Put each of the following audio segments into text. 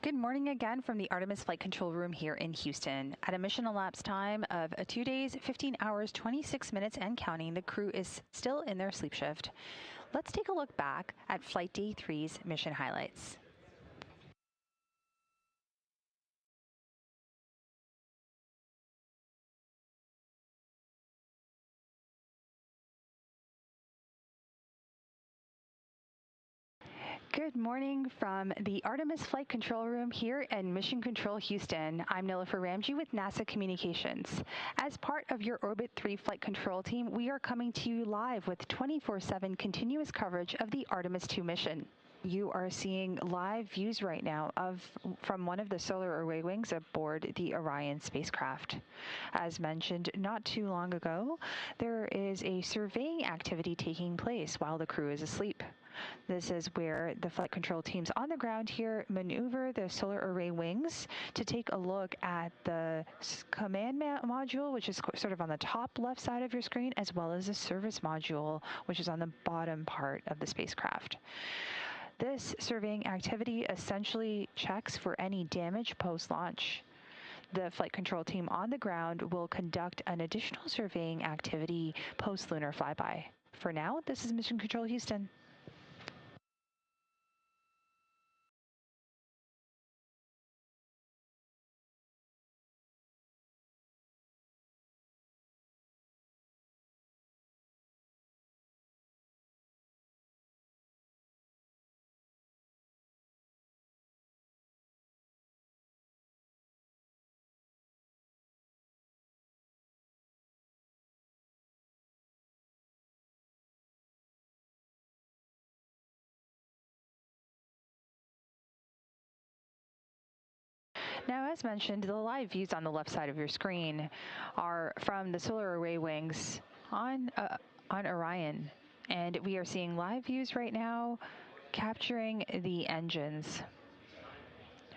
Good morning again from the Artemis Flight Control Room here in Houston. At a mission elapsed time of 2 days, 15 hours, 26 minutes and counting, the crew is still in their sleep shift. Let's take a look back at Flight Day 3's mission highlights. Good morning from the Artemis Flight Control Room here in Mission Control Houston. I'm Nilofer Ramji with NASA Communications. As part of your Orbit 3 flight control team, we are coming to you live with 24/7 continuous coverage of the Artemis II mission. You are seeing live views right now from one of the solar array wings aboard the Orion spacecraft. As mentioned not too long ago, there is a surveying activity taking place while the crew is asleep. This is where the flight control teams on the ground here maneuver the solar array wings to take a look at the command module, which is sort of on the top left side of your screen, as well as the service module, which is on the bottom part of the spacecraft. This surveying activity essentially checks for any damage post-launch. The flight control team on the ground will conduct an additional surveying activity post-lunar flyby. For now, this is Mission Control Houston. Now, as mentioned, the live views on the left side of your screen are from the solar array wings on Orion. And we are seeing live views right now capturing the engines.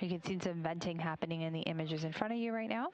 You can see some venting happening in the images in front of you right now.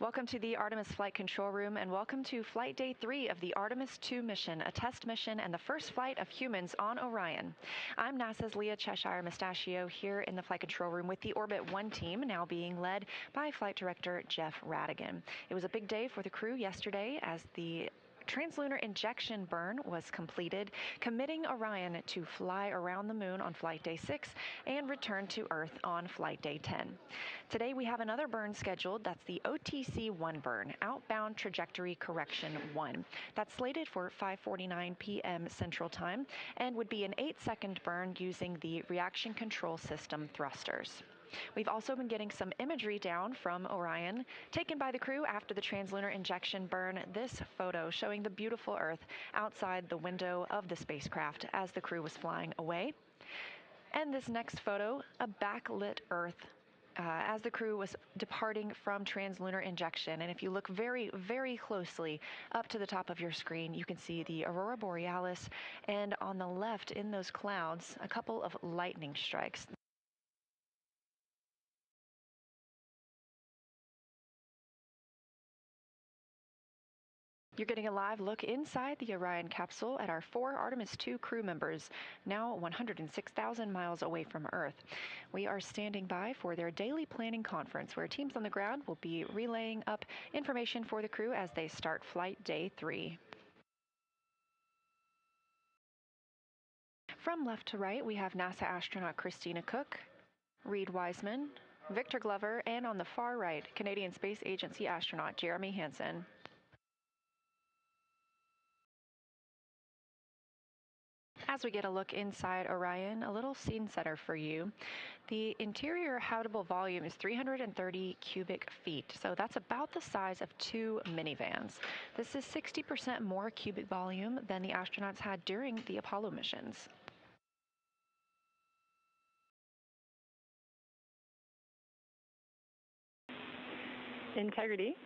Welcome to the Artemis Flight Control Room, and welcome to Flight Day 3 of the Artemis II mission, a test mission and the first flight of humans on Orion. I'm NASA's Leah Cheshire Mustachio here in the Flight Control Room with the Orbit 1 team, now being led by Flight Director Jeff Radigan. It was a big day for the crew yesterday as the translunar injection burn was completed, committing Orion to fly around the moon on Flight Day 6 and return to Earth on Flight Day 10. Today we have another burn scheduled. That's the OTC-1 burn, Outbound Trajectory Correction 1. That's slated for 5:49 p.m. Central Time and would be an 8-second burn using the reaction control system thrusters. We've also been getting some imagery down from Orion, taken by the crew after the translunar injection burn. This photo showing the beautiful Earth outside the window of the spacecraft as the crew was flying away. And this next photo, a backlit Earth as the crew was departing from translunar injection. And if you look very, very closely up to the top of your screen, you can see the aurora borealis, and on the left in those clouds, a couple of lightning strikes. You're getting a live look inside the Orion capsule at our 4 Artemis II crew members, now 106,000 miles away from Earth. We are standing by for their daily planning conference, where teams on the ground will be relaying up information for the crew as they start flight day 3. From left to right, we have NASA astronaut Christina Koch, Reid Wiseman, Victor Glover, and on the far right, Canadian Space Agency astronaut Jeremy Hansen. As we get a look inside Orion, a little scene setter for you. The interior habitable volume is 330 cubic feet, so that's about the size of 2 minivans. This is 60% more cubic volume than the astronauts had during the Apollo missions. Integrity,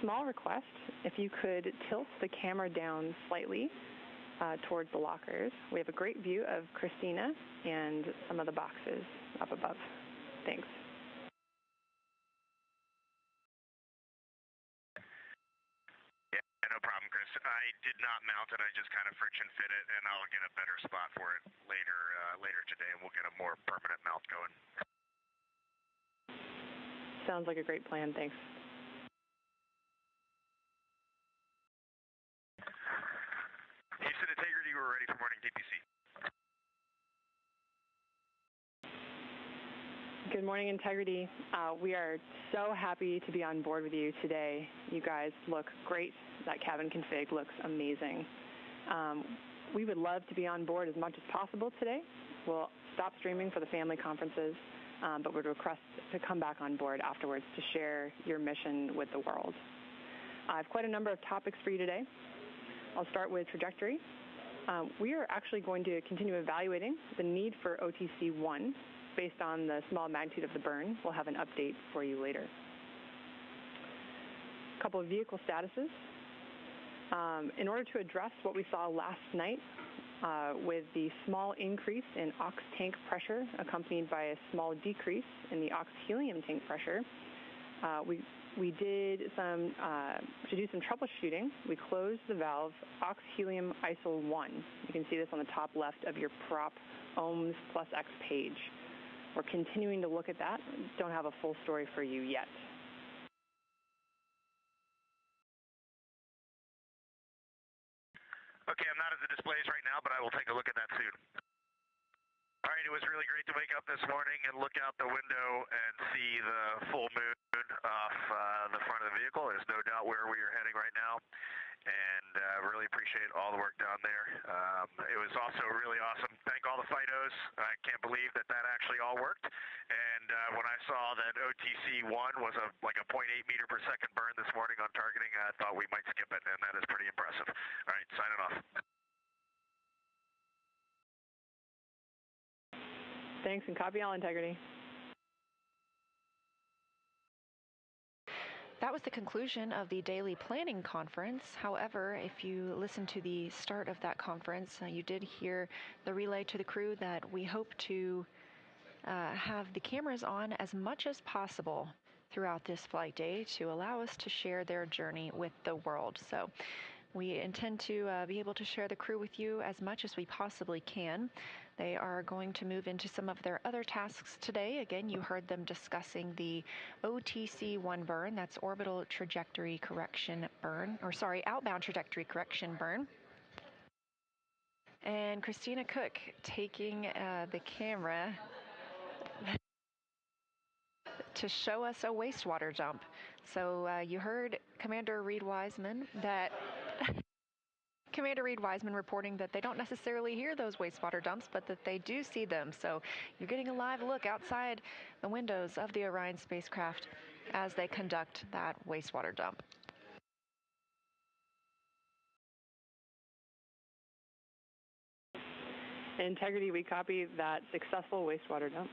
small request, if you could tilt the camera down slightly towards the lockers. We have a great view of Christina and some of the boxes up above. Thanks. Yeah, no problem, Chris. I did not mount it. I just kind of friction fit it, and I'll get a better spot for it later today, and we'll get a more permanent mount going. Sounds like a great plan. Thanks. Houston Integrity, we're ready for morning DPC. Good morning, Integrity. We are so happy to be on board with you today. You guys look great. That cabin config looks amazing. We would love to be on board as much as possible today. We'll stop streaming for the family conferences, but would request to come back on board afterwards to share your mission with the world. I have quite a number of topics for you today. I'll start with trajectory. We are actually going to continue evaluating the need for OTC-1 based on the small magnitude of the burn. We'll have an update for you later. A couple of vehicle statuses. In order to address what we saw last night with the small increase in ox tank pressure accompanied by a small decrease in the ox helium tank pressure, we did to do some troubleshooting, we closed the valve ox helium ISO 1. You can see this on the top left of your prop ohms plus X page. We're continuing to look at that. Don't have a full story for you yet. Okay, I'm not at the displays right now, but I will take a look at that soon. All right, it was really great to wake up this morning and look out the window and see the full moon off the front of the vehicle. There's no doubt where we are heading right now, and really appreciate all the work down there. It was also really awesome. Thank all the FIDOs. I can't believe that actually all worked. And when I saw that OTC-1 was like a 0.8 meter per second burn this morning on targeting, I thought we might skip it, and that is pretty impressive. All right, signing off. Thanks, and copy all, Integrity. That was the conclusion of the daily planning conference. However, if you listen to the start of that conference, you did hear the relay to the crew that we hope to have the cameras on as much as possible throughout this flight day to allow us to share their journey with the world. So we intend to be able to share the crew with you as much as we possibly can. They are going to move into some of their other tasks today. Again, you heard them discussing the OTC-1 burn, that's orbital trajectory correction burn, or sorry, outbound trajectory correction burn. And Christina Koch taking the camera to show us a wastewater dump. So you heard Commander Reid Wiseman reporting that they don't necessarily hear those wastewater dumps, but that they do see them. So you're getting a live look outside the windows of the Orion spacecraft as they conduct that wastewater dump. Integrity, we copy that successful wastewater dump.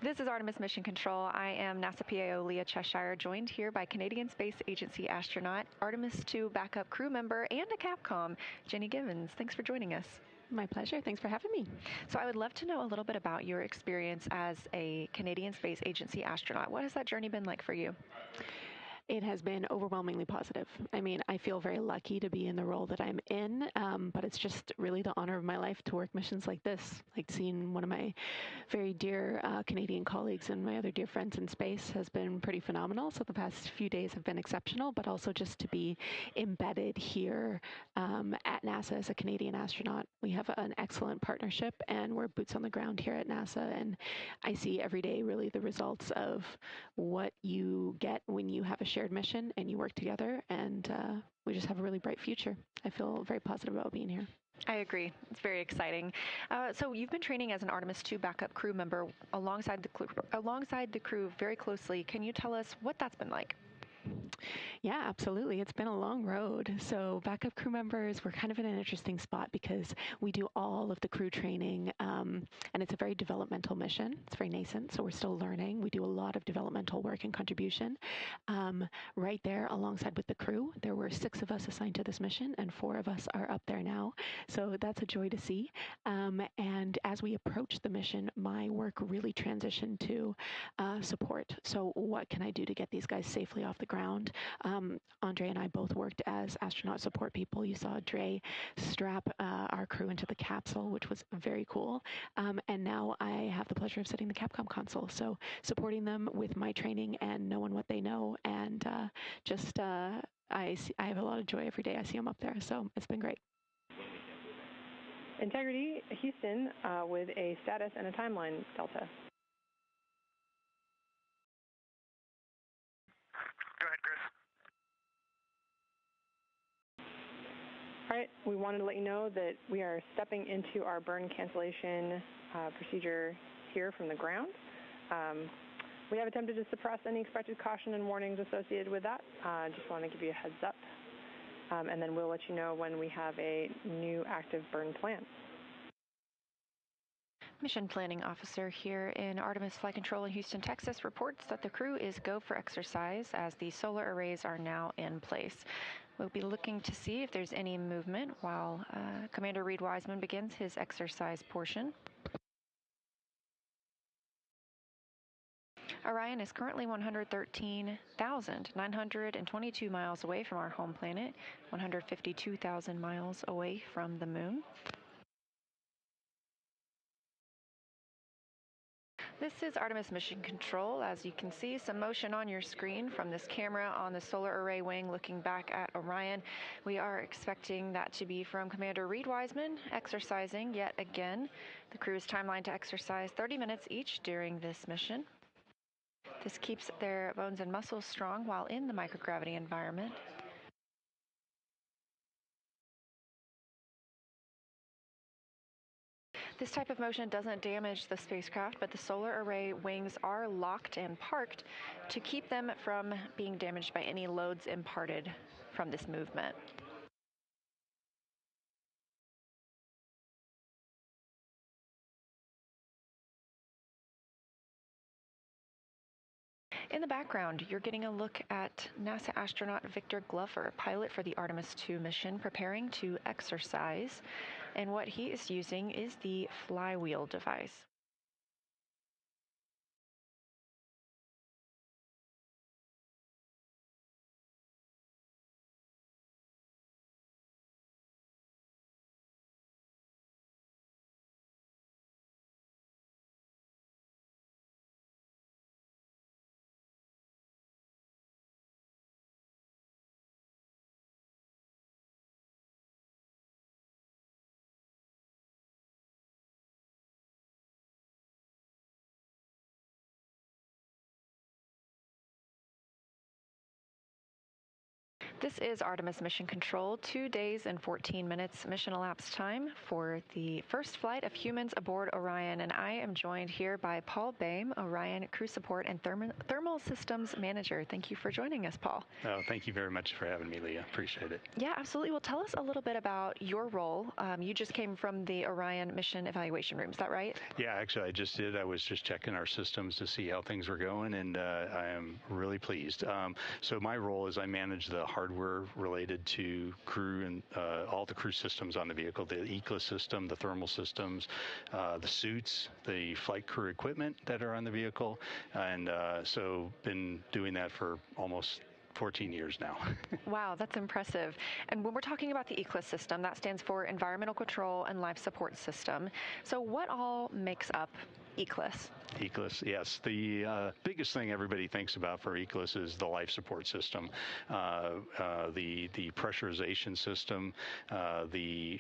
This is Artemis Mission Control. I am NASA PAO Leah Cheshire, joined here by Canadian Space Agency astronaut, Artemis II backup crew member, and a Capcom, Jenny Givens. Thanks for joining us. My pleasure. Thanks for having me. So I would love to know a little bit about your experience as a Canadian Space Agency astronaut. What has that journey been like for you? It has been overwhelmingly positive. I mean, I feel very lucky to be in the role that I'm in, but it's just really the honor of my life to work missions like this, like seeing one of my very dear Canadian colleagues and my other dear friends in space has been pretty phenomenal. So the past few days have been exceptional, but also just to be embedded here at NASA as a Canadian astronaut. We have an excellent partnership and we're boots on the ground here at NASA. And I see every day really the results of what you get when you have a shared mission and you work together, and we just have a really bright future. I feel very positive about being here. I agree. It's very exciting. So you've been training as an Artemis II backup crew member alongside the crew very closely. Can you tell us what that's been like? Yeah, absolutely. It's been a long road. So backup crew members, we're kind of in an interesting spot because we do all of the crew training, and it's a very developmental mission. It's very nascent, so we're still learning. We do a lot of developmental work and contribution. Right there alongside with the crew, there were 6 of us assigned to this mission, and 4 of us are up there now. So that's a joy to see. And as we approach the mission, my work really transitioned to support. So what can I do to get these guys safely off the ground? Andre and I both worked as astronaut support people. You saw Dre strap our crew into the capsule, which was very cool. And now I have the pleasure of sitting in the Capcom console. So supporting them with my training and knowing what they know. And I have a lot of joy every day I see them up there. So it's been great. Integrity, Houston, with a status and a timeline, Delta. Go ahead, Chris. All right, we wanted to let you know that we are stepping into our burn cancellation procedure here from the ground. We have attempted to suppress any expected caution and warnings associated with that. Just want to give you a heads up. And then we'll let you know when we have a new active burn plan. Mission Planning Officer here in Artemis Flight Control in Houston, Texas, reports that the crew is go for exercise as the solar arrays are now in place. We'll be looking to see if there's any movement while Commander Reid Wiseman begins his exercise portion. Orion is currently 113,922 miles away from our home planet, 152,000 miles away from the moon. This is Artemis Mission Control. As you can see, some motion on your screen from this camera on the solar array wing looking back at Orion. We are expecting that to be from Commander Reid Wiseman, exercising yet again. The crew's timeline to exercise 30 minutes each during this mission. This keeps their bones and muscles strong while in the microgravity environment. This type of motion doesn't damage the spacecraft, but the solar array wings are locked and parked to keep them from being damaged by any loads imparted from this movement. In the background, you're getting a look at NASA astronaut Victor Glover, pilot for the Artemis II mission, preparing to exercise. And what he is using is the flywheel device. This is Artemis Mission Control, 2 days and 14 minutes mission elapsed time for the first flight of humans aboard Orion. And I am joined here by Paul Boehm, Orion Crew Support and Thermal Systems Manager. Thank you for joining us, Paul. Oh, thank you very much for having me, Leah. Appreciate it. Yeah, absolutely. Well, tell us a little bit about your role. You just came from the Orion Mission Evaluation Room, is that right? Yeah, actually, I just did. I was just checking our systems to see how things were going, and I am really pleased. So my role is I manage the hardware related to crew and all the crew systems on the vehicle, the ECLA system, the thermal systems, the suits, the flight crew equipment that are on the vehicle. And so been doing that for almost 14 years now. Wow, that's impressive. And when we're talking about the ECLA system, that stands for Environmental Control and Life Support System. So what all makes up ECLS? ECLS, yes. The biggest thing everybody thinks about for ECLS is the life support system, the pressurization system, the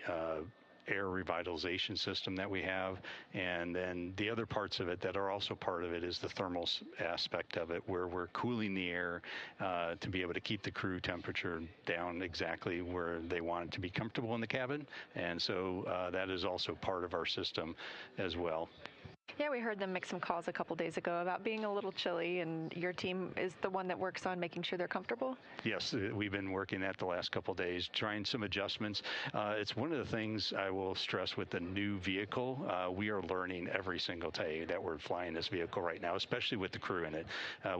air revitalization system that we have, and then the other parts of it that are also part of it is the thermal aspect of it, where we're cooling the air to be able to keep the crew temperature down exactly where they want it to be comfortable in the cabin, and so that is also part of our system as well. Yeah, we heard them make some calls a couple days ago about being a little chilly, and your team is the one that works on making sure they're comfortable? Yes, we've been working that the last couple of days, trying some adjustments. It's one of the things I will stress with the new vehicle. We are learning every single day that we're flying this vehicle right now, especially with the crew in it.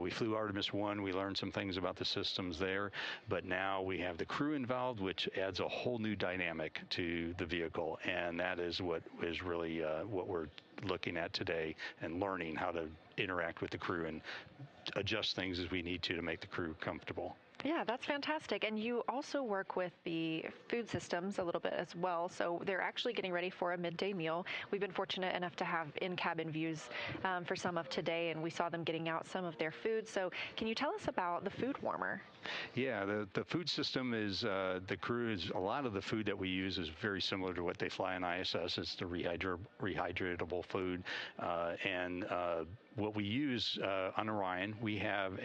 We flew Artemis I, we learned some things about the systems there, but now we have the crew involved, which adds a whole new dynamic to the vehicle, and that is what is really what we're looking at today, and learning how to interact with the crew and adjust things as we need to make the crew comfortable. Yeah, that's fantastic. And you also work with the food systems a little bit as well. So they're actually getting ready for a midday meal. We've been fortunate enough to have in-cabin views for some of today, and we saw them getting out some of their food. So can you tell us about the food warmer? Yeah, the food system is, the crew is, a lot of the food that we use is very similar to what they fly on ISS. It's the rehydratable food. And what we use on Orion, we have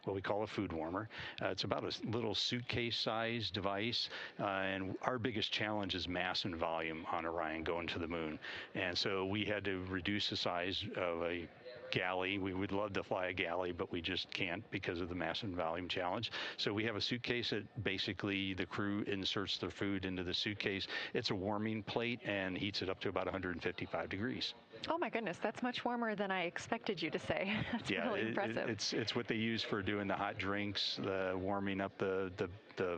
what we call a food warmer. It's about a little suitcase-sized device, and our biggest challenge is mass and volume on Orion going to the moon. And so we had to reduce the size of a galley. We would love to fly a galley, but we just can't because of the mass and volume challenge. So we have a suitcase that basically the crew inserts their food into the suitcase. It's a warming plate and heats it up to about 155 degrees. Oh my goodness, that's much warmer than I expected you to say. That's really impressive. It's what they use for doing the hot drinks, the warming up the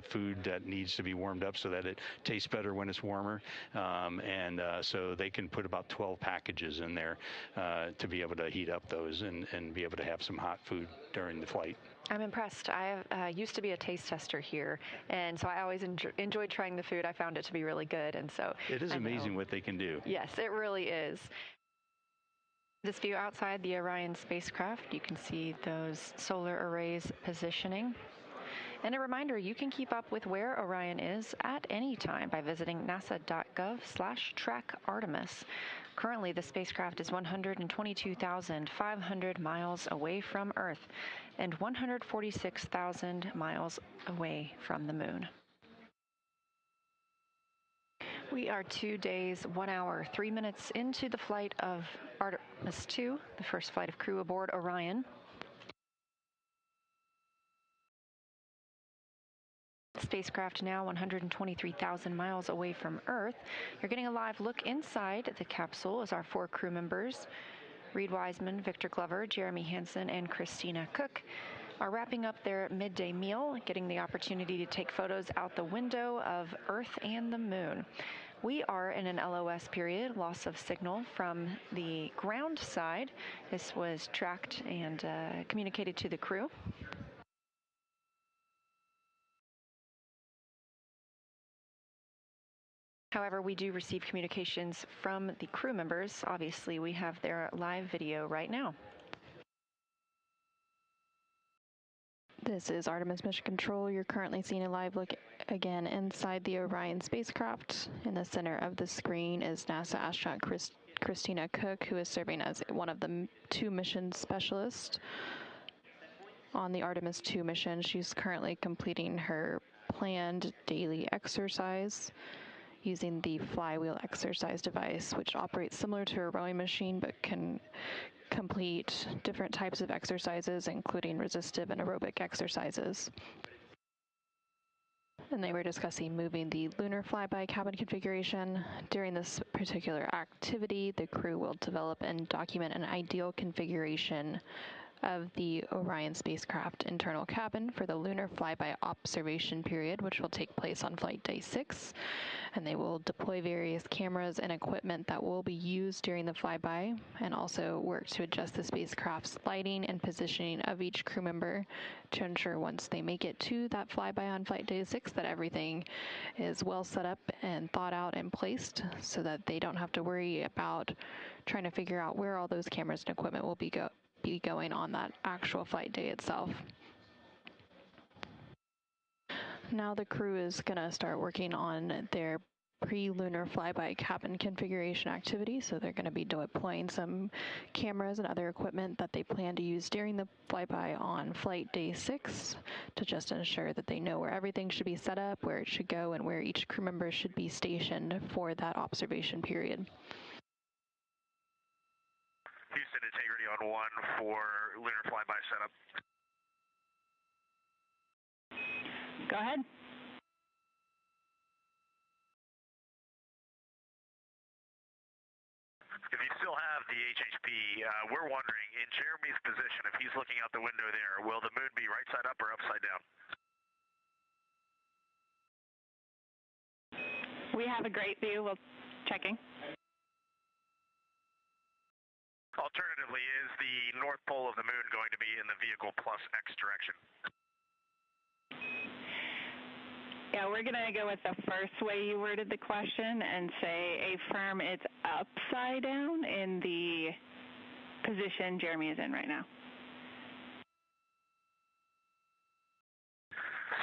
food that needs to be warmed up so that it tastes better when it's warmer. So they can put about 12 packages in there to be able to heat up those and be able to have some hot food during the flight. I'm impressed. I used to be a taste tester here, and so I always enjoyed trying the food. I found it to be really good, and so it is amazing what they can do. Yes, it really is. This view outside the Orion spacecraft, you can see those solar arrays positioning. And a reminder, you can keep up with where Orion is at any time by visiting nasa.gov/track-Artemis. Currently, the spacecraft is 122,500 miles away from Earth and 146,000 miles away from the moon. We are 2 days, 1 hour, 3 minutes into the flight of Artemis II, the first flight of crew aboard Orion. Spacecraft now 123,000 miles away from Earth. You're getting a live look inside the capsule as our 4 crew members, Reid Wiseman, Victor Glover, Jeremy Hansen, and Christina Koch, are wrapping up their midday meal, getting the opportunity to take photos out the window of Earth and the moon. We are in an LOS period, loss of signal from the ground side. This was tracked and communicated to the crew. However, we do receive communications from the crew members. Obviously, we have their live video right now. This is Artemis Mission Control. You're currently seeing a live look again inside the Orion spacecraft. In the center of the screen is NASA astronaut Christina Koch, who is serving as one of the 2 mission specialists on the Artemis II mission. She's currently completing her planned daily exercise using the flywheel exercise device, which operates similar to a rowing machine but can complete different types of exercises, including resistive and aerobic exercises. And they were discussing moving the lunar flyby cabin configuration. During this particular activity, the crew will develop and document an ideal configuration of the Orion spacecraft internal cabin for the lunar flyby observation period, which will take place on flight day 6. And they will deploy various cameras and equipment that will be used during the flyby, and also work to adjust the spacecraft's lighting and positioning of each crew member to ensure once they make it to that flyby on flight day 6 that everything is well set up and thought out and placed, so that they don't have to worry about trying to figure out where all those cameras and equipment will be going on that actual flight day itself. Now the crew is going to start working on their pre-lunar flyby cabin configuration activity, so they're going to be deploying some cameras and other equipment that they plan to use during the flyby on flight day 6 to just ensure that they know where everything should be set up, where it should go, and where each crew member should be stationed for that observation period. Houston Integrity on 1 for lunar flyby setup. Go ahead. If you still have the HHP, we're wondering, in Jeremy's position, if he's looking out the window there, will the moon be right side up or upside down? We have a great view. We'll checking. Alternatively, is the north pole of the moon going to be in the vehicle plus X direction? Yeah, we're going to go with the first way you worded the question and say affirm it's upside down in the position Jeremy is in right now.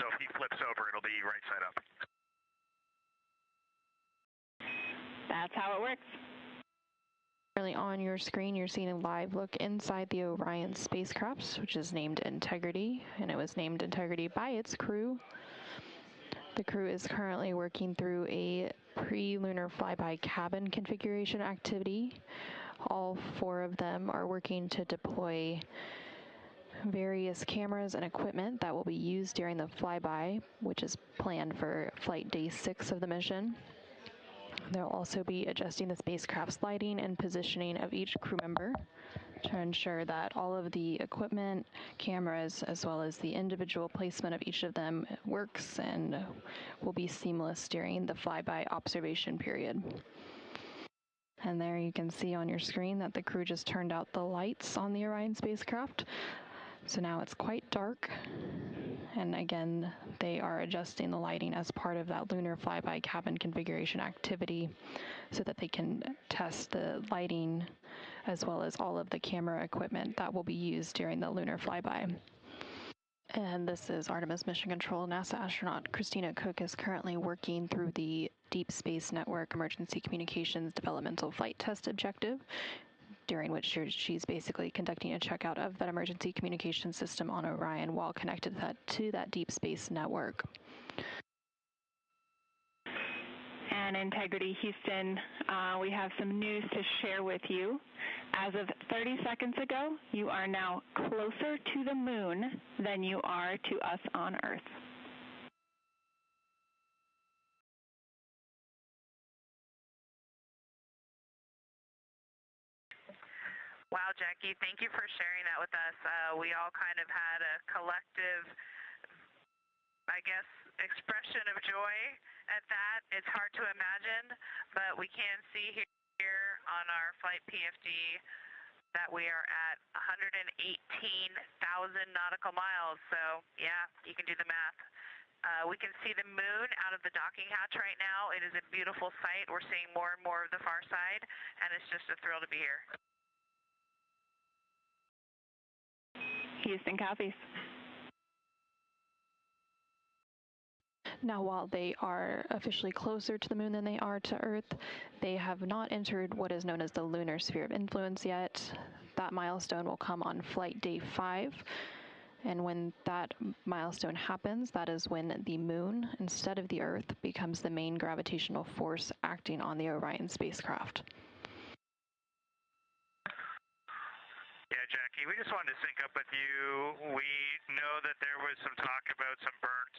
So if he flips over, it'll be right side up. That's how it works. Currently on your screen, you're seeing a live look inside the Orion spacecraft, which is named Integrity, and it was named Integrity by its crew. The crew is currently working through a pre-lunar flyby cabin configuration activity. All 4 of them are working to deploy various cameras and equipment that will be used during the flyby, which is planned for flight day 6 of the mission. They'll also be adjusting the spacecraft's lighting and positioning of each crew member to ensure that all of the equipment, cameras, as well as the individual placement of each of them works and will be seamless during the flyby observation period. And there you can see on your screen that the crew just turned out the lights on the Orion spacecraft. So now it's quite dark. And again, they are adjusting the lighting as part of that lunar flyby cabin configuration activity so that they can test the lighting as well as all of the camera equipment that will be used during the lunar flyby. And this is Artemis Mission Control. NASA astronaut Christina Koch is currently working through the Deep Space Network Emergency Communications Developmental Flight Test Objective, during which she's basically conducting a checkout of that emergency communication system on Orion while connected to that Deep Space Network. And Integrity Houston, we have some news to share with you. As of 30 seconds ago, you are now closer to the moon than you are to us on Earth. Wow, Jackie, thank you for sharing that with us. We all kind of had a collective, I guess, expression of joy at that. It's hard to imagine, but we can see here on our flight PFD that we are at 118,000 nautical miles. So, yeah, you can do the math. We can see the moon out of the docking hatch right now. It is a beautiful sight. We're seeing more and more of the far side, and it's just a thrill to be here. Houston copies. Now, while they are officially closer to the moon than they are to Earth, they have not entered what is known as the lunar sphere of influence yet. That milestone will come on flight day 5. And when that milestone happens, that is when the moon, instead of the Earth, becomes the main gravitational force acting on the Orion spacecraft. Yeah, Jackie, we just wanted to sync up with you. We know that there was some talk about some burnt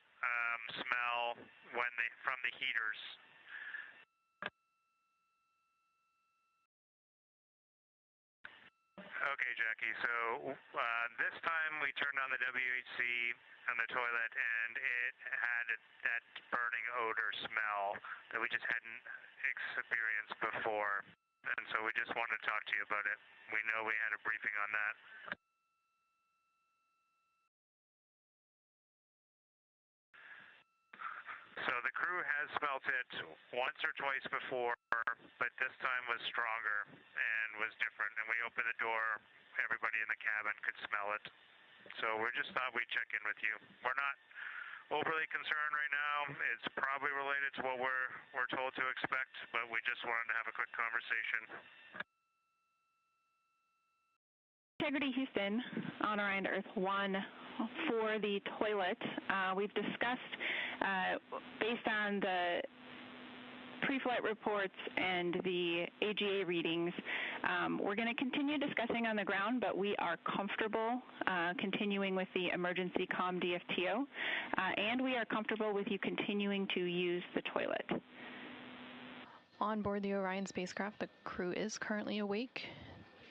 smell from the heaters. Okay, Jackie, so this time we turned on the WHC on the toilet and it had that burning odor smell that we just hadn't experienced before. And so we just wanted to talk to you about it. We know we had a briefing on that. So the crew has smelt it once or twice before, but this time was stronger and was different. And we opened the door, everybody in the cabin could smell it. So we just thought we'd check in with you. We're not overly concerned right now. It's probably related to what we're told to expect, but we just wanted to have a quick conversation. Integrity Houston on Orion to Earth 1 for the toilet. We've discussed, based on the pre-flight reports and the AGA readings, we're going to continue discussing on the ground, but we are comfortable continuing with the emergency comm DFTO, and we are comfortable with you continuing to use the toilet. On board the Orion spacecraft, the crew is currently awake.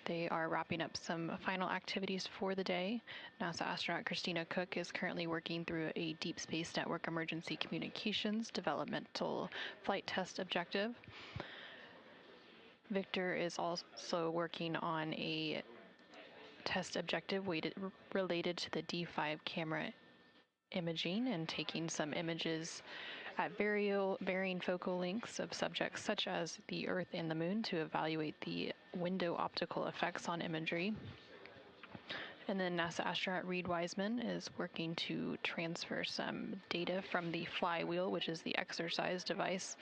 They are wrapping up some final activities for the day. NASA astronaut Christina Koch is currently working through a Deep Space Network Emergency Communications Developmental Flight Test Objective. Victor is also working on a test objective related to the D5 camera imaging and taking some images at varying focal lengths of subjects such as the Earth and the Moon to evaluate the window optical effects on imagery. And then NASA astronaut Reid Wiseman is working to transfer some data from the flywheel, which is the exercise device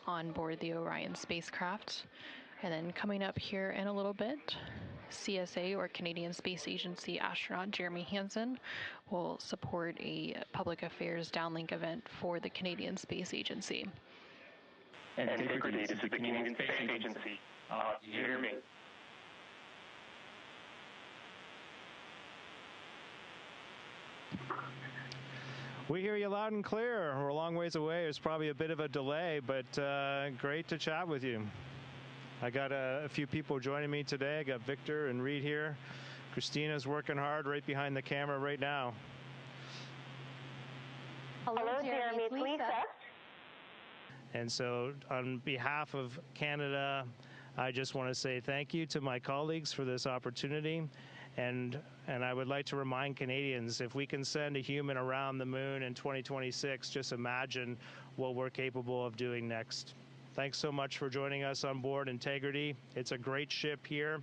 on board the Orion spacecraft. And then coming up here in a little bit, CSA, or Canadian Space Agency astronaut Jeremy Hansen, will support a public affairs downlink event for the Canadian Space Agency. Integrity, this is the Canadian Space Agency. Do you hear me? We hear you loud and clear. We're a long ways away. There's probably a bit of a delay, but great to chat with you. I got a few people joining me today. I got Victor and Reid here. Christina's working hard right behind the camera right now. Hello, Jeremy. It's Lisa. And so on behalf of Canada, I just want to say thank you to my colleagues for this opportunity. And I would like to remind Canadians, if we can send a human around the moon in 2026, just imagine what we're capable of doing next. Thanks so much for joining us on board Integrity. It's a great ship here,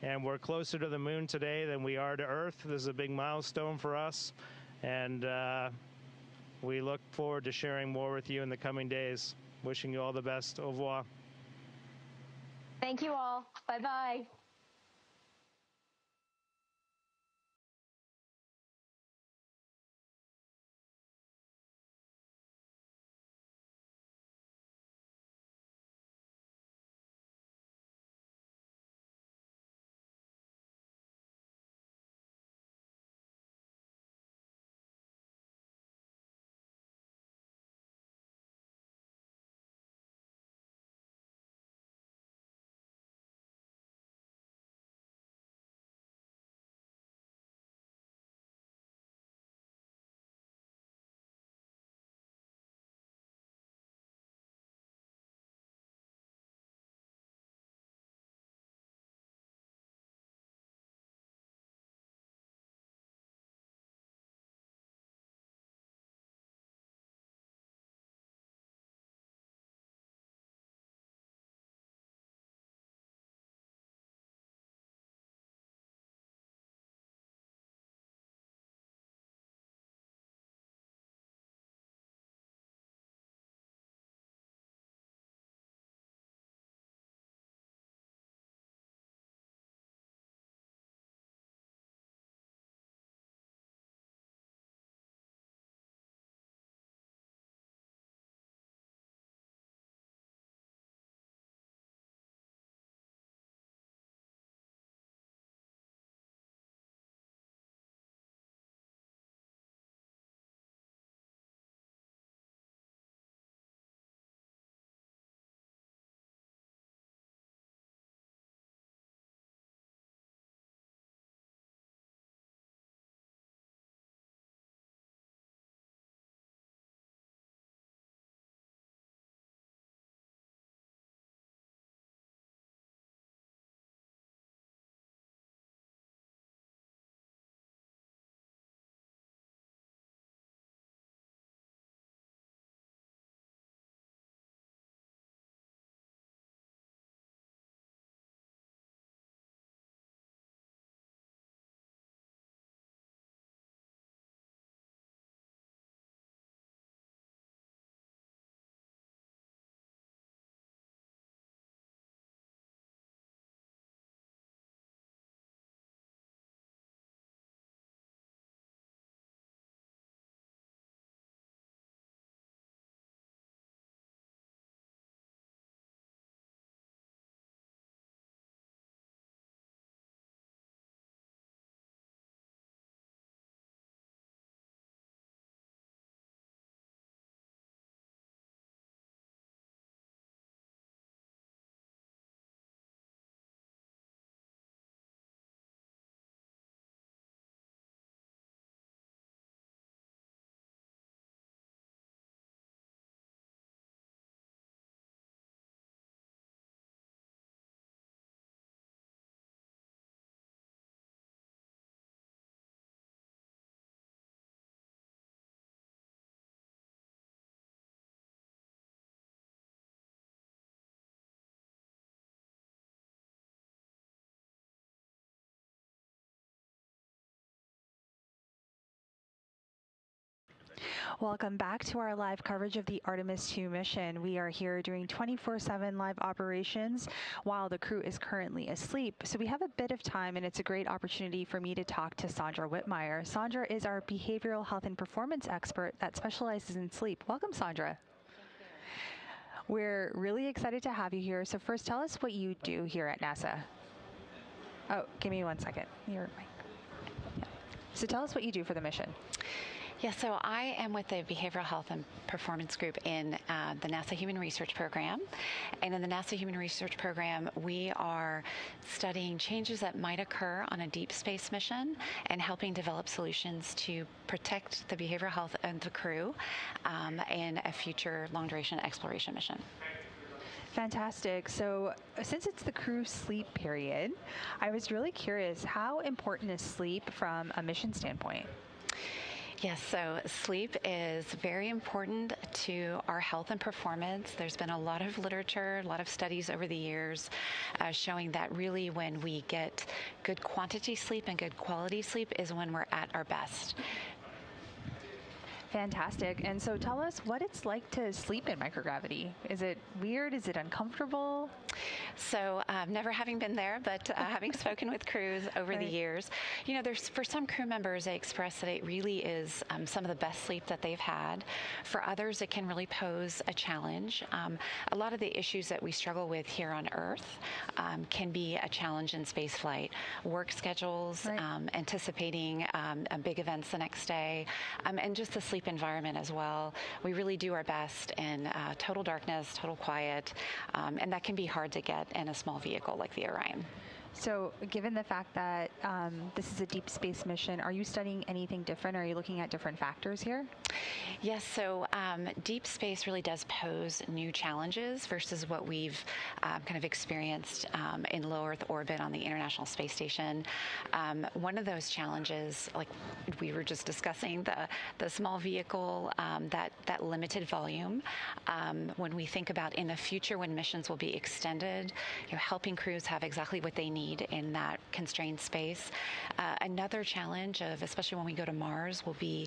and we're closer to the moon today than we are to Earth. This is a big milestone for us, and we look forward to sharing more with you in the coming days. Wishing you all the best. Au revoir. Thank you all. Bye-bye. Welcome back to our live coverage of the Artemis II mission. We are here doing 24/7 live operations while the crew is currently asleep. So we have a bit of time, and it's a great opportunity for me to talk to Sandra Whitmire. Sandra is our behavioral health and performance expert that specializes in sleep. Welcome, Sandra. We're really excited to have you here. So first, tell us what you do here at NASA. Oh, give me 1 second. Your mic. Yeah. So tell us what you do for the mission. Yeah, so I am with the Behavioral Health and Performance Group in the NASA Human Research Program. And in the NASA Human Research Program, we are studying changes that might occur on a deep space mission and helping develop solutions to protect the behavioral health of the crew in a future long-duration exploration mission. Fantastic. So since it's the crew sleep period, I was really curious, how important is sleep from a mission standpoint? Yes, so sleep is very important to our health and performance. There's been a lot of literature, a lot of studies over the years showing that really when we get good quantity sleep and good quality sleep is when we're at our best. Fantastic. And so tell us what it's like to sleep in microgravity. Is it weird? Is it uncomfortable? So never having been there, but having spoken with crews over the years, you know, there's for some crew members, they express that it really is some of the best sleep that they've had. For others, it can really pose a challenge. A lot of the issues that we struggle with here on Earth can be a challenge in spaceflight. Work schedules, anticipating big events the next day, and just the sleep environment as well. We really do our best in total darkness, total quiet, and that can be hard to get in a small vehicle like the Orion. So given the fact that this is a deep space mission, are you studying anything different? Are you looking at different factors here? Yes, so deep space really does pose new challenges versus what we've kind of experienced in low Earth orbit on the International Space Station. One of those challenges, like we were just discussing, the small vehicle, that limited volume. When we think about in the future when missions will be extended, you know, helping crews have exactly what they need in that constrained space. Another challenge of, especially when we go to Mars, will be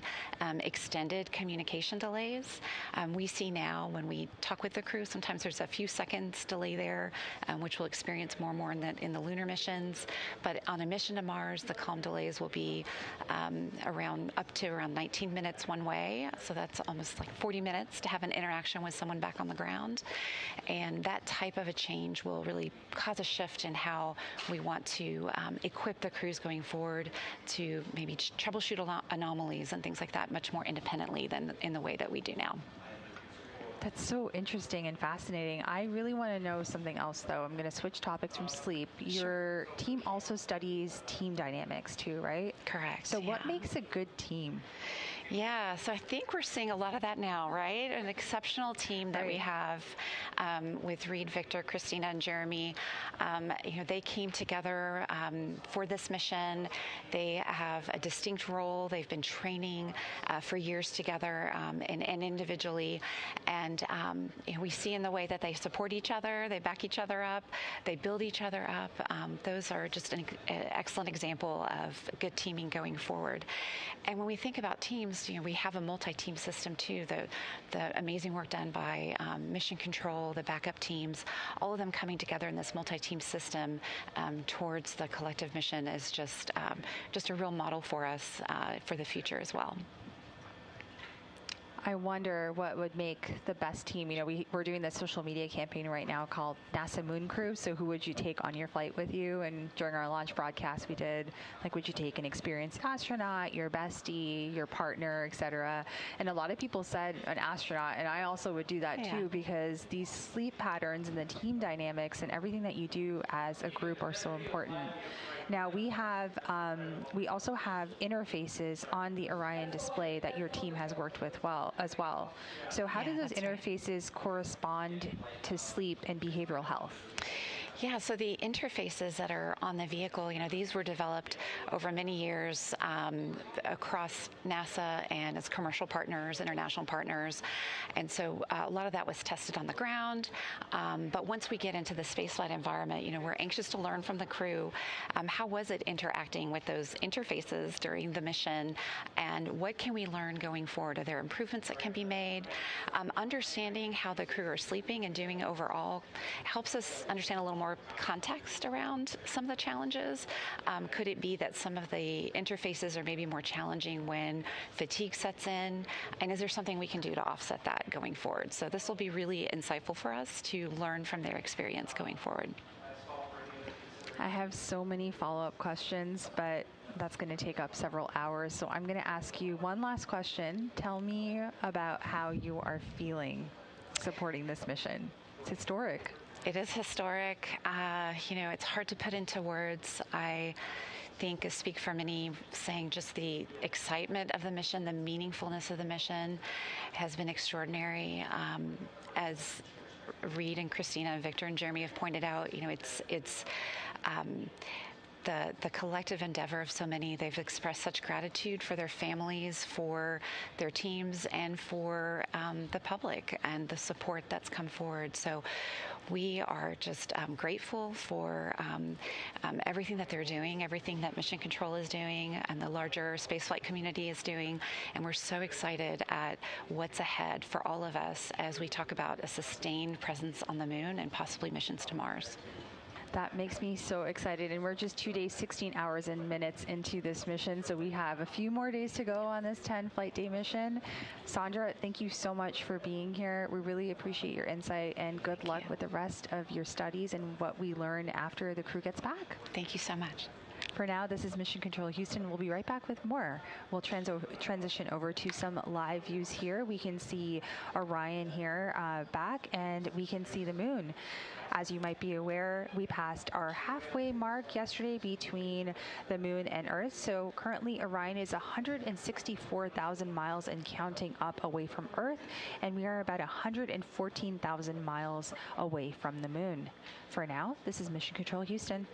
extended communication delays. We see now when we talk with the crew, sometimes there's a few seconds delay there, which we'll experience more and more in the lunar missions. But on a mission to Mars, the calm delays will be up to around 19 minutes one way. So that's almost like 40 minutes to have an interaction with someone back on the ground. And that type of a change will really cause a shift in how we want to equip the crews going forward to maybe troubleshoot anomalies and things like that much more independently than in the way that we do now. That's so interesting and fascinating. I really want to know something else, though. I'm going to switch topics from sleep. Your team also studies team dynamics, too, right? Correct. So what makes a good team? Yeah, so I think we're seeing a lot of that now, right? An exceptional team that we have with Reid, Victor, Christina, and Jeremy. You know, they came together for this mission. They have a distinct role. They've been training for years together and individually. And you know, we see in the way that they support each other, they back each other up, they build each other up. Those are just an excellent example of good teaming going forward. And when we think about teams, you know, we have a multi-team system too. The amazing work done by mission control, the backup teams, all of them coming together in this multi-team system towards the collective mission is just a real model for us for the future as well. I wonder what would make the best team. You know, we're doing this social media campaign right now called NASA Moon Crew. So who would you take on your flight with you? And during our launch broadcast, we did, like, would you take an experienced astronaut, your bestie, your partner, et cetera? And a lot of people said an astronaut. And I also would do that too, because these sleep patterns and the team dynamics and everything that you do as a group are so important. Now we also have interfaces on the Orion display that your team has worked with as well. So how do those interfaces correspond to sleep and behavioral health? Yeah, so the interfaces that are on the vehicle, these were developed over many years across NASA and its commercial partners, international partners. And so a lot of that was tested on the ground. But once we get into the spaceflight environment, we're anxious to learn from the crew. How was it interacting with those interfaces during the mission? And what can we learn going forward? Are there improvements that can be made? Understanding how the crew are sleeping and doing overall helps us understand a little more context around some of the challenges. Could it be that some of the interfaces are maybe more challenging when fatigue sets in? And is there something we can do to offset that going forward? So this will be really insightful for us to learn from their experience going forward. I have so many follow-up questions, but that's going to take up several hours. So I'm going to ask you one last question. Tell me about how you are feeling supporting this mission. It's historic. It is historic. It's hard to put into words. I think I speak for many saying just the excitement of the mission, the meaningfulness of the mission has been extraordinary. As Reid and Christina and Victor and Jeremy have pointed out, it's the collective endeavor of so many. They've expressed such gratitude for their families, for their teams, and for the public and the support that's come forward. So we are just grateful for everything that they're doing, everything that Mission Control is doing, and the larger spaceflight community is doing. And we're so excited at what's ahead for all of us as we talk about a sustained presence on the moon and possibly missions to Mars. That makes me so excited. And we're just 2 days, 16 hours and minutes into this mission. So we have a few more days to go on this 10-flight day mission. Sandra, thank you so much for being here. We really appreciate your insight, and good luck with the rest of your studies and what we learn after the crew gets back. Thank you so much. For now, this is Mission Control Houston. We'll be right back with more. We'll transition over to some live views here. We can see Orion here back, and we can see the moon. As you might be aware, we passed our halfway mark yesterday between the moon and Earth. So currently, Orion is 164,000 miles and counting up away from Earth, and we are about 114,000 miles away from the moon. For now, this is Mission Control Houston.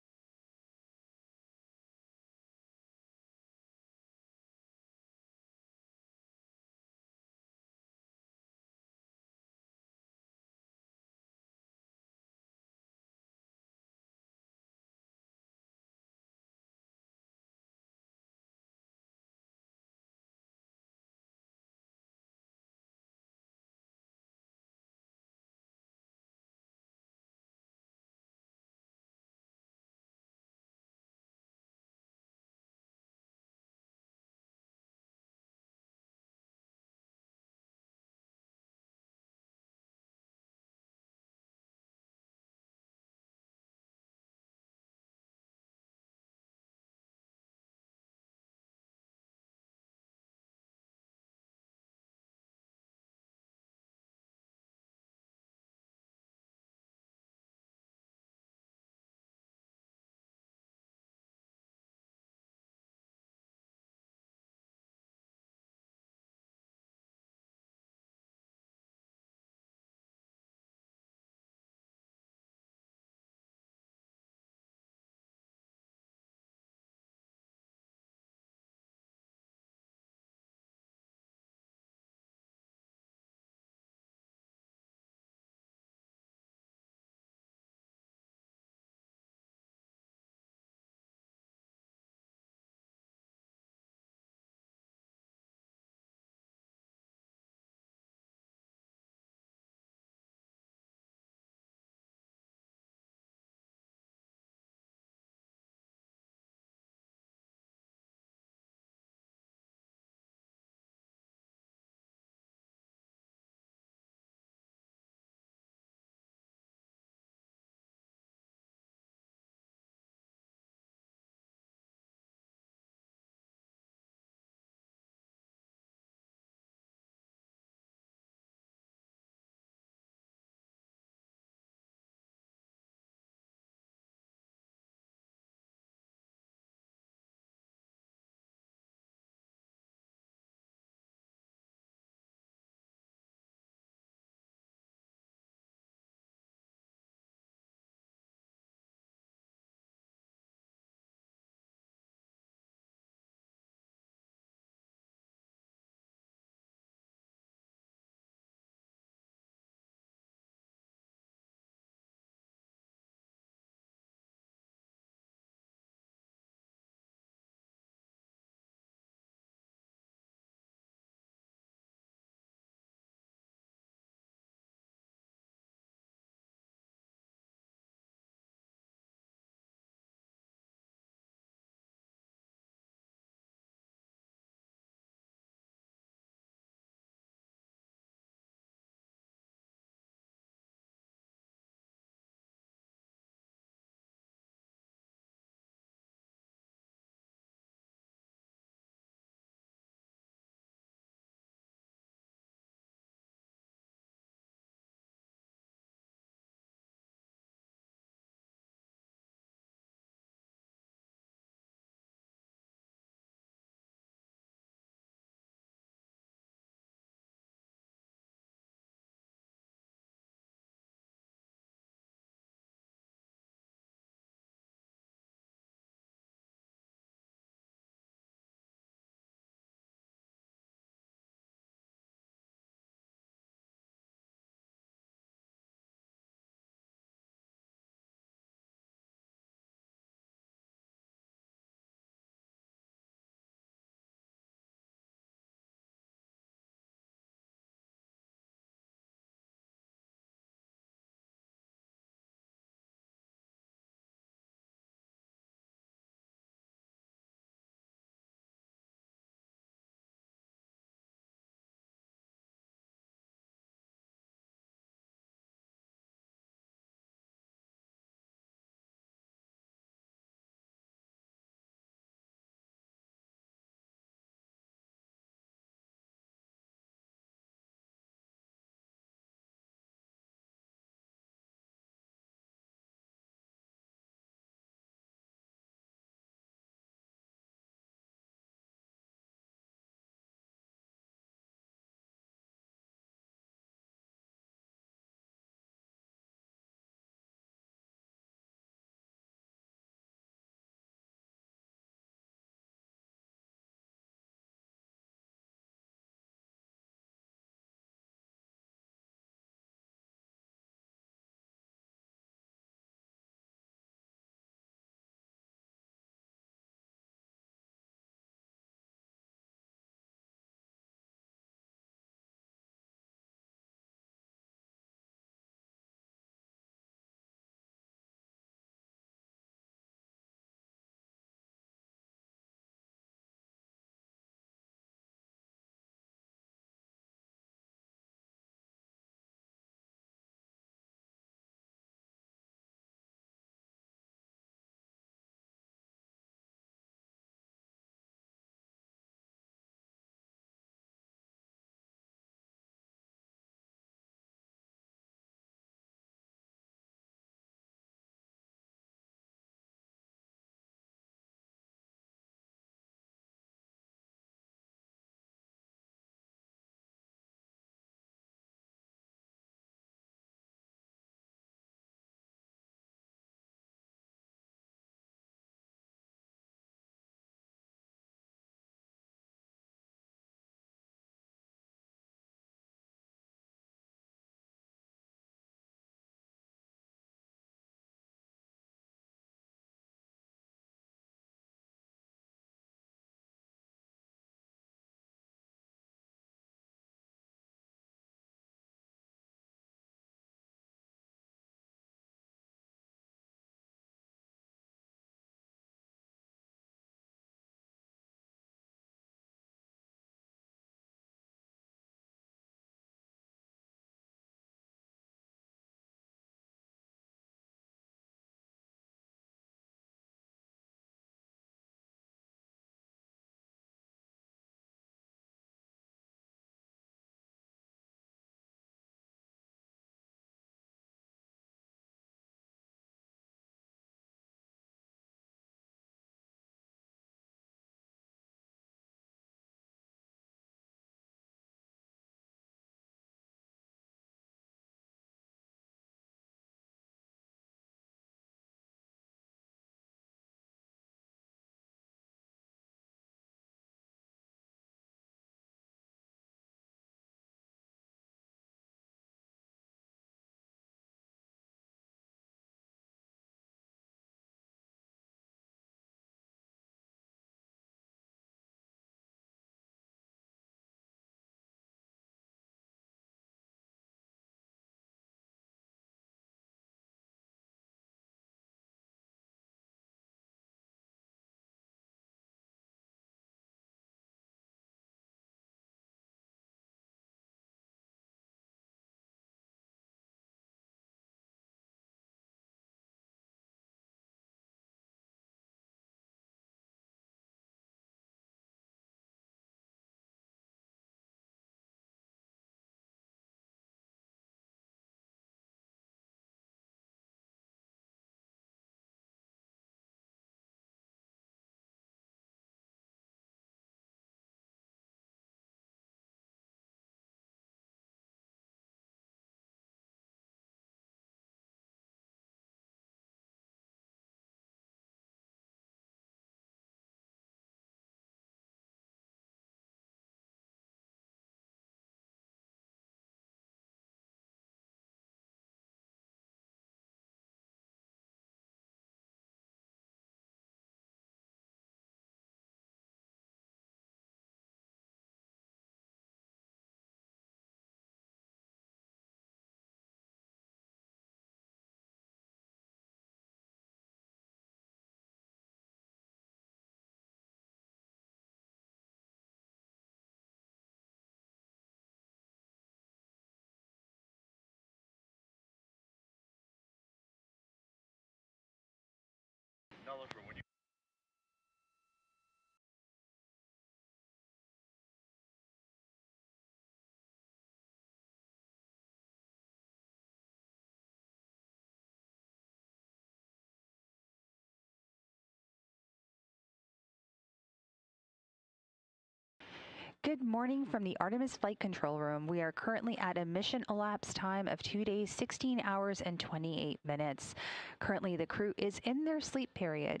Good morning from the Artemis Flight Control Room. We are currently at a mission elapsed time of 2 days, 16 hours, and 28 minutes. Currently, the crew is in their sleep period.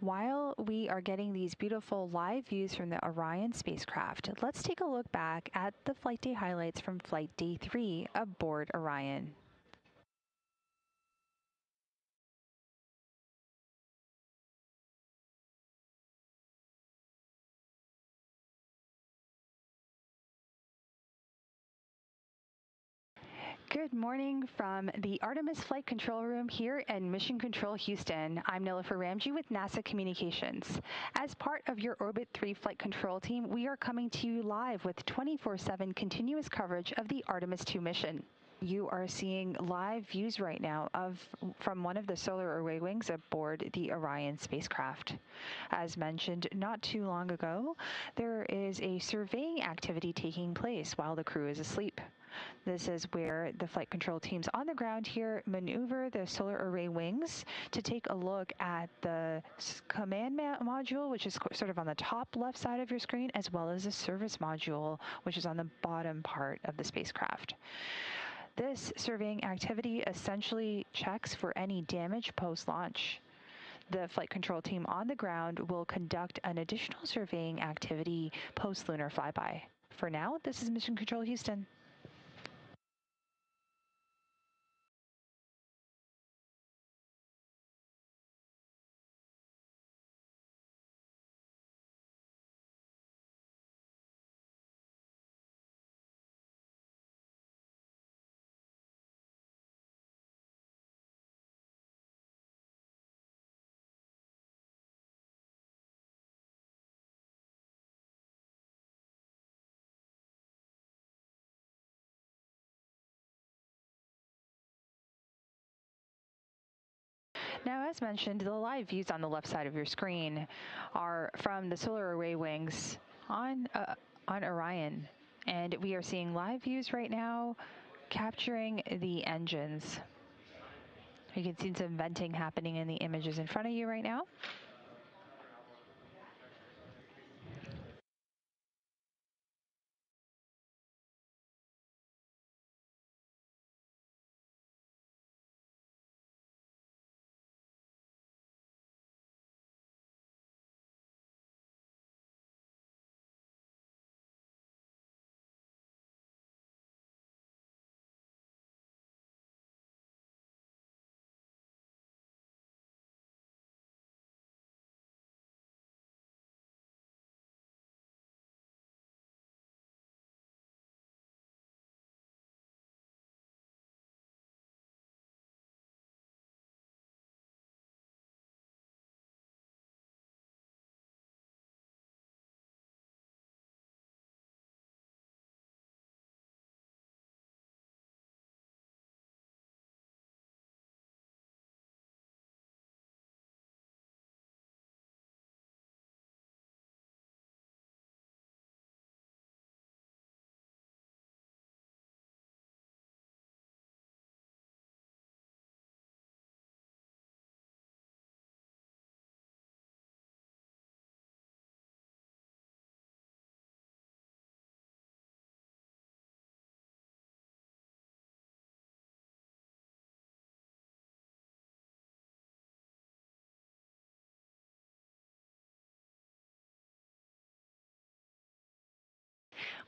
While we are getting these beautiful live views from the Orion spacecraft, let's take a look back at the flight day highlights from Flight Day 3 aboard Orion. Good morning from the Artemis Flight Control Room here in Mission Control Houston. I'm Nilofer Ramji with NASA Communications. As part of your Orbit 3 flight control team, we are coming to you live with 24/7 continuous coverage of the Artemis II mission. You are seeing live views right now from one of the solar array wings aboard the Orion spacecraft. As mentioned not too long ago, there is a surveying activity taking place while the crew is asleep. This is where the flight control teams on the ground here maneuver the solar array wings to take a look at the command module, which is sort of on the top left side of your screen, as well as the service module, which is on the bottom part of the spacecraft. This surveying activity essentially checks for any damage post-launch. The flight control team on the ground will conduct an additional surveying activity post-lunar flyby. For now, this is Mission Control Houston. Now, as mentioned, the live views on the left side of your screen are from the solar array wings on Orion. And we are seeing live views right now capturing the engines. You can see some venting happening in the images in front of you right now.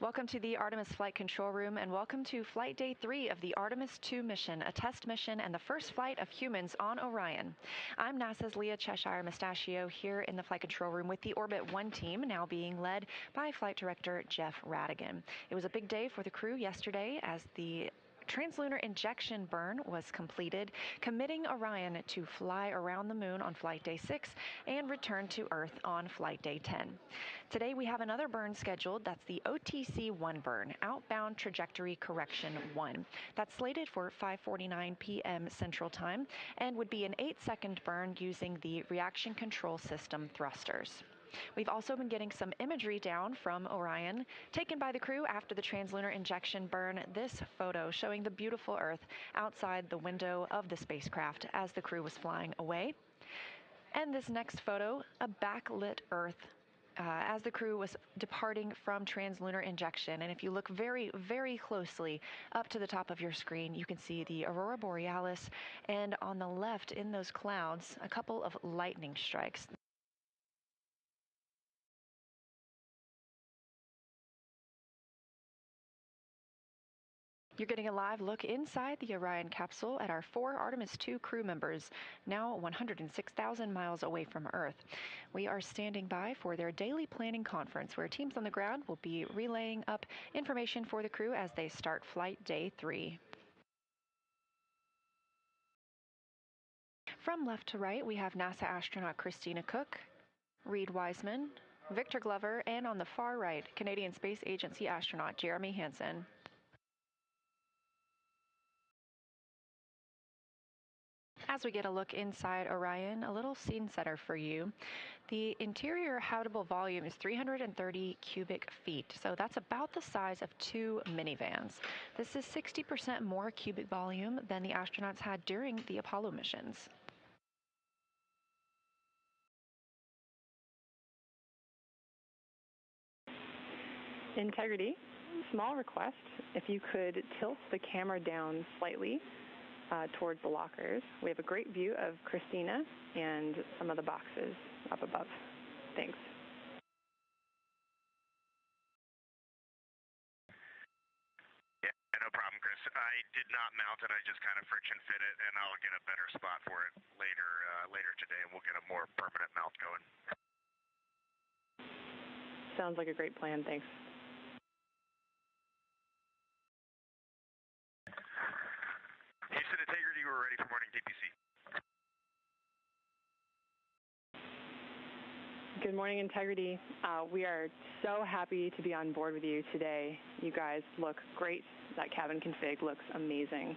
Welcome to the Artemis Flight Control Room, and welcome to Flight Day 3 of the Artemis II mission, a test mission and the first flight of humans on Orion. I'm NASA's Leah Cheshire Mustachio here in the Flight Control Room with the Orbit 1 team, now being led by Flight Director Jeff Radigan. It was a big day for the crew yesterday as the translunar injection burn was completed, committing Orion to fly around the moon on flight day 6 and return to Earth on flight day 10. Today we have another burn scheduled. That's the OTC-1 burn, Outbound Trajectory Correction 1. That's slated for 5:49 p.m. Central Time and would be an 8-second burn using the reaction control system thrusters. We've also been getting some imagery down from Orion, taken by the crew after the translunar injection burn. This photo showing the beautiful Earth outside the window of the spacecraft as the crew was flying away. And this next photo, a backlit Earth as the crew was departing from translunar injection. And if you look very, very closely up to the top of your screen, you can see the aurora borealis, and on the left in those clouds, a couple of lightning strikes. You're getting a live look inside the Orion capsule at our 4 Artemis II crew members, now 106,000 miles away from Earth. We are standing by for their daily planning conference, where teams on the ground will be relaying up information for the crew as they start flight day 3. From left to right, we have NASA astronaut Christina Koch, Reid Wiseman, Victor Glover, and on the far right, Canadian Space Agency astronaut Jeremy Hansen. As we get a look inside Orion, a little scene setter for you. The interior habitable volume is 330 cubic feet, so that's about the size of 2 minivans. This is 60% more cubic volume than the astronauts had during the Apollo missions. Integrity, small request. If you could tilt the camera down slightly towards the lockers. We have a great view of Christina and some of the boxes up above. Thanks. Yeah, no problem, Chris. I did not mount it. I just kind of friction fit it, and I'll get a better spot for it later today, and we'll get a more permanent mount going. Sounds like a great plan. Thanks. Houston Integrity, we're ready for morning TPC. Good morning, Integrity. We are so happy to be on board with you today. You guys look great. That cabin config looks amazing.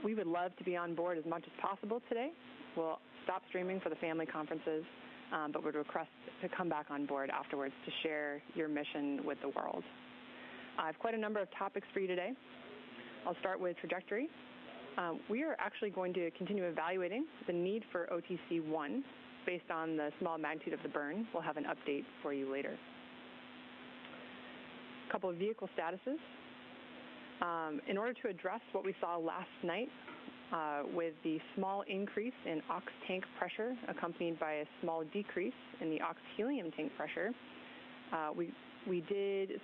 We would love to be on board as much as possible today. We'll stop streaming for the family conferences, but would request to come back on board afterwards to share your mission with the world. I have quite a number of topics for you today. I'll start with trajectory. We are actually going to continue evaluating the need for OTC-1 based on the small magnitude of the burn. We'll have an update for you later. A couple of vehicle statuses. In order to address what we saw last night with the small increase in ox tank pressure accompanied by a small decrease in the ox helium tank pressure, we did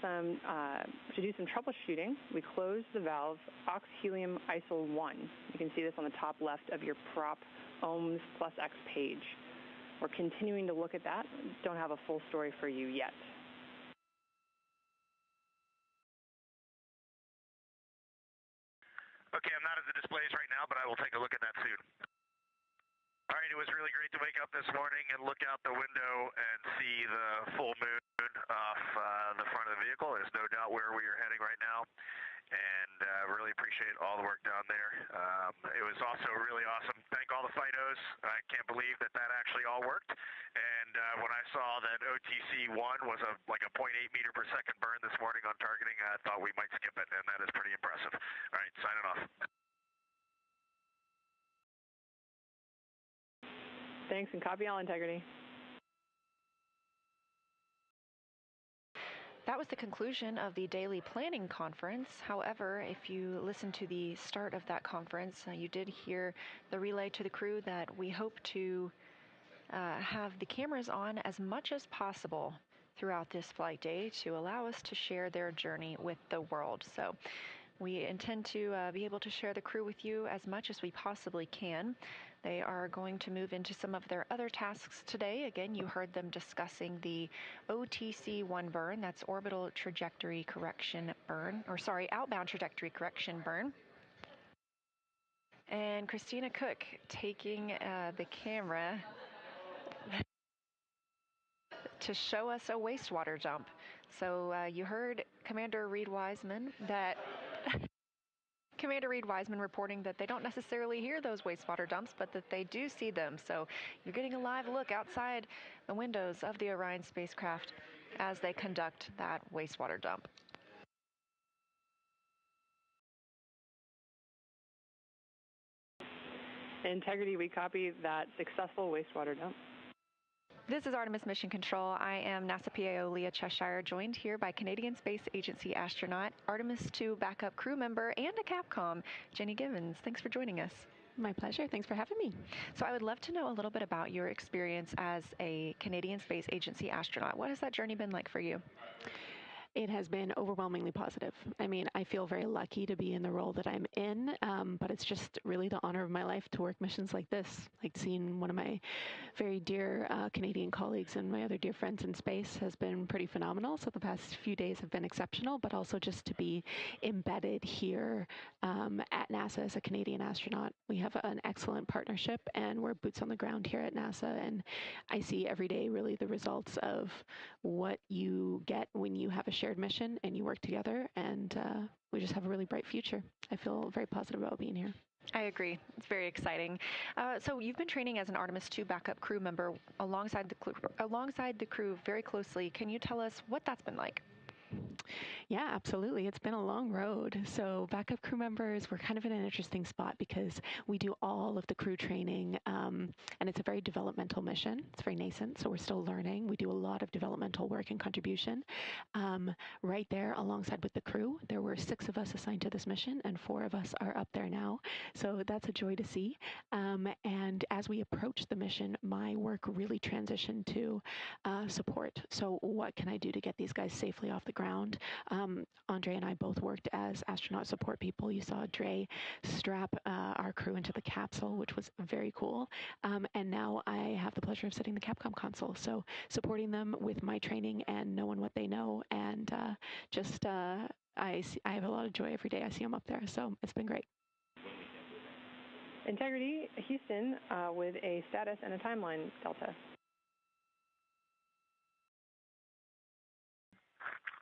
to do some troubleshooting, we closed the valve ox helium ISO 1. You can see this on the top left of your prop ohms plus X page. We're continuing to look at that. Don't have a full story for you yet. Okay, I'm not at the displays right now, but I will take a look at that soon. All right, it was really great to wake up this morning and look out the window and see the full moon off the front of the vehicle. There's no doubt where we are heading right now, and really appreciate all the work down there. It was also really awesome. Thank all the FIDOs. I can't believe that actually all worked. And when I saw that OTC-1 was like a 0.8 meter per second burn this morning on targeting, I thought we might skip it, and that is pretty impressive. All right, signing off. Thanks, and copy all, Integrity. That was the conclusion of the daily planning conference. However, if you listen to the start of that conference, you did hear the relay to the crew that we hope to have the cameras on as much as possible throughout this flight day to allow us to share their journey with the world. So we intend to be able to share the crew with you as much as we possibly can. They are going to move into some of their other tasks today. Again, you heard them discussing the OTC-1 burn, that's orbital trajectory correction burn, or sorry, outbound trajectory correction burn. And Christina Koch taking the camera to show us a wastewater dump. So you heard Commander Reid Wiseman Commander Reid Wiseman reporting that they don't necessarily hear those wastewater dumps, but that they do see them. So you're getting a live look outside the windows of the Orion spacecraft as they conduct that wastewater dump. Integrity, we copy that successful wastewater dump. This is Artemis Mission Control. I am NASA PAO Leah Cheshire, joined here by Canadian Space Agency astronaut, Artemis II backup crew member, and a Capcom, Jenny Givens. Thanks for joining us. My pleasure. Thanks for having me. So I would love to know a little bit about your experience as a Canadian Space Agency astronaut. What has that journey been like for you? It has been overwhelmingly positive. I mean, I feel very lucky to be in the role that I'm in, but it's just really the honor of my life to work missions like this, like seeing one of my very dear Canadian colleagues and my other dear friends in space has been pretty phenomenal. So the past few days have been exceptional, but also just to be embedded here at NASA as a Canadian astronaut. We have an excellent partnership and we're boots on the ground here at NASA. And I see every day really the results of what you get when you have a shared mission and you work together, and we just have a really bright future. I feel very positive about being here. I agree. It's very exciting. So you've been training as an Artemis II backup crew member alongside the crew very closely. Can you tell us what that's been like? Yeah, absolutely. It's been a long road. So backup crew members, we're kind of in an interesting spot because we do all of the crew training, and it's a very developmental mission. It's very nascent, so we're still learning. We do a lot of developmental work and contribution. Right there alongside with the crew, there were 6 of us assigned to this mission, and 4 of us are up there now. So that's a joy to see. And as we approach the mission, my work really transitioned to support. So what can I do to get these guys safely off the ground? Andre and I both worked as astronaut support people. You saw Dre strap our crew into the capsule, which was very cool. And now I have the pleasure of sitting the Capcom console. So supporting them with my training and knowing what they know. And I have a lot of joy every day I see them up there. So it's been great. Integrity, Houston, with a status and a timeline delta.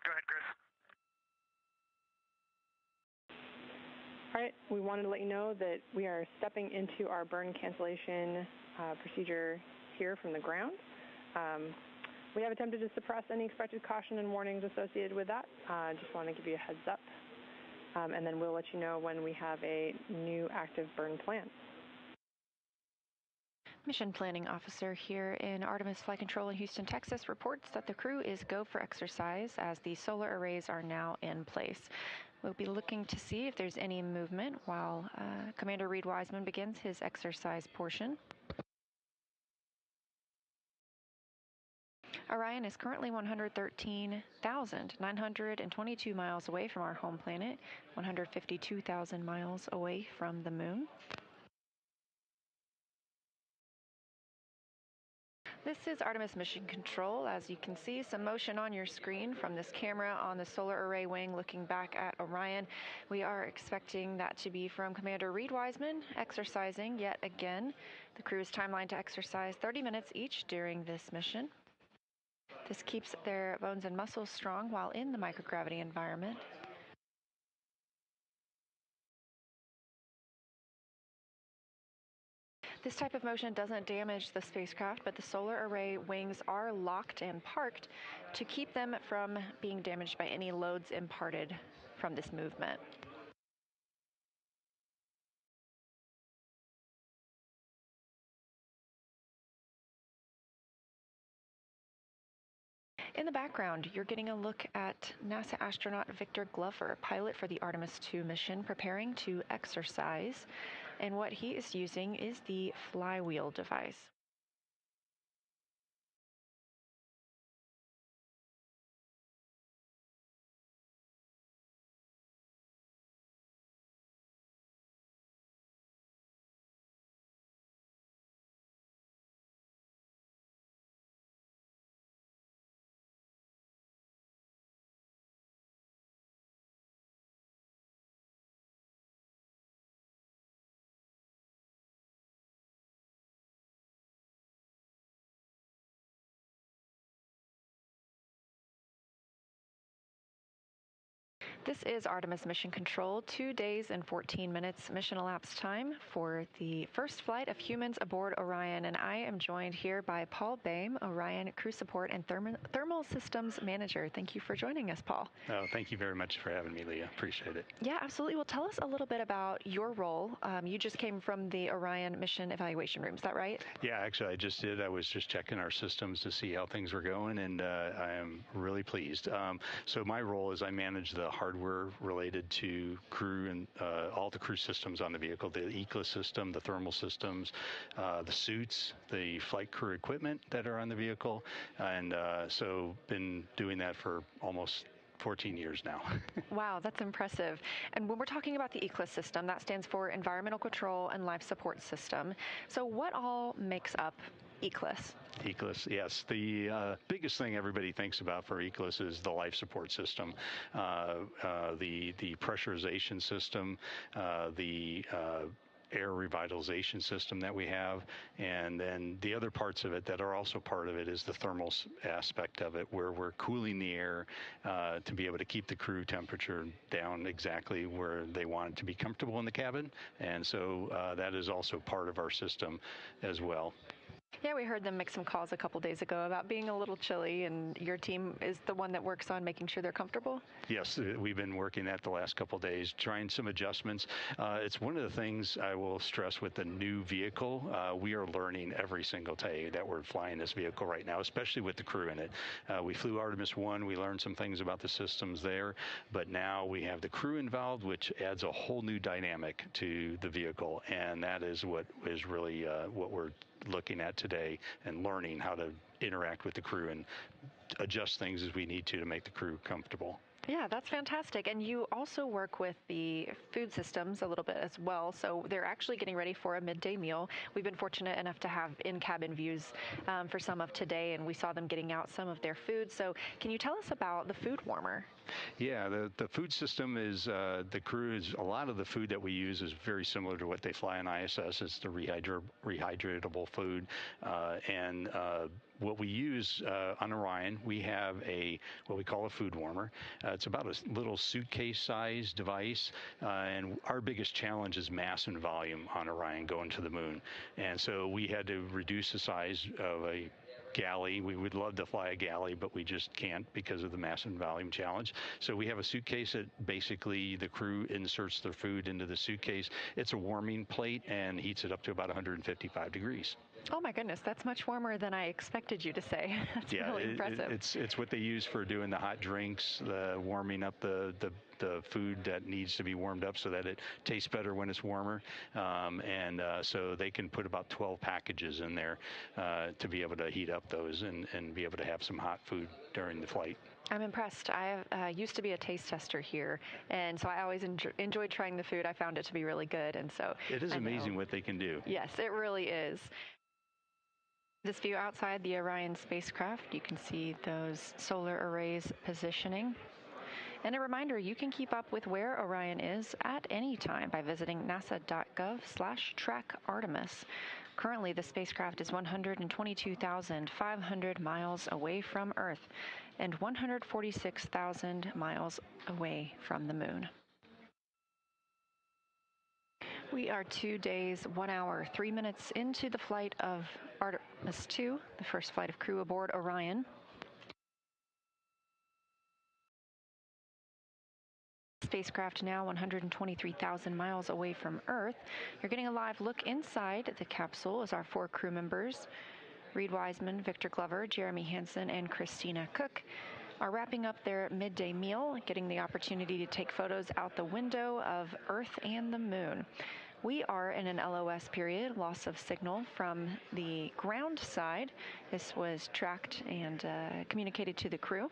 Go ahead, Chris. All right, we wanted to let you know that we are stepping into our burn cancellation procedure here from the ground. We have attempted to suppress any expected caution and warnings associated with that. Just want to give you a heads up. And then we'll let you know when we have a new active burn plan. Mission Planning Officer here in Artemis Flight Control in Houston, Texas, reports that the crew is go for exercise as the solar arrays are now in place. We'll be looking to see if there's any movement while Commander Reid Wiseman begins his exercise portion. Orion is currently 113,922 miles away from our home planet, 152,000 miles away from the moon. This is Artemis Mission Control. As you can see, some motion on your screen from this camera on the solar array wing looking back at Orion. We are expecting that to be from Commander Reid Wiseman, exercising yet again. The crew's timeline to exercise 30 minutes each during this mission. This keeps their bones and muscles strong while in the microgravity environment. This type of motion doesn't damage the spacecraft, but the solar array wings are locked and parked to keep them from being damaged by any loads imparted from this movement. In the background, you're getting a look at NASA astronaut Victor Glover, pilot for the Artemis II mission, preparing to exercise. And what he is using is the flywheel device. This is Artemis Mission Control, 2 days and 14 minutes mission elapsed time for the first flight of humans aboard Orion. And I am joined here by Paul Boehm, Orion Crew Support and Thermal Systems Manager. Thank you for joining us, Paul. Oh, thank you very much for having me, Leah. Appreciate it. Yeah, absolutely. Well, tell us a little bit about your role. You just came from the Orion Mission Evaluation Room, is that right? Yeah, actually, I just did. I was just checking our systems to see how things were going, and I am really pleased. So my role is I manage the hardware related to crew and all the crew systems on the vehicle, the ECLA system, the thermal systems, the suits, the flight crew equipment that are on the vehicle. And so been doing that for almost 14 years now. Wow, that's impressive. And when we're talking about the ECLA system, that stands for Environmental Control and Life Support System. So what all makes up ECLS? ECLS, yes. The biggest thing everybody thinks about for ECLS is the life support system, the pressurization system, the air revitalization system that we have, and then the other parts of it that are also part of it is the thermal aspect of it, where we're cooling the air to be able to keep the crew temperature down exactly where they want it to be comfortable in the cabin, and so that is also part of our system as well. Yeah, we heard them make some calls a couple days ago about being a little chilly, and your team is the one that works on making sure they're comfortable? Yes, we've been working that the last couple of days, trying some adjustments. It's one of the things I will stress with the new vehicle. We are learning every single day that we're flying this vehicle right now, especially with the crew in it. We flew Artemis I. We learned some things about the systems there, but now we have the crew involved, which adds a whole new dynamic to the vehicle, and that is what is really what we're looking at today and learning how to interact with the crew and adjust things as we need to make the crew comfortable. Yeah, that's fantastic. And you also work with the food systems a little bit as well. So they're actually getting ready for a midday meal. We've been fortunate enough to have in-cabin views for some of today, and we saw them getting out some of their food. So can you tell us about the food warmer? Yeah, the food system is, the crew is, a lot of the food that we use is very similar to what they fly on ISS. It's the rehydratable food. And what we use on Orion, we have what we call a food warmer. It's about a little suitcase-sized device, and our biggest challenge is mass and volume on Orion going to the moon. And so we had to reduce the size of a galley. We would love to fly a galley, but we just can't because of the mass and volume challenge. So we have a suitcase that basically the crew inserts their food into the suitcase. It's a warming plate and heats it up to about 155 degrees. Oh my goodness, that's much warmer than I expected you to say. That's really impressive. It's what they use for doing the hot drinks, warming up the food that needs to be warmed up so that it tastes better when it's warmer. So they can put about 12 packages in there to be able to heat up those and be able to have some hot food during the flight. I'm impressed. I used to be a taste tester here, and so I always enjoyed trying the food. I found it to be really good, and so it is amazing what they can do. Yes, it really is. This view outside the Orion spacecraft, you can see those solar arrays positioning. And a reminder, you can keep up with where Orion is at any time by visiting nasa.gov/track-Artemis. Currently, the spacecraft is 122,500 miles away from Earth and 146,000 miles away from the moon. We are 2 days, 1 hour, 3 minutes into the flight of Artemis II, the first flight of crew aboard Orion. Spacecraft now 123,000 miles away from Earth. You're getting a live look inside the capsule as our 4 crew members, Reid Wiseman, Victor Glover, Jeremy Hansen, and Christina Koch, are wrapping up their midday meal, getting the opportunity to take photos out the window of Earth and the moon. We are in an LOS period, loss of signal from the ground side. This was tracked and communicated to the crew.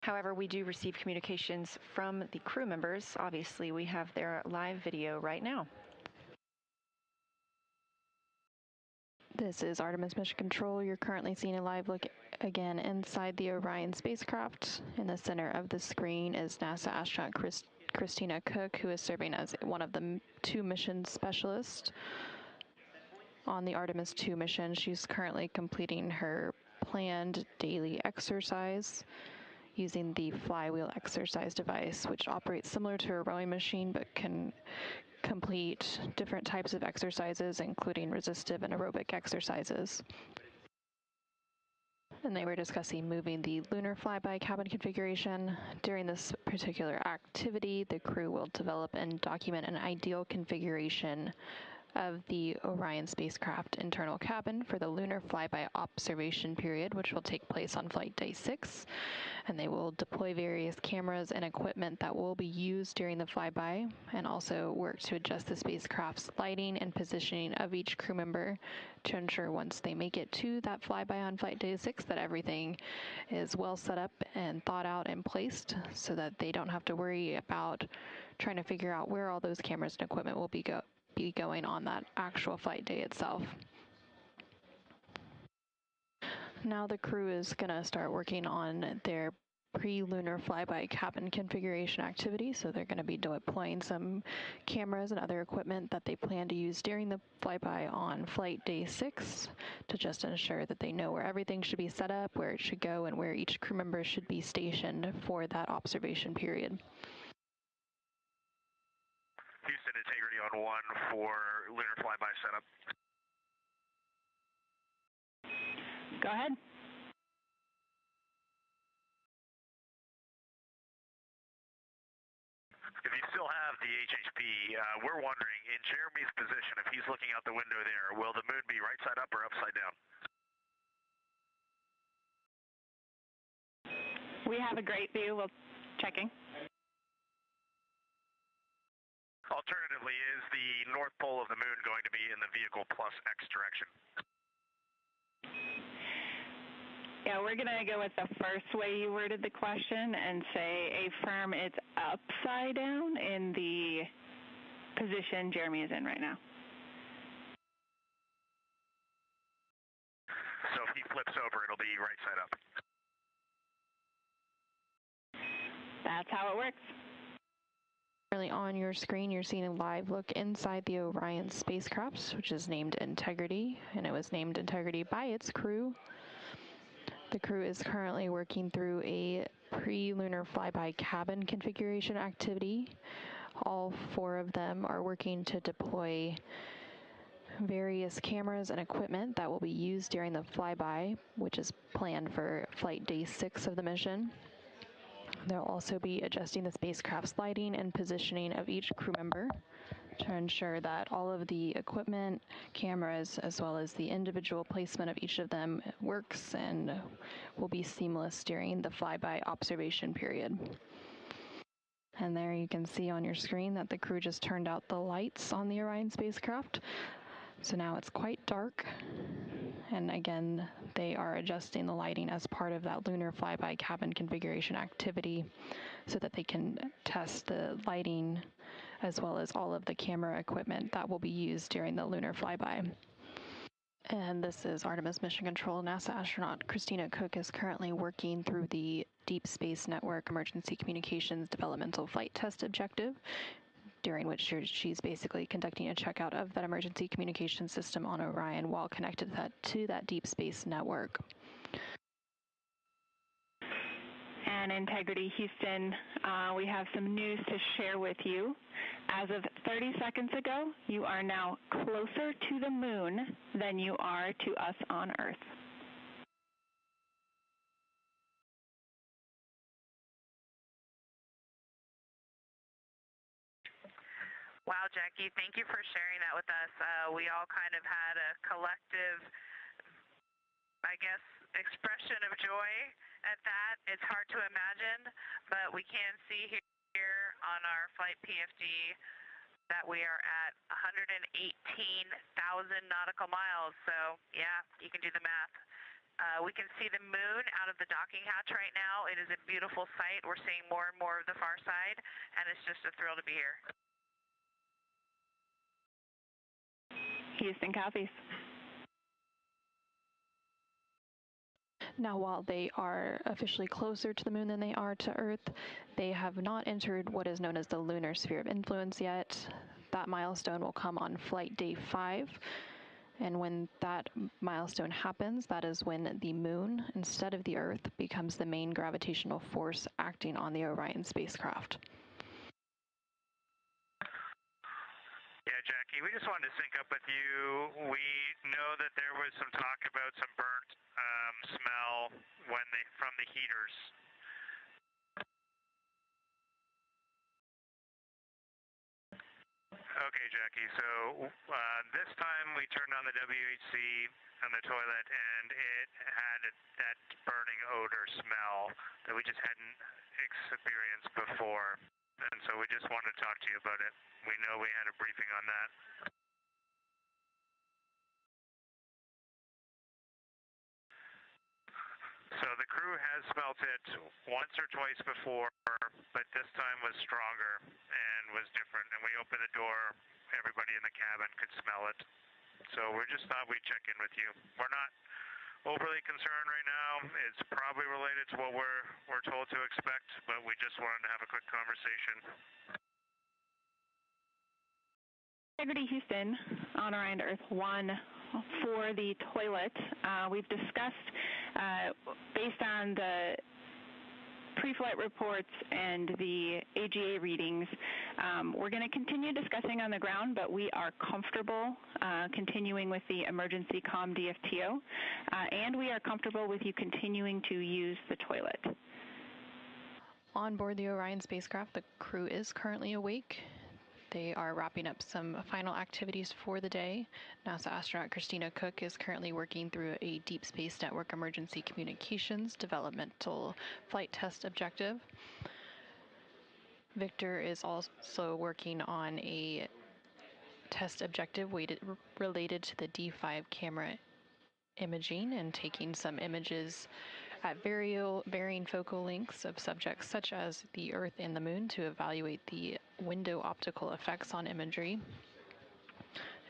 However, we do receive communications from the crew members. Obviously, we have their live video right now. This is Artemis Mission Control. You're currently seeing a live look again inside the Orion spacecraft. In the center of the screen is NASA astronaut Christina Koch, who is serving as one of the 2 mission specialists on the Artemis II mission. She's currently completing her planned daily exercise using the flywheel exercise device, which operates similar to a rowing machine but can complete different types of exercises, including resistive and aerobic exercises. And they were discussing moving the lunar flyby cabin configuration. During this particular activity, the crew will develop and document an ideal configuration of the Orion spacecraft internal cabin for the lunar flyby observation period, which will take place on flight day 6. And they will deploy various cameras and equipment that will be used during the flyby, and also work to adjust the spacecraft's lighting and positioning of each crew member to ensure once they make it to that flyby on flight day 6 that everything is well set up and thought out and placed, so that they don't have to worry about trying to figure out where all those cameras and equipment will be going on that actual flight day itself. Now the crew is going to start working on their pre-lunar flyby cabin configuration activity. So they're going to be deploying some cameras and other equipment that they plan to use during the flyby on flight day 6 to just ensure that they know where everything should be set up, where it should go, and where each crew member should be stationed for that observation period. Houston Integrity on 1 for lunar flyby setup. Go ahead. If you still have the HHP, we're wondering, in Jeremy's position, if he's looking out the window there, will the moon be right side up or upside down? We have a great view. We'll checking. Alternatively, is the north pole of the moon going to be in the vehicle plus X direction? Yeah, we're going to go with the first way you worded the question and say affirm it's upside down in the position Jeremy is in right now. So if he flips over, it'll be right side up. That's how it works. On your screen, you're seeing a live look inside the Orion spacecraft, which is named Integrity, and it was named Integrity by its crew. The crew is currently working through a pre-lunar flyby cabin configuration activity. All 4 of them are working to deploy various cameras and equipment that will be used during the flyby, which is planned for flight day 6 of the mission. They'll also be adjusting the spacecraft's lighting and positioning of each crew member to ensure that all of the equipment, cameras, as well as the individual placement of each of them works and will be seamless during the flyby observation period. And there you can see on your screen that the crew just turned out the lights on the Orion spacecraft. So now it's quite dark. And again, they are adjusting the lighting as part of that lunar flyby cabin configuration activity so that they can test the lighting as well as all of the camera equipment that will be used during the lunar flyby. And this is Artemis Mission Control. NASA astronaut Christina Koch is currently working through the Deep Space Network Emergency Communications Developmental Flight Test Objective, during which she's basically conducting a checkout of that emergency communication system on Orion while connected to that Deep Space Network. And Integrity Houston, we have some news to share with you. As of 30 seconds ago, you are now closer to the moon than you are to us on Earth. Wow, Jackie, thank you for sharing that with us. We all kind of had a collective, I guess, expression of joy at that. It's hard to imagine, but we can see here on our flight PFD that we are at 118,000 nautical miles. So, yeah, you can do the math. We can see the moon out of the docking hatch right now. It is a beautiful sight. We're seeing more and more of the far side, and it's just a thrill to be here. Houston copies. Now, while they are officially closer to the moon than they are to Earth, they have not entered what is known as the lunar sphere of influence yet. That milestone will come on flight day 5. And when that milestone happens, that is when the moon, instead of the Earth, becomes the main gravitational force acting on the Orion spacecraft. Yeah, Jackie, we just wanted to sync up with you. We know that there was some talk about some burnt smell from the heaters. Okay, Jackie, so this time we turned on the WHC on the toilet and it had that burning odor smell that we just hadn't experienced before. And so we just wanted to talk to you about it. We know we had a briefing on that. So the crew has smelt it once or twice before, but this time was stronger and was different. And we opened the door, everybody in the cabin could smell it. So we just thought we'd check in with you. We're not overly concerned right now. It's probably related to what we're told to expect, but we just wanted to have a quick conversation. Integrity Houston on Orion to Earth 1 for the toilet. We've discussed, based on the pre-flight reports and the AGA readings, we're going to continue discussing on the ground, but we are comfortable continuing with the emergency comm DFTO, and we are comfortable with you continuing to use the toilet. On board the Orion spacecraft, the crew is currently awake. They are wrapping up some final activities for the day. NASA astronaut Christina Koch is currently working through a Deep Space Network Emergency Communications Developmental Flight Test Objective. Victor is also working on a test objective related to the D5 camera imaging and taking some images at varying focal lengths of subjects such as the Earth and the Moon to evaluate the window optical effects on imagery.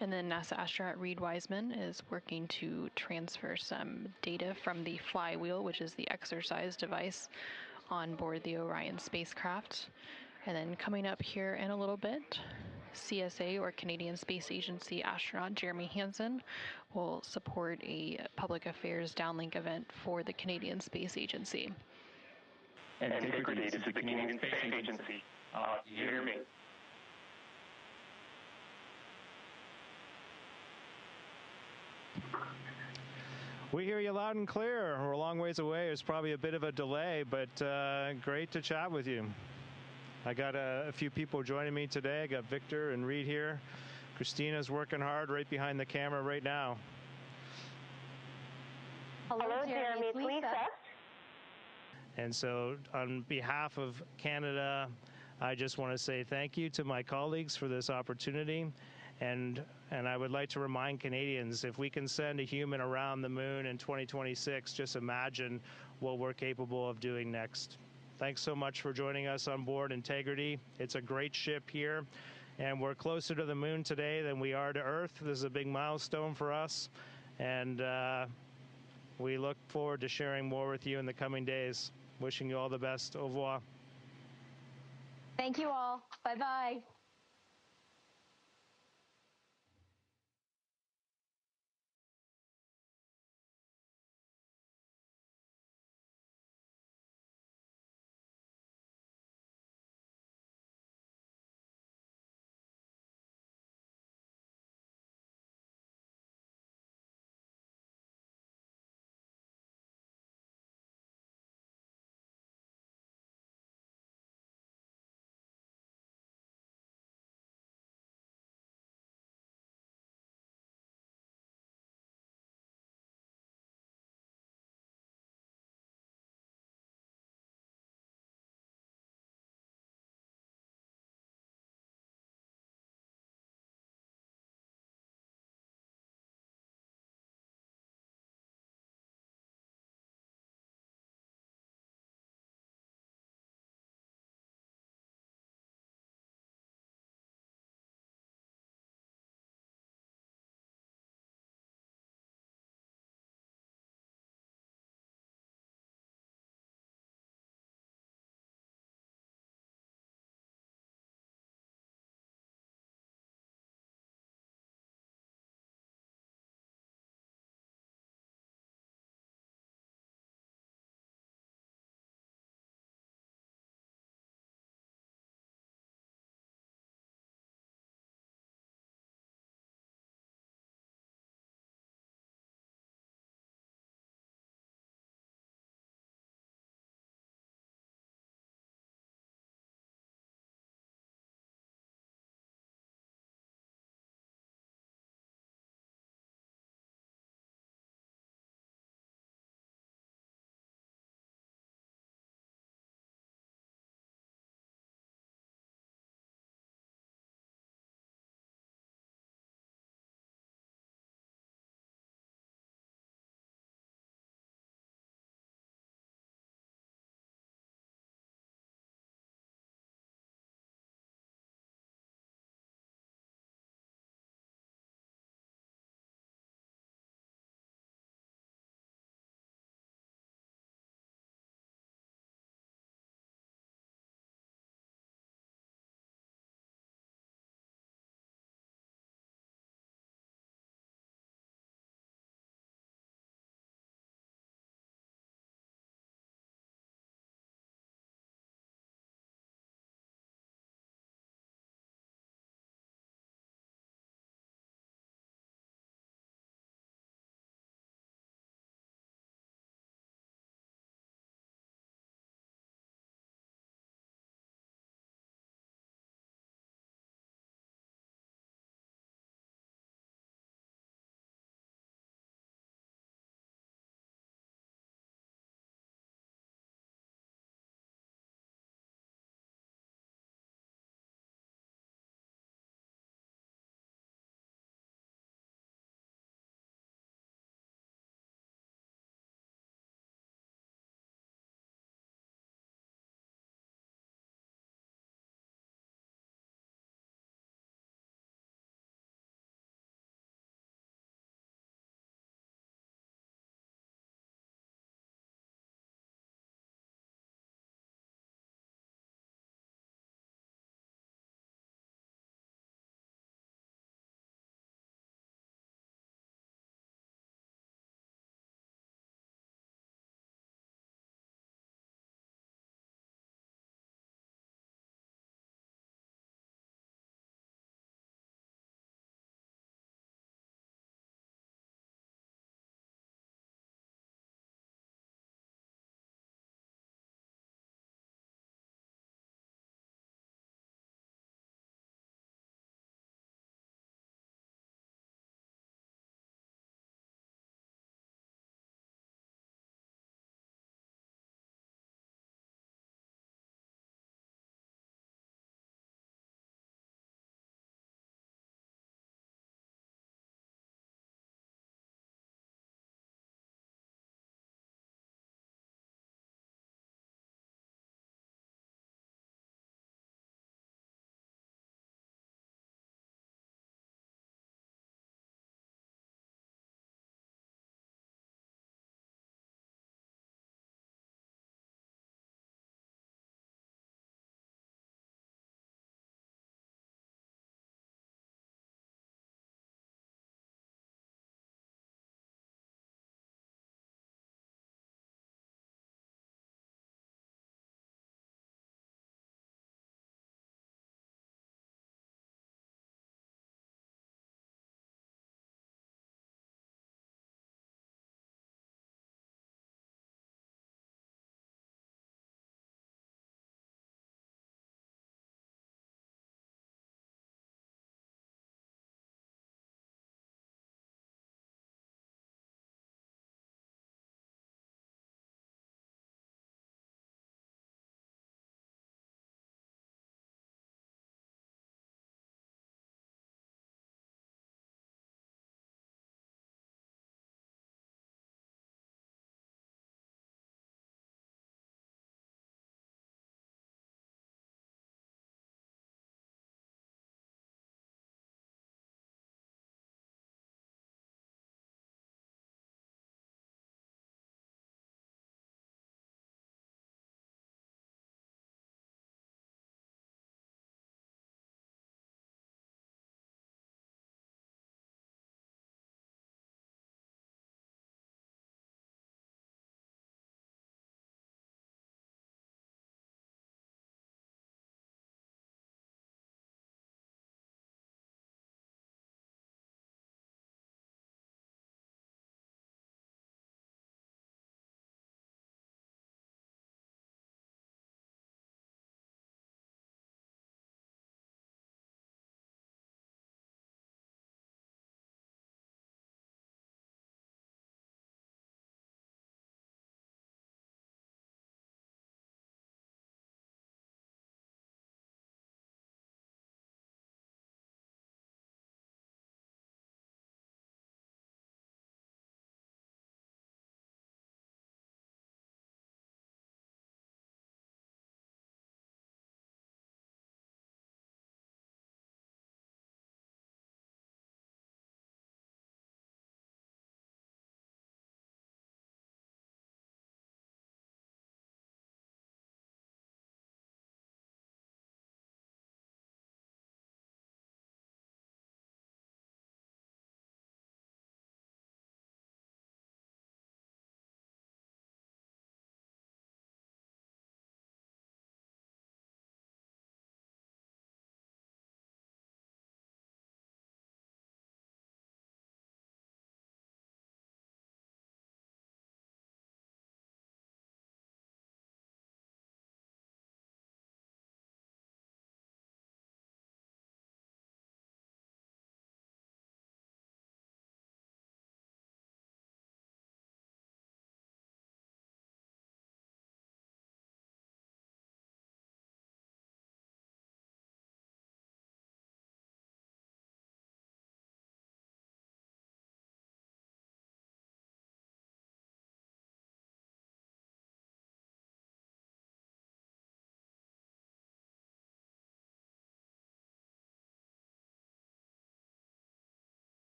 And then NASA astronaut Reid Wiseman is working to transfer some data from the flywheel, which is the exercise device on board the Orion spacecraft. And then coming up here in a little bit, CSA, or Canadian Space Agency astronaut Jeremy Hansen, will support a public affairs downlink event for the Canadian Space Agency. And Integrity is the Canadian Space Agency. You hear me? We hear you loud and clear. We're a long ways away. There's probably a bit of a delay, but great to chat with you. I got a few people joining me today. I got Victor and Reid here. Christina's working hard right behind the camera right now. Hello, Jeremy. It's Lisa. And so on behalf of Canada, I just want to say thank you to my colleagues for this opportunity. And I would like to remind Canadians, if we can send a human around the moon in 2026, just imagine what we're capable of doing next. Thanks so much for joining us on board Integrity. It's a great ship here, and we're closer to the moon today than we are to Earth. This is a big milestone for us, and we look forward to sharing more with you in the coming days. Wishing you all the best. Au revoir. Thank you all. Bye-bye.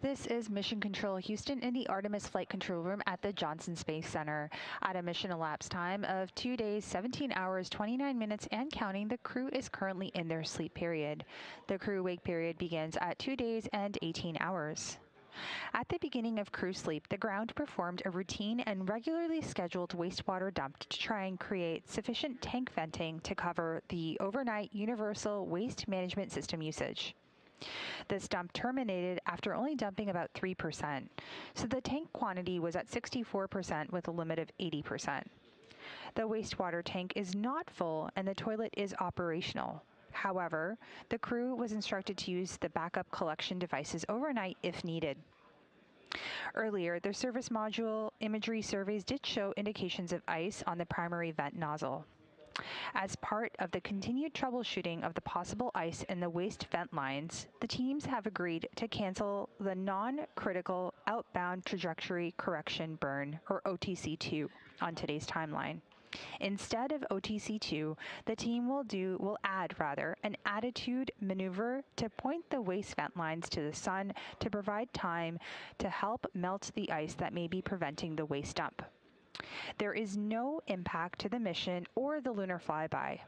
This is Mission Control Houston in the Artemis Flight Control Room at the Johnson Space Center. At a mission elapsed time of 2 days, 17 hours, 29 minutes, and counting, the crew is currently in their sleep period. The crew wake period begins at 2 days and 18 hours. At the beginning of crew sleep, the ground performed a routine and regularly scheduled wastewater dump to try and create sufficient tank venting to cover the overnight universal waste management system usage. This dump terminated after only dumping about 3%, so the tank quantity was at 64% with a limit of 80%. The wastewater tank is not full and the toilet is operational. However, the crew was instructed to use the backup collection devices overnight if needed. Earlier, the service module imagery surveys did show indications of ice on the primary vent nozzle. As part of the continued troubleshooting of the possible ice in the waste vent lines, the teams have agreed to cancel the non-critical outbound trajectory correction burn, or OTC2, on today's timeline. Instead of OTC2, the team will add an attitude maneuver to point the waste vent lines to the sun to provide time to help melt the ice that may be preventing the waste dump. There is no impact to the mission or the lunar flyby.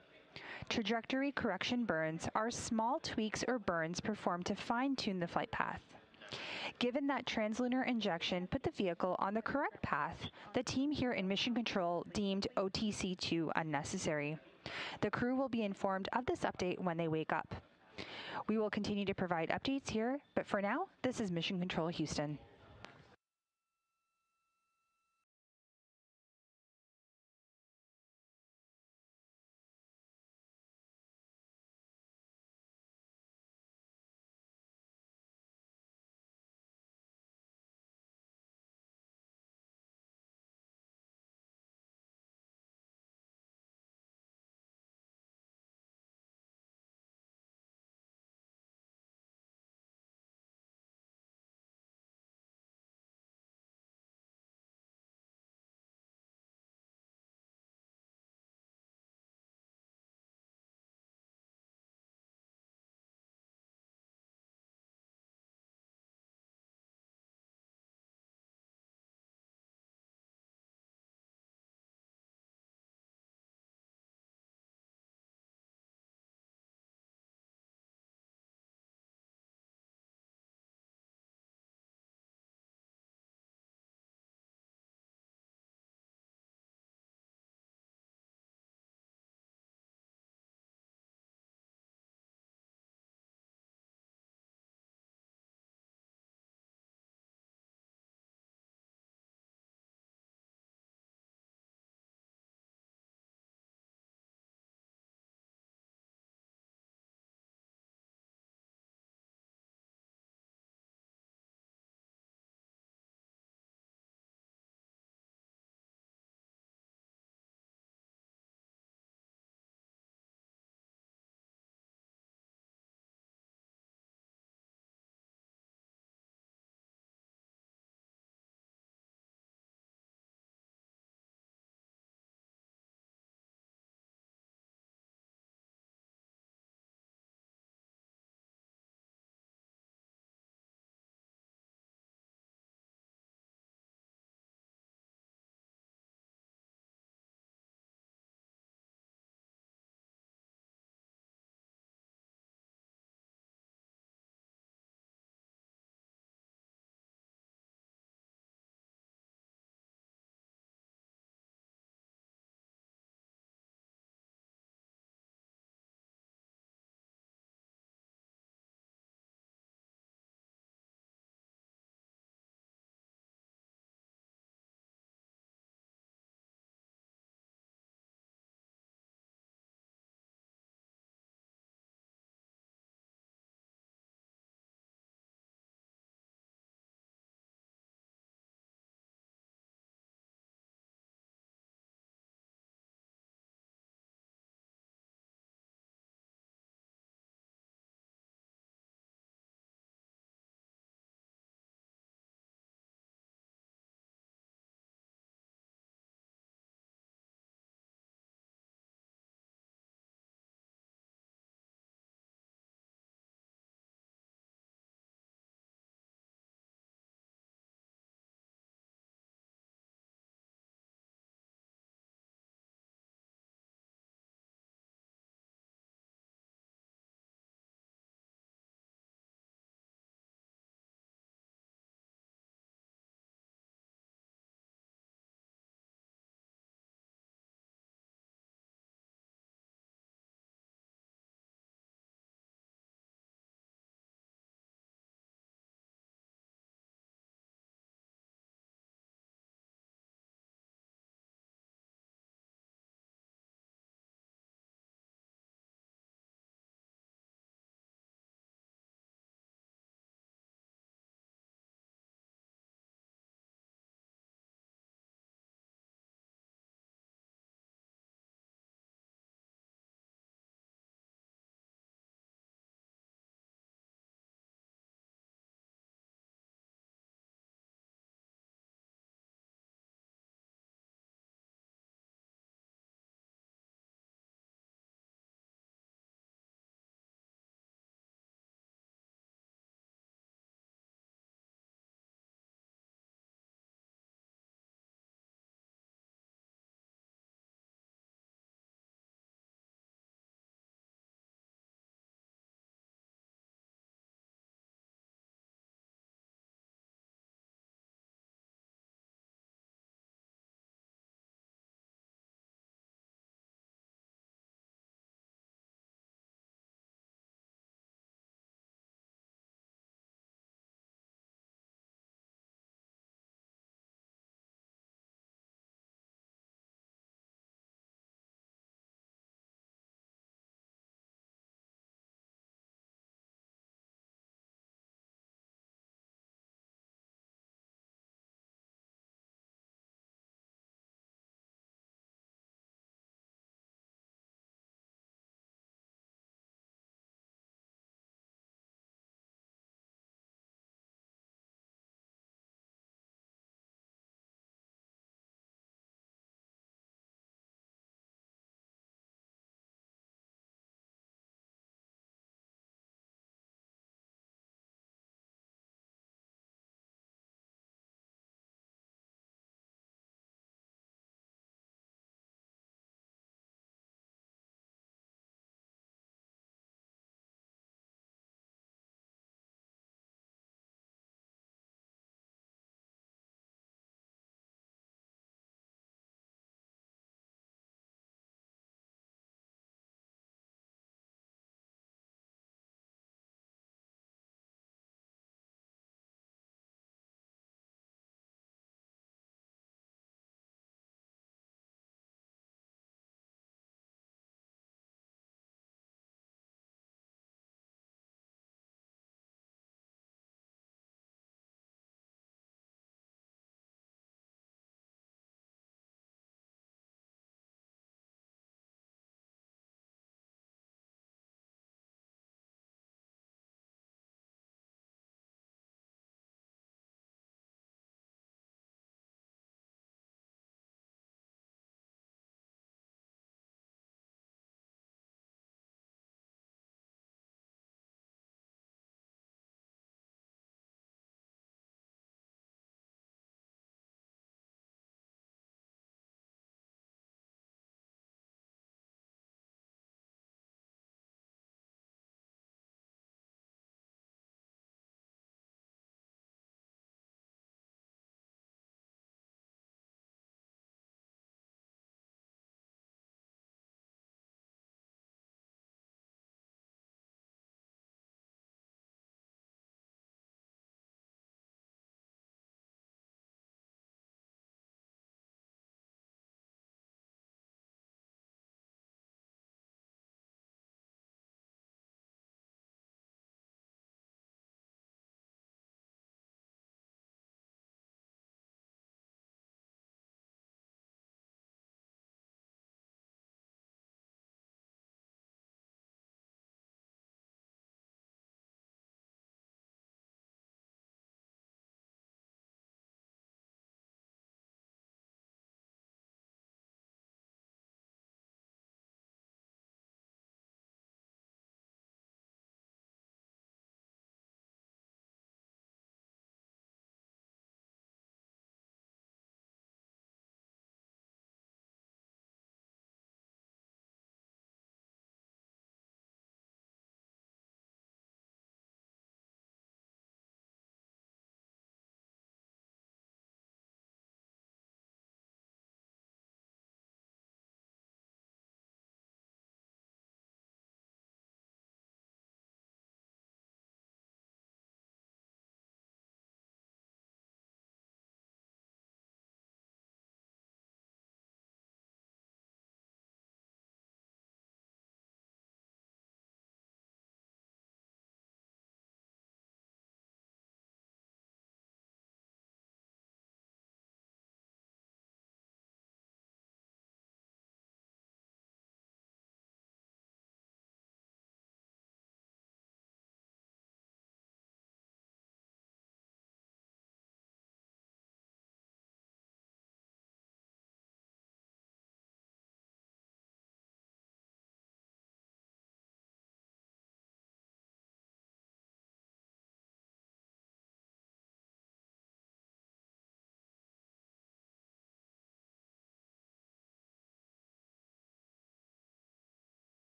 Trajectory correction burns are small tweaks or burns performed to fine-tune the flight path. Given that translunar injection put the vehicle on the correct path, the team here in Mission Control deemed OTC2 unnecessary. The crew will be informed of this update when they wake up. We will continue to provide updates here, but for now, this is Mission Control Houston.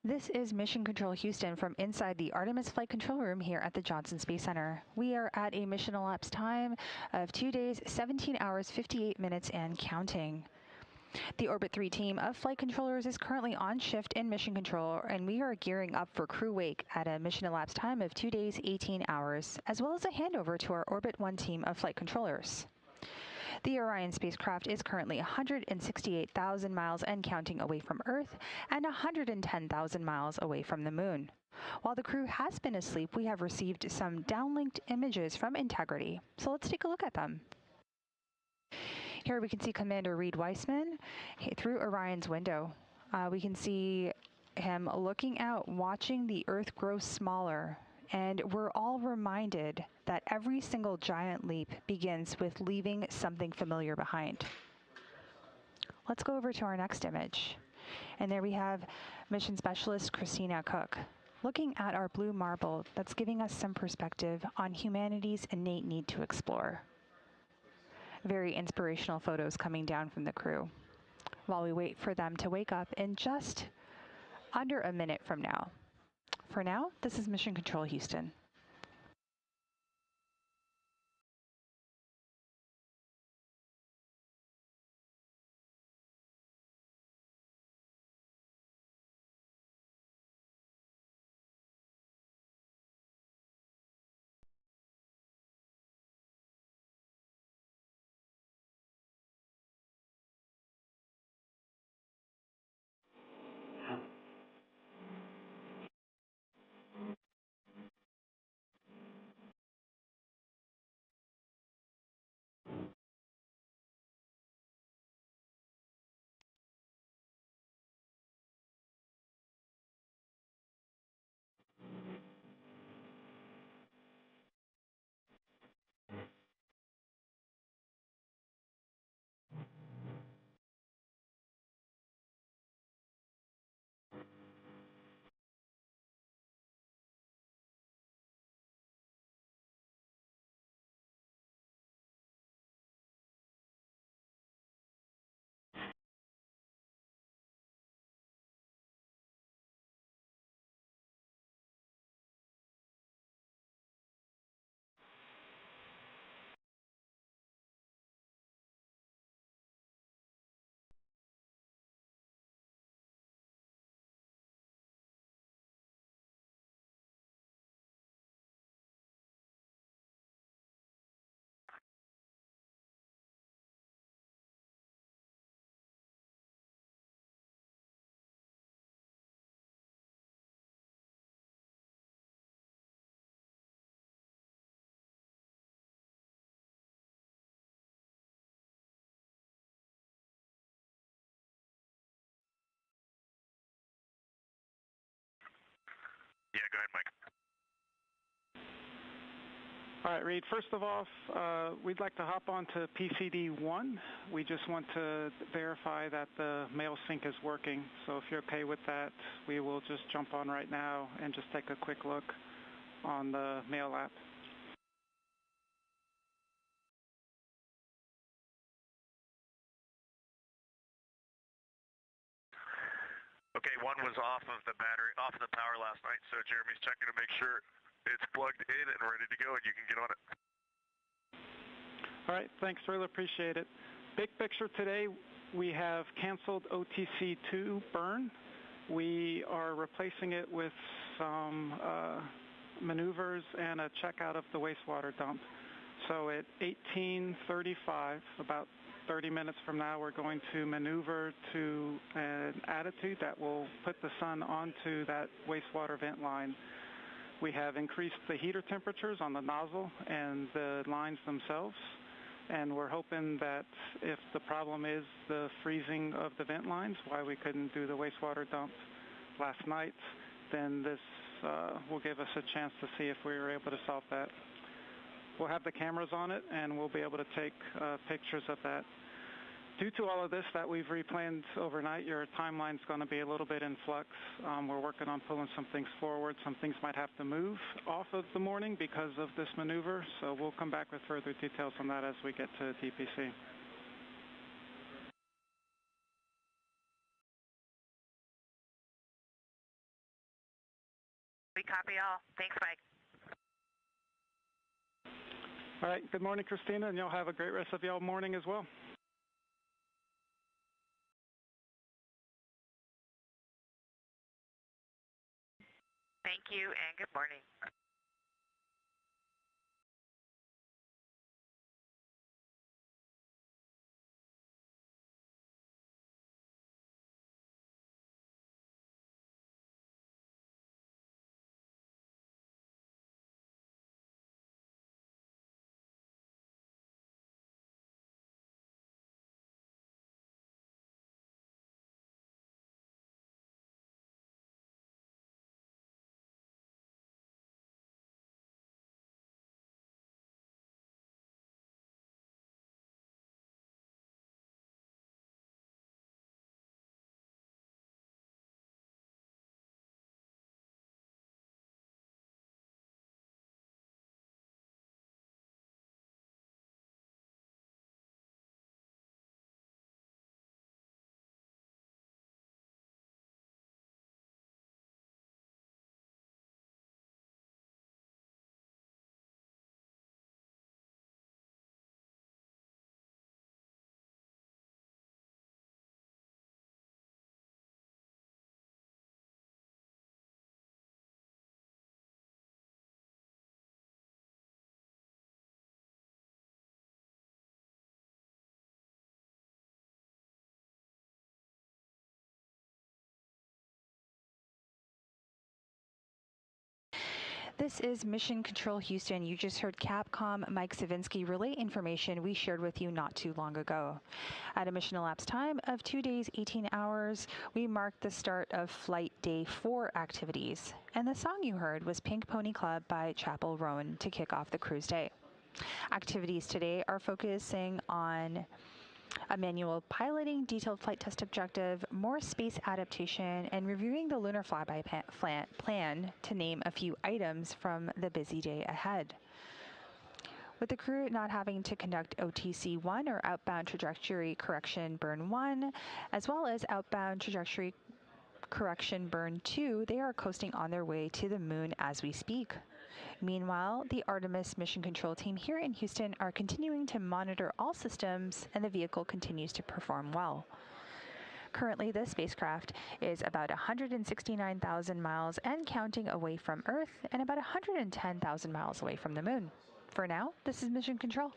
This is Mission Control Houston from inside the Artemis Flight Control Room here at the Johnson Space Center. We are at a mission elapsed time of 2 days, 17 hours, 58 minutes, and counting. The Orbit 3 team of flight controllers is currently on shift in mission control, and we are gearing up for crew wake at a mission elapsed time of 2 days, 18 hours, as well as a handover to our Orbit 1 team of flight controllers. The Orion spacecraft is currently 168,000 miles and counting away from Earth and 110,000 miles away from the Moon. While the crew has been asleep, we have received some downlinked images from Integrity, so let's take a look at them. Here we can see Commander Reid Wiseman through Orion's window. We can see him looking out, watching the Earth grow smaller. And we're all reminded that every single giant leap begins with leaving something familiar behind. Let's go over to our next image. And there we have Mission Specialist Christina Koch looking at our blue marble that's giving us some perspective on humanity's innate need to explore. Very inspirational photos coming down from the crew while we wait for them to wake up in just under a minute from now. For now, this is Mission Control Houston. Yeah, go ahead, Mike. All right, Reid, first of all, we'd like to hop on to PCD1. We just want to verify that the mail sync is working. So if you're okay with that, we will just jump on right now and just take a quick look on the mail app. Okay, one was off of the battery, off of the power last night, so Jeremy's checking to make sure it's plugged in and ready to go, and you can get on it. All right, thanks, really appreciate it. Big picture today, we have canceled OTC2 burn. We are replacing it with some maneuvers and a checkout of the wastewater dump. So at 18:35, about 30 minutes from now, we're going to maneuver to an attitude that will put the sun onto that wastewater vent line. We have increased the heater temperatures on the nozzle and the lines themselves, and we're hoping that if the problem is the freezing of the vent lines, why we couldn't do the wastewater dump last night, then this will give us a chance to see if we were able to solve that. We'll have the cameras on it, and we'll be able to take pictures of that. Due to all of this that we've replanned overnight, your timeline's going to be a little bit in flux. We're working on pulling some things forward. Some things might have to move off of the morning because of this maneuver, so we'll come back with further details on that as we get to DPC. copy all. Thanks, Mike. All right. Good morning, Christina, and y'all have a great rest of y'all morning as well. Thank you, and good morning. This is Mission Control Houston. You just heard Capcom Mike Savinsky relay information we shared with you not too long ago. At a mission elapsed time of 2 days, 18 hours, we marked the start of Flight Day 4 activities. And the song you heard was Pink Pony Club by Chapel Roan to kick off the cruise day. Activities today are focusing on a manual piloting, detailed flight test objective, more space adaptation, and reviewing the lunar flyby plan, to name a few items from the busy day ahead. With the crew not having to conduct OTC-1 or outbound trajectory correction burn 1, as well as outbound trajectory correction burn 2, they are coasting on their way to the moon as we speak. Meanwhile, the Artemis mission control team here in Houston are continuing to monitor all systems, and the vehicle continues to perform well. Currently, the spacecraft is about 169,000 miles and counting away from Earth and about 110,000 miles away from the moon. For now, this is Mission Control.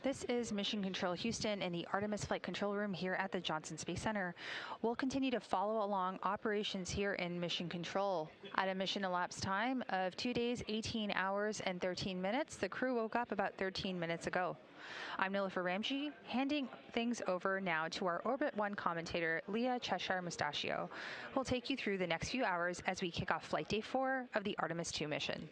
This is Mission Control Houston in the Artemis Flight Control Room here at the Johnson Space Center. We'll continue to follow along operations here in Mission Control. At a mission elapsed time of 2 days, 18 hours, and 13 minutes, the crew woke up about 13 minutes ago. I'm Nilofer Ramji, handing things over now to our Orbit 1 commentator, Leah Cheshire Mustachio, who will take you through the next few hours as we kick off Flight Day 4 of the Artemis II mission.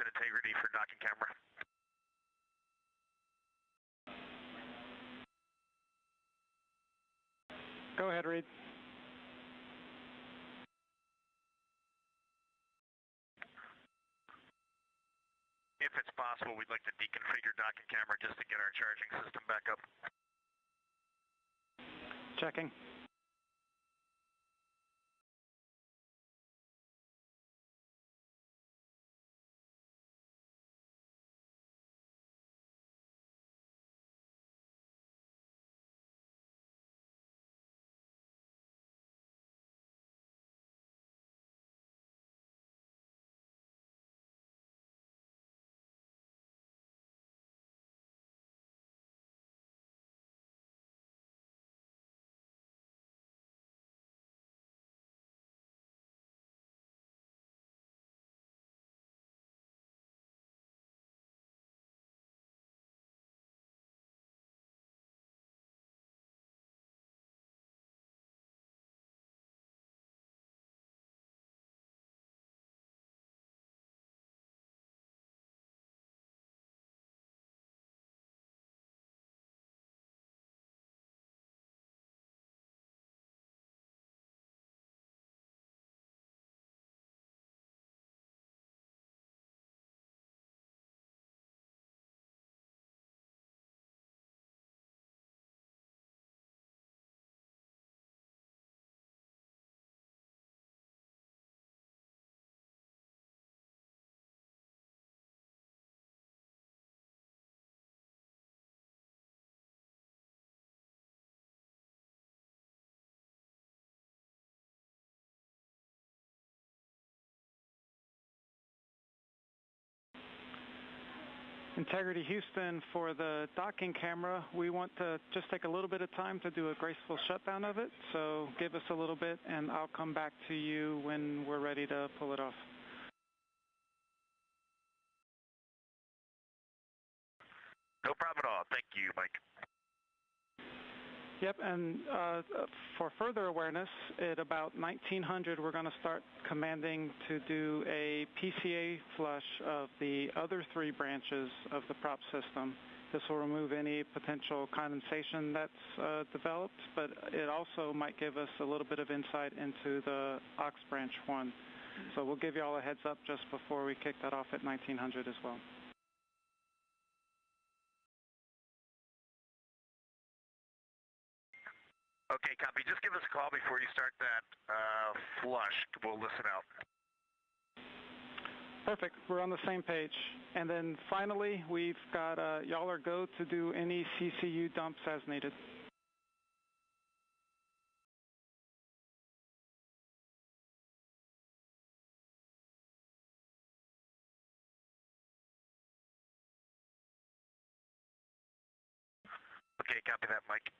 Orion Integrity for docking camera. Go ahead, Reid. If it's possible, we'd like to deconfigure docking camera just to get our charging system back up. Checking. Integrity Houston, for the docking camera, we want to just take a little bit of time to do a graceful shutdown of it, so give us a little bit and I'll come back to you when we're ready to pull it off. No problem at all. Thank you, Mike. Yep, and for further awareness, at about 1900, we're going to start commanding to do a PCA flush of the other three branches of the prop system. This will remove any potential condensation that's developed, but it also might give us a little bit of insight into the aux branch 1. So we'll give you all a heads up just before we kick that off at 1900 as well. Okay, copy. Just give us a call before you start that flush. We'll listen out. Perfect. We're on the same page. And then finally, we've got y'all are go to do any CCU dumps as needed. Okay, copy that, Mike.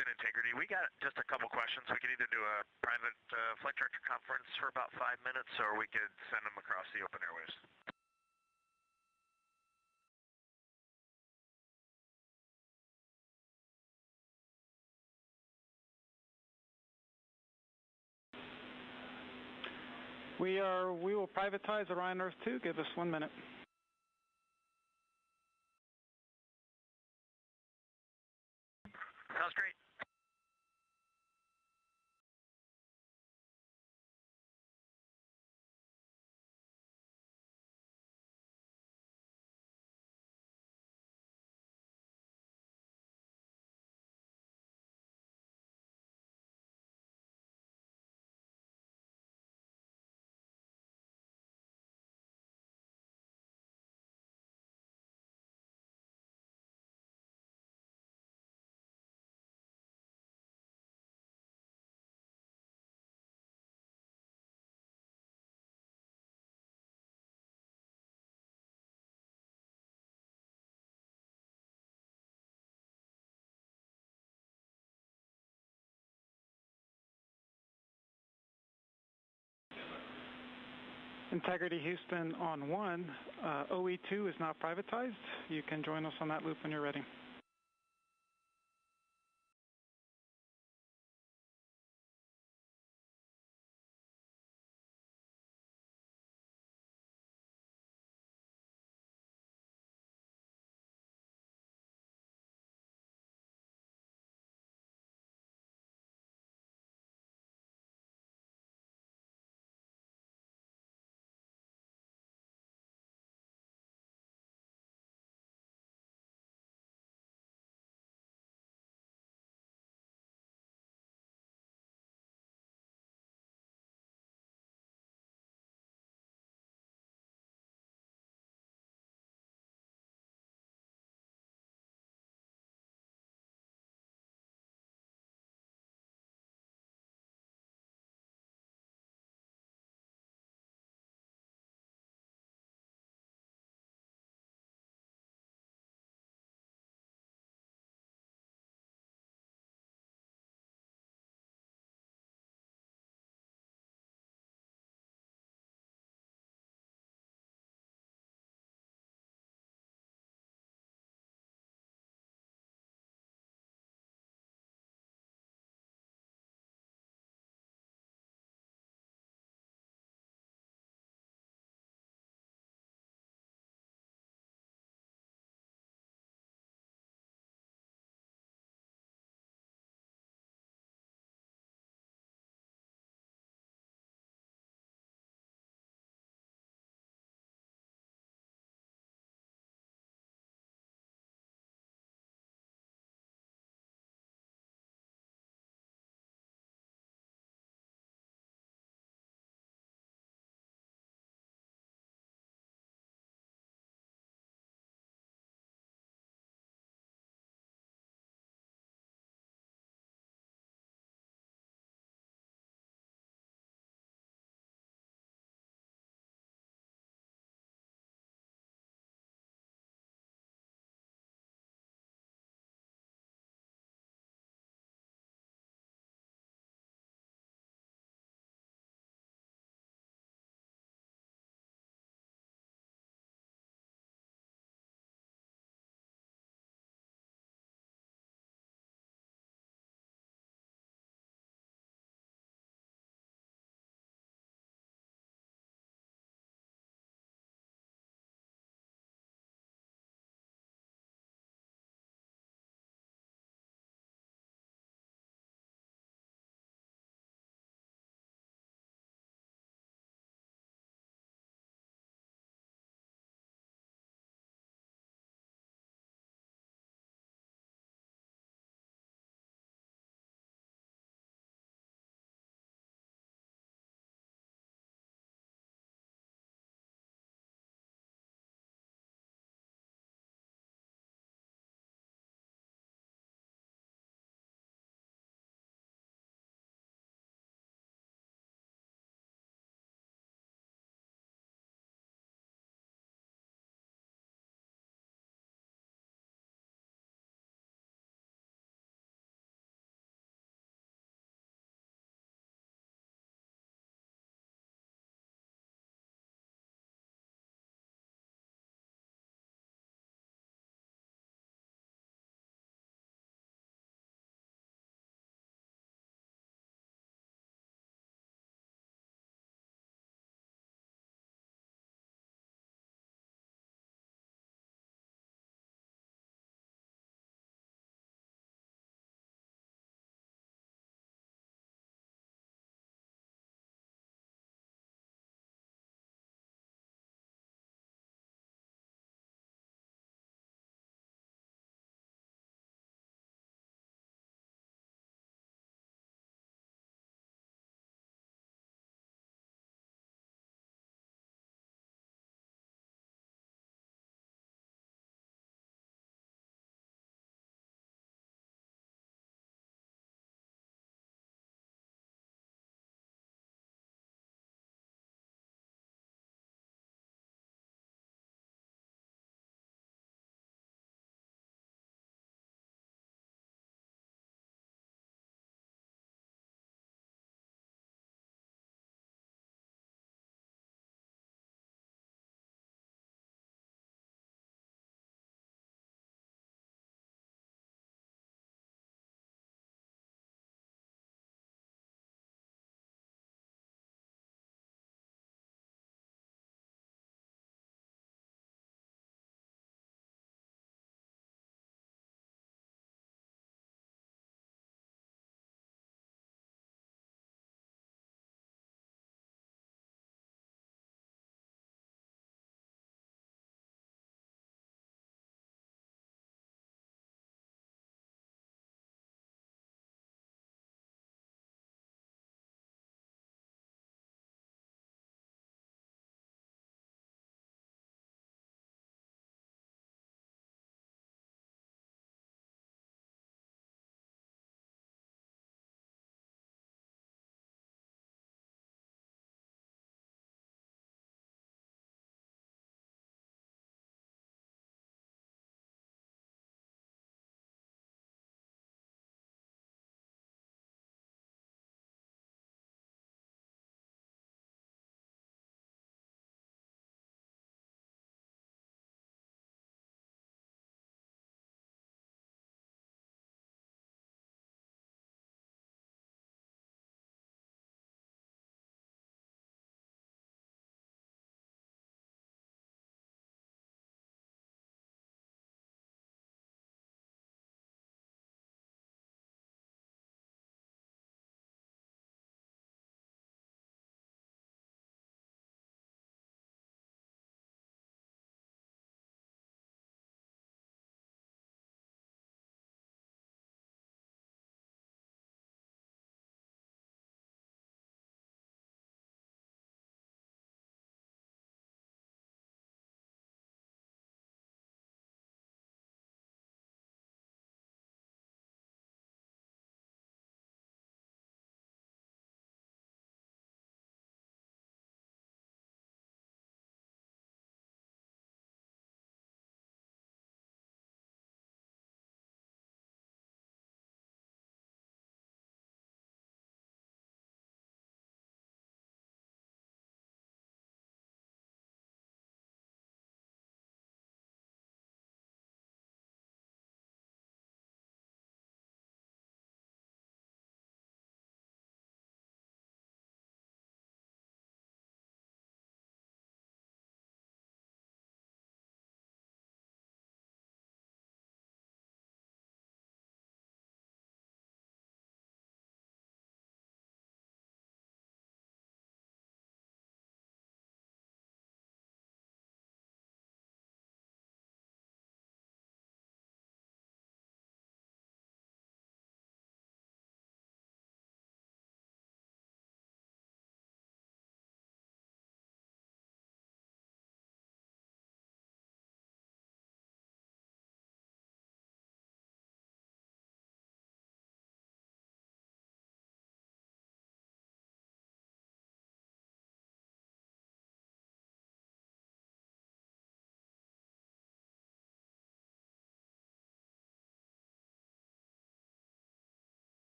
Houston Integrity. We got just a couple questions. We could either do a private flight director conference for about 5 minutes, or we could send them across the open airways. We will privatize Orion Earth 2. Give us 1 minute. Sounds great. Integrity Houston on 1. OE2 is not privatized. You can join us on that loop when you're ready.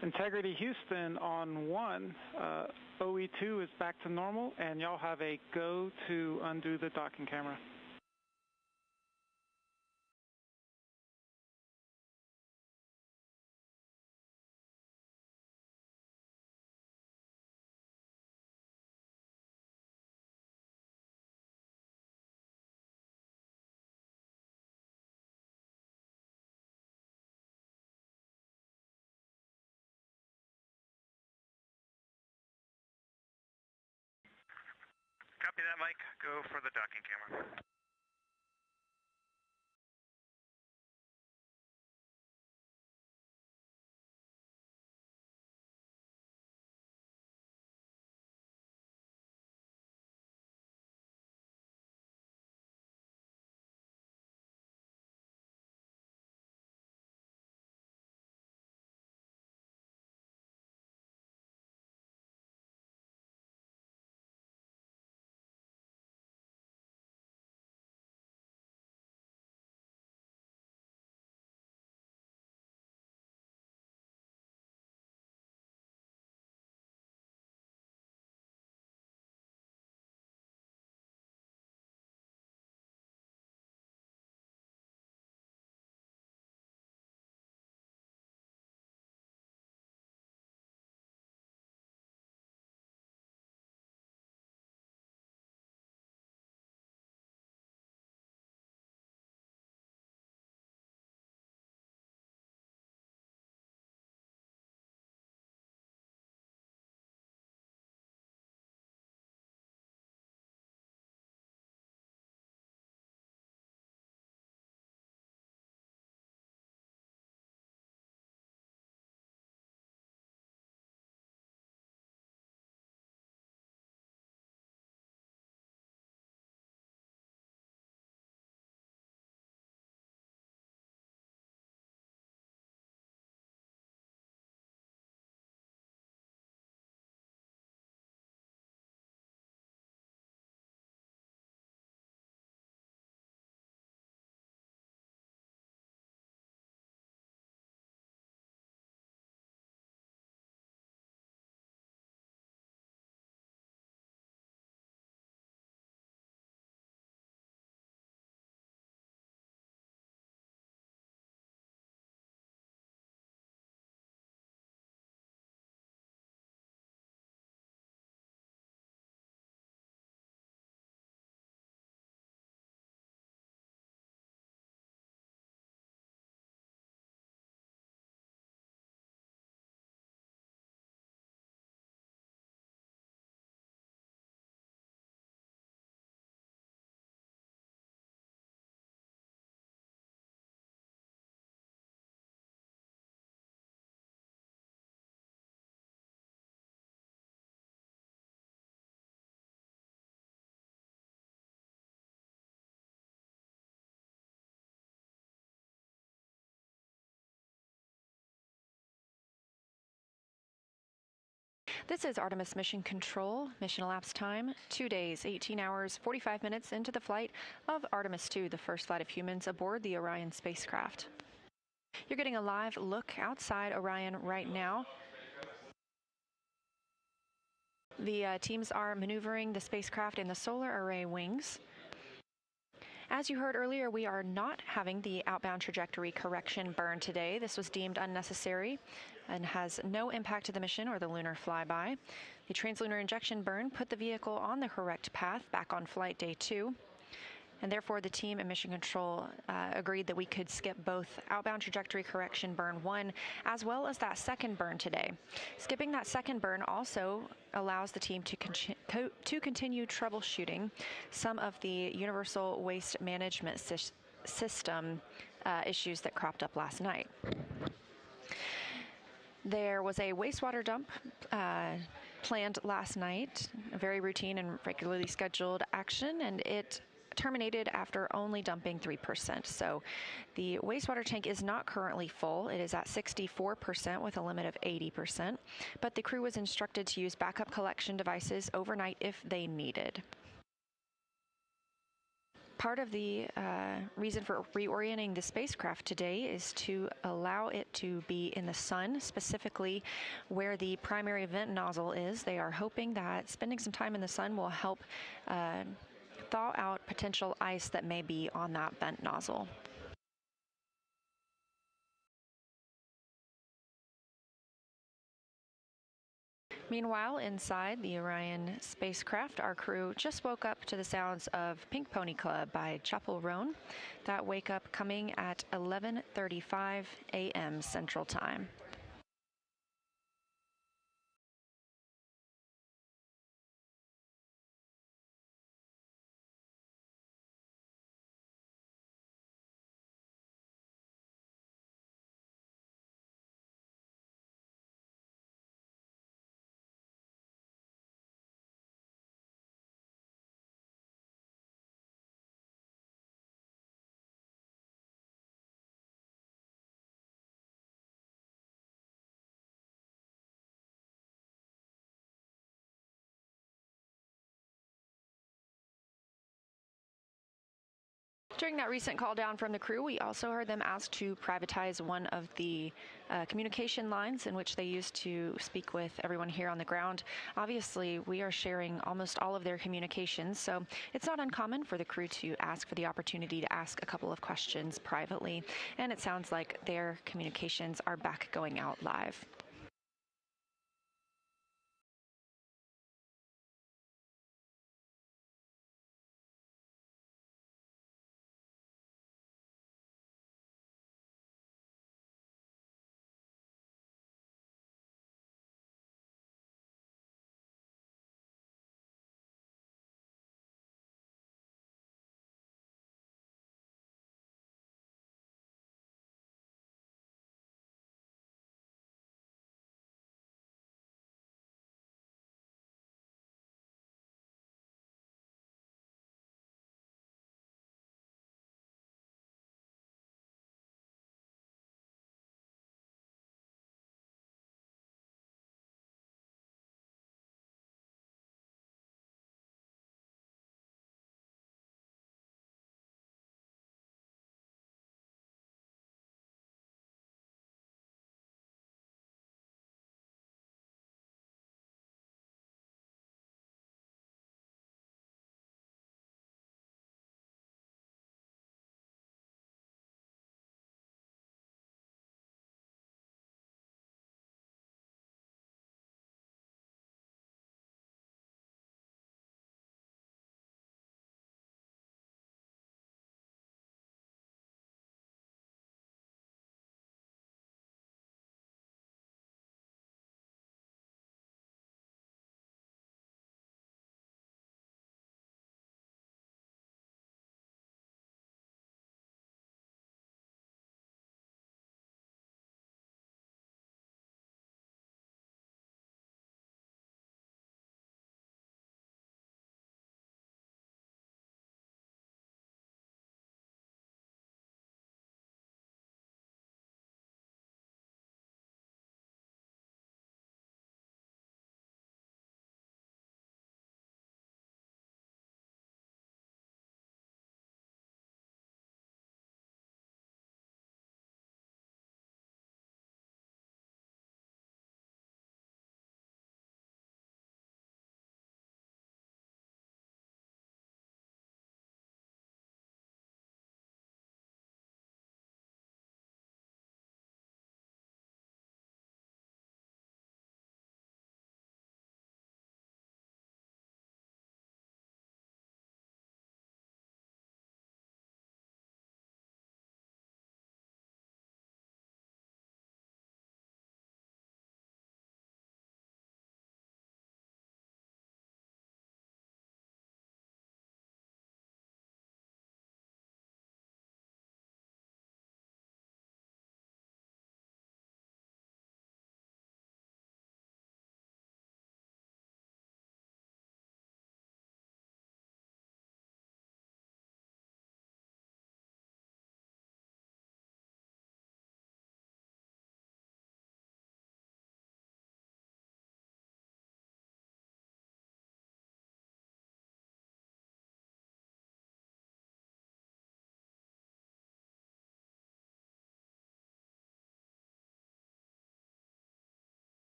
Integrity Houston on 1, OE2 is back to normal, and y'all have a go to undo the docking camera. Copy that, Mike. Go for the docking camera. This is Artemis Mission Control. Mission elapsed time, 2 days, 18 hours, 45 minutes into the flight of Artemis II, the first flight of humans aboard the Orion spacecraft. You're getting a live look outside Orion right now. The teams are maneuvering the spacecraft in the solar array wings. As you heard earlier, we are not having the outbound trajectory correction burn today. This was deemed unnecessary and has no impact to the mission or the lunar flyby. The translunar injection burn put the vehicle on the correct path back on flight day 2. And therefore, the team and Mission Control agreed that we could skip both outbound trajectory correction burn 1 as well as that second burn today. Skipping that second burn also allows the team to continue troubleshooting some of the universal waste management system issues that cropped up last night. There was a wastewater dump planned last night, a very routine and regularly scheduled action, and it terminated after only dumping 3%. So the wastewater tank is not currently full. It is at 64% with a limit of 80%, but the crew was instructed to use backup collection devices overnight if they needed. part of the reason for reorienting the spacecraft today is to allow it to be in the sun, specifically where the primary vent nozzle is. They are hoping that spending some time in the sun will help thaw out potential ice that may be on that vent nozzle. Meanwhile, inside the Orion spacecraft, our crew just woke up to the sounds of Pink Pony Club by Chapel Roan. That wake up coming at 11:35 a.m. Central Time. During that recent call down from the crew, we also heard them ask to privatize one of the communication lines in which they used to speak with everyone here on the ground. Obviously, we are sharing almost all of their communications, so it's not uncommon for the crew to ask for the opportunity to ask a couple of questions privately, and it sounds like their communications are back going out live.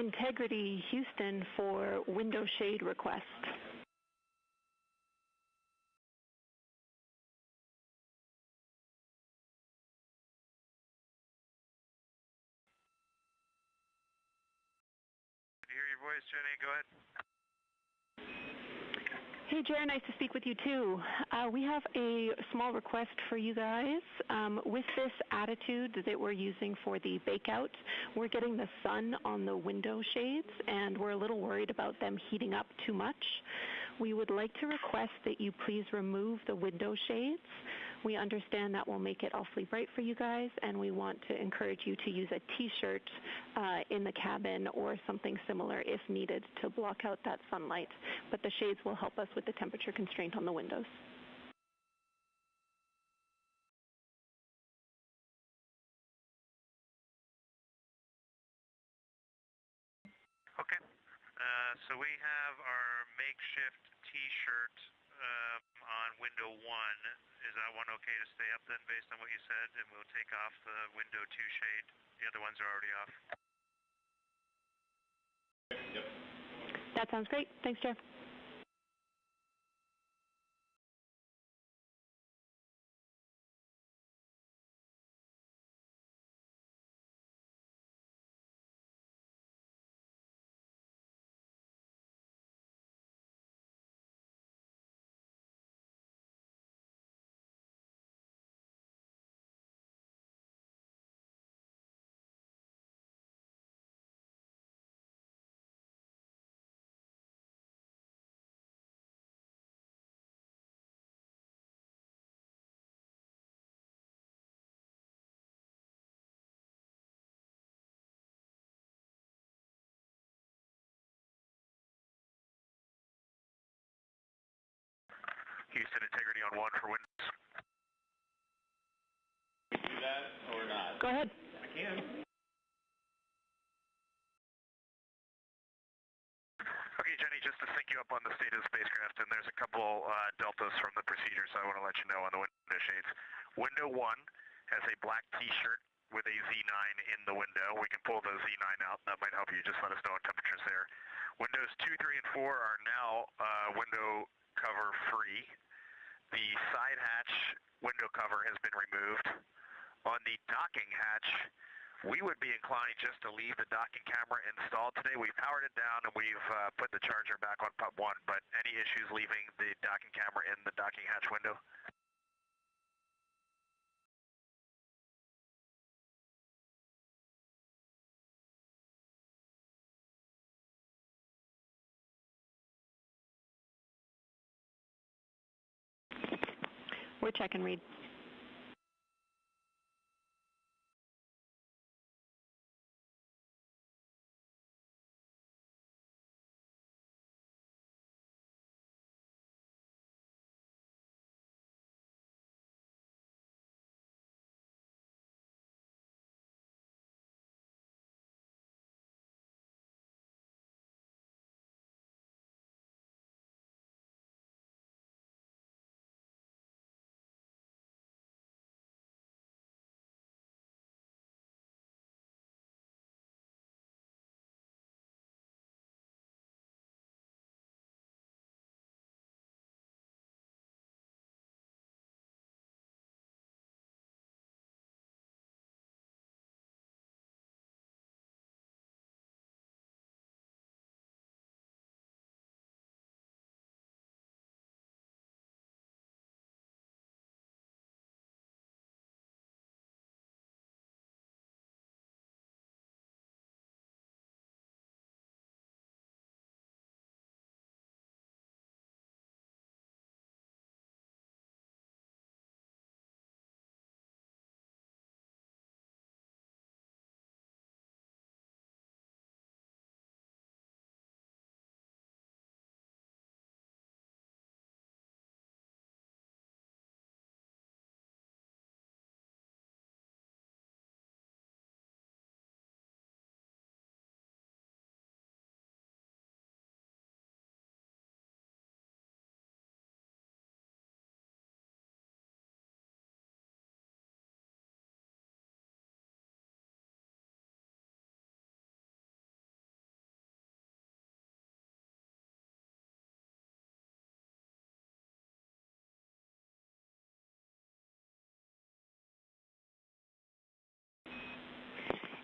Integrity Houston for window shade request. Can you hear your voice, Jenny? Go ahead. Hey, Jer, nice to speak with you too. We have a small request for you guys. With this attitude that we're using for the bakeout, we're getting the sun on the window shades, and we're a little worried about them heating up too much. We would like to request that you please remove the window shades. We understand that will make it awfully bright for you guys, and we want to encourage you to use a T-shirt in the cabin or something similar if needed to block out that sunlight. But the shades will help us with the temperature constraint on the windows. Okay. So we have our makeshift T-shirt on window 1. Is that one okay to stay up then based on what you said? And we'll take off the window 2 shade. The other ones are already off. Yep. That sounds great. Thanks, Jeff. Houston Integrity on 1 for windows. Do that or not? Go ahead. I can. Okay, Jenny, just to sync you up on the state of the spacecraft, and there's a couple deltas from the procedure, so I want to let you know on the window shades. Window 1 has a black T-shirt with a Z9 in the window. We can pull the Z9 out. That might help you. Just let us know what temperature's there. Windows 2, 3, and 4 are now window cover free. The side hatch window cover has been removed. On the docking hatch, we would be inclined just to leave the docking camera installed today. We've powered it down and we've put the charger back on pub 1, but any issues leaving the docking camera in the docking hatch window? We're checking, Reid.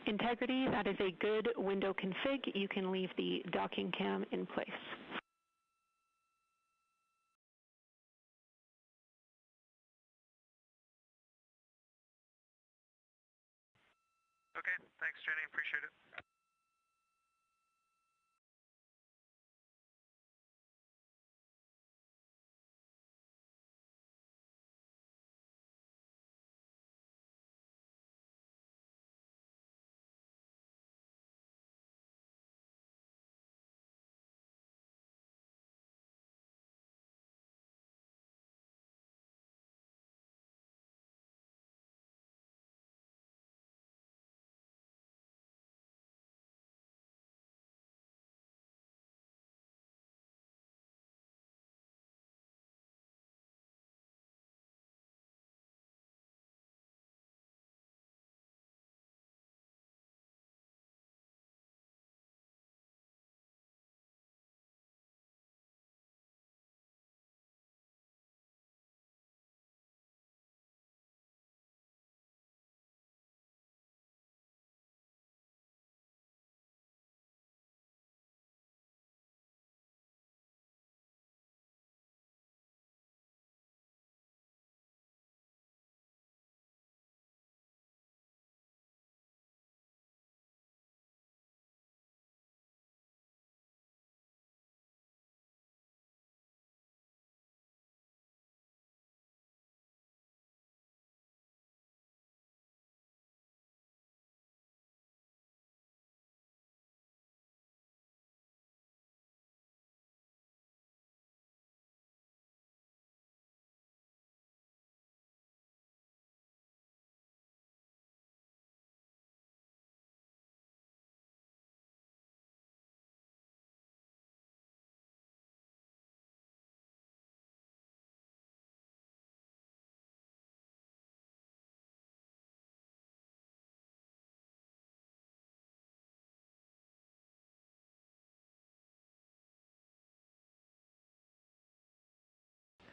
Integrity, that is a good window config. You can leave the docking cam in place. Okay, thanks, Jenny. Appreciate it.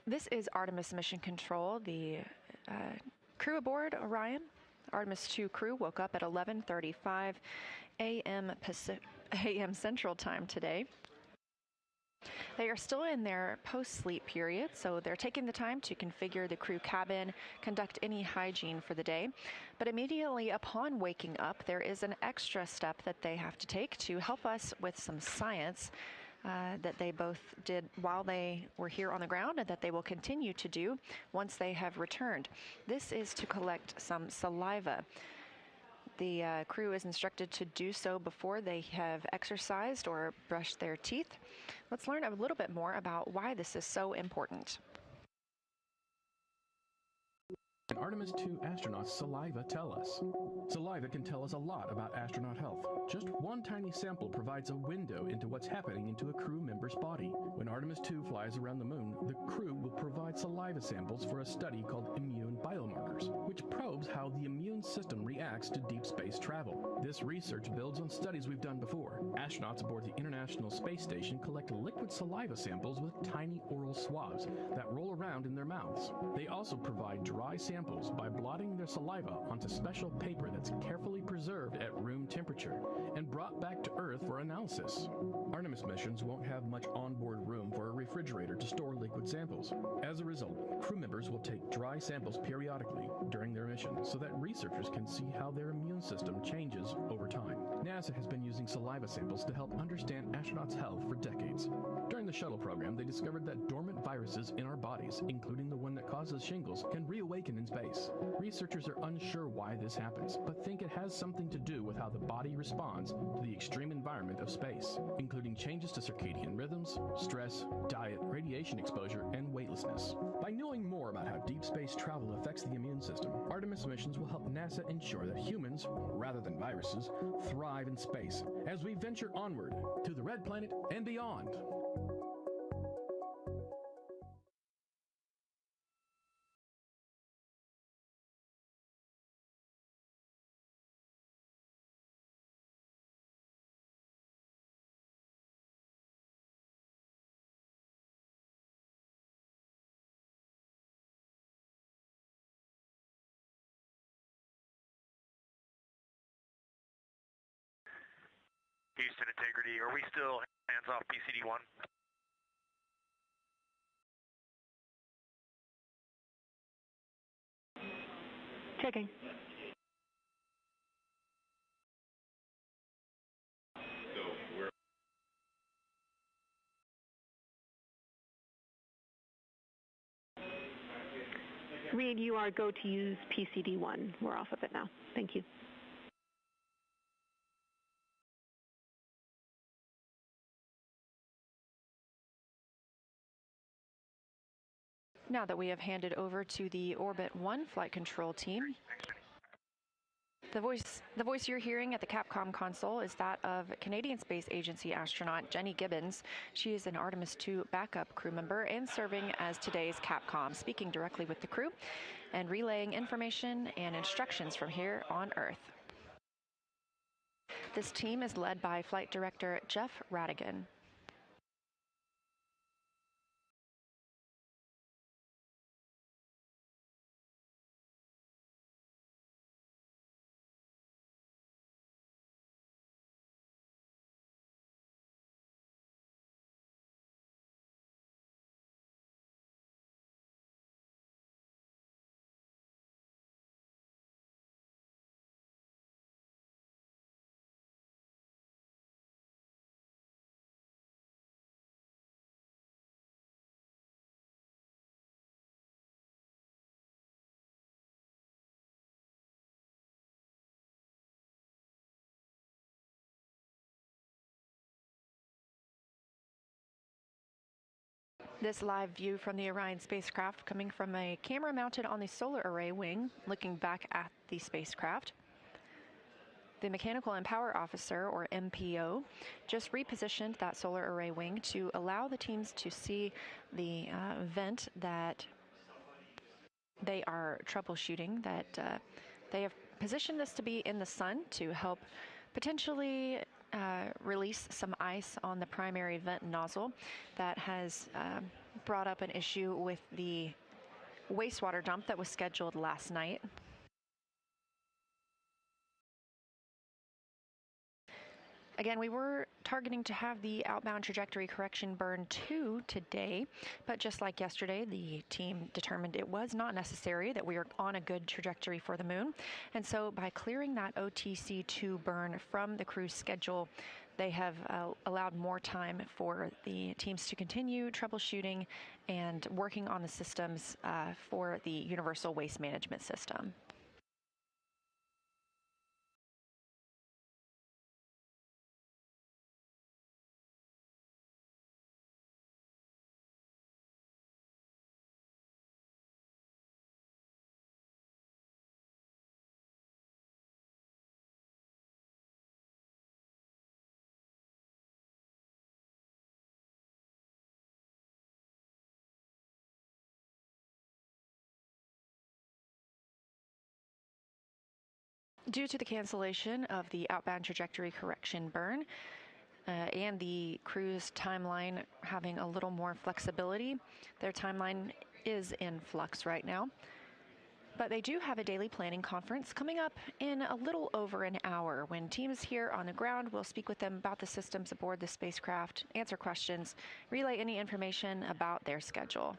This is Artemis Mission Control. The crew aboard Orion, Artemis II crew, woke up at 11:35 a.m. Central Time today. They are still in their post-sleep period, so they're taking the time to configure the crew cabin, conduct any hygiene for the day. But immediately upon waking up, there is an extra step that they have to take to help us with some science that they both did while they were here on the ground and that they will continue to do once they have returned. This is to collect some saliva. The crew is instructed to do so before they have exercised or brushed their teeth. Let's learn a little bit more about why this is so important. And Artemis II astronauts' saliva tell us. Saliva can tell us a lot about astronaut health. Just one tiny sample provides a window into what's happening into a crew member's body. When Artemis II flies around the moon, the crew will provide saliva samples for a study called immune biomarkers, which probes how the immune system reacts to deep space travel. This research builds on studies we've done before. Astronauts aboard the International Space Station collect liquid saliva samples with tiny oral swabs that roll around in their mouths. They also provide dry samples by blotting their saliva onto special paper that's carefully preserved at room temperature and brought back to Earth for analysis. Artemis missions won't have much onboard room for a refrigerator to store liquid samples. As a result, crew members will take dry samples periodically during their mission so that researchers can see how their immune system changes over time. NASA has been using saliva samples to help understand astronauts' health for decades. During the shuttle program, they discovered that dormant viruses in our bodies, including the one that causes shingles, can reawaken in space. Researchers are unsure why this happens, but think it has something to do with how the body responds to the extreme environment of space, including changes to circadian rhythms, stress, diet, radiation exposure, and weightlessness. By knowing more about how deep space travel affects the immune system, Artemis missions will help NASA ensure that humans, rather than viruses, thrive in space as we venture onward to the Red Planet and beyond. Houston Integrity. Are we still hands off PCD-1? Checking. Reid, you are go to use PCD-1. We're off of it now. Thank you. Now that we have handed over to the Orbit 1 flight control team, the voice you're hearing at the Capcom console is that of Canadian Space Agency astronaut Jenny Gibbons. She is an Artemis II backup crew member and serving as today's Capcom, speaking directly with the crew and relaying information and instructions from here on Earth. This team is led by Flight Director Jeff Radigan. This live view from the Orion spacecraft coming from a camera mounted on the solar array wing, looking back at the spacecraft. The Mechanical and Power Officer, or MPO, just repositioned that solar array wing to allow the teams to see the vent that they are troubleshooting, that they have positioned this to be in the sun to help potentially release some ice on the primary vent nozzle that has brought up an issue with the wastewater dump that was scheduled last night. Again, we were targeting to have the outbound trajectory correction burn 2 today, but just like yesterday, the team determined it was not necessary, that we are on a good trajectory for the moon. And so by clearing that OTC2 burn from the crew's schedule, they have allowed more time for the teams to continue troubleshooting and working on the systems for the Universal Waste Management System. Due to the cancellation of the outbound trajectory correction burn and the crew's timeline having a little more flexibility, their timeline is in flux right now. But they do have a daily planning conference coming up in a little over an hour when teams here on the ground will speak with them about the systems aboard the spacecraft, answer questions, relay any information about their schedule.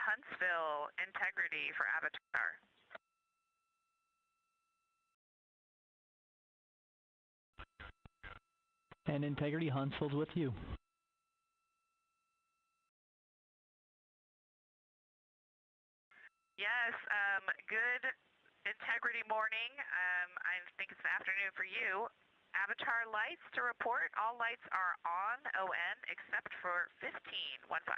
Huntsville Integrity for Avatar. And Integrity Huntsville's with you. Yes, good Integrity morning. I think it's the afternoon for you. Avatar lights to report. All lights are on, ON, except for 1515.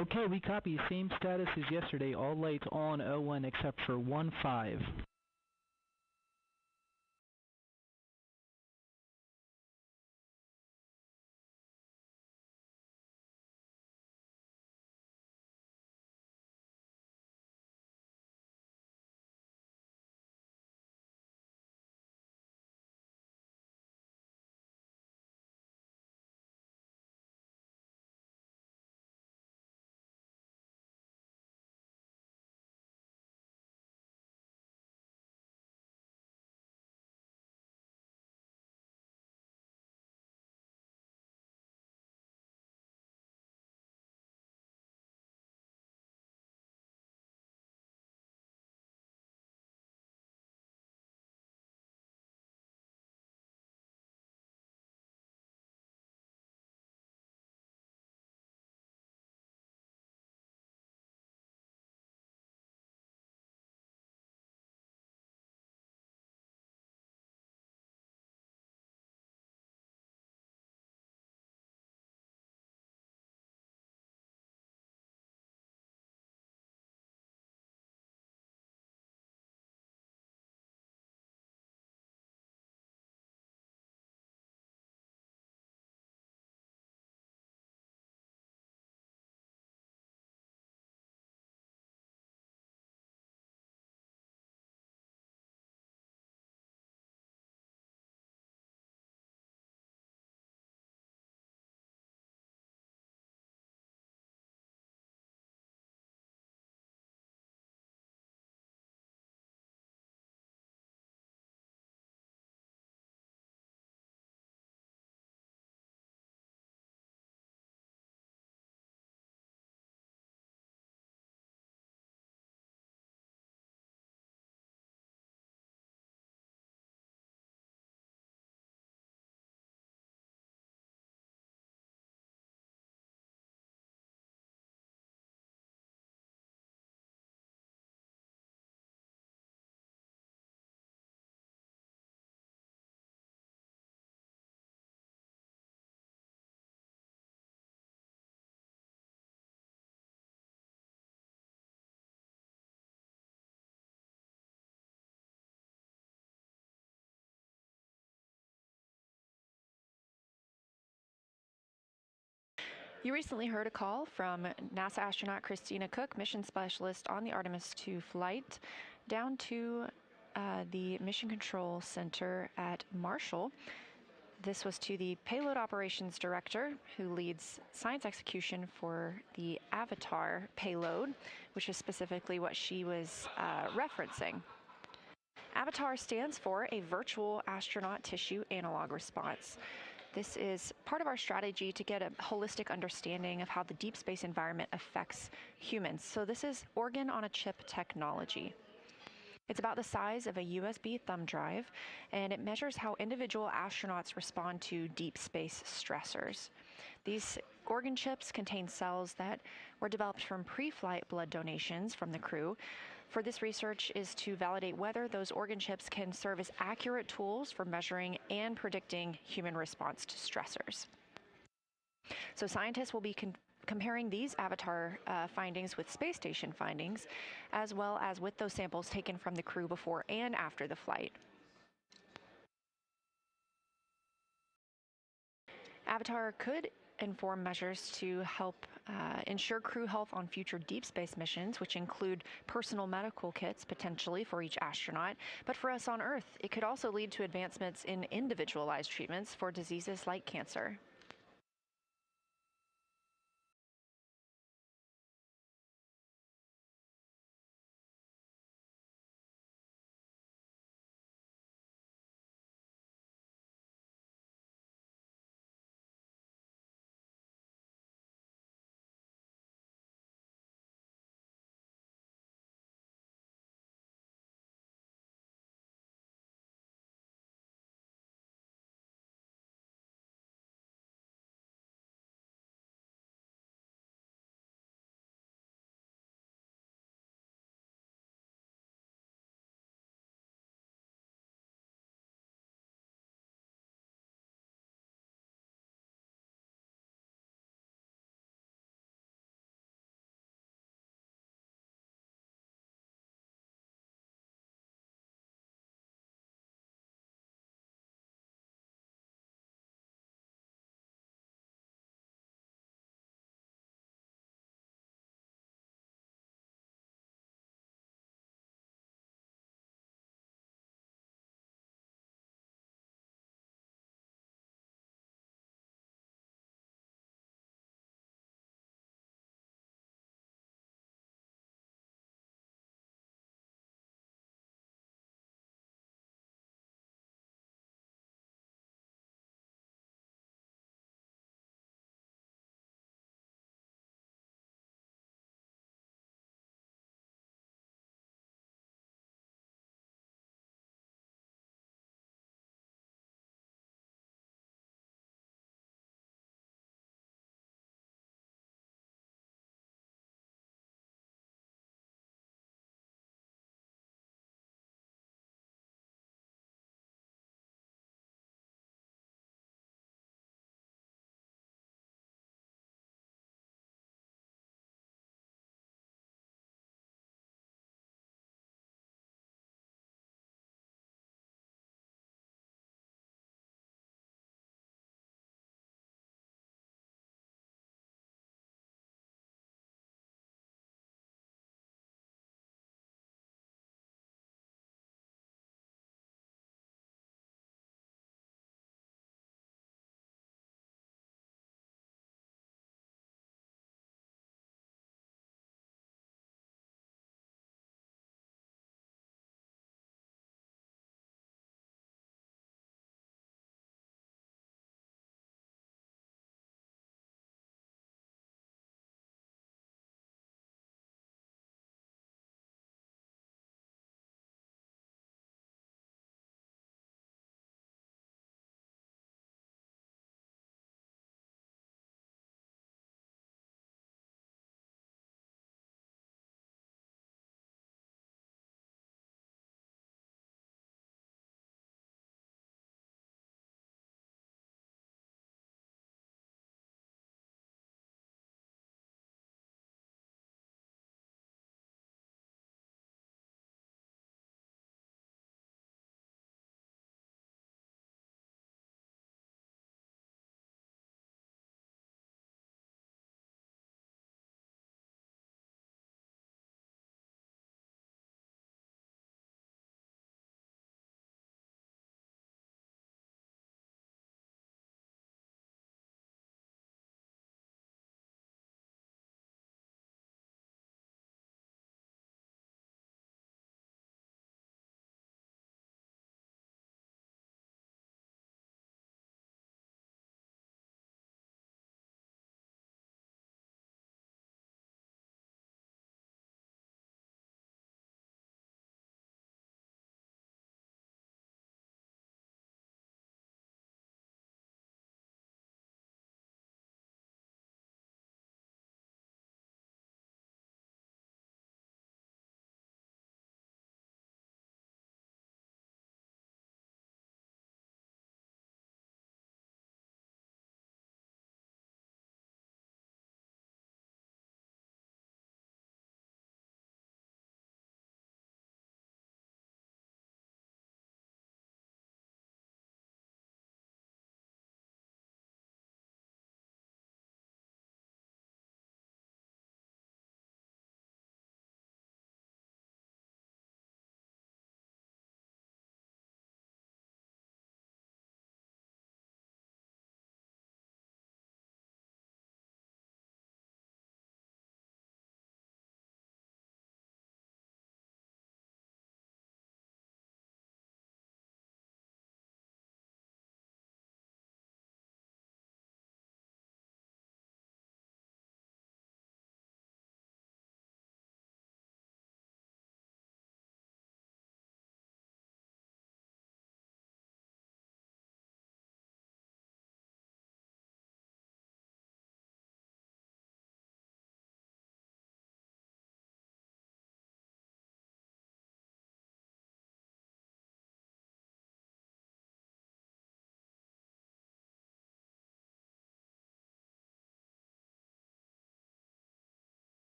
Okay, we copy. Same status as yesterday. All lights on, O1 except for 15. You recently heard a call from NASA astronaut Christina Koch, mission specialist on the Artemis II flight, down to the Mission Control Center at Marshall. This was to the Payload Operations Director, who leads science execution for the Avatar payload, which is specifically what she was referencing. Avatar stands for a virtual astronaut tissue analog response. This is part of our strategy to get a holistic understanding of how the deep space environment affects humans. So this is organ-on-a-chip technology. It's about the size of a USB thumb drive, and it measures how individual astronauts respond to deep space stressors. These organ chips contain cells that were developed from pre-flight blood donations from the crew. For this research is to validate whether those organ chips can serve as accurate tools for measuring and predicting human response to stressors. So scientists will be comparing these Avatar findings with space station findings, as well as with those samples taken from the crew before and after the flight. Avatar could inform measures to help ensure crew health on future deep space missions, which include personal medical kits potentially for each astronaut. But for us on Earth, it could also lead to advancements in individualized treatments for diseases like cancer.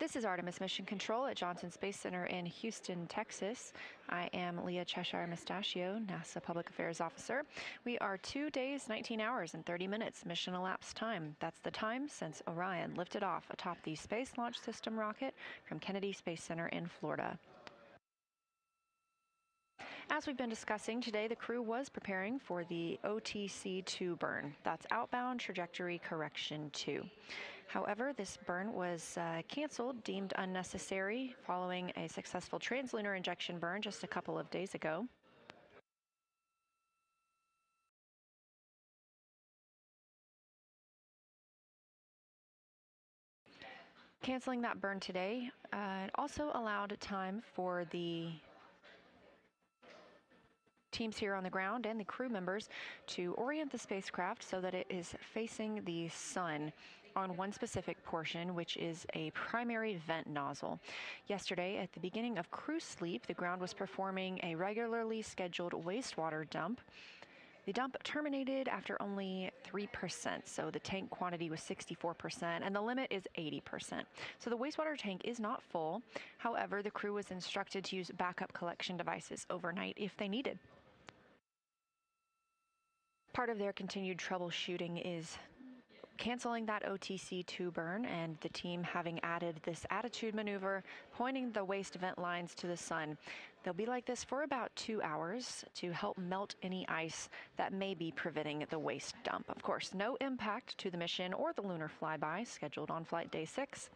This is Artemis Mission Control at Johnson Space Center in Houston, Texas. I am Leah Cheshire Mustachio, NASA Public Affairs Officer. We are 2 days, 19 hours, and 30 minutes mission elapsed time. That's the time since Orion lifted off atop the Space Launch System rocket from Kennedy Space Center in Florida. As we've been discussing today, the crew was preparing for the OTC-2 burn. That's Outbound Trajectory Correction 2. However, this burn was canceled, deemed unnecessary, following a successful translunar injection burn just a couple of days ago. Canceling that burn today also allowed time for the teams here on the ground and the crew members to orient the spacecraft so that it is facing the sun on one specific portion, which is a primary vent nozzle. Yesterday, at the beginning of crew sleep, the ground was performing a regularly scheduled wastewater dump. The dump terminated after only 3%, so the tank quantity was 64%, and the limit is 80%. So the wastewater tank is not full. However, the crew was instructed to use backup collection devices overnight if they needed. Part of their continued troubleshooting is canceling that OTC-2 burn, and the team having added this attitude maneuver, pointing the waste vent lines to the sun. They'll be like this for about 2 hours to help melt any ice that may be preventing the waste dump. Of course, no impact to the mission or the lunar flyby scheduled on flight day 6.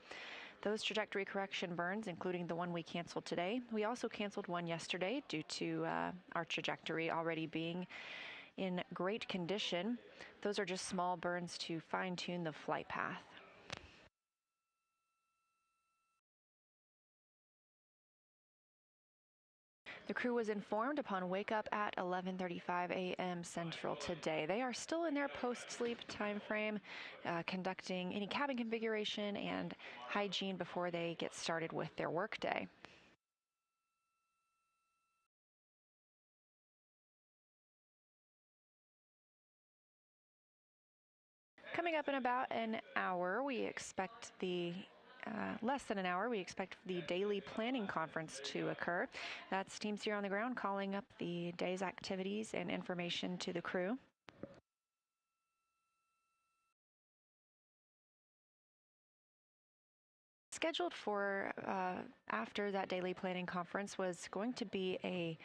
Those trajectory correction burns, including the one we canceled today. We also canceled one yesterday due to our trajectory already being in great condition. Those are just small burns to fine-tune the flight path. The crew was informed upon wake up at 11:35 a.m. Central today. They are still in their post-sleep time frame, conducting any cabin configuration and hygiene before they get started with their workday. Coming up in about an hour, we expect less than an hour, we expect the daily planning conference to occur. That's teams here on the ground calling up the day's activities and information to the crew. Scheduled for after that daily planning conference was going to be a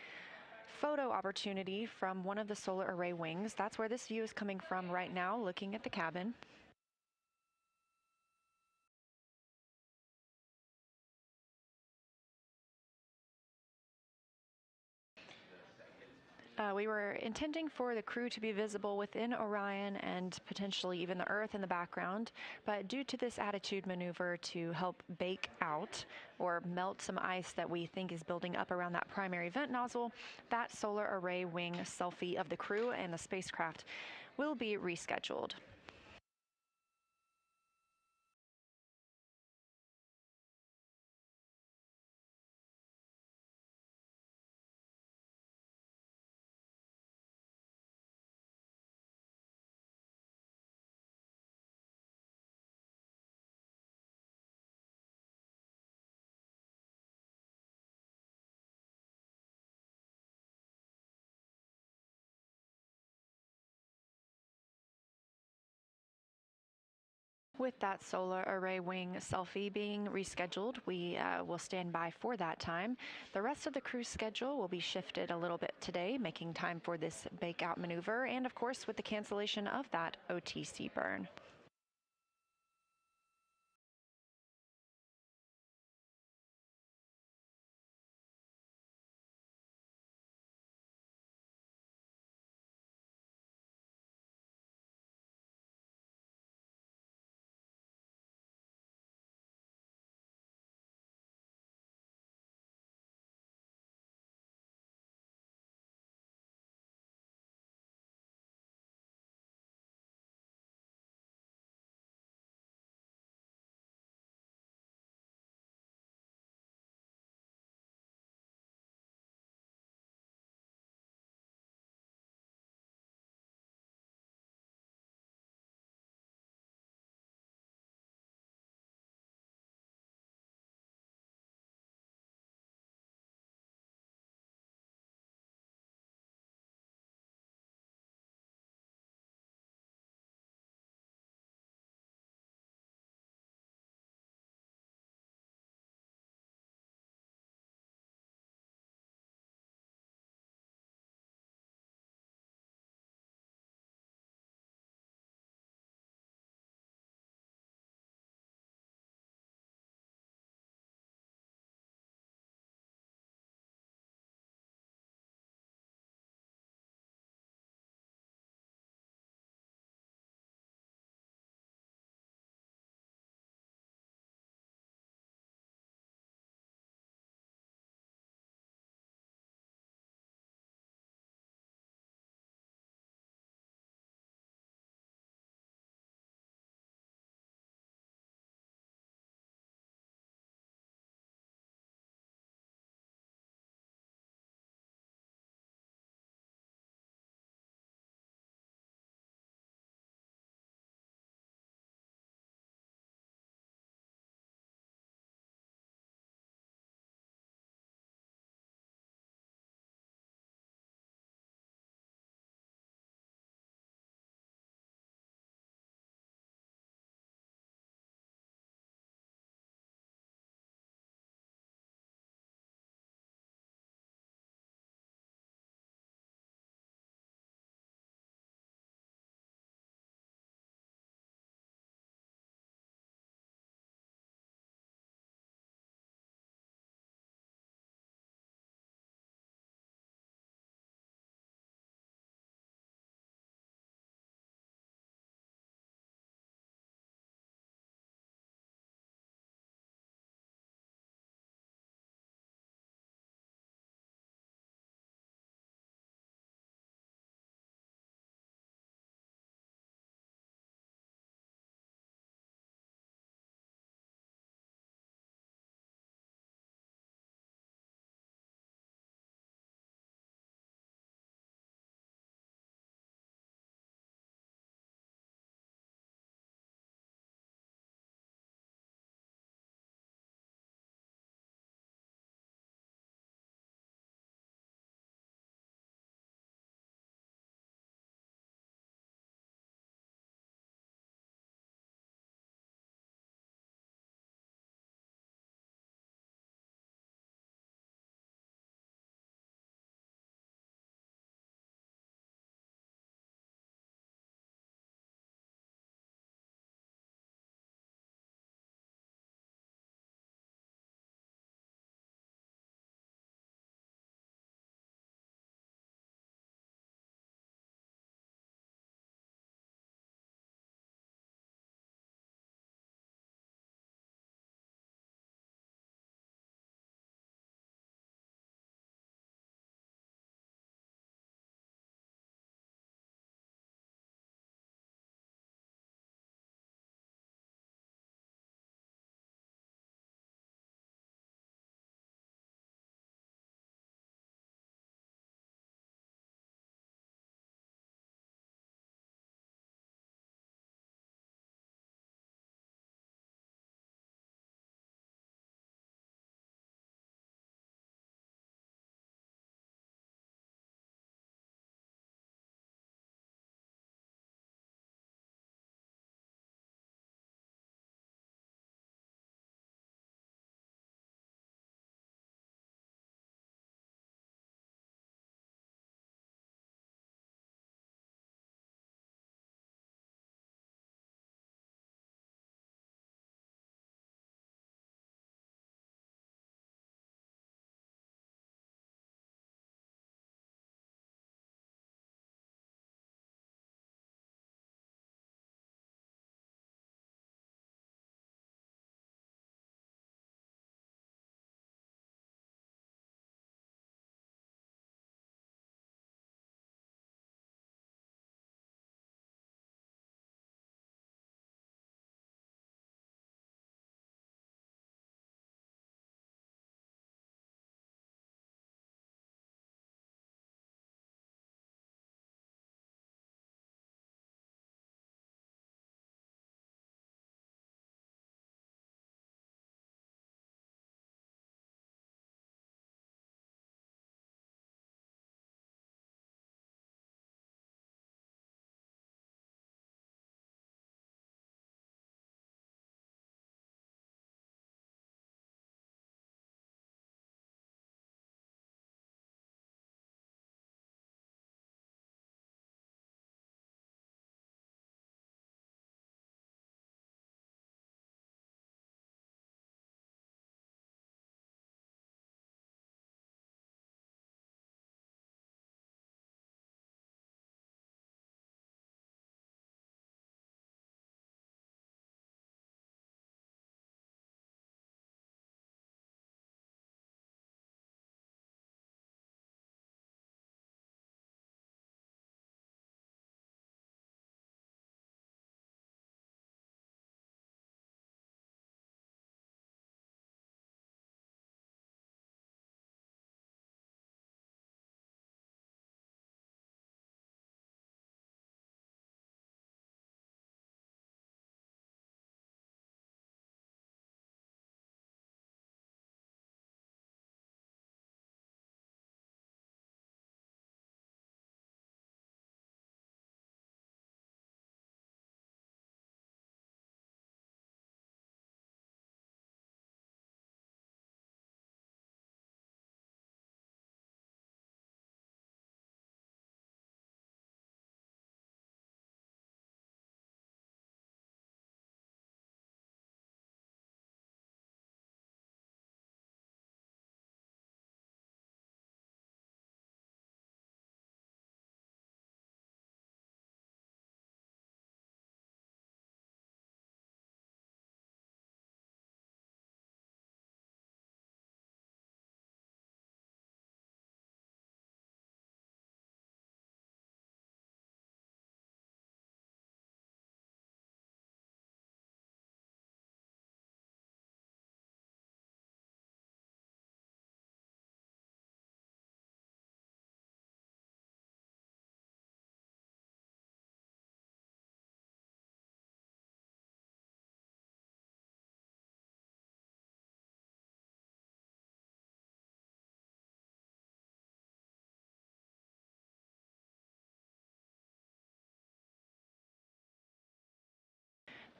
photo opportunity from one of the solar array wings. That's where this view is coming from right now, looking at the cabin. We were intending for the crew to be visible within Orion and potentially even the Earth in the background, but due to this attitude maneuver to help bake out or melt some ice that we think is building up around that primary vent nozzle, that solar array wing selfie of the crew and the spacecraft will be rescheduled. With that solar array wing selfie being rescheduled, we will stand by for that time. The rest of the crew's schedule will be shifted a little bit today, making time for this bake out maneuver, and of course with the cancellation of that OTC burn.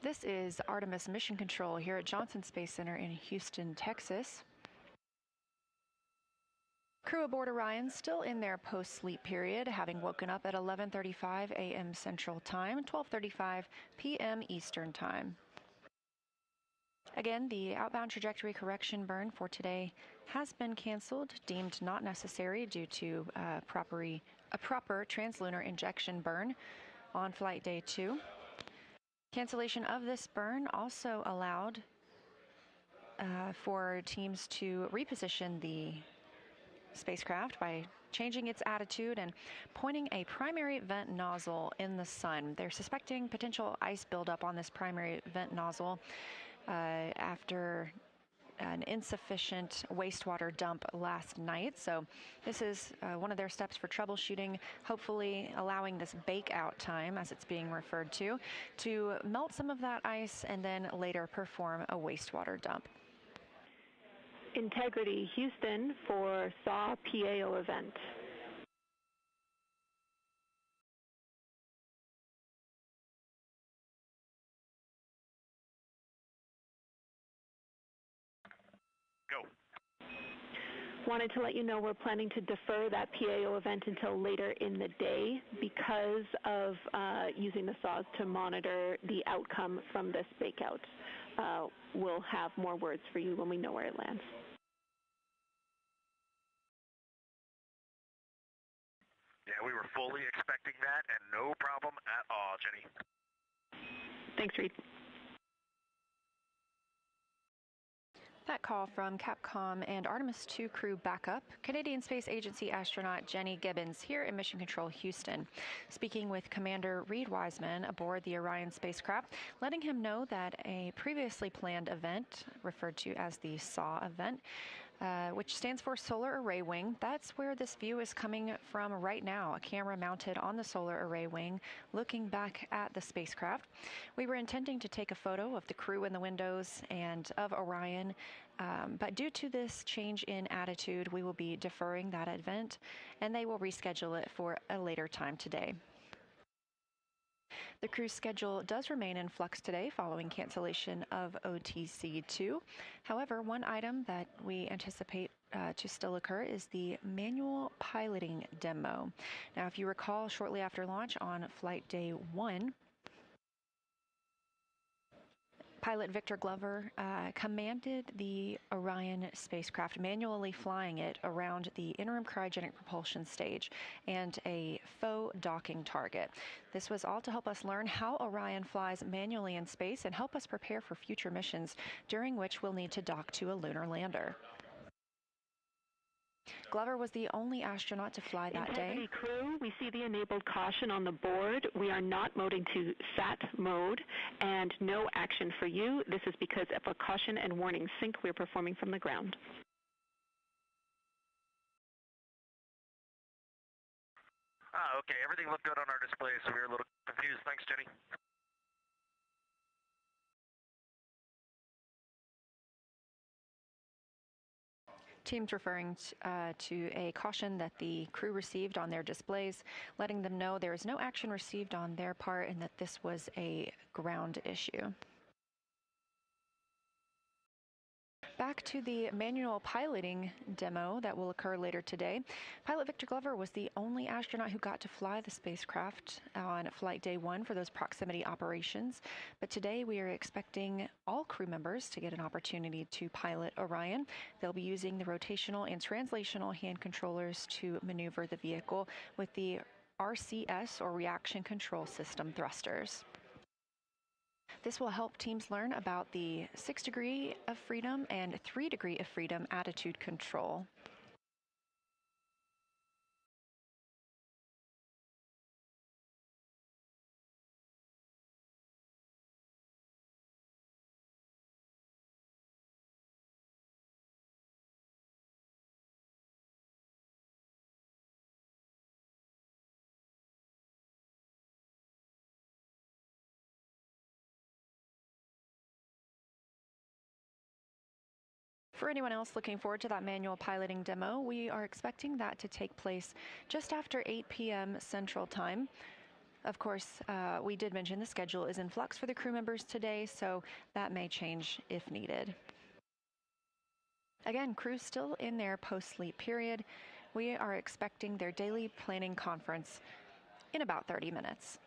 This is Artemis Mission Control here at Johnson Space Center in Houston, Texas. Crew aboard Orion still in their post-sleep period, having woken up at 11:35 a.m. Central Time, 12:35 p.m. Eastern Time. Again, the outbound trajectory correction burn for today has been canceled, deemed not necessary due to a proper translunar injection burn on flight day 2. Cancellation of this burn also allowed for teams to reposition the spacecraft by changing its attitude and pointing a primary vent nozzle in the sun. They're suspecting potential ice buildup on this primary vent nozzle after an insufficient wastewater dump last night. So this is one of their steps for troubleshooting, hopefully allowing this bake out time, as it's being referred to melt some of that ice and then later perform a wastewater dump. Integrity, Houston for SAW PAO event. Go. Wanted to let you know we're planning to defer that PAO event until later in the day because of using the SAWs to monitor the outcome from this bakeout. We'll have more words for you when we know where it lands. Yeah, we were fully expecting that, and no problem at all, Jenny. Thanks, Reid. That call from Capcom and Artemis II crew backup, Canadian Space Agency astronaut Jenny Gibbons here in Mission Control Houston, speaking with Commander Reid Wiseman aboard the Orion spacecraft, letting him know that a previously planned event, referred to as the SAW event, which stands for Solar Array Wing. That's where this view is coming from right now, a camera mounted on the solar array wing looking back at the spacecraft. We were intending to take a photo of the crew in the windows and of Orion, but due to this change in attitude, we will be deferring that event, and they will reschedule it for a later time today. The crew's schedule does remain in flux today following cancellation of OTC-2. However, one item that we anticipate to still occur is the manual piloting demo. Now, if you recall, shortly after launch on flight day 1, pilot Victor Glover commanded the Orion spacecraft, manually flying it around the interim cryogenic propulsion stage and a faux docking target. This was all to help us learn how Orion flies manually in space and help us prepare for future missions, during which we'll need to dock to a lunar lander. Glover was the only astronaut to fly that day. Integrity crew, we see the enabled caution on the board. We are not moding to SAT mode, and no action for you. This is because of a caution and warning sync we're performing from the ground. Okay, everything looked good on our display, so we were a little confused. Thanks, Jenny. Teams referring to a caution that the crew received on their displays, letting them know there is no action received on their part and that this was a ground issue. Back to the manual piloting demo that will occur later today. Pilot Victor Glover was the only astronaut who got to fly the spacecraft on flight day 1 for those proximity operations. But today we are expecting all crew members to get an opportunity to pilot Orion. They'll be using the rotational and translational hand controllers to maneuver the vehicle with the RCS, or Reaction Control System, thrusters. This will help teams learn about the 6 degree of freedom and 3 degree of freedom attitude control. For anyone else looking forward to that manual piloting demo, we are expecting that to take place just after 8 p.m. Central Time. Of course, we did mention the schedule is in flux for the crew members today, so that may change if needed. Again, crew's still in their post-sleep period. We are expecting their daily planning conference in about 30 minutes.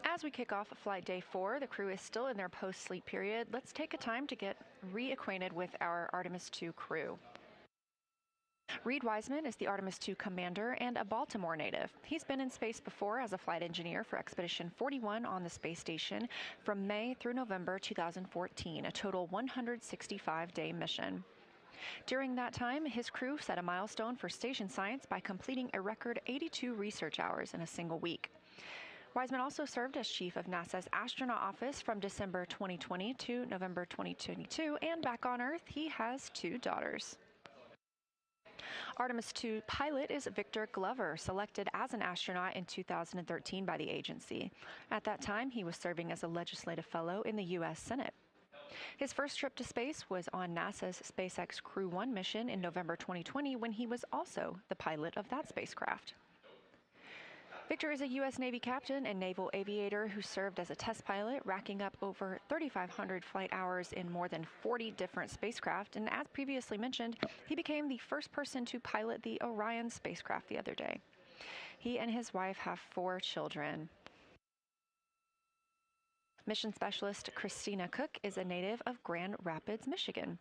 As we kick off flight day 4, the crew is still in their post-sleep period. Let's take a time to get reacquainted with our Artemis II crew. Reid Wiseman is the Artemis II commander and a Baltimore native. He's been in space before as a flight engineer for Expedition 41 on the space station from May through November 2014, a total 165-day mission. During that time, his crew set a milestone for station science by completing a record 82 research hours in a single week. Wiseman also served as chief of NASA's astronaut office from December 2020 to November 2022, and back on Earth, he has 2 daughters. Artemis II pilot is Victor Glover, selected as an astronaut in 2013 by the agency. At that time, he was serving as a legislative fellow in the U.S. Senate. His first trip to space was on NASA's SpaceX Crew 1 mission in November 2020, when he was also the pilot of that spacecraft. Victor is a U.S. Navy captain and naval aviator who served as a test pilot, racking up over 3,500 flight hours in more than 40 different spacecraft. And as previously mentioned, he became the first person to pilot the Orion spacecraft the other day. He and his wife have 4 children. Mission specialist Christina Koch is a native of Grand Rapids, Michigan.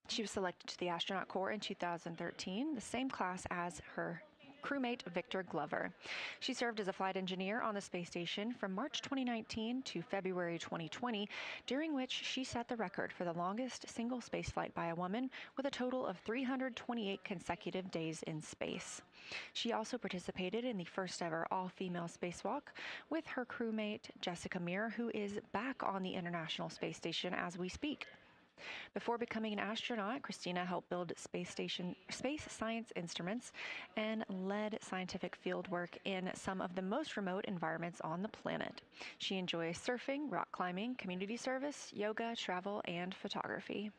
She was selected to the astronaut corps in 2013, the same class as her crewmate Victor Glover. She served as a flight engineer on the space station from March 2019 to February 2020, during which she set the record for the longest single spaceflight by a woman, with a total of 328 consecutive days in space. She also participated in the first ever all-female spacewalk with her crewmate Jessica Meir, who is back on the International Space Station as we speak. Before becoming an astronaut, Christina helped build space science instruments and led scientific field work in some of the most remote environments on the planet. She enjoys surfing, rock climbing, community service, yoga, travel, and photography.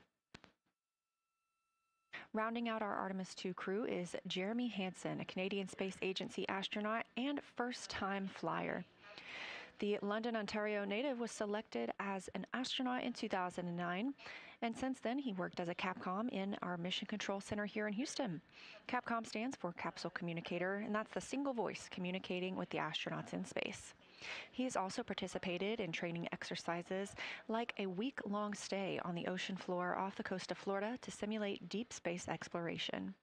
Rounding out our Artemis II crew is Jeremy Hansen, a Canadian Space Agency astronaut and first-time flyer. The London, Ontario native was selected as an astronaut in 2009, and since then he worked as a Capcom in our Mission Control Center here in Houston. Capcom stands for Capsule Communicator, and that's the single voice communicating with the astronauts in space. He has also participated in training exercises like a week-long stay on the ocean floor off the coast of Florida to simulate deep space exploration.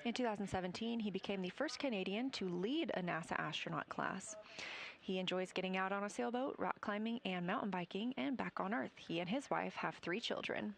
In 2017, he became the first Canadian to lead a NASA astronaut class. He enjoys getting out on a sailboat, rock climbing, and mountain biking, and back on Earth. He and his wife have 3 children.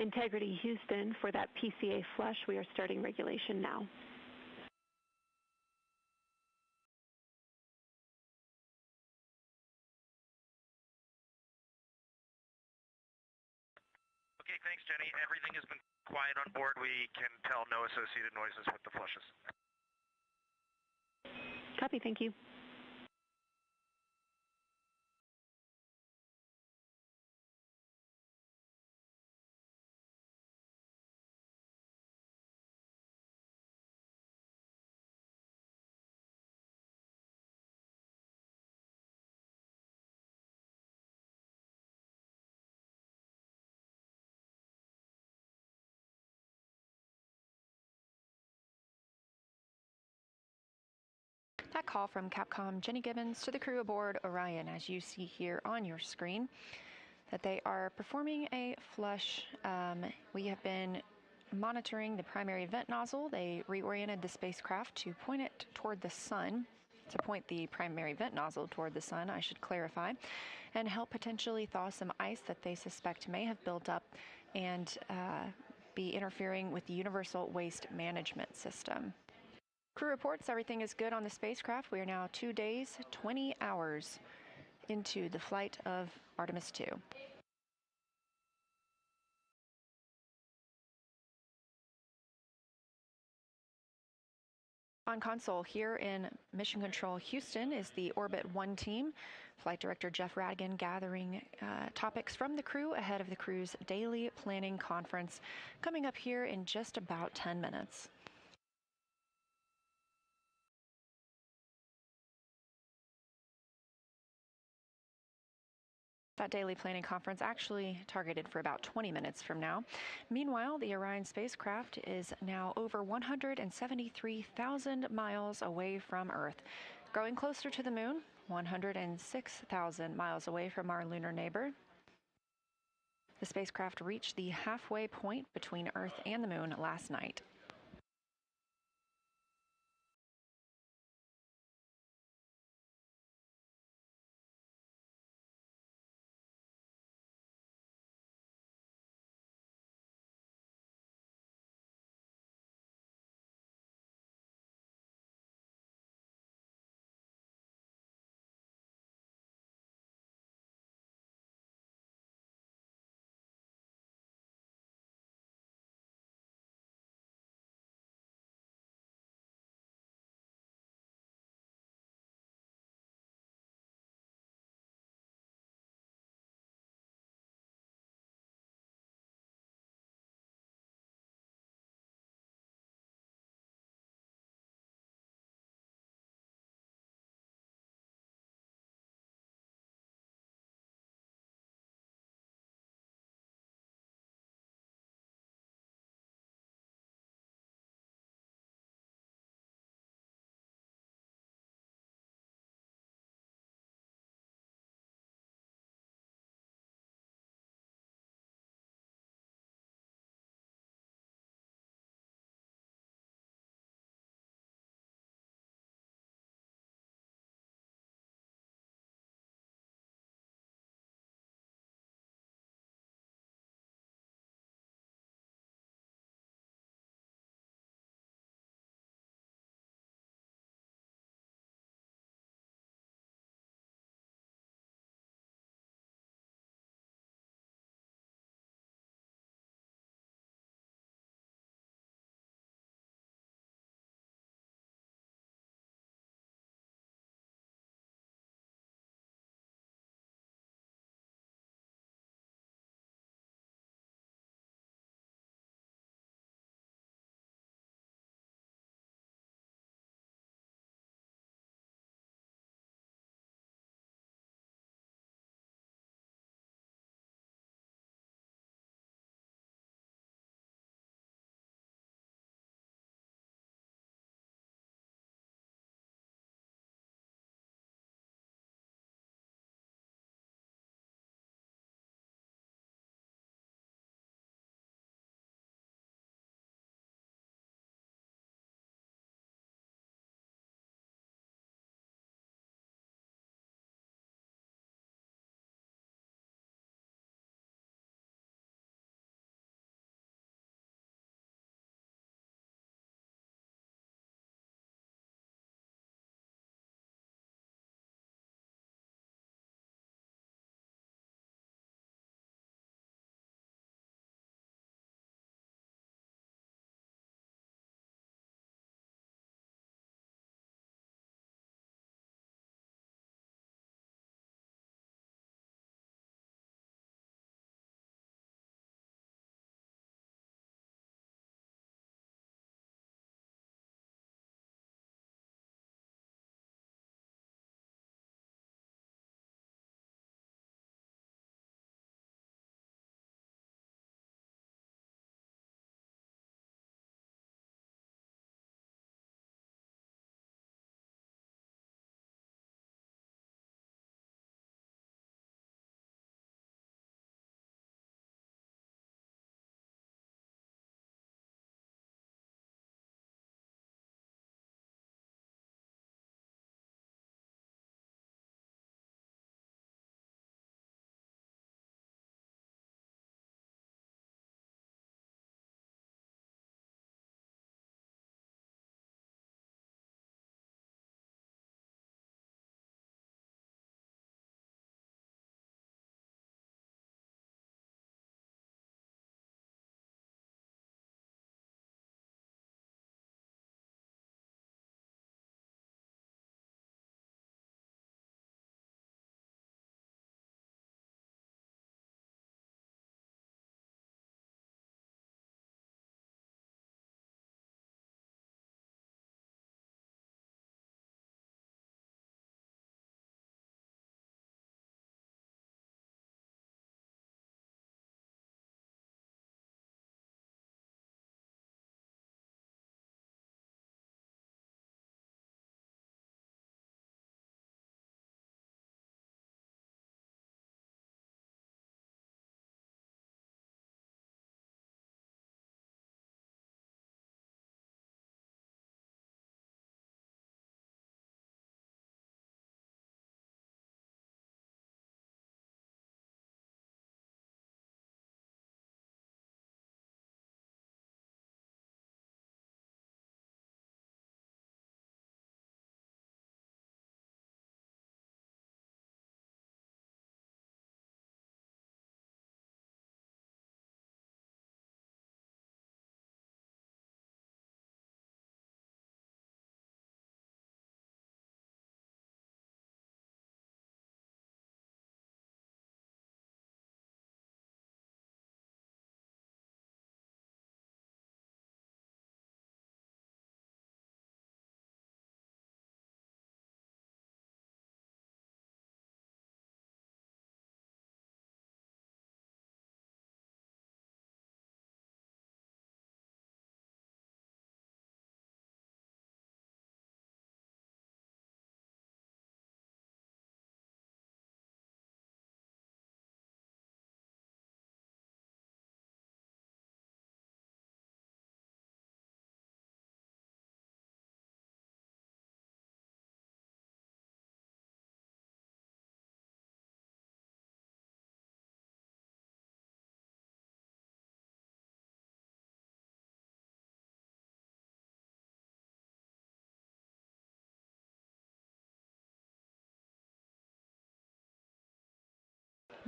Integrity Houston, for that PCA flush, we are starting regulation now. Okay, thanks, Jenny. Everything has been quiet on board. We can tell no associated noises with the flushes. Copy, thank you. That call from Capcom Jenny Gibbons to the crew aboard Orion, as you see here on your screen, that they are performing a flush. We have been monitoring the primary vent nozzle. They reoriented the spacecraft to point it toward the sun, to point the primary vent nozzle toward the sun, I should clarify, and help potentially thaw some ice that they suspect may have built up and be interfering with the universal waste management system. Crew reports everything is good on the spacecraft. We are now 2 days, 20 hours into the flight of Artemis II. On console here in Mission Control Houston is the Orbit 1 team. Flight Director Jeff Radigan gathering topics from the crew ahead of the crew's daily planning conference coming up here in just about 10 minutes. That daily planning conference actually targeted for about 20 minutes from now. Meanwhile, the Orion spacecraft is now over 173,000 miles away from Earth, growing closer to the moon, 106,000 miles away from our lunar neighbor. The spacecraft reached the halfway point between Earth and the moon last night.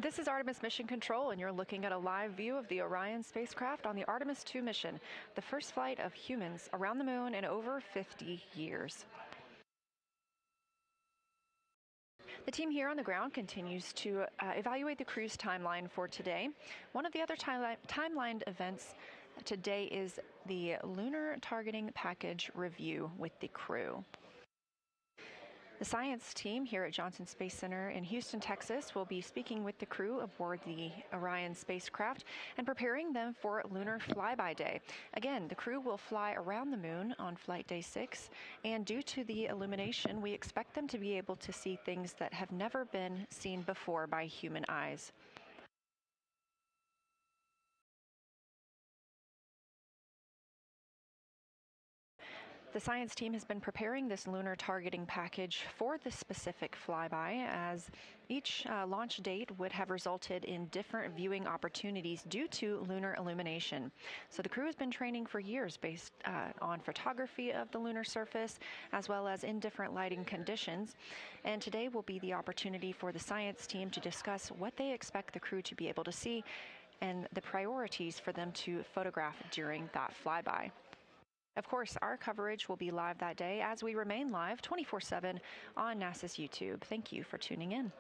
This is Artemis Mission Control, and you're looking at a live view of the Orion spacecraft on the Artemis II mission, the first flight of humans around the moon in over 50 years. The team here on the ground continues to evaluate the crew's timeline for today. One of the other timelined events today is the Lunar Targeting Package review with the crew. The science team here at Johnson Space Center in Houston, Texas, will be speaking with the crew aboard the Orion spacecraft and preparing them for Lunar Flyby Day. Again, the crew will fly around the moon on flight day 6, and due to the illumination, we expect them to be able to see things that have never been seen before by human eyes. The science team has been preparing this lunar targeting package for this specific flyby, as each launch date would have resulted in different viewing opportunities due to lunar illumination. So the crew has been training for years based on photography of the lunar surface, as well as in different lighting conditions. And today will be the opportunity for the science team to discuss what they expect the crew to be able to see and the priorities for them to photograph during that flyby. Of course, our coverage will be live that day as we remain live 24/7 on NASA's YouTube. Thank you for tuning in.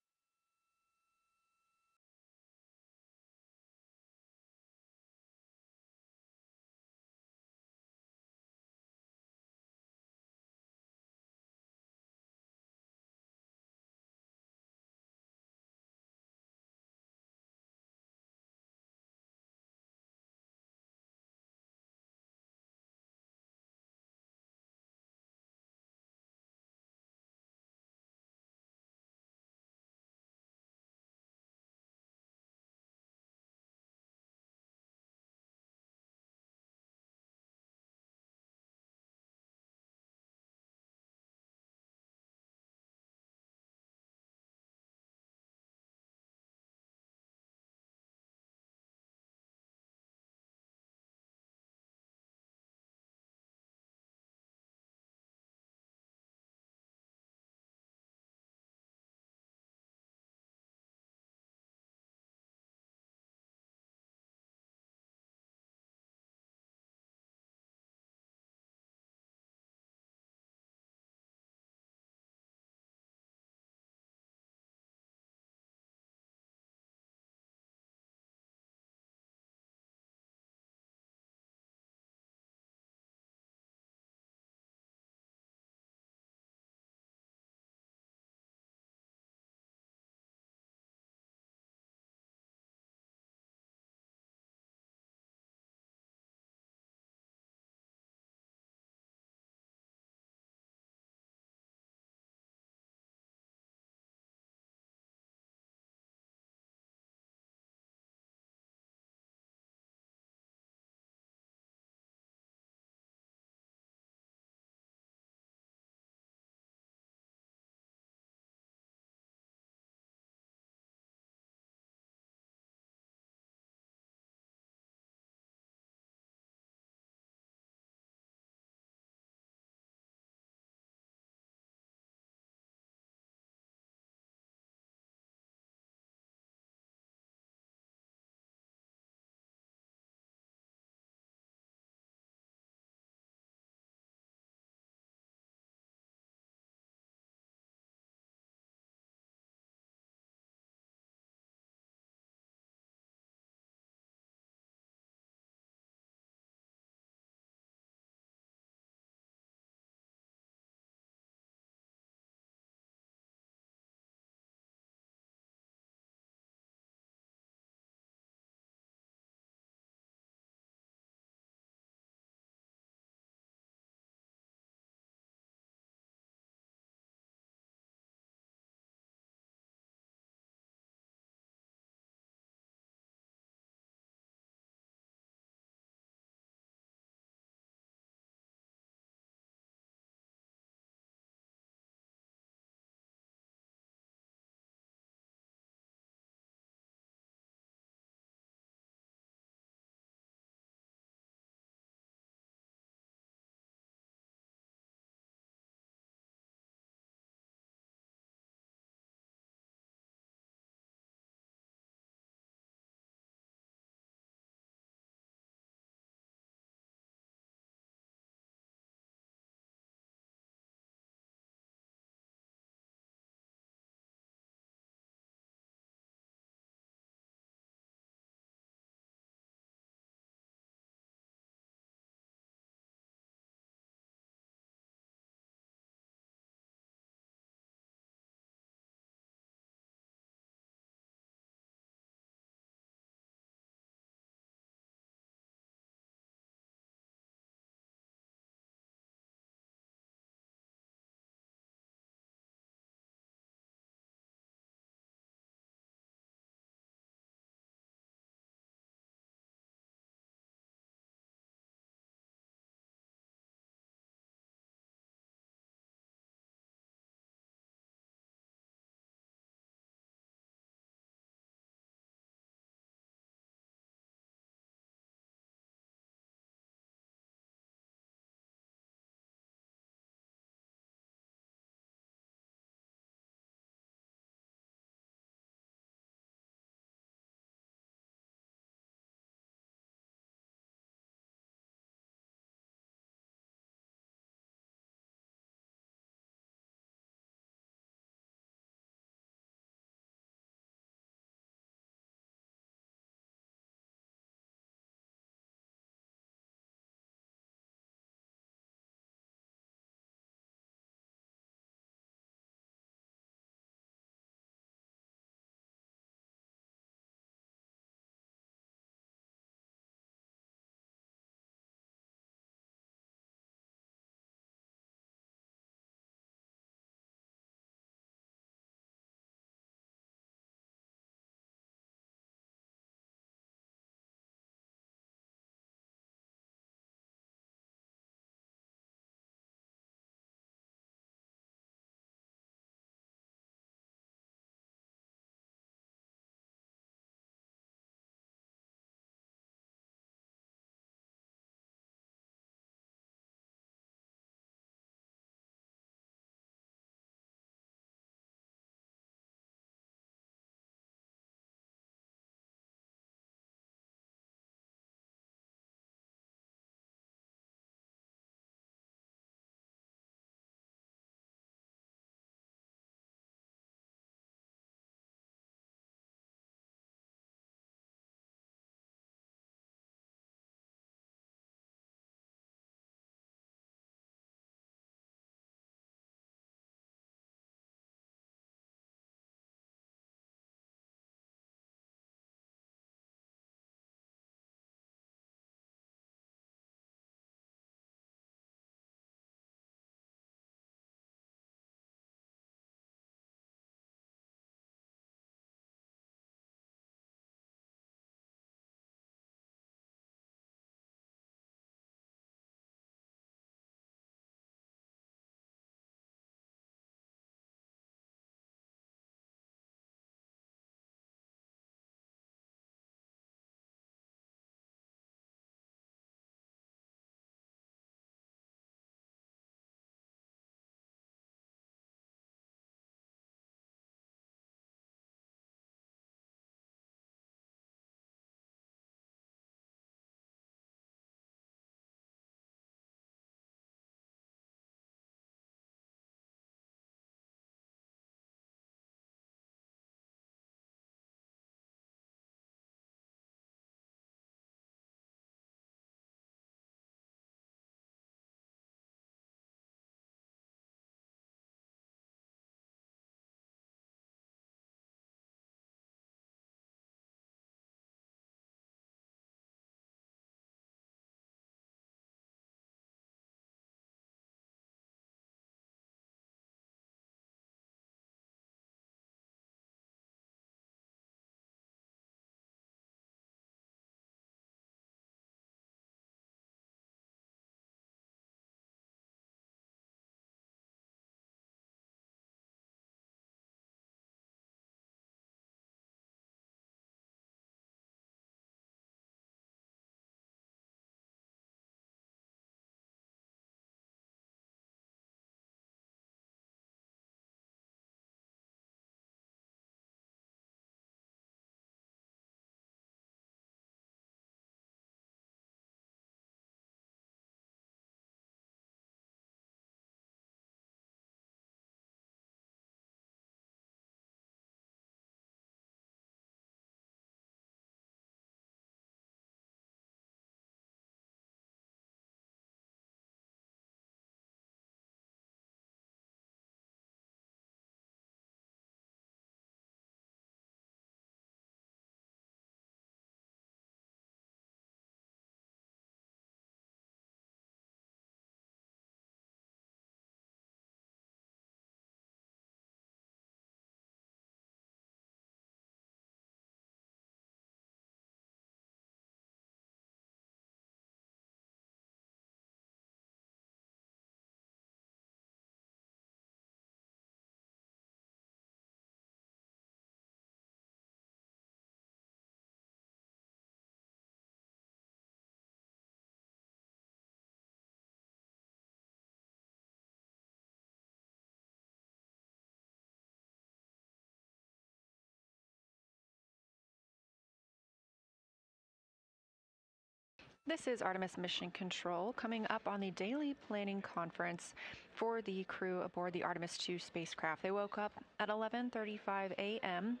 This is Artemis Mission Control coming up on the daily planning conference for the crew aboard the Artemis II spacecraft. They woke up at 11:35 a.m.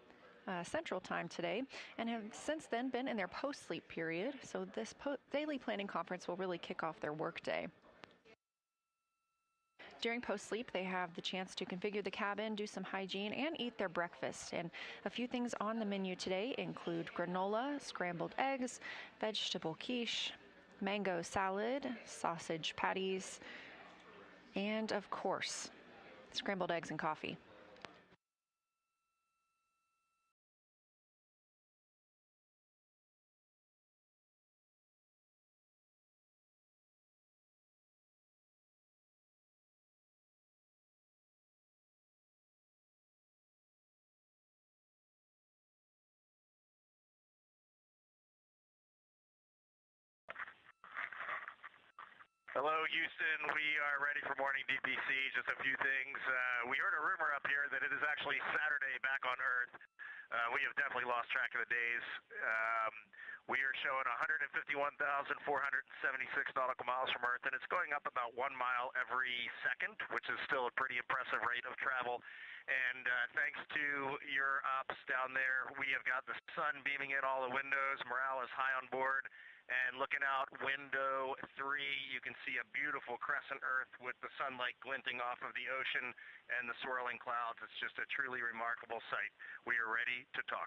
Central Time today and have since then been in their post-sleep period. So this daily planning conference will really kick off their workday. During post-sleep, they have the chance to configure the cabin, do some hygiene, and eat their breakfast. And a few things on the menu today include granola, scrambled eggs, vegetable quiche, mango salad, sausage patties, and, of course, scrambled eggs and coffee. Hello, Houston. We are ready for morning DPC. Just a few things. We heard a rumor up here that it is actually Saturday back on Earth. We have definitely lost track of the days. We are showing 151,476 nautical miles from Earth, and it's going up about 1 mile every second, which is still a pretty impressive rate of travel. And thanks to your ops down there, we have got the sun beaming in all the windows. Morale is high on board. And looking out window 3, you can see a beautiful crescent Earth with the sunlight glinting off of the ocean and the swirling clouds. It's just a truly remarkable sight. We are ready to talk.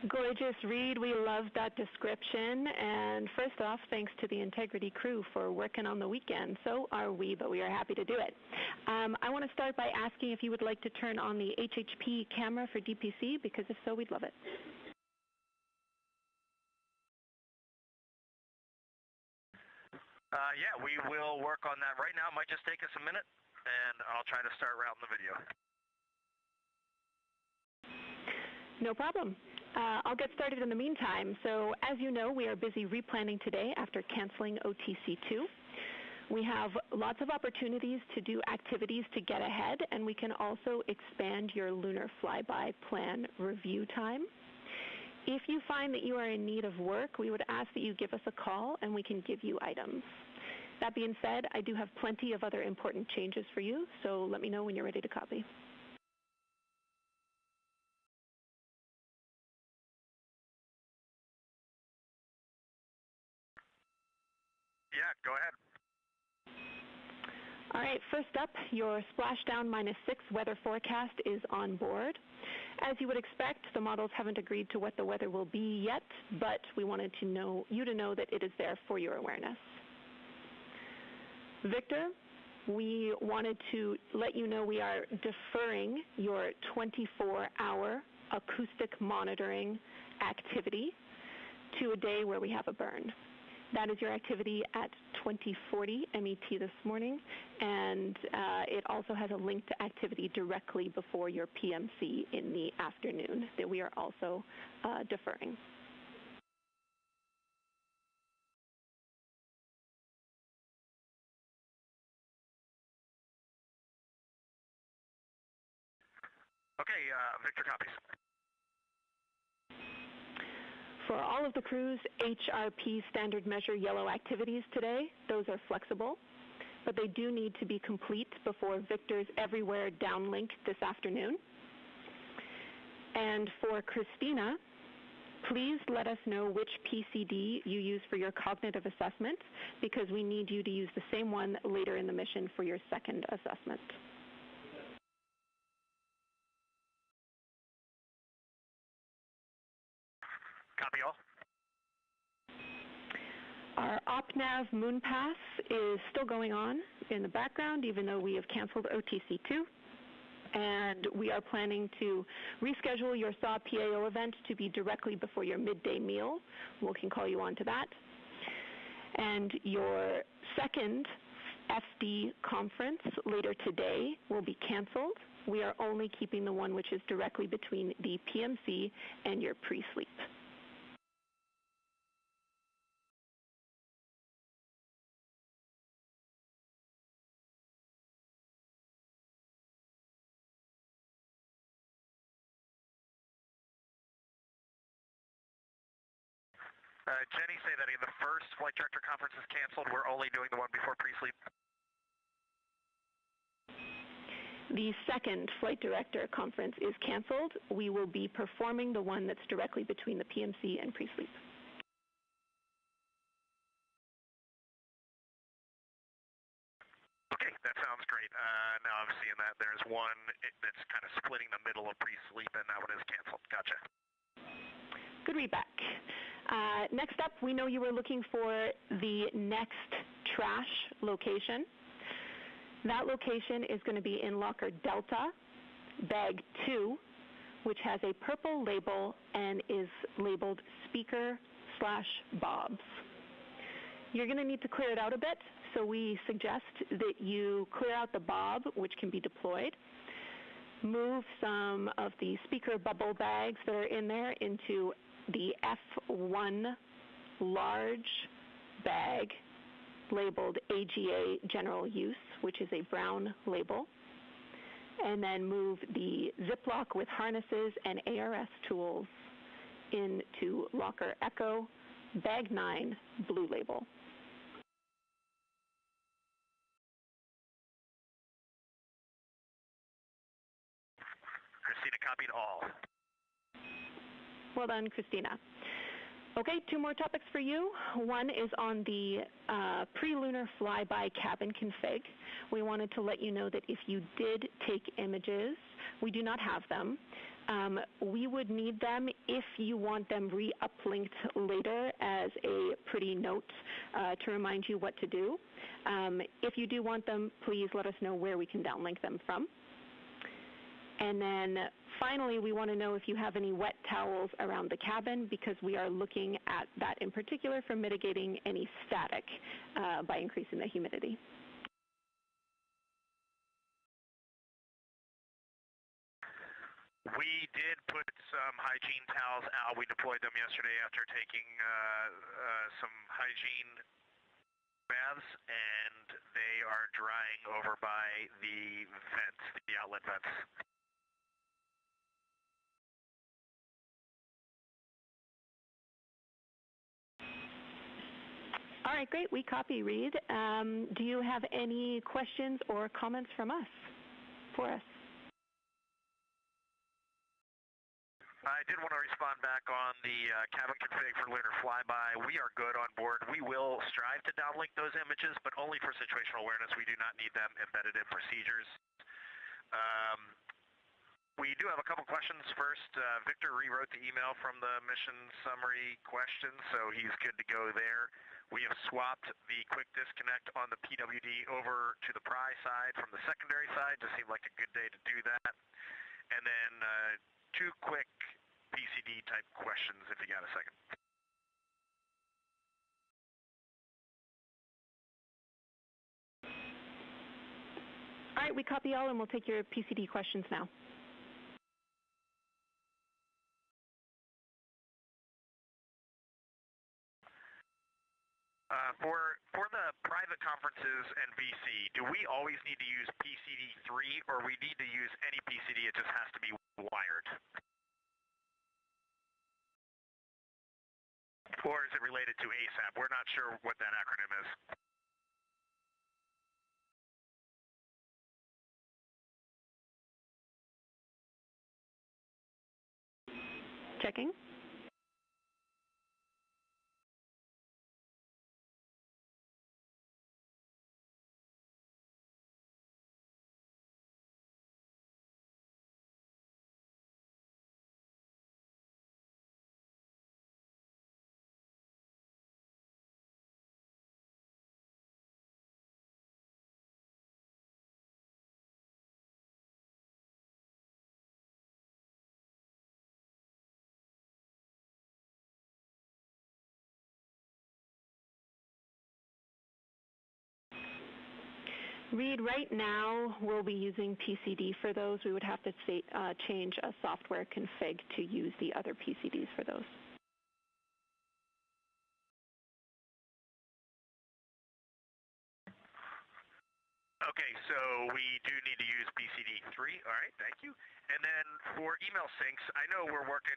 Gorgeous, Reid. We love that description. And first off, thanks to the Integrity crew for working on the weekend. So are we, but we are happy to do it. I want to start by asking if you would like to turn on the HHP camera for DPC, because if so, we'd love it. Yeah, we will work on that right now. It might just take us a minute, and I'll try to start routing the video. No problem. I'll get started in the meantime. So as you know, we are busy replanning today after canceling OTC2. We have lots of opportunities to do activities to get ahead, and we can also expand your lunar flyby plan review time. If you find that you are in need of work, we would ask that you give us a call and we can give you items. That being said, I do have plenty of other important changes for you, so let me know when you're ready to copy. Yeah, go ahead. All right, first up, your splashdown -6 weather forecast is on board. As you would expect, the models haven't agreed to what the weather will be yet, but we wanted to you to know that it is there for your awareness. Victor, we wanted to let you know we are deferring your 24-hour acoustic monitoring activity to a day where we have a burn. That is your activity at 2040 MET this morning, and it also has a link to activity directly before your PMC in the afternoon that we are also deferring. Okay, Victor copies. For all of the crew's HRP standard measure yellow activities today, those are flexible, but they do need to be complete before Victor's Everywhere downlink this afternoon. And for Christina, please let us know which PCD you use for your cognitive assessment, because we need you to use the same one later in the mission for your second assessment. Copy all. Our OpNav moon pass is still going on in the background, even though we have canceled OTC2. And we are planning to reschedule your SAW PAO event to be directly before your midday meal. We can call you on to that. And your second FD conference later today will be canceled. We are only keeping the one which is directly between the PMC and your pre-sleep. Jenny, say that again. The first flight director conference is canceled. We're only doing the one before pre-sleep. The second flight director conference is canceled. We will be performing the one that's directly between the PMC and pre-sleep. Okay, that sounds great. Now I'm seeing that there's one that's kind of splitting the middle of pre-sleep, and that one is canceled. Gotcha. Good read back. Next up, we know you were looking for the next trash location. That location is going to be in locker Delta, bag 2, which has a purple label and is labeled speaker/bobs. You're going to need to clear it out a bit, so we suggest that you clear out the bob, which can be deployed. Move some of the speaker bubble bags that are in there into the F1 large bag labeled AGA General Use, which is a brown label, and then move the Ziploc with harnesses and ARS tools into locker Echo, bag 9, blue label. Christina copied all. Well done, Christina. Okay, 2 more topics for you. One is on the pre-lunar flyby cabin config. We wanted to let you know that if you did take images, we do not have them. We would need them if you want them re-uplinked later as a pretty note to remind you what to do. If you do want them, please let us know where we can downlink them from. And then finally, we want to know if you have any wet towels around the cabin, because we are looking at that in particular for mitigating any static by increasing the humidity. We did put some hygiene towels out. We deployed them yesterday after taking some hygiene baths, and they are drying over by the vents, the outlet vents. All right, great. We copy, Reid. Do you have any questions or comments from us for us? I did want to respond back on the cabin config for lunar flyby. We are good on board. We will strive to downlink those images, but only for situational awareness. We do not need them embedded in procedures. We do have a couple questions. First, Victor rewrote the email from the mission summary question, so he's good to go there. We have swapped the quick disconnect on the PWD over to the pry side from the secondary side. Just seemed like a good day to do that. And then 2 quick PCD type questions if you got a second. All right, we copy all, and we'll take your PCD questions now. For the private conferences and VC, do we always need to use PCD3, or we need to use any PCD, it just has to be wired? Or is it related to ASAP? We're not sure what that acronym is. Checking. Reid, right now we'll be using PCD for those. We would have to change a software config to use the other PCDs for those. Okay, so we do need to use BCD3. All right, thank you. And then for email syncs, I know we're working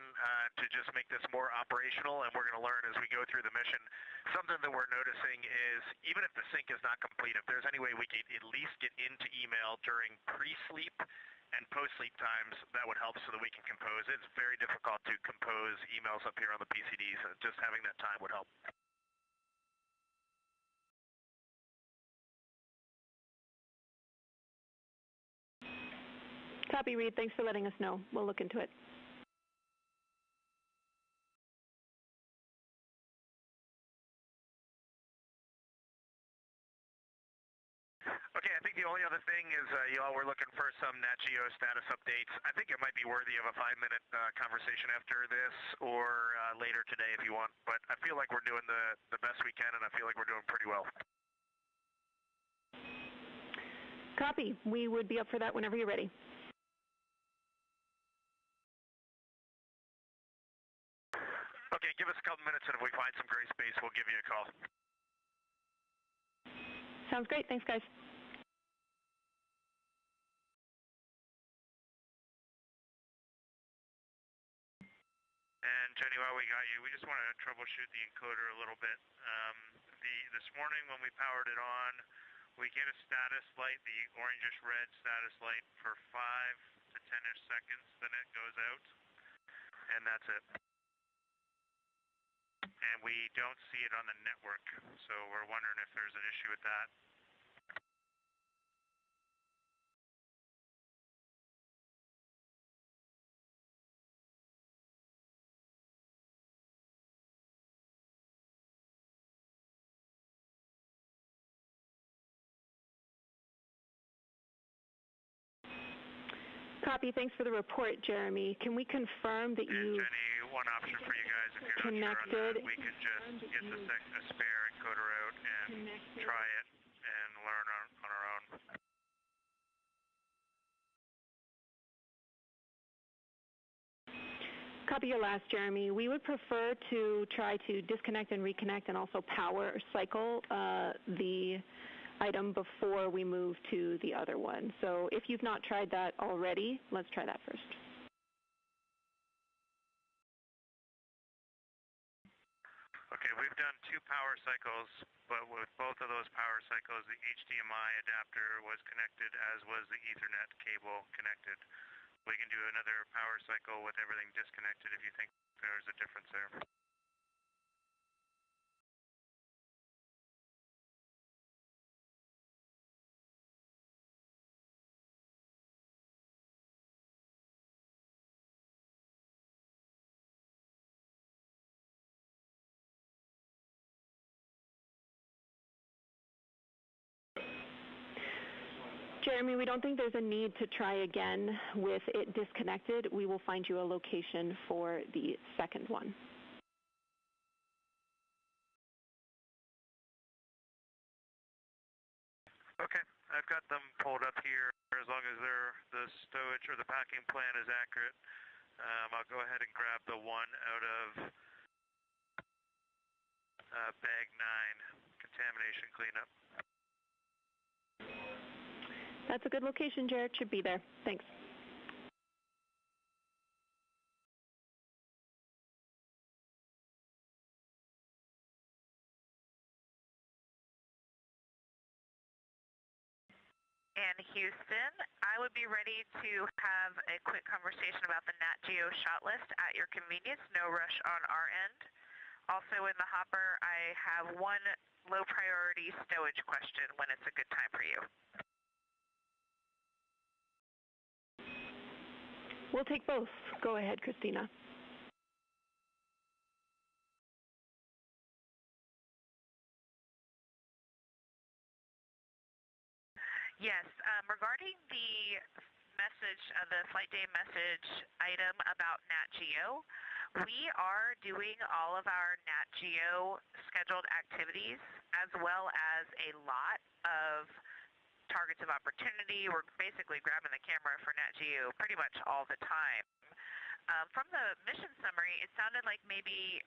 to just make this more operational, and we're going to learn as we go through the mission. Something that we're noticing is even if the sync is not complete, if there's any way we can at least get into email during pre-sleep and post-sleep times, that would help so that we can compose. It's very difficult to compose emails up here on the PCDs. So just having that time would help. Copy, Reid. Thanks for letting us know. We'll look into it. Okay, I think the only other thing is y'all were looking for some Nat Geo status updates. I think it might be worthy of a 5-minute conversation after this or later today if you want, but I feel like we're doing the best we can, and I feel like we're doing pretty well. Copy. We would be up for that whenever you're ready. Okay, give us a couple minutes, and if we find some gray space, we'll give you a call. Sounds great. Thanks, guys. And Jenny, while we got you, we just want to troubleshoot the encoder a little bit. This morning when we powered it on, we get a status light, the orangish red status light for 5 to 10-ish seconds, then it goes out, and that's it. And we don't see it on the network, so we're wondering if there's an issue with that. Copy. Thanks for the report, Jeremy. Can we confirm that you Jenny, one option for you guys, if you're connected? not sure on that, we could just get a spare encoder out and try it and learn on our own. Copy your last, Jeremy. We would prefer to try to disconnect and reconnect and also power or cycle the item before we move to the other one. So if you've not tried that already, let's try that first. Okay, we've done 2 power cycles, but with both of those power cycles, the HDMI adapter was connected, as was the Ethernet cable connected. We can do another power cycle with everything disconnected if you think there's a difference there. Jeremy, we don't think there's a need to try again with it disconnected. We will find you a location for the second one. Okay, I've got them pulled up here. As long as the stowage or the packing plan is accurate, I'll go ahead and grab the one out of bag 9, contamination cleanup. That's a good location, Jared. Should be there. Thanks. And Houston, I would be ready to have a quick conversation about the Nat Geo shot list at your convenience. No rush on our end. Also in the hopper, I have one low priority stowage question when it's a good time for you. We'll take both. Go ahead, Christina. Yes, regarding the message, the flight day message item about Nat Geo, we are doing all of our Nat Geo scheduled activities as well as a lot of targets of opportunity. We're basically grabbing the camera for Nat Geo pretty much all the time. From the mission summary, it sounded like maybe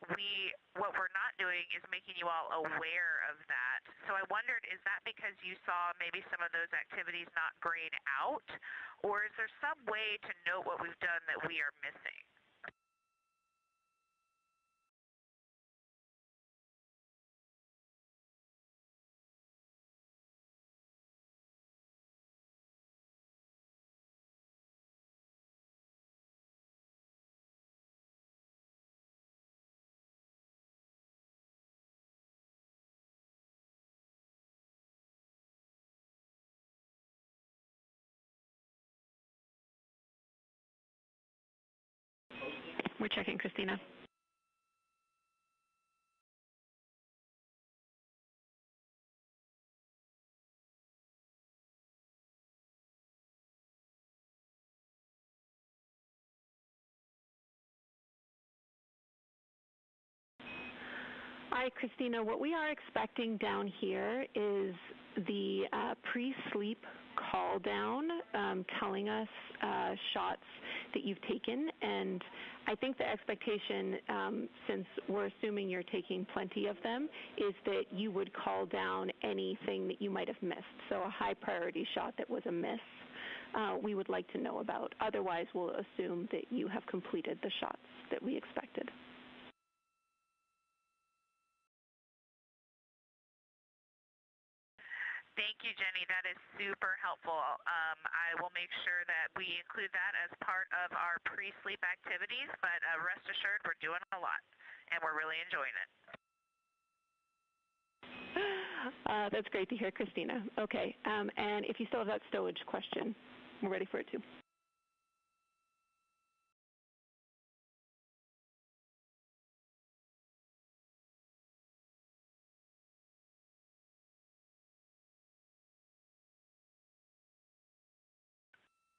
what we're not doing is making you all aware of that. So I wondered, is that because you saw maybe some of those activities not grayed out, or is there some way to note what we've done that we are missing? We're checking, Christina. All right, Christina, what we are expecting down here is the pre-sleep call down telling us shots that you've taken. And I think the expectation, since we're assuming you're taking plenty of them, is that you would call down anything that you might have missed. So a high priority shot that was a miss, we would like to know about. Otherwise, we'll assume that you have completed the shots that we expected. Thank you, Jenny. That is super helpful. I will make sure that we include that as part of our pre-sleep activities, but rest assured we're doing a lot, and we're really enjoying it. That's great to hear, Christina. Okay, and if you still have that stowage question, we're ready for it too.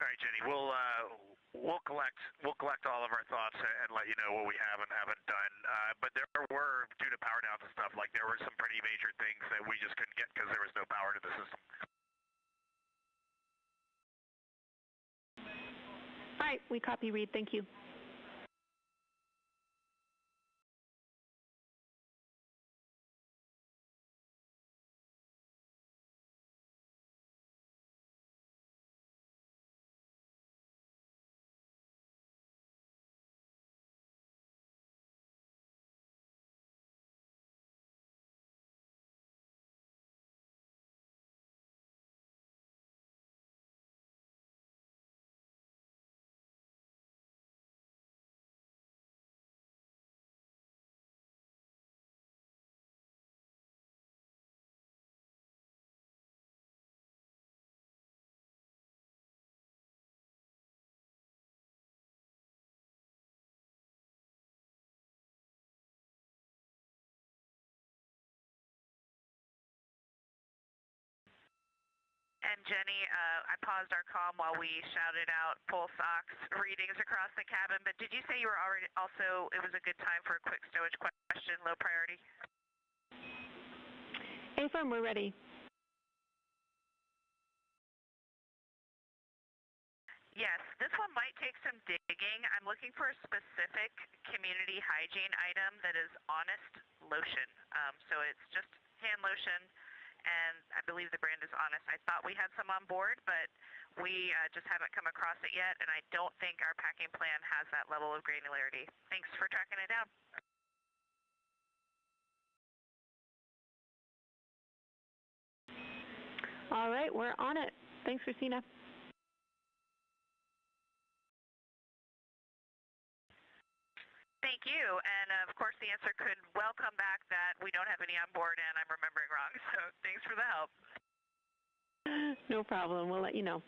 All right, Jenny. We'll collect all of our thoughts and let you know what we have and haven't done. But there were, due to power downs and stuff, like there were some pretty major things that we just couldn't get because there was no power to the system. All right, we copy, Reid. Thank you. And Jenny, I paused our comm while we shouted out pulse ox readings across the cabin, but did you say you were already also, it was a good time for a quick stowage question, low priority? A-firm, we're ready. Yes, this one might take some digging. I'm looking for a specific community hygiene item that is Honest lotion. So it's just hand lotion, and I believe the brand is Honest. I thought we had some on board, but we just haven't come across it yet, and I don't think our packing plan has that level of granularity. Thanks for tracking it down. All right, we're on it. Thanks, Christina. Thank you, and of course the answer could well come back that we don't have any on board and I'm remembering wrong, so thanks for the help. No problem, we'll let you know.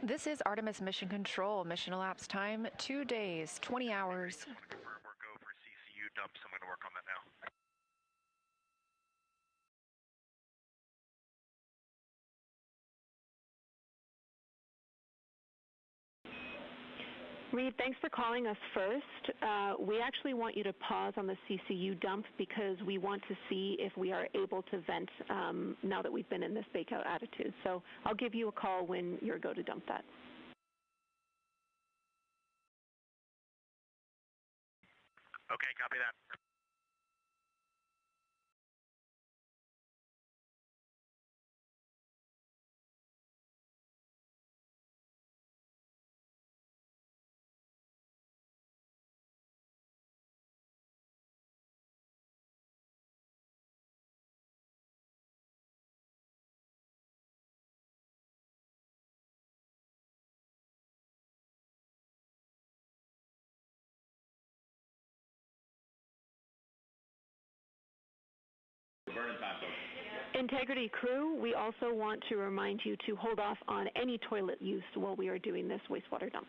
This is Artemis Mission Control. Mission elapsed time 2 days, 20 hours. Confirm we're go for CCU dumps. I'm going to work on that now. Reid, thanks for calling us first. We actually want you to pause on the CCU dump because we want to see if we are able to vent now that we've been in this bakeout attitude. So I'll give you a call when you're go to dump that. Okay, copy that. Integrity crew, we also want to remind you to hold off on any toilet use while we are doing this wastewater dump.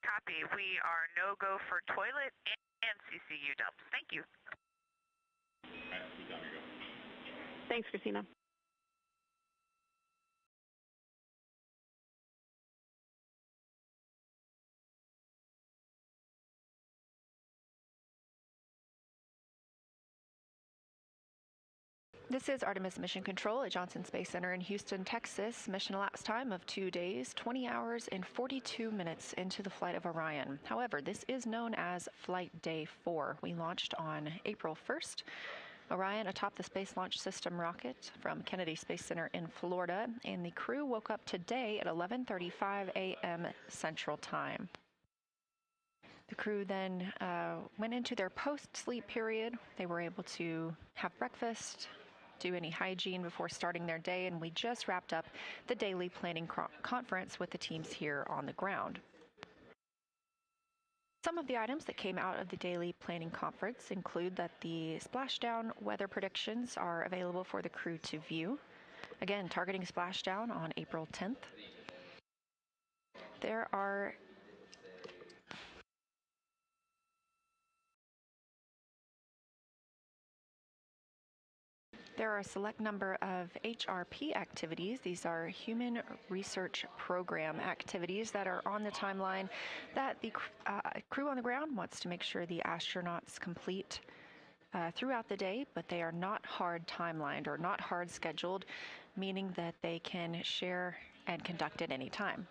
Copy. We are no-go for toilet and CCU dumps. Thank you. Thanks, Christina. This is Artemis Mission Control at Johnson Space Center in Houston, Texas. Mission elapsed time of 2 days, 20 hours, and 42 minutes into the flight of Orion. However, this is known as Flight Day 4. We launched on April 1st. Orion atop the Space Launch System rocket from Kennedy Space Center in Florida, and the crew woke up today at 11:35 a.m. Central Time. The crew then went into their post-sleep period. They were able to have breakfast, do any hygiene before starting their day, and we just wrapped up the daily planning conference with the teams here on the ground. Some of the items that came out of the daily planning conference include that the splashdown weather predictions are available for the crew to view. Again, targeting splashdown on April 10th. There are a select number of HRP activities. These are Human Research Program activities that are on the timeline that the crew on the ground wants to make sure the astronauts complete throughout the day, but they are not hard timelined or not hard scheduled, meaning that they can share and conduct at any time.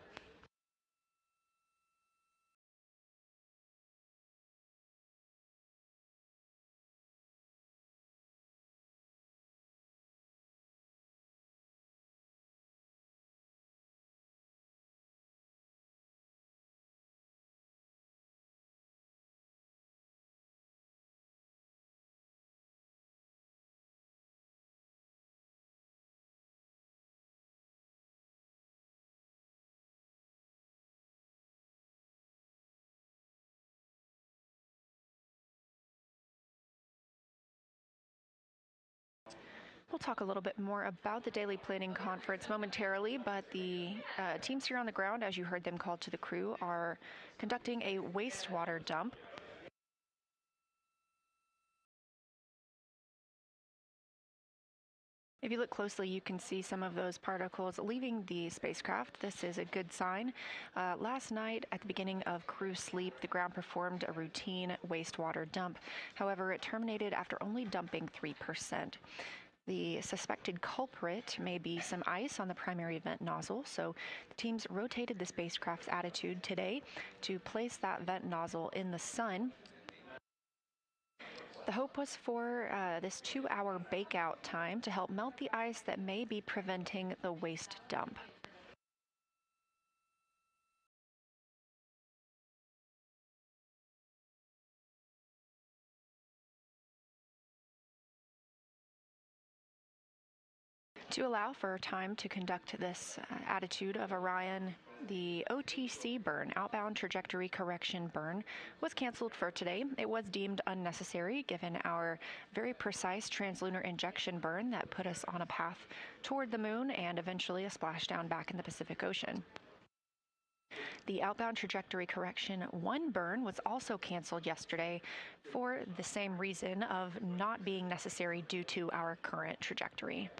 We'll talk a little bit more about the daily planning conference momentarily, but the teams here on the ground, as you heard them called to the crew, are conducting a wastewater dump. If you look closely, you can see some of those particles leaving the spacecraft. This is a good sign. Last night, at the beginning of crew sleep, the ground performed a routine wastewater dump. However, it terminated after only dumping 3%. The suspected culprit may be some ice on the primary vent nozzle, so the teams rotated the spacecraft's attitude today to place that vent nozzle in the sun. The hope was for this 2-hour bakeout time to help melt the ice that may be preventing the waste dump. To allow for time to conduct this attitude of Orion The OTC burn, outbound trajectory correction burn, was canceled for today. It was deemed unnecessary given our very precise translunar injection burn that put us on a path toward the moon and eventually a splashdown back in the Pacific Ocean. The outbound trajectory correction 1 burn was also canceled yesterday for the same reason of not being necessary due to our current trajectory.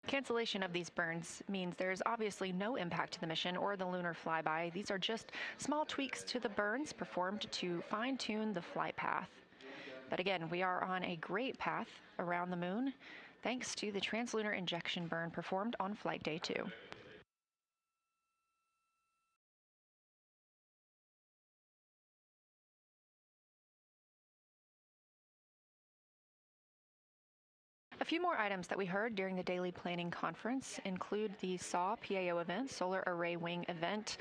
Cancellation of these burns means there's obviously no impact to the mission or the lunar flyby. These are just small tweaks to the burns performed to fine-tune the flight path. But again, we are on a great path around the moon thanks to the translunar injection burn performed on flight day 2. A few more items that we heard during the daily planning conference include the SAW PAO event, Solar Array Wing event.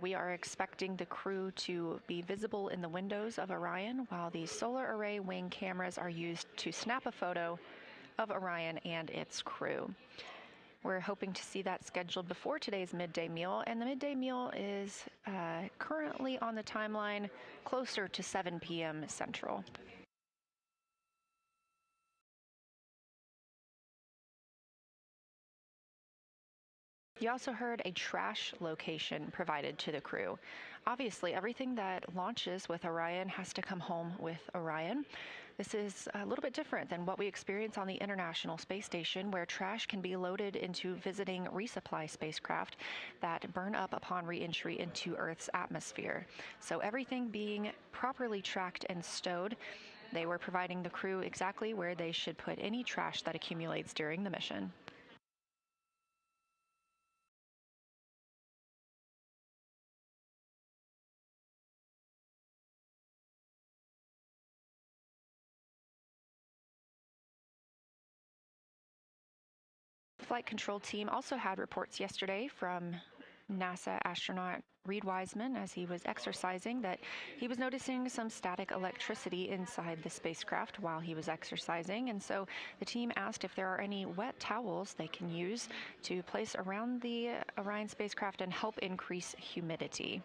We are expecting the crew to be visible in the windows of Orion while the Solar Array Wing cameras are used to snap a photo of Orion and its crew. We're hoping to see that scheduled before today's midday meal, and the midday meal is currently on the timeline closer to 7 p.m. Central. You also heard a trash location provided to the crew. Obviously, everything that launches with Orion has to come home with Orion. This is a little bit different than what we experience on the International Space Station, where trash can be loaded into visiting resupply spacecraft that burn up upon re-entry into Earth's atmosphere. So everything being properly tracked and stowed, they were providing the crew exactly where they should put any trash that accumulates during the mission. Flight control team also had reports yesterday from NASA astronaut Reid Wiseman as he was exercising that he was noticing some static electricity inside the spacecraft while he was exercising, and so the team asked if there are any wet towels they can use to place around the Orion spacecraft and help increase humidity.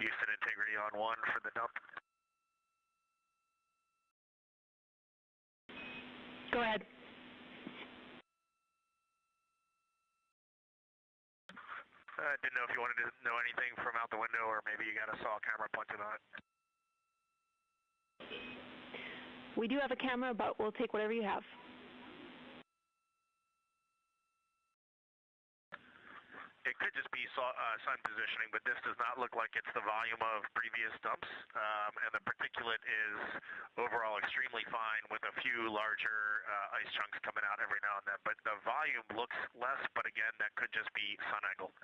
Houston Integrity on 1 for the dump. Go ahead. I didn't know if you wanted to know anything from out the window, or maybe you got a saw camera pointed on it. We do have a camera, but we'll take whatever you have. It could just be sun positioning, but this does not look like it's the volume of previous dumps, and the particulate is overall extremely fine with a few larger ice chunks coming out every now and then. But the volume looks less, but again, that could just be sun angle.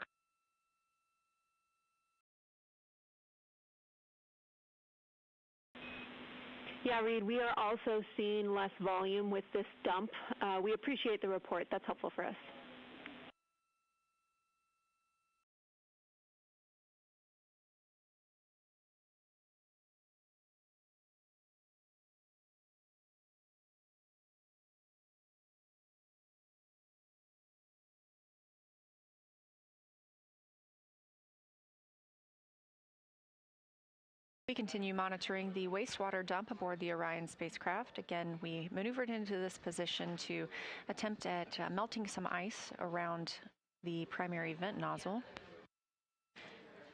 Yeah, Reid, we are also seeing less volume with this dump. We appreciate the report. That's helpful for us. We continue monitoring the wastewater dump aboard the Orion spacecraft. Again, we maneuvered into this position to attempt at melting some ice around the primary vent nozzle.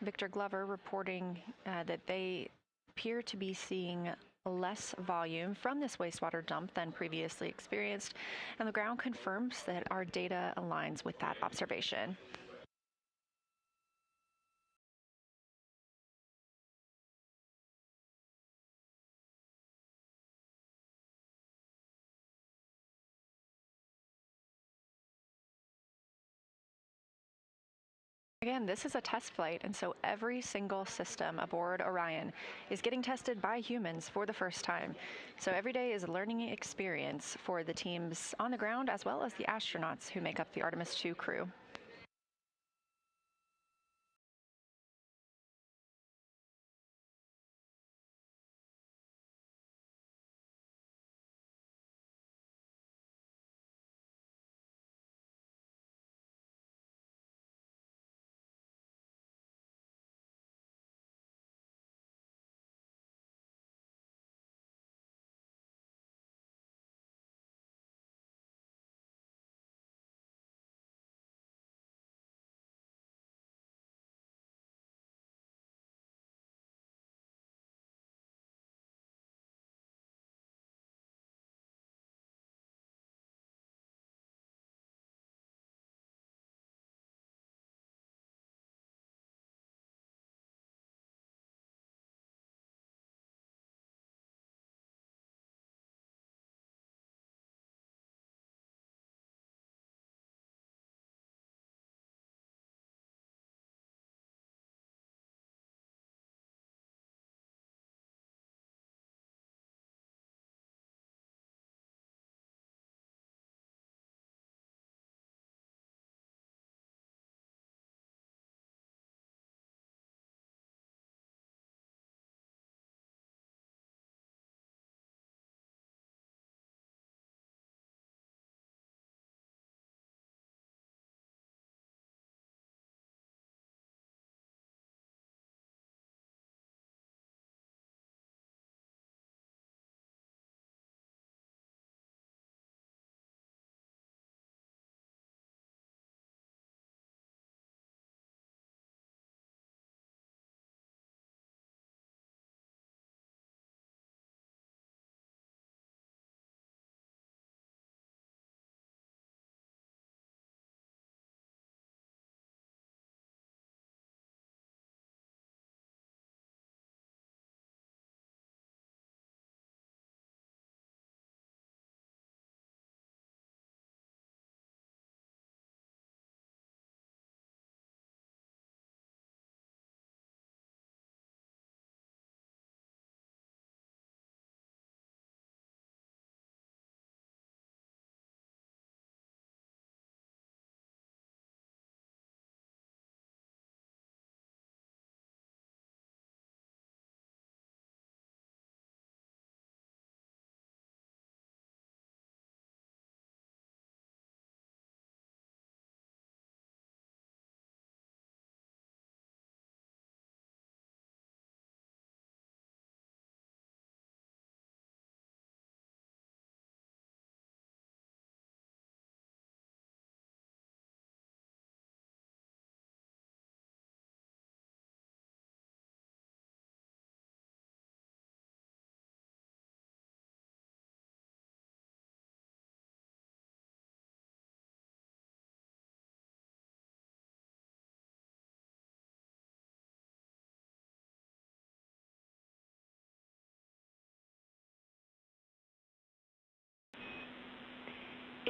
Victor Glover reporting that they appear to be seeing less volume from this wastewater dump than previously experienced, and the ground confirms that our data aligns with that observation. Again, this is a test flight, and so every single system aboard Orion is getting tested by humans for the first time. So every day is a learning experience for the teams on the ground as well as the astronauts who make up the Artemis II crew.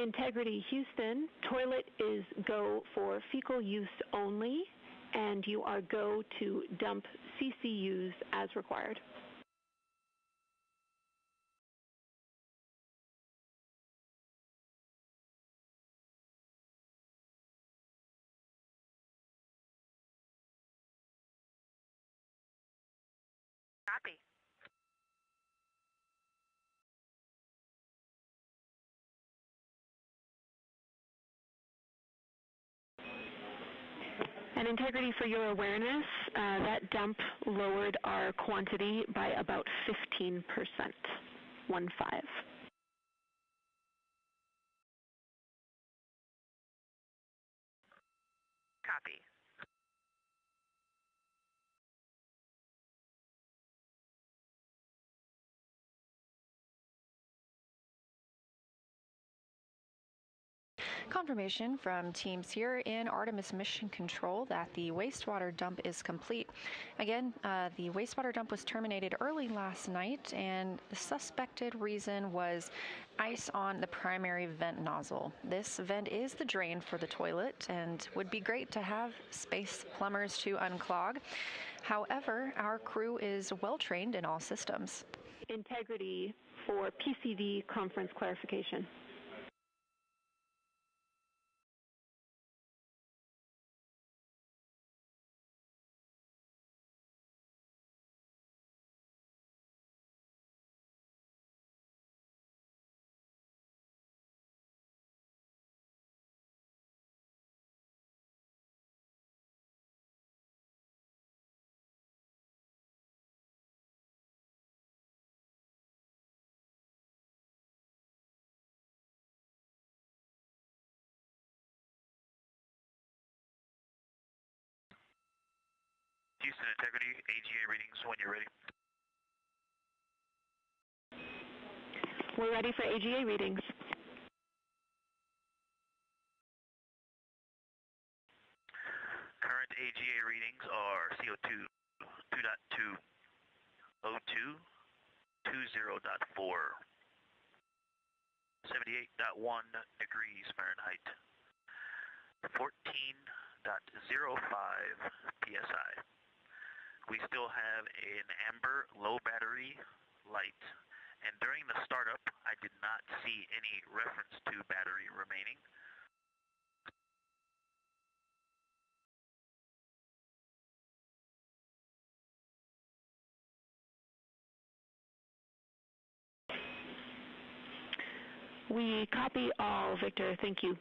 Integrity Houston, toilet is go for fecal use only, and you are go to dump CCUs as required. Copy. And Integrity, for your awareness, that dump lowered our quantity by about 15%, 1-5. Copy. Confirmation from teams here in Artemis Mission Control that the wastewater dump is complete. Again, the wastewater dump was terminated early last night, and the suspected reason was ice on the primary vent nozzle. This vent is the drain for the toilet and would be great to have space plumbers to unclog. However, our crew is well trained in all systems. Integrity for PCV conference clarification. Houston Integrity, AGA readings when you're ready. We're ready for AGA readings. Current AGA readings are CO2 2.2, O2 20.4, 78.1 degrees Fahrenheit, 14.05 psi. We still have an amber low battery light, and during the startup I did not see any reference to battery remaining. We copy all, Victor. Thank you.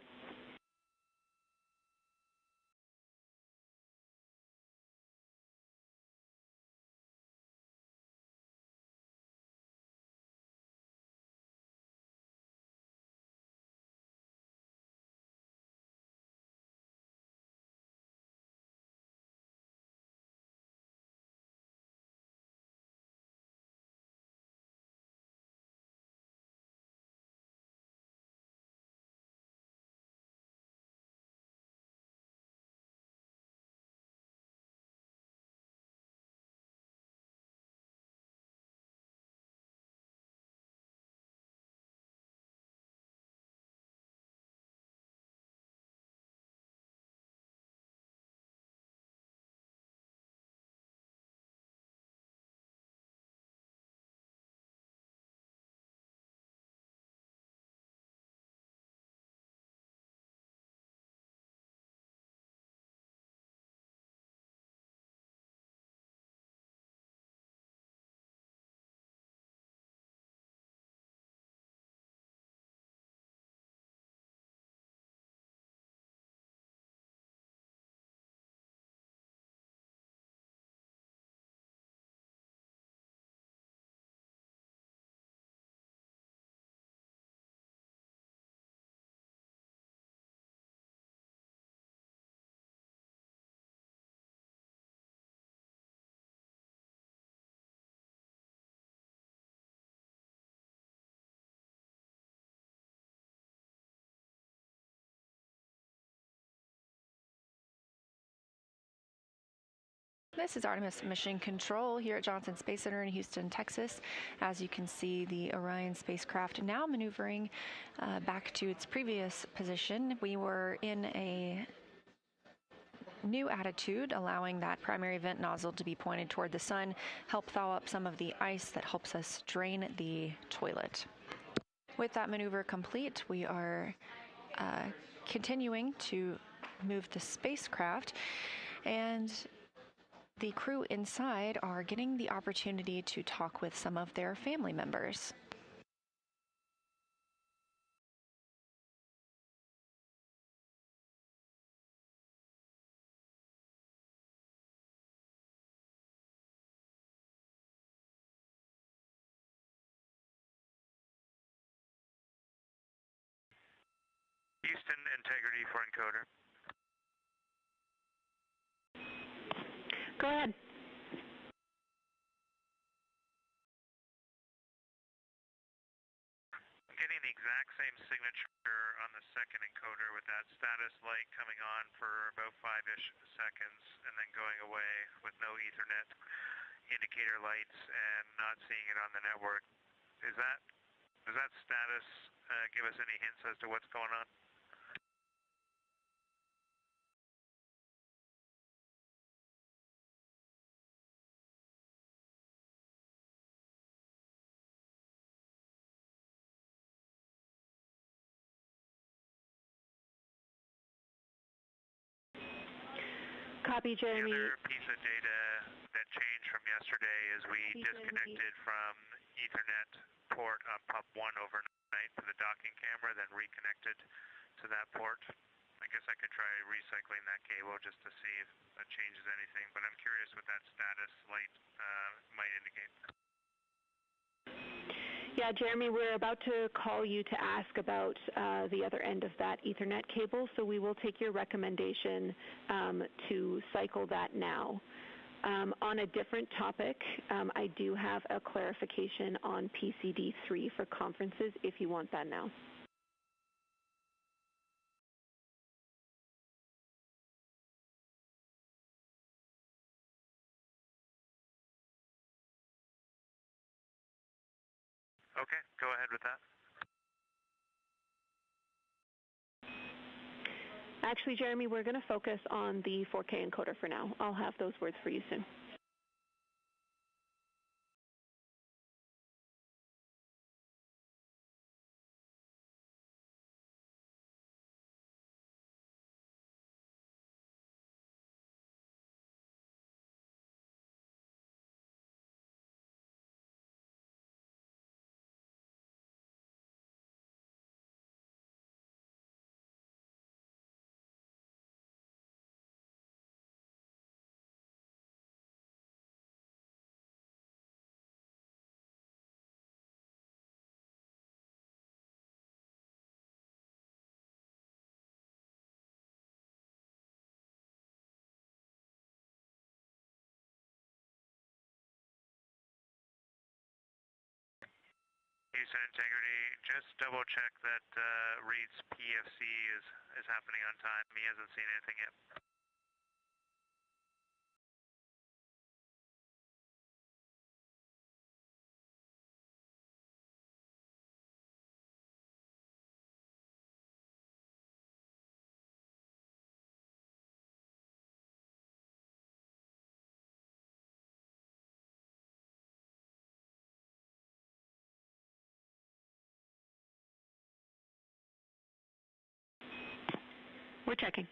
This is Artemis Mission Control here at Johnson Space Center in Houston, Texas. As you can see, the Orion spacecraft now maneuvering back to its previous position. We were in a new attitude, allowing that primary vent nozzle to be pointed toward the sun, help thaw up some of the ice that helps us drain the toilet. With that maneuver complete, we are continuing to move the spacecraft, and the crew inside are getting the opportunity to talk with some of their family members. Houston Integrity for encoder. Go ahead. I'm getting the exact same signature on the second encoder with that status light coming on for about 5-ish seconds and then going away with no Ethernet indicator lights and not seeing it on the network. Does that status give us any hints as to what's going on? Copy, Jeremy. The other piece of data that changed from yesterday is we disconnected from Ethernet port on pump 1 overnight for the docking camera, then reconnected to that port. I guess I could try recycling that cable just to see if that changes anything, but I'm curious what that status light might indicate. Yeah, Jeremy, we're about to call you to ask about the other end of that Ethernet cable, so we will take your recommendation to cycle that now. On a different topic, I do have a clarification on PCD3 for conferences if you want that now. Okay, go ahead with that. Actually, Jeremy, we're going to focus on the 4K encoder for now. I'll have those words for you soon. Houston Integrity, just double check that Reid's PFC is happening on time. He hasn't seen anything yet. We're checking.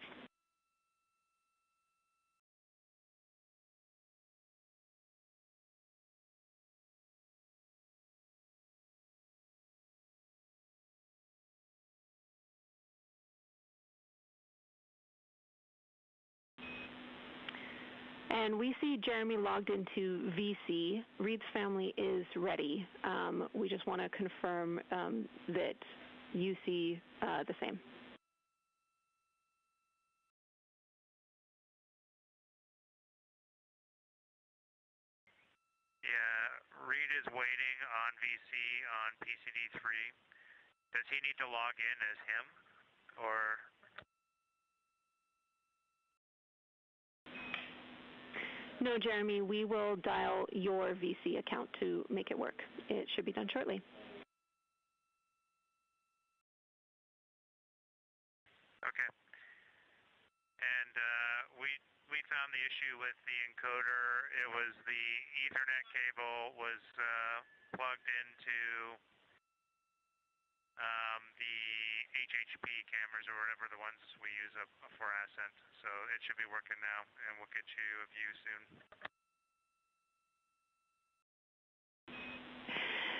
And we see Jeremy logged into VC. Reid's family is ready. We just want to confirm that you see the same. Yeah, Reid is waiting on VC on PCD3. Does he need to log in as him, or? No, Jeremy, we will dial your VC account to make it work. It should be done shortly. Okay. And we found the issue with the encoder. It was the Ethernet cable was plugged into the HHP cameras or whatever the ones we use for Ascent. So it should be working now, and we'll get you a view soon.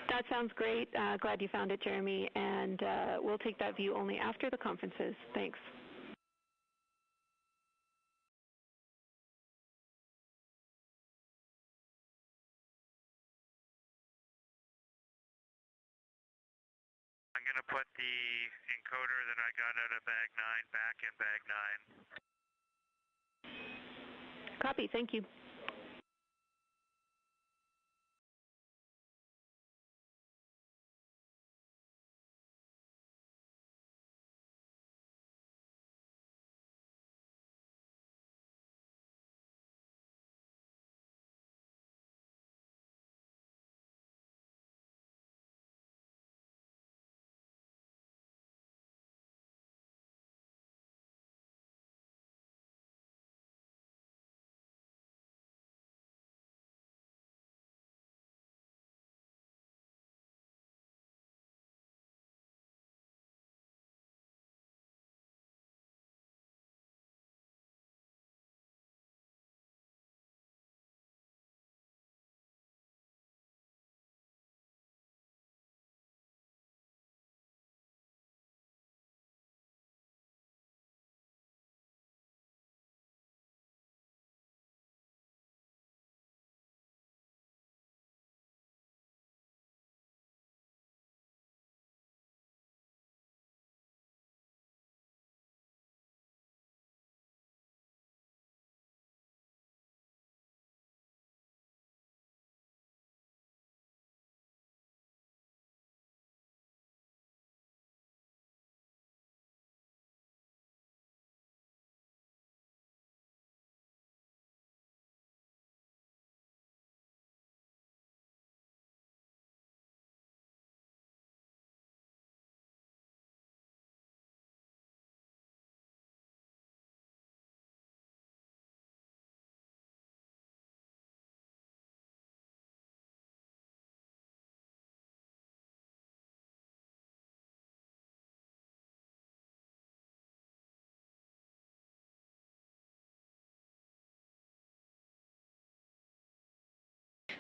That sounds great. Glad you found it, Jeremy. And we'll take that view only after the conferences. Thanks. I'm going to put the encoder that I got out of bag 9 back in bag 9. Copy. Thank you.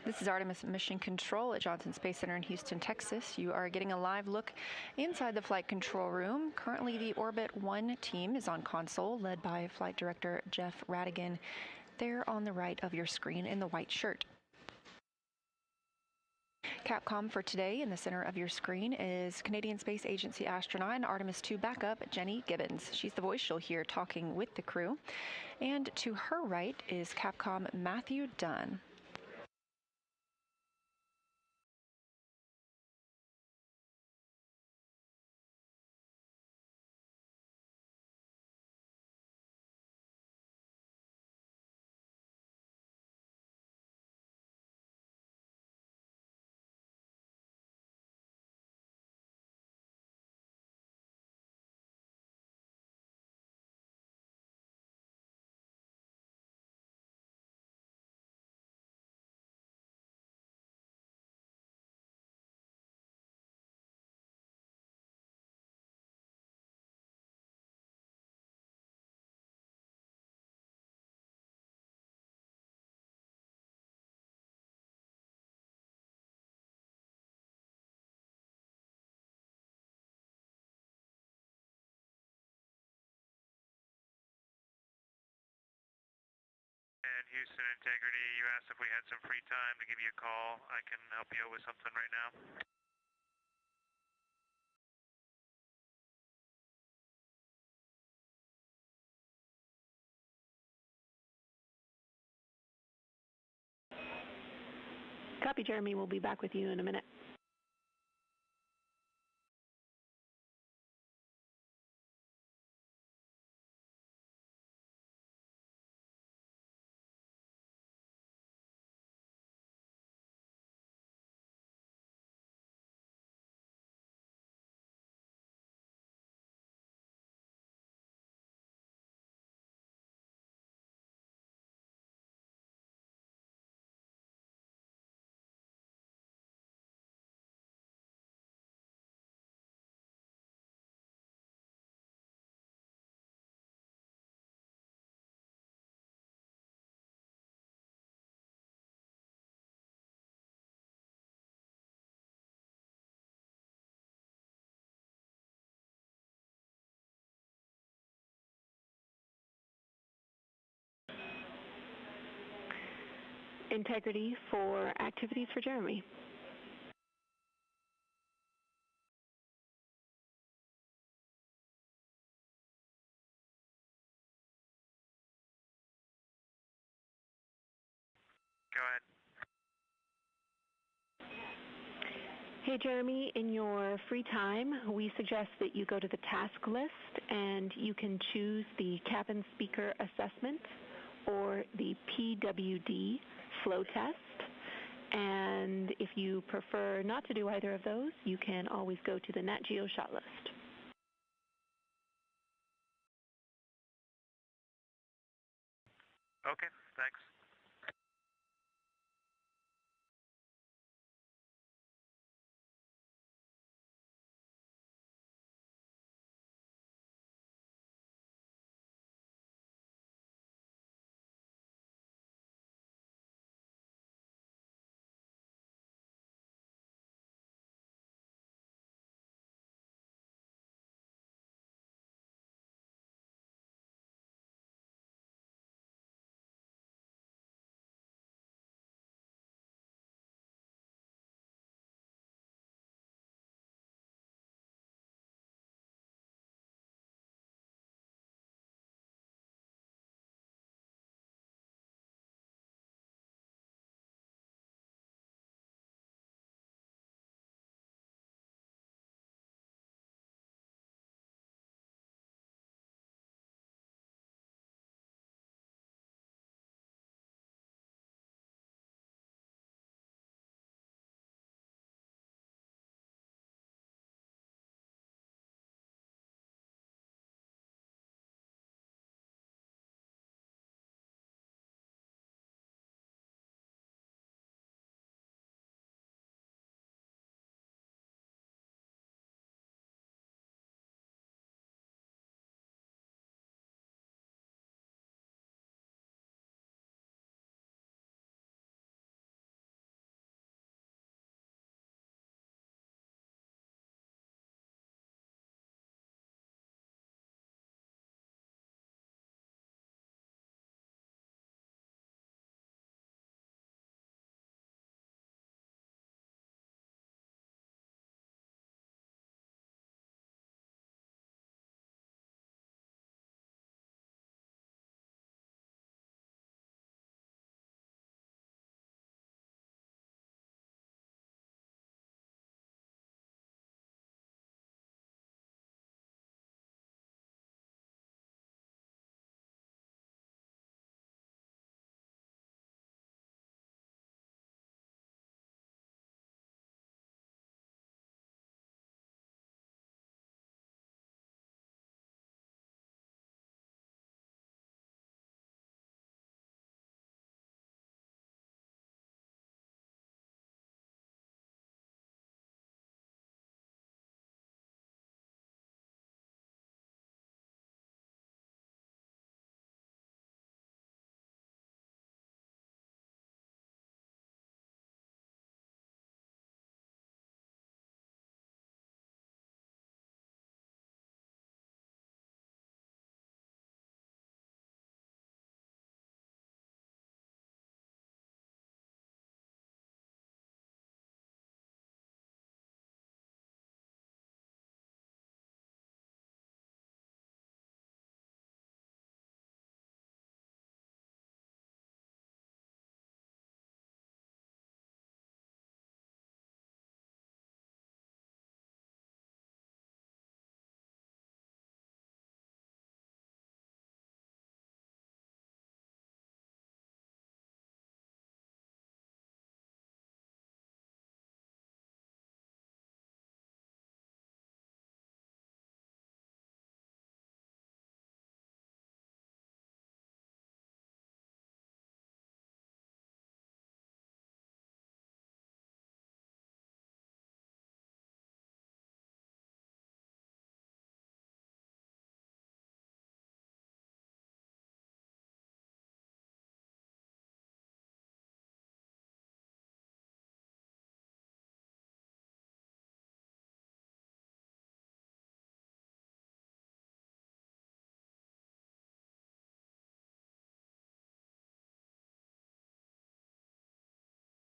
This is Artemis Mission Control at Johnson Space Center in Houston, Texas. You are getting a live look inside the flight control room. Currently, the Orbit 1 team is on console, led by Flight Director Jeff Radigan, there on the right of your screen in the white shirt. Capcom for today in the center of your screen is Canadian Space Agency astronaut and Artemis II backup, Jenny Gibbons. She's the voice you'll hear talking with the crew. And to her right is Capcom Matthew Dunn. And Houston Integrity, you asked if we had some free time to give you a call. I can help you with something right now. Copy, Jeremy. We'll be back with you in a minute. Integrity for activities for Jeremy. Go ahead. Hey Jeremy, in your free time, we suggest that you go to the task list and you can choose the cabin speaker assessment or the PWD flow test. And if you prefer not to do either of those, you can always go to the Nat Geo shot list. Okay, thanks.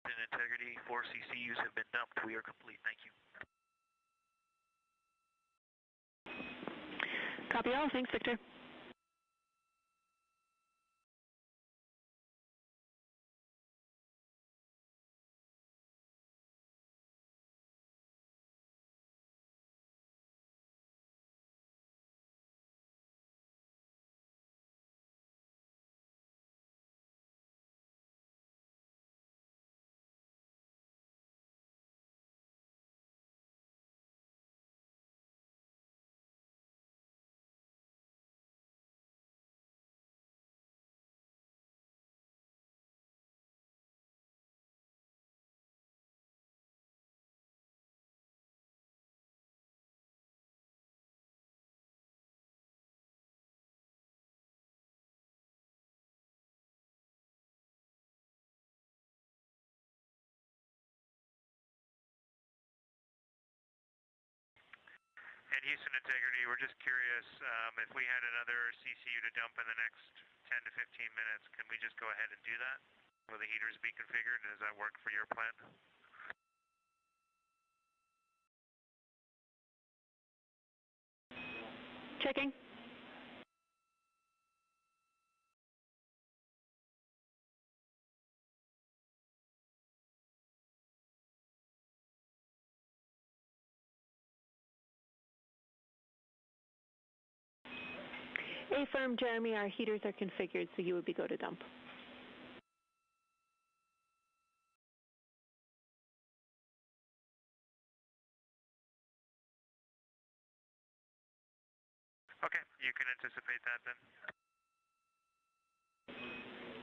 Houston Integrity, 4 CCUs have been dumped. We are complete. Thank you. Copy all. Thanks, Victor. And Houston Integrity, we're just curious, if we had another CCU to dump in the next 10 to 15 minutes, can we just go ahead and do that? Will the heaters be configured? Does that work for your plan? Checking. Affirm, Jeremy, our heaters are configured, so you would be go to dump. Okay, you can anticipate that then.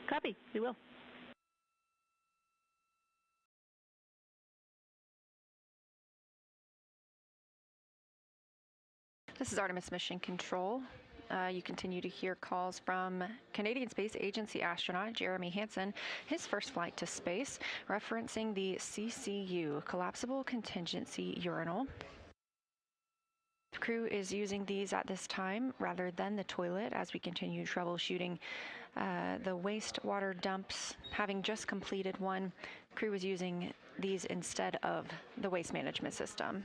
Copy, we will. This is Artemis Mission Control. You continue to hear calls from Canadian Space Agency astronaut Jeremy Hansen, his first flight to space, referencing the CCU, Collapsible Contingency Urinal. The crew is using these at this time rather than the toilet as we continue troubleshooting the wastewater dumps. Having just completed one, the crew is using these instead of the waste management system.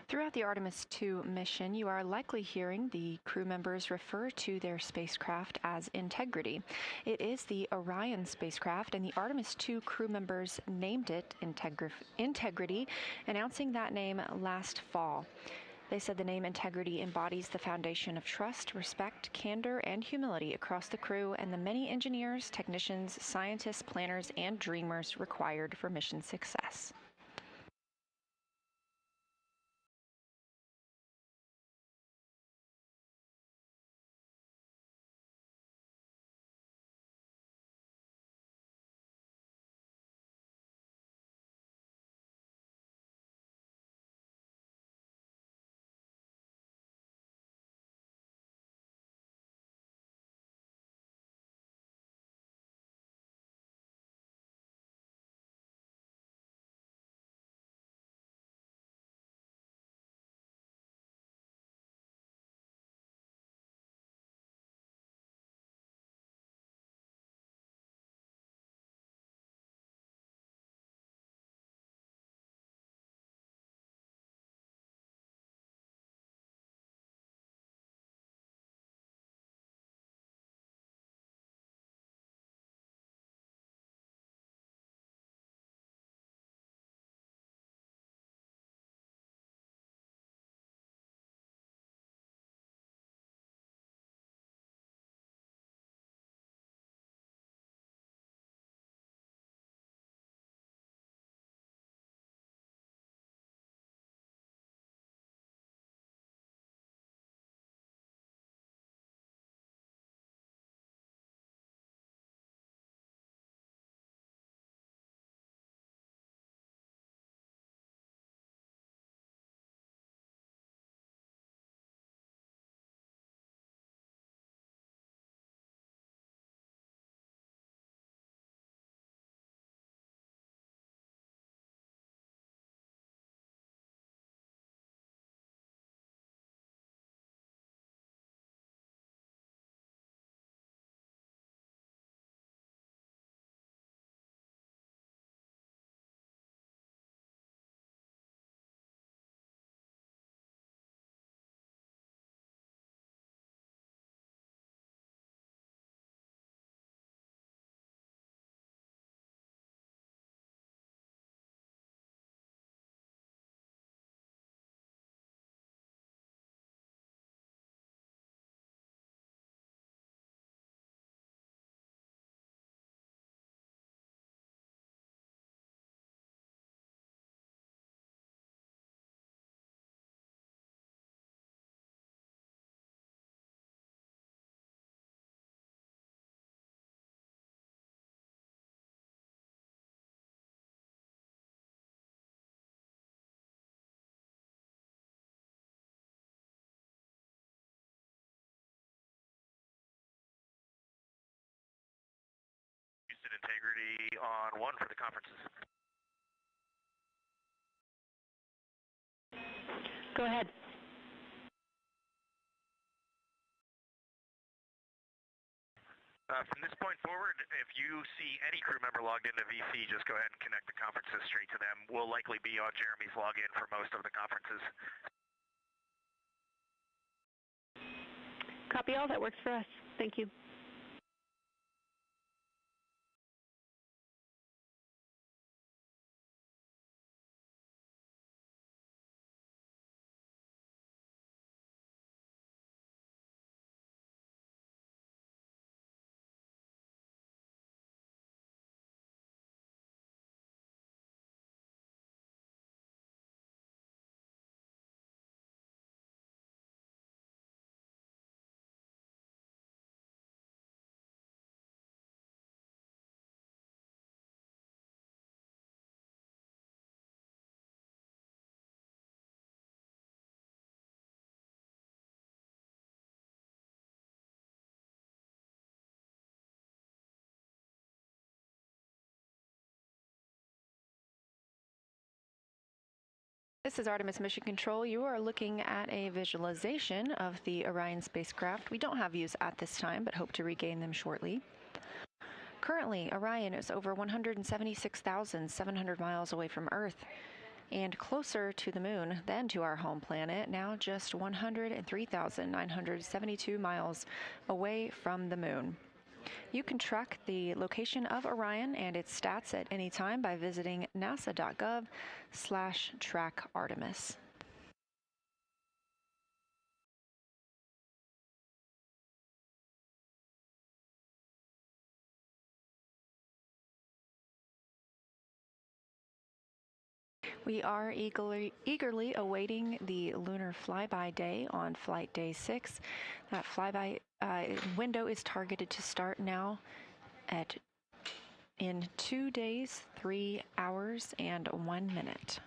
Throughout the Artemis II mission, you are likely hearing the crew members refer to their spacecraft as Integrity. It is the Orion spacecraft, and the Artemis II crew members named it Integrity, announcing that name last fall. They said the name Integrity embodies the foundation of trust, respect, candor, and humility across the crew and the many engineers, technicians, scientists, planners, and dreamers required for mission success. Integrity on 1 for the conferences. Go ahead. From this point forward, if you see any crew member logged into VC, just go ahead and connect the conferences straight to them. We'll likely be on Jeremy's login for most of the conferences. Copy all. That works for us. Thank you. This is Artemis Mission Control. You are looking at a visualization of the Orion spacecraft. We don't have views at this time, but hope to regain them shortly. Currently, Orion is over 176,700 miles away from Earth and closer to the moon than to our home planet, now just 103,972 miles away from the moon. You can track the location of Orion and its stats at any time by visiting nasa.gov/trackartemis. We are eagerly awaiting the Lunar flyby day on flight day 6. That flyby window is targeted to start now in 2 days, 3 hours, and 1 minute.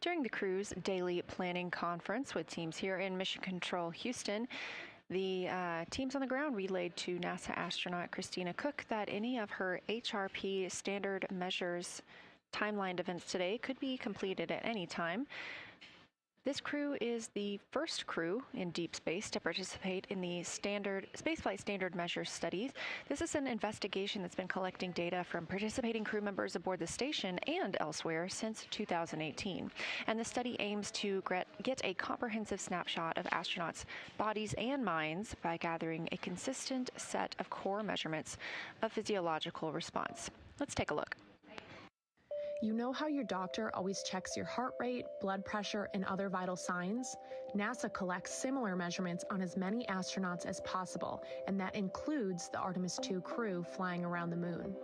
During the crew's daily planning conference with teams here in Mission Control Houston, the teams on the ground relayed to NASA astronaut Christina Koch that any of her HRP standard measures timelined events today could be completed at any time. This crew is the first crew in deep space to participate in the spaceflight standard measures studies. This is an investigation that's been collecting data from participating crew members aboard the station and elsewhere since 2018. And the study aims to get a comprehensive snapshot of astronauts' bodies and minds by gathering a consistent set of core measurements of physiological response. Let's take a look. You know how your doctor always checks your heart rate, blood pressure, and other vital signs? NASA collects similar measurements on as many astronauts as possible, and that includes the Artemis II crew flying around the moon.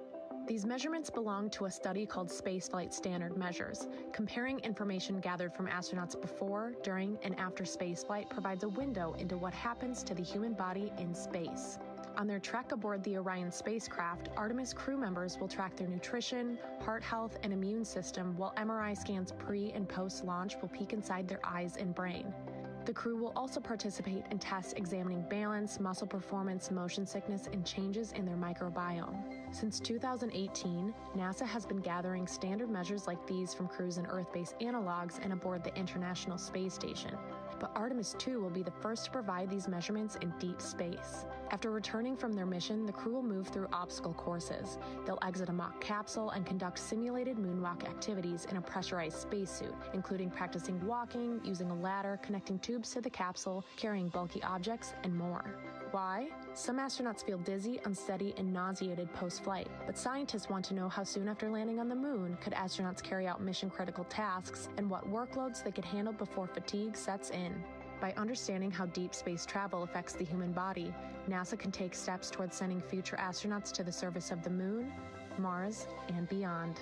These measurements belong to a study called Spaceflight Standard Measures. Comparing information gathered from astronauts before, during, and after spaceflight provides a window into what happens to the human body in space. On their trek aboard the Orion spacecraft, Artemis crew members will track their nutrition, heart health, and immune system, while MRI scans pre- and post-launch will peek inside their eyes and brain. The crew will also participate in tests examining balance, muscle performance, motion sickness, and changes in their microbiome. Since 2018, NASA has been gathering standard measures like these from crews in Earth-based analogs and aboard the International Space Station. But Artemis II will be the first to provide these measurements in deep space. After returning from their mission, the crew will move through obstacle courses. They'll exit a mock capsule and conduct simulated moonwalk activities in a pressurized spacesuit, including practicing walking, using a ladder, connecting tubes to the capsule, carrying bulky objects, and more. Why? Some astronauts feel dizzy, unsteady, and nauseated post-flight, but scientists want to know how soon after landing on the moon could astronauts carry out mission-critical tasks and what workloads they could handle before fatigue sets in. By understanding how deep space travel affects the human body, NASA can take steps towards sending future astronauts to the surface of the moon, Mars, and beyond.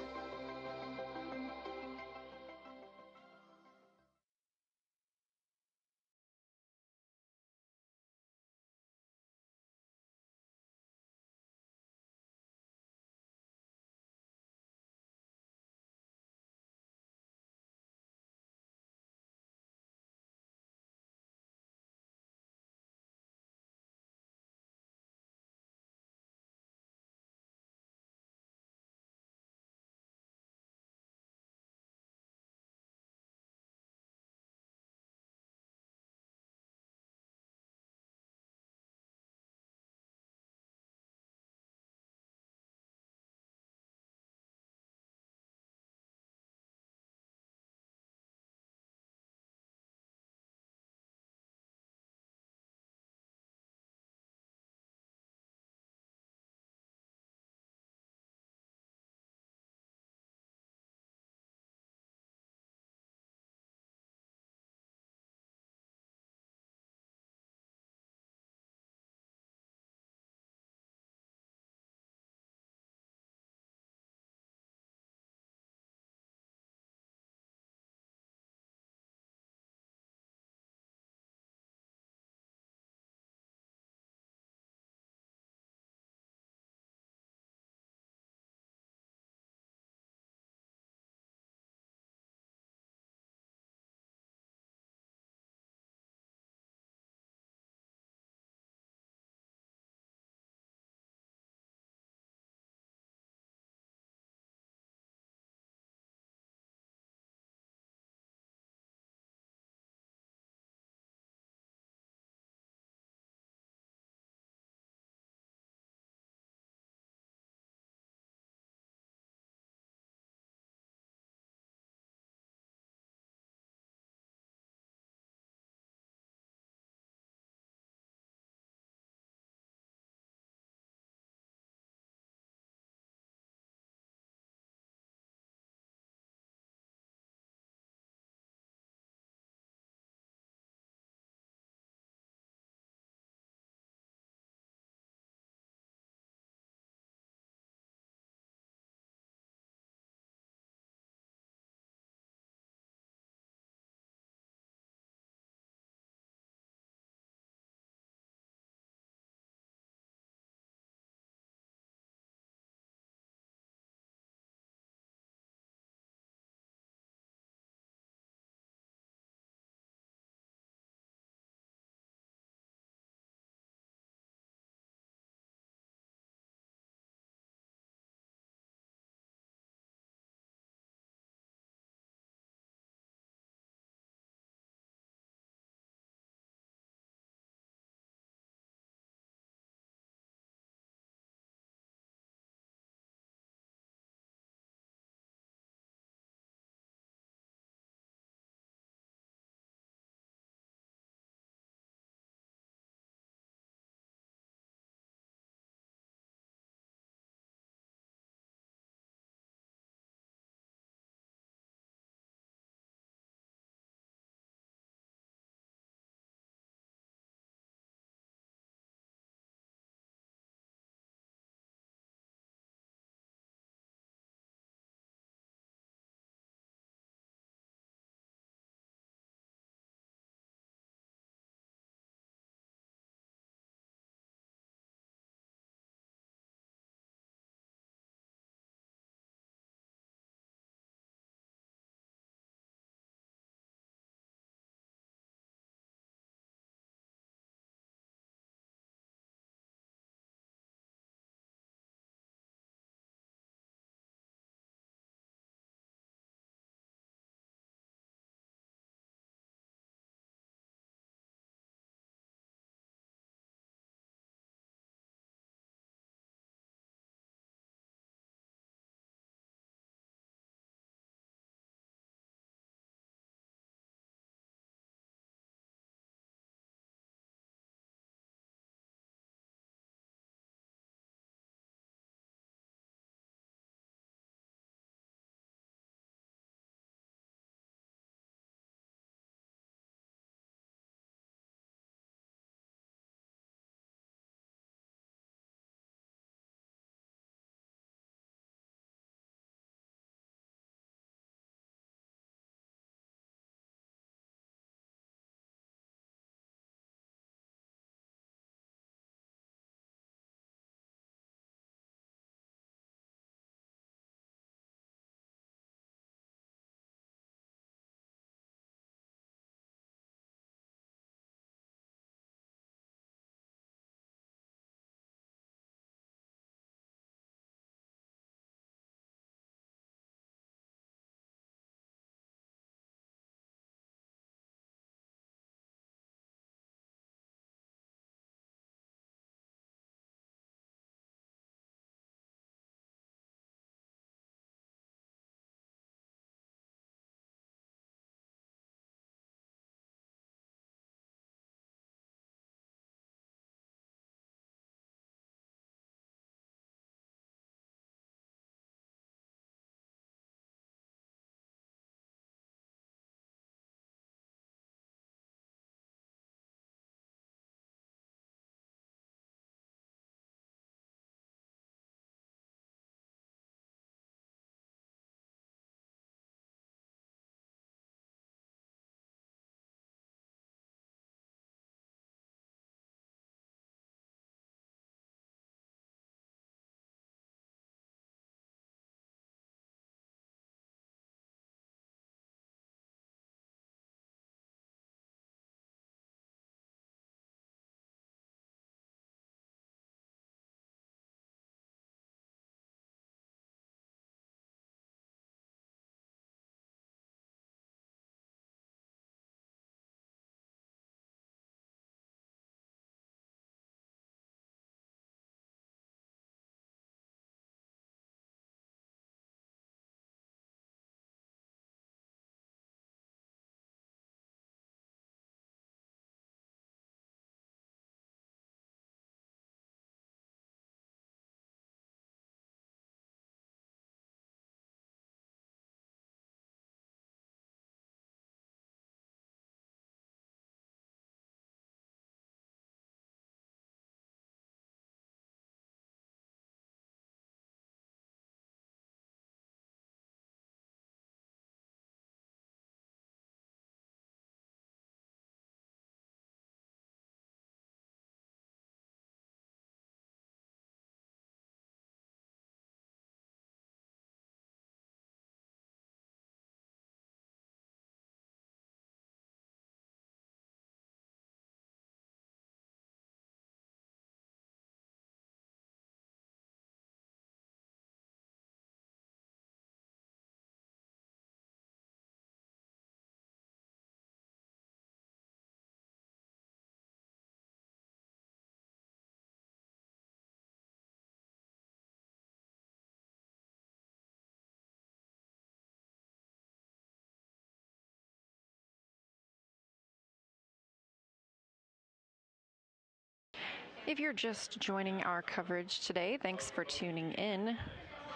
If you're just joining our coverage today, thanks for tuning in.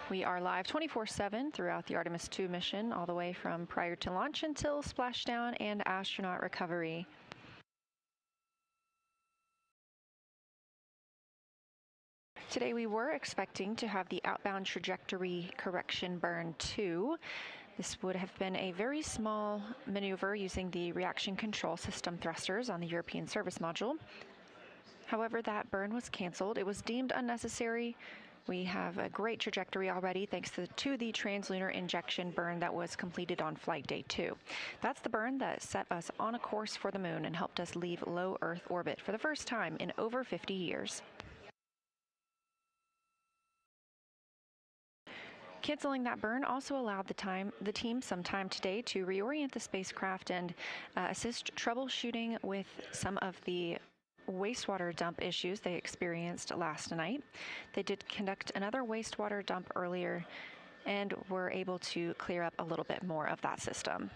We are live 24/7 throughout the Artemis II mission, all the way from prior to launch until splashdown and astronaut recovery. Today we were expecting to have the outbound trajectory correction burn 2. This would have been a very small maneuver using the reaction control system thrusters on the European service module. However, that burn was canceled. It was deemed unnecessary. We have a great trajectory already thanks to the translunar injection burn that was completed on flight day 2. That's the burn that set us on a course for the moon and helped us leave low Earth orbit for the first time in over 50 years. Canceling that burn also allowed the team some time today to reorient the spacecraft and assist troubleshooting with some of the wastewater dump issues they experienced last night. They did conduct another wastewater dump earlier and were able to clear up a little bit more of that system.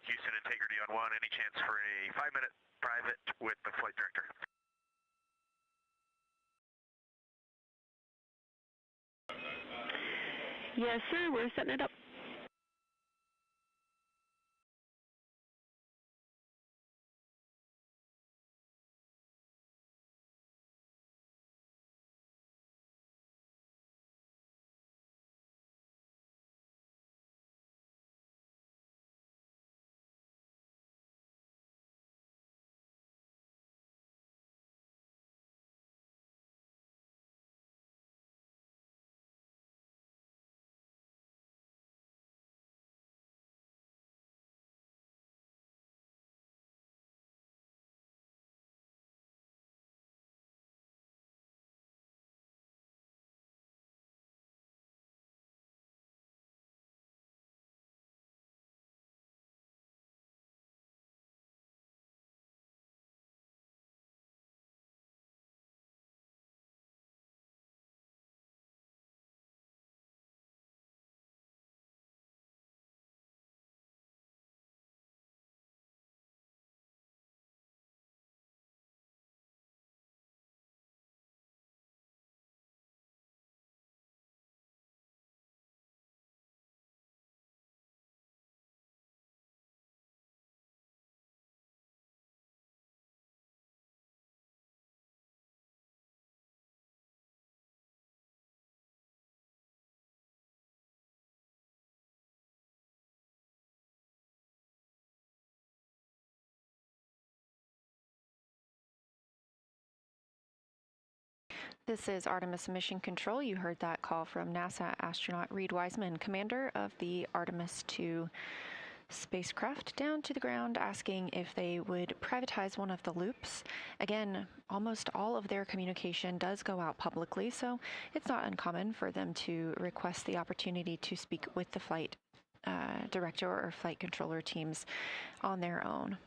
Houston Integrity on 1, any chance for a 5-minute private with the flight director? Yes, sir. We're setting it up. This is Artemis Mission Control. You heard that call from NASA astronaut Reid Wiseman, commander of the Artemis II spacecraft, down to the ground asking if they would privatize one of the loops. Again, almost all of their communication does go out publicly, so it's not uncommon for them to request the opportunity to speak with the flight director or flight controller teams on their own.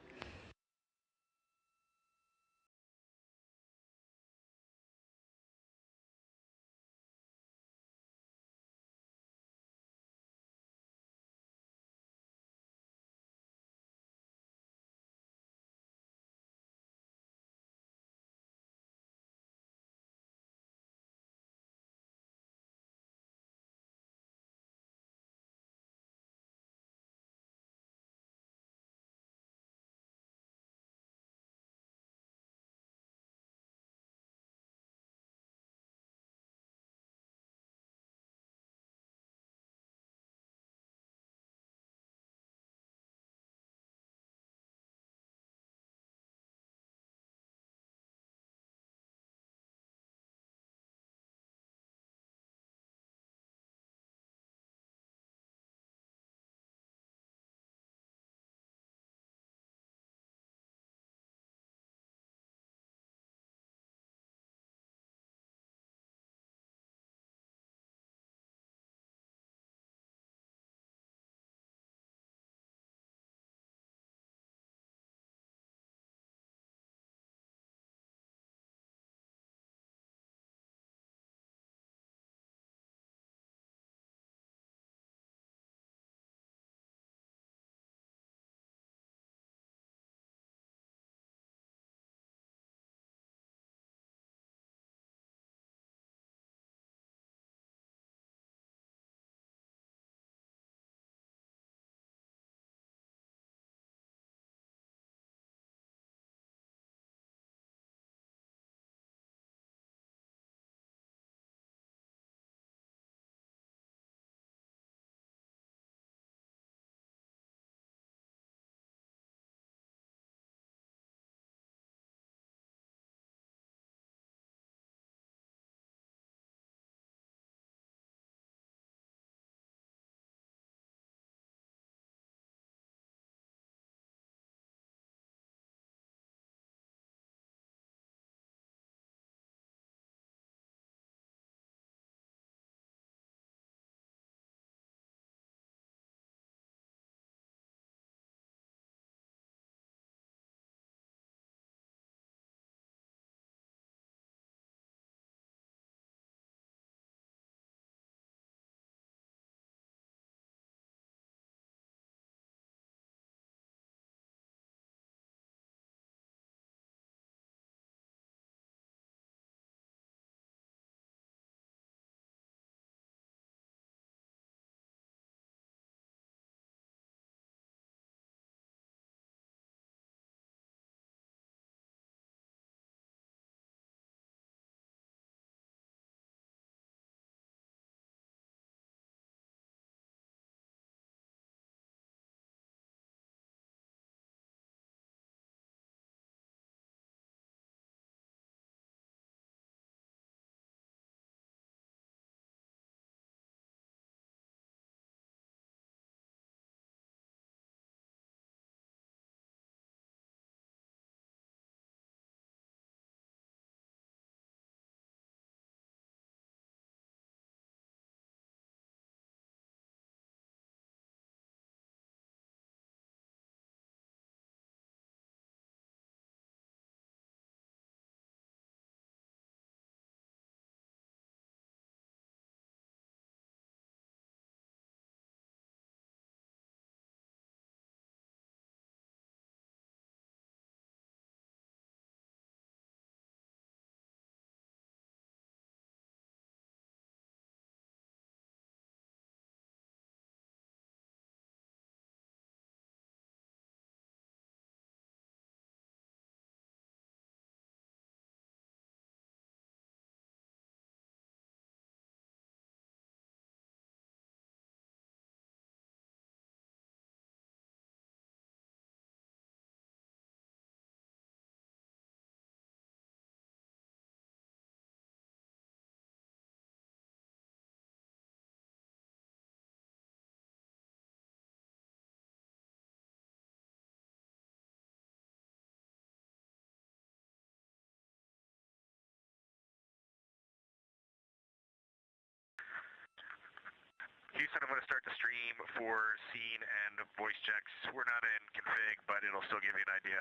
Houston, I'm going to start the stream for scene and voice checks. We're not in config, but it'll still give you an idea.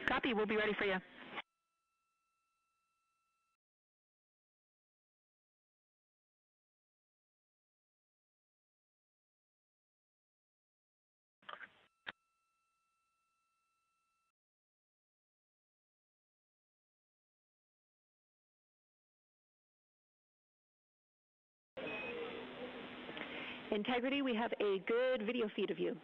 Copy, we'll be ready for you. Integrity, we have a good video feed of you.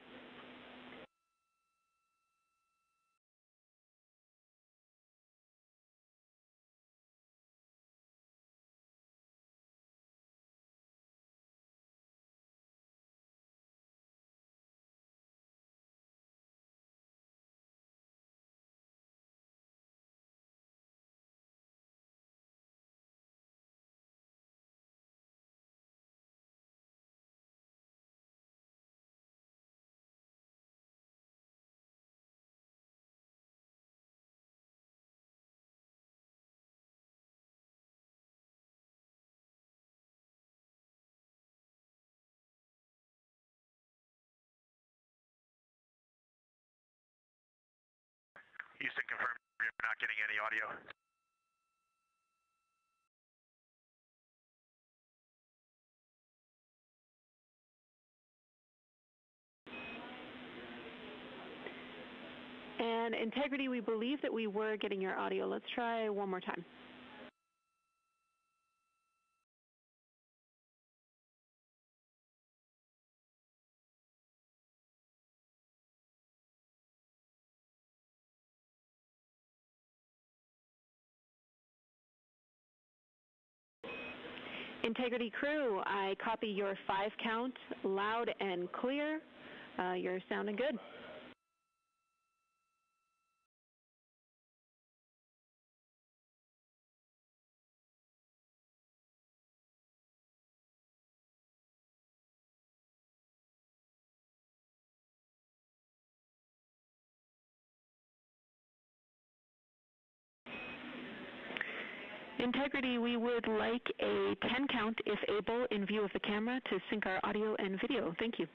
Houston, confirm you're not getting any audio. And Integrity, we believe that we were getting your audio. Let's try one more time. Integrity crew, I copy your 5 count, loud and clear. You're sounding good. Integrity, we would like a 10 count, if able, in view of the camera to sync our audio and video. Thank you.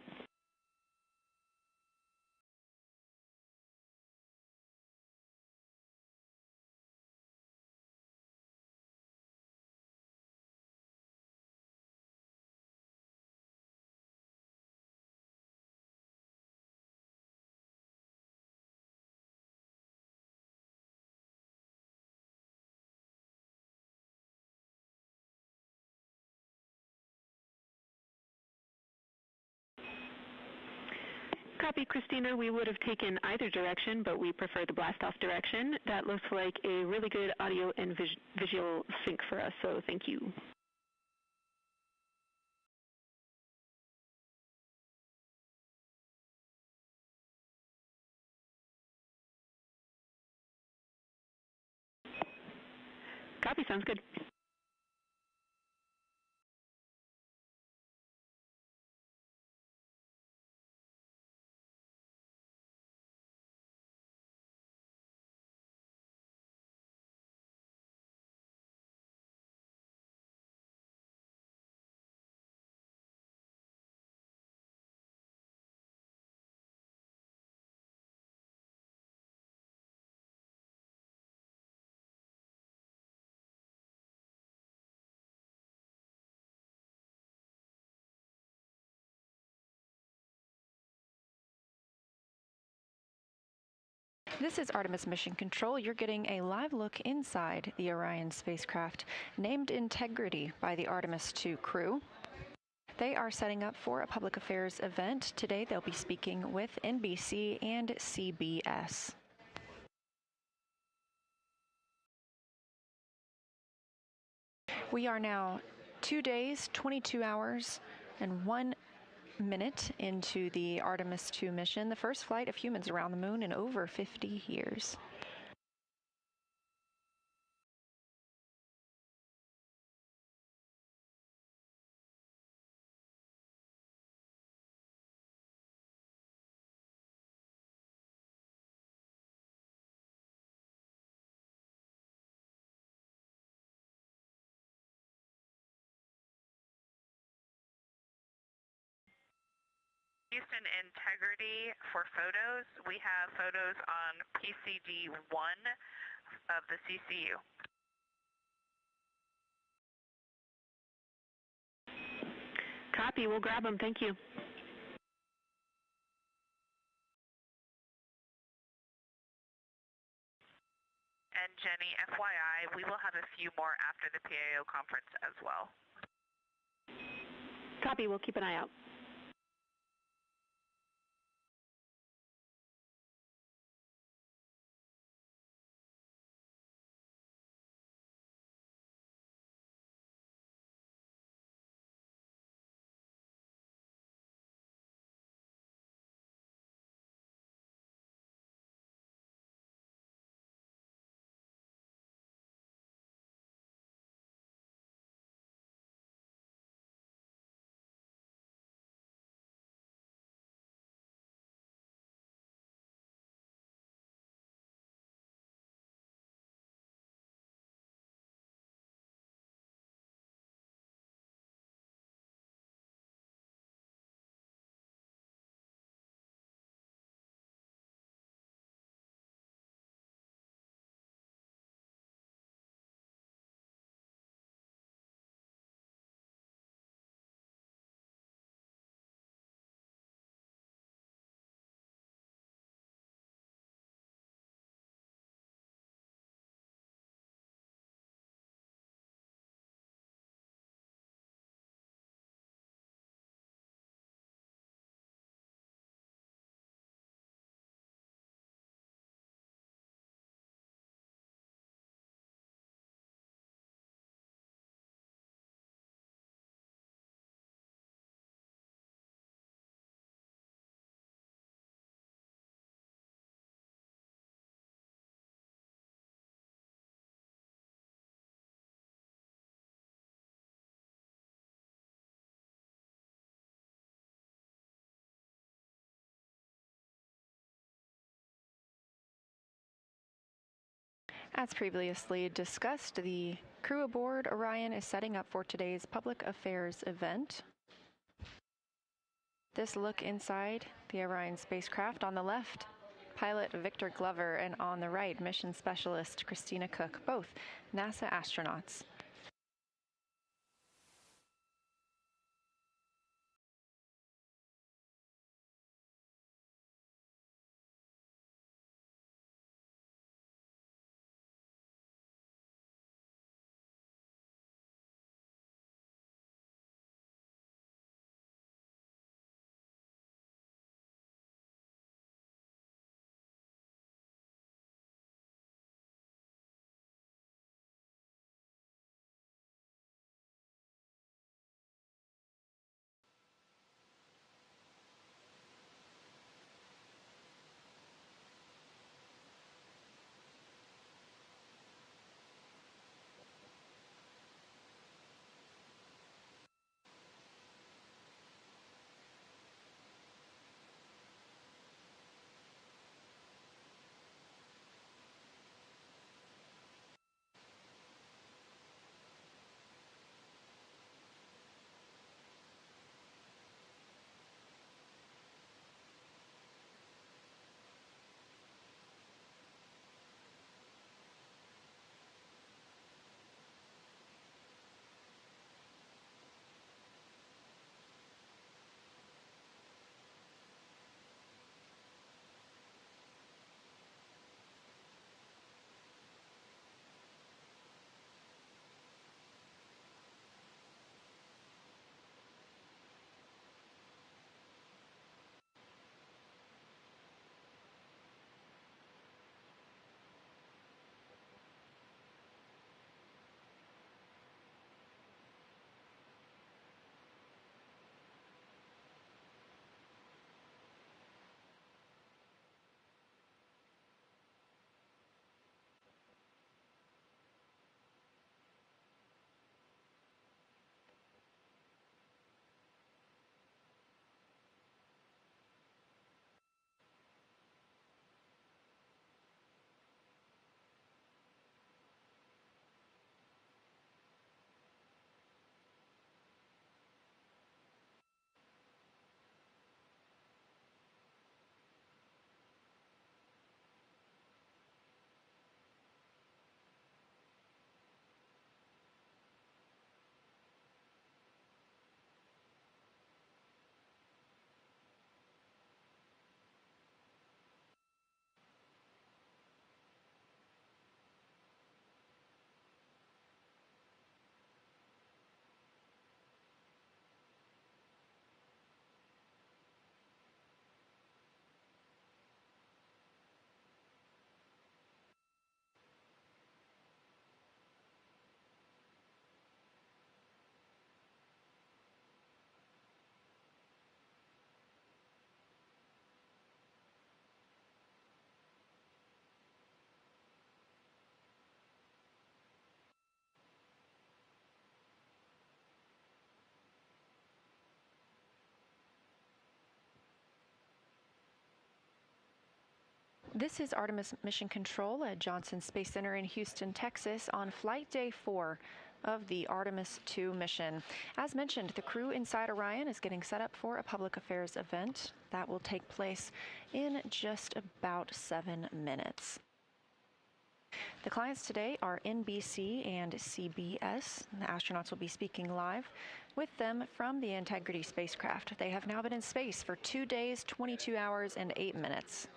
Copy, Christina. We would have taken either direction, but we prefer the blast-off direction. That looks like a really good audio and visual sync for us, so thank you. Copy, sounds good. This is Artemis Mission Control. You're getting a live look inside the Orion spacecraft, named Integrity by the Artemis II crew. They are setting up for a public affairs event. Today they'll be speaking with NBC and CBS. We are now 2 days, 22 hours, and 1 minute into the Artemis II mission, the first flight of humans around the moon in over 50 years. Houston Integrity for photos. We have photos on PCD 1 of the CCU. Copy. We'll grab them. Thank you. And Jenny, FYI, we will have a few more after the PAO conference as well. Copy. We'll keep an eye out. As previously discussed, the crew aboard Orion is setting up for today's public affairs event. This look inside the Orion spacecraft: on the left, pilot Victor Glover, and on the right, mission specialist Christina Koch, both NASA astronauts. This is Artemis Mission Control at Johnson Space Center in Houston, Texas, on Flight Day 4 of the Artemis II mission. As mentioned, the crew inside Orion is getting set up for a public affairs event that will take place in just about 7 minutes. The clients today are NBC and CBS. The astronauts will be speaking live with them from the Integrity spacecraft. They have now been in space for 2 days, 22 hours, and 8 minutes.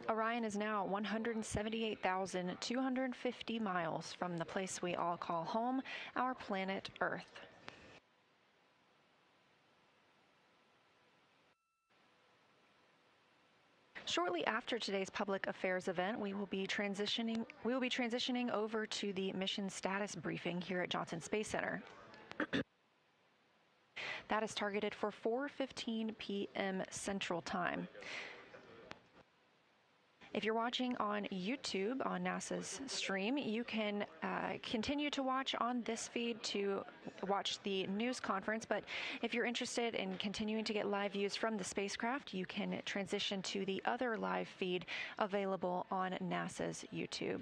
Orion is now 178,250 miles from the place we all call home, our planet Earth. Shortly after today's public affairs event, we will be transitioning over to the mission status briefing here at Johnson Space Center. That is targeted for 4:15 p.m. Central Time. If you're watching on YouTube on NASA's stream, you can continue to watch on this feed to watch the news conference. But if you're interested in continuing to get live views from the spacecraft, you can transition to the other live feed available on NASA's YouTube.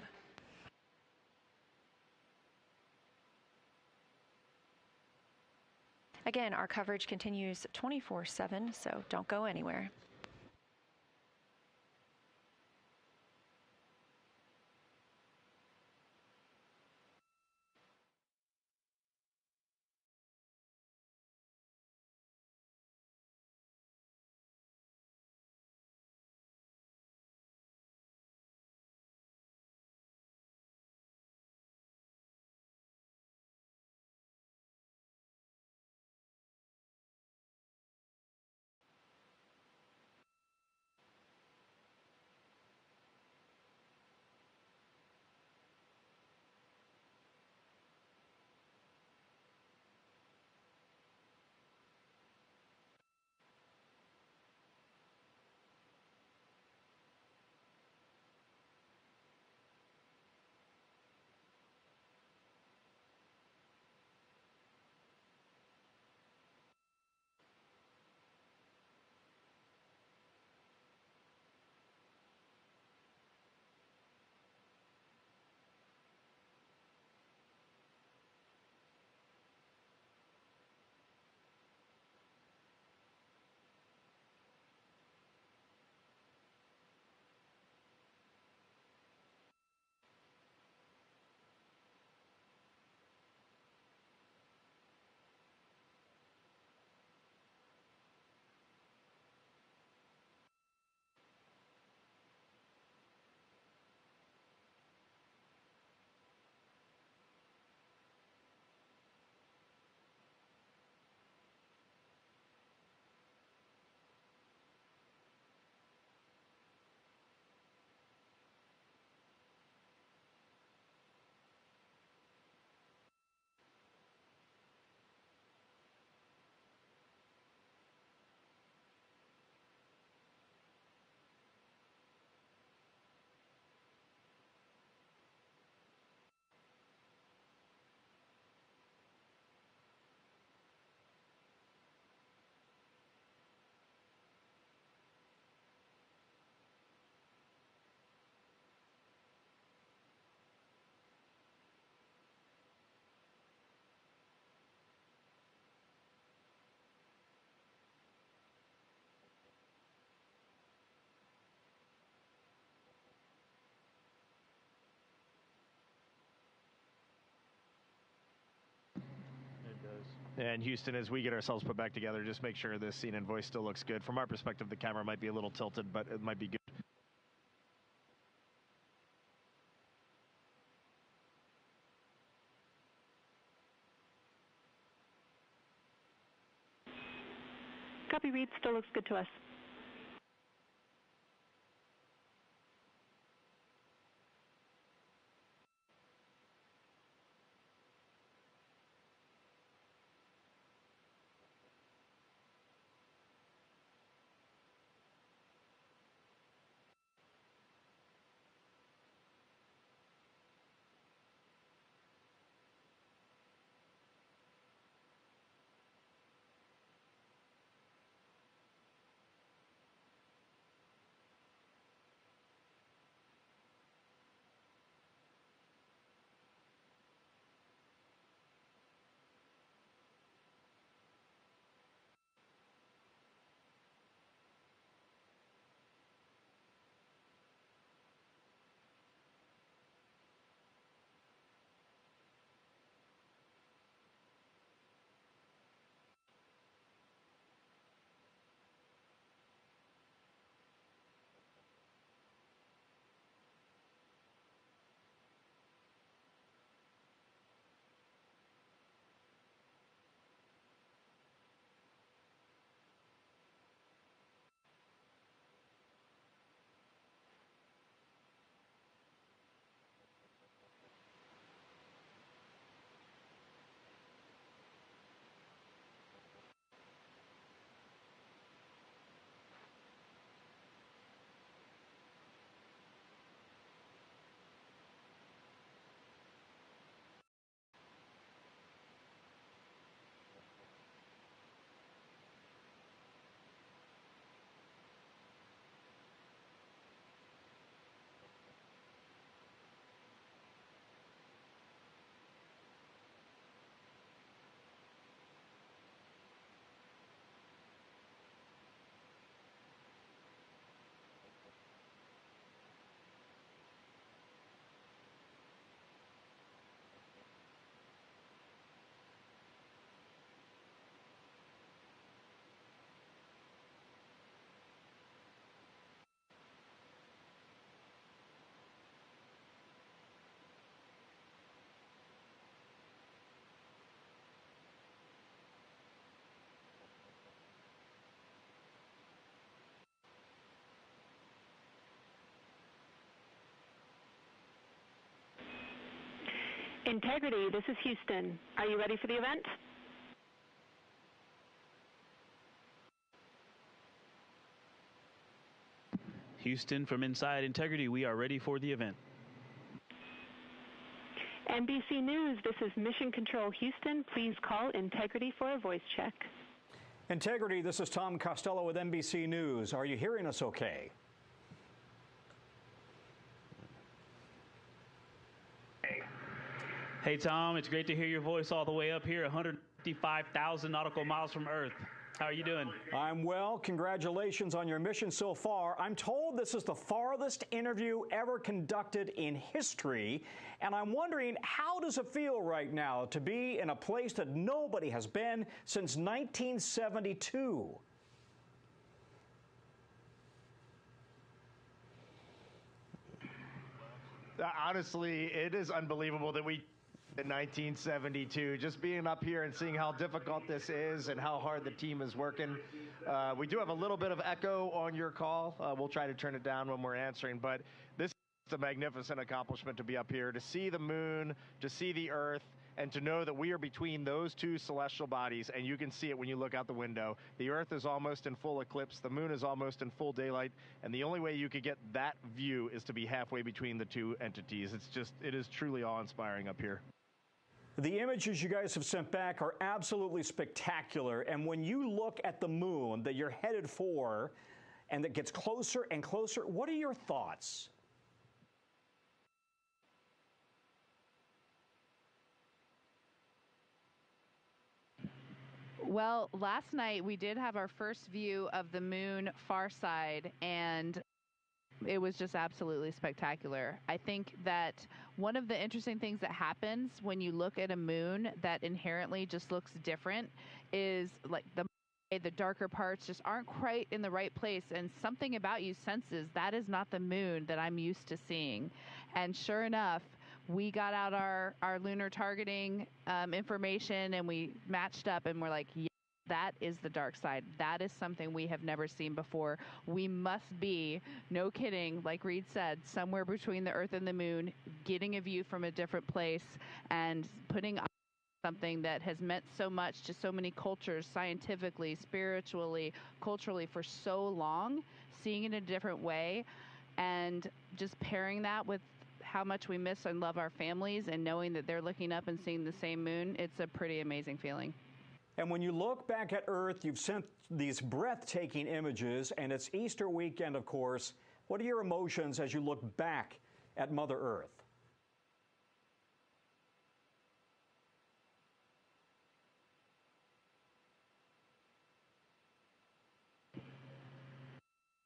Again, our coverage continues 24/7, so don't go anywhere. And Houston, as we get ourselves put back together, just make sure the scene and voice still looks good. From our perspective, the camera might be a little tilted, but it might be good. Copy, Reid. Still looks good to us. Integrity, this is Houston. Are you ready for the event? Houston, from inside Integrity, we are ready for the event. NBC News, this is Mission Control Houston. Please call Integrity for a voice check. Integrity, this is Tom Costello with NBC News. Are you hearing us okay? Hey, Tom, it's great to hear your voice all the way up here, 155,000 nautical miles from Earth. How are you doing? I'm well. Congratulations on your mission so far. I'm told this is the farthest interview ever conducted in history, and I'm wondering, how does it feel right now to be in a place that nobody has been since 1972? Honestly, it is unbelievable that we in 1972, just being up here and seeing how difficult this is and how hard the team is working. We do have a little bit of echo on your call. We'll try to turn it down when we're answering, but this is a magnificent accomplishment to be up here, to see the moon, to see the Earth, and to know that we are between those two celestial bodies, and you can see it when you look out the window. The Earth is almost in full eclipse, the moon is almost in full daylight, and the only way you could get that view is to be halfway between the two entities. It is truly awe-inspiring up here. The images you guys have sent back are absolutely spectacular, and when you look at the moon that you're headed for and that gets closer and closer, what are your thoughts? Well, last night we did have our first view of the moon far side, and it was just absolutely spectacular. I think that one of the interesting things that happens when you look at a moon that inherently just looks different is like the darker parts just aren't quite in the right place, and something about you senses that is not the moon that I'm used to seeing. And sure enough, we got out our lunar targeting information, and we matched up, and we're like, yeah, that is the dark side. That is something we have never seen before. We must be, no kidding, like Reid said, somewhere between the Earth and the moon, getting a view from a different place and putting up something that has meant so much to so many cultures, scientifically, spiritually, culturally, for so long, seeing it in a different way, and just pairing that with how much we miss and love our families and knowing that they're looking up and seeing the same moon. It's a pretty amazing feeling. And when you look back at Earth, you've sent these breathtaking images, and it's Easter weekend, of course. What are your emotions as you look back at Mother Earth?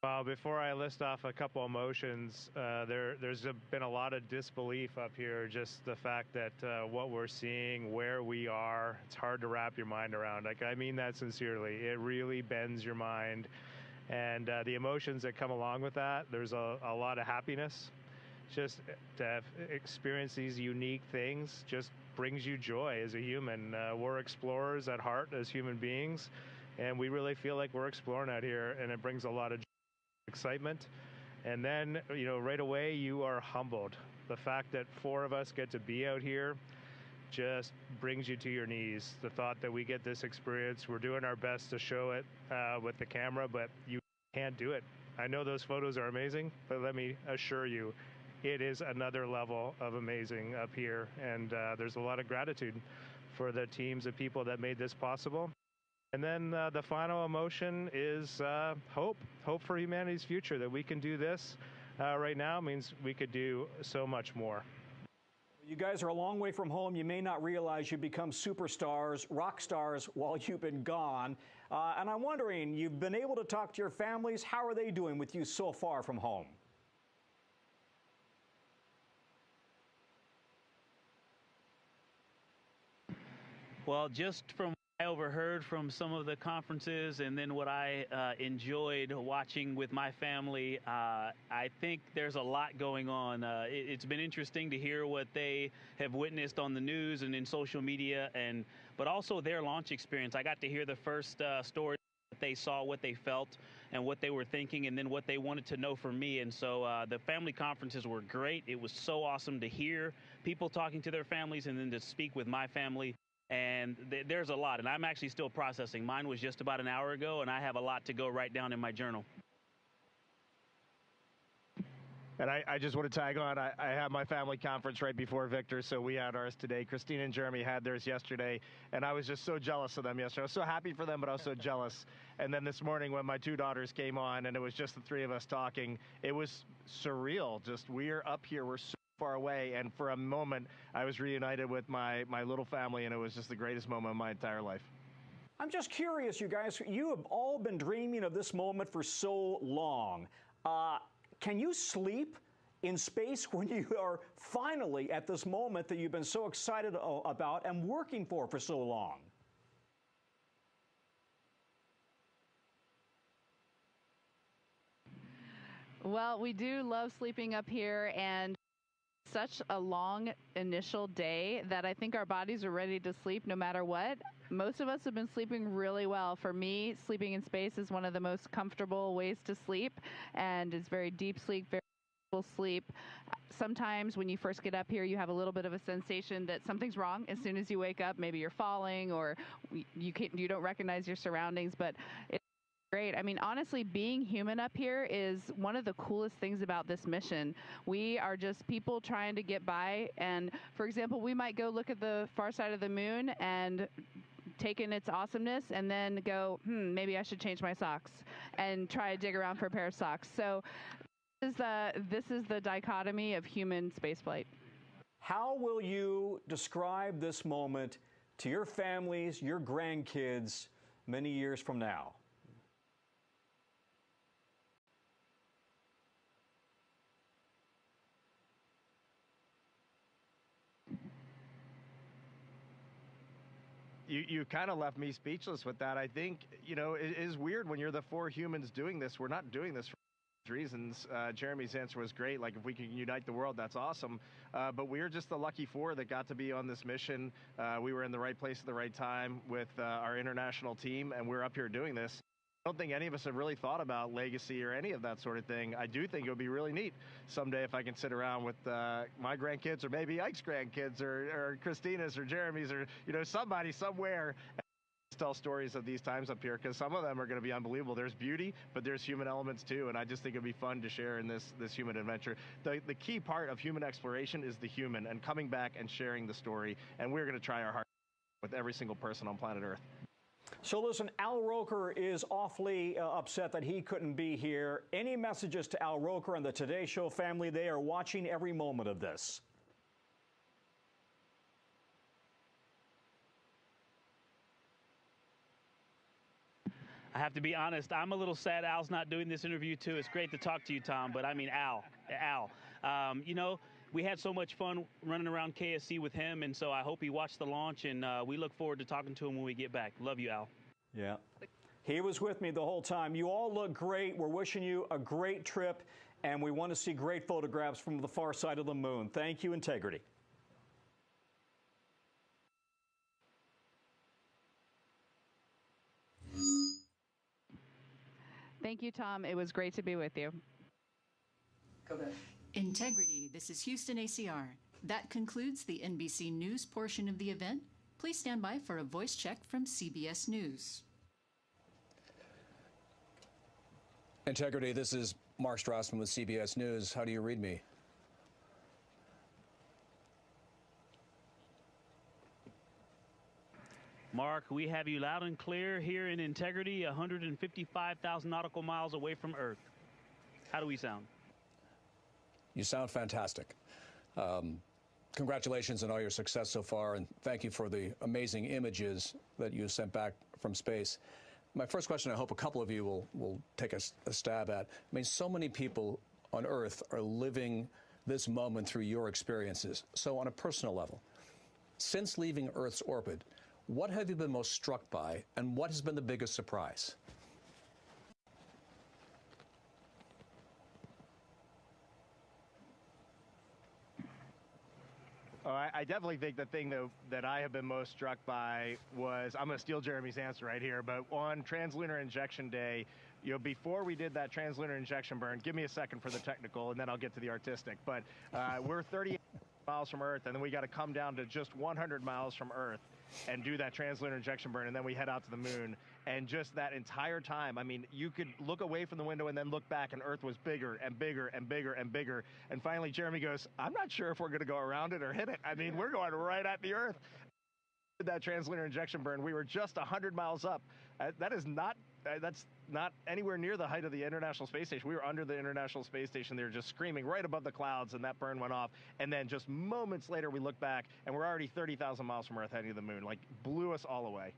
Well, before I list off a couple emotions, there's been a lot of disbelief up here, just the fact that what we're seeing, where we are, it's hard to wrap your mind around. Like, I mean that sincerely. It really bends your mind. And the emotions that come along with that, there's a lot of happiness. Just to have experienced these unique things just brings you joy as a human. We're explorers at heart as human beings, and we really feel like we're exploring out here, and it brings a lot of joy, excitement. And then, you know, right away you are humbled. The fact that 4 of us get to be out here just brings you to your knees. The thought that we get this experience, we're doing our best to show it with the camera, but you can't do it. I know those photos are amazing, but let me assure you, it is another level of amazing up here, and there's a lot of gratitude for the teams of people that made this possible. And then the final emotion is hope for humanity's future, that we can do this right now means we could do so much more. You guys are a long way from home. You may not realize you become superstars, rock stars, while you've been gone. And I'm wondering, you've been able to talk to your families. How are they doing with you so far from home? Well, just from I overheard from some of the conferences and then what I enjoyed watching with my family, I think there's a lot going on. It's been interesting to hear what they have witnessed on the news and in social media, but also their launch experience. I got to hear the first story they saw, what they felt, and what they were thinking, and then what they wanted to know from me. And so the family conferences were great. It was so awesome to hear people talking to their families and then to speak with my family. And there's a lot, and I'm actually still processing. Mine was just about an hour ago, and I have a lot to go write down in my journal. And I just want to tag on. I had my family conference right before Victor, so we had ours today. Christina and Jeremy had theirs yesterday, and I was just so jealous of them yesterday. I was so happy for them, but I was so jealous. And then this morning when my two daughters came on and it was just the three of us talking, it was surreal. Just we're up here, we're so far away, and for a moment I was reunited with my little family, and it was just the greatest moment of my entire life. I'm just curious, you guys, you have all been dreaming of this moment for so long. Can you sleep in space when you are finally at this moment that you've been so excited about and working for so long? Well, we do love sleeping up here, and such a long initial day that I think our bodies are ready to sleep no matter what. Most of us have been sleeping really well. For me, sleeping in space is one of the most comfortable ways to sleep, and it's very deep sleep, very full sleep. Sometimes when you first get up here, you have a little bit of a sensation that something's wrong. As soon as you wake up, maybe you're falling or you don't recognize your surroundings, but it's great. I mean, honestly, being human up here is one of the coolest things about this mission. We are just people trying to get by, and for example, we might go look at the far side of the moon and take in its awesomeness and then go, maybe I should change my socks and try to dig around for a pair of socks. So this is the dichotomy of human spaceflight. How will you describe this moment to your families, your grandkids, many years from now? You kind of left me speechless with that. I think, you know, it is weird when you're the four humans doing this. We're not doing this for reasons. Jeremy's answer was great. Like, if we can unite the world, that's awesome. But we're just the lucky four that got to be on this mission. We were in the right place at the right time with our international team, and we're up here doing this. I don't think any of us have really thought about legacy or any of that sort of thing. I do think it would be really neat someday if I can sit around with my grandkids, or maybe Ike's grandkids, or Christina's, or Jeremy's, or, you know, somebody somewhere, and tell stories of these times up here, because some of them are going to be unbelievable. There's beauty, but there's human elements too, and I just think it'd be fun to share in this human adventure. The key part of human exploration is the human, and coming back and sharing the story, and we're going to try our hardest with every single person on planet Earth. So listen, Al Roker is awfully upset that he couldn't be here. Any messages to Al Roker and the Today Show family? They are watching every moment of this. I have to be honest, I'm a little sad Al's not doing this interview too. It's great to talk to you, Tom, but I mean, Al, you know, we had so much fun running around KSC with him, and so I hope he watched the launch, and we look forward to talking to him when we get back. Love you, Al. Yeah. He was with me the whole time. You all look great. We're wishing you a great trip, and we want to see great photographs from the far side of the moon. Thank you, Integrity. Thank you, Tom. It was great to be with you. Go ahead. Integrity, this is Houston ACR. That concludes the NBC News portion of the event. Please stand by for a voice check from CBS News. Integrity, this is Mark Strassman with CBS News. How do you read me? Mark, we have you loud and clear here in Integrity, 155,000 nautical miles away from Earth. How do we sound? You sound fantastic. Congratulations on all your success so far, and thank you for the amazing images that you sent back from space. My first question, I hope a couple of you will take a stab at. I mean, so many people on Earth are living this moment through your experiences. So on a personal level, since leaving Earth's orbit, what have you been most struck by, and what has been the biggest surprise? Oh, I definitely think the thing that I have been most struck by was, I'm going to steal Jeremy's answer right here, but on Translunar Injection Day, before we did that translunar injection burn, give me a second for the technical, and then I'll get to the artistic, but we're 38 miles from Earth, and then we got to come down to just 100 miles from Earth and do that translunar injection burn, and then we head out to the moon. And just that entire time, I mean, you could look away from the window and then look back, and Earth was bigger and bigger and bigger and bigger. And finally, Jeremy goes, I'm not sure if we're going to go around it or hit it. I mean, we're going right at the Earth. That translunar injection burn, we were just 100 miles up. That's not anywhere near the height of the International Space Station. We were under the International Space Station. They were just screaming right above the clouds, and that burn went off. And then just moments later, we look back, and we're already 30,000 miles from Earth heading to the moon. Like, blew us all away.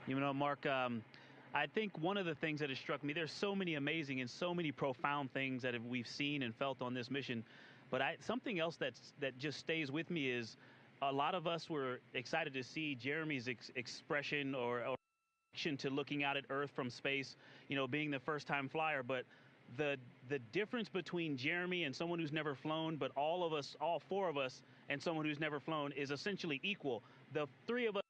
You know, Mark, I think one of the things that has struck me, there's so many amazing and so many profound things that we've seen and felt on this mission. But something else that just stays with me is a lot of us were excited to see Jeremy's expression or reaction to looking out at Earth from space, you know, being the first-time flyer. But the difference between Jeremy and someone who's never flown, but all of us, all four of us, and someone who's never flown is essentially equal. The three of us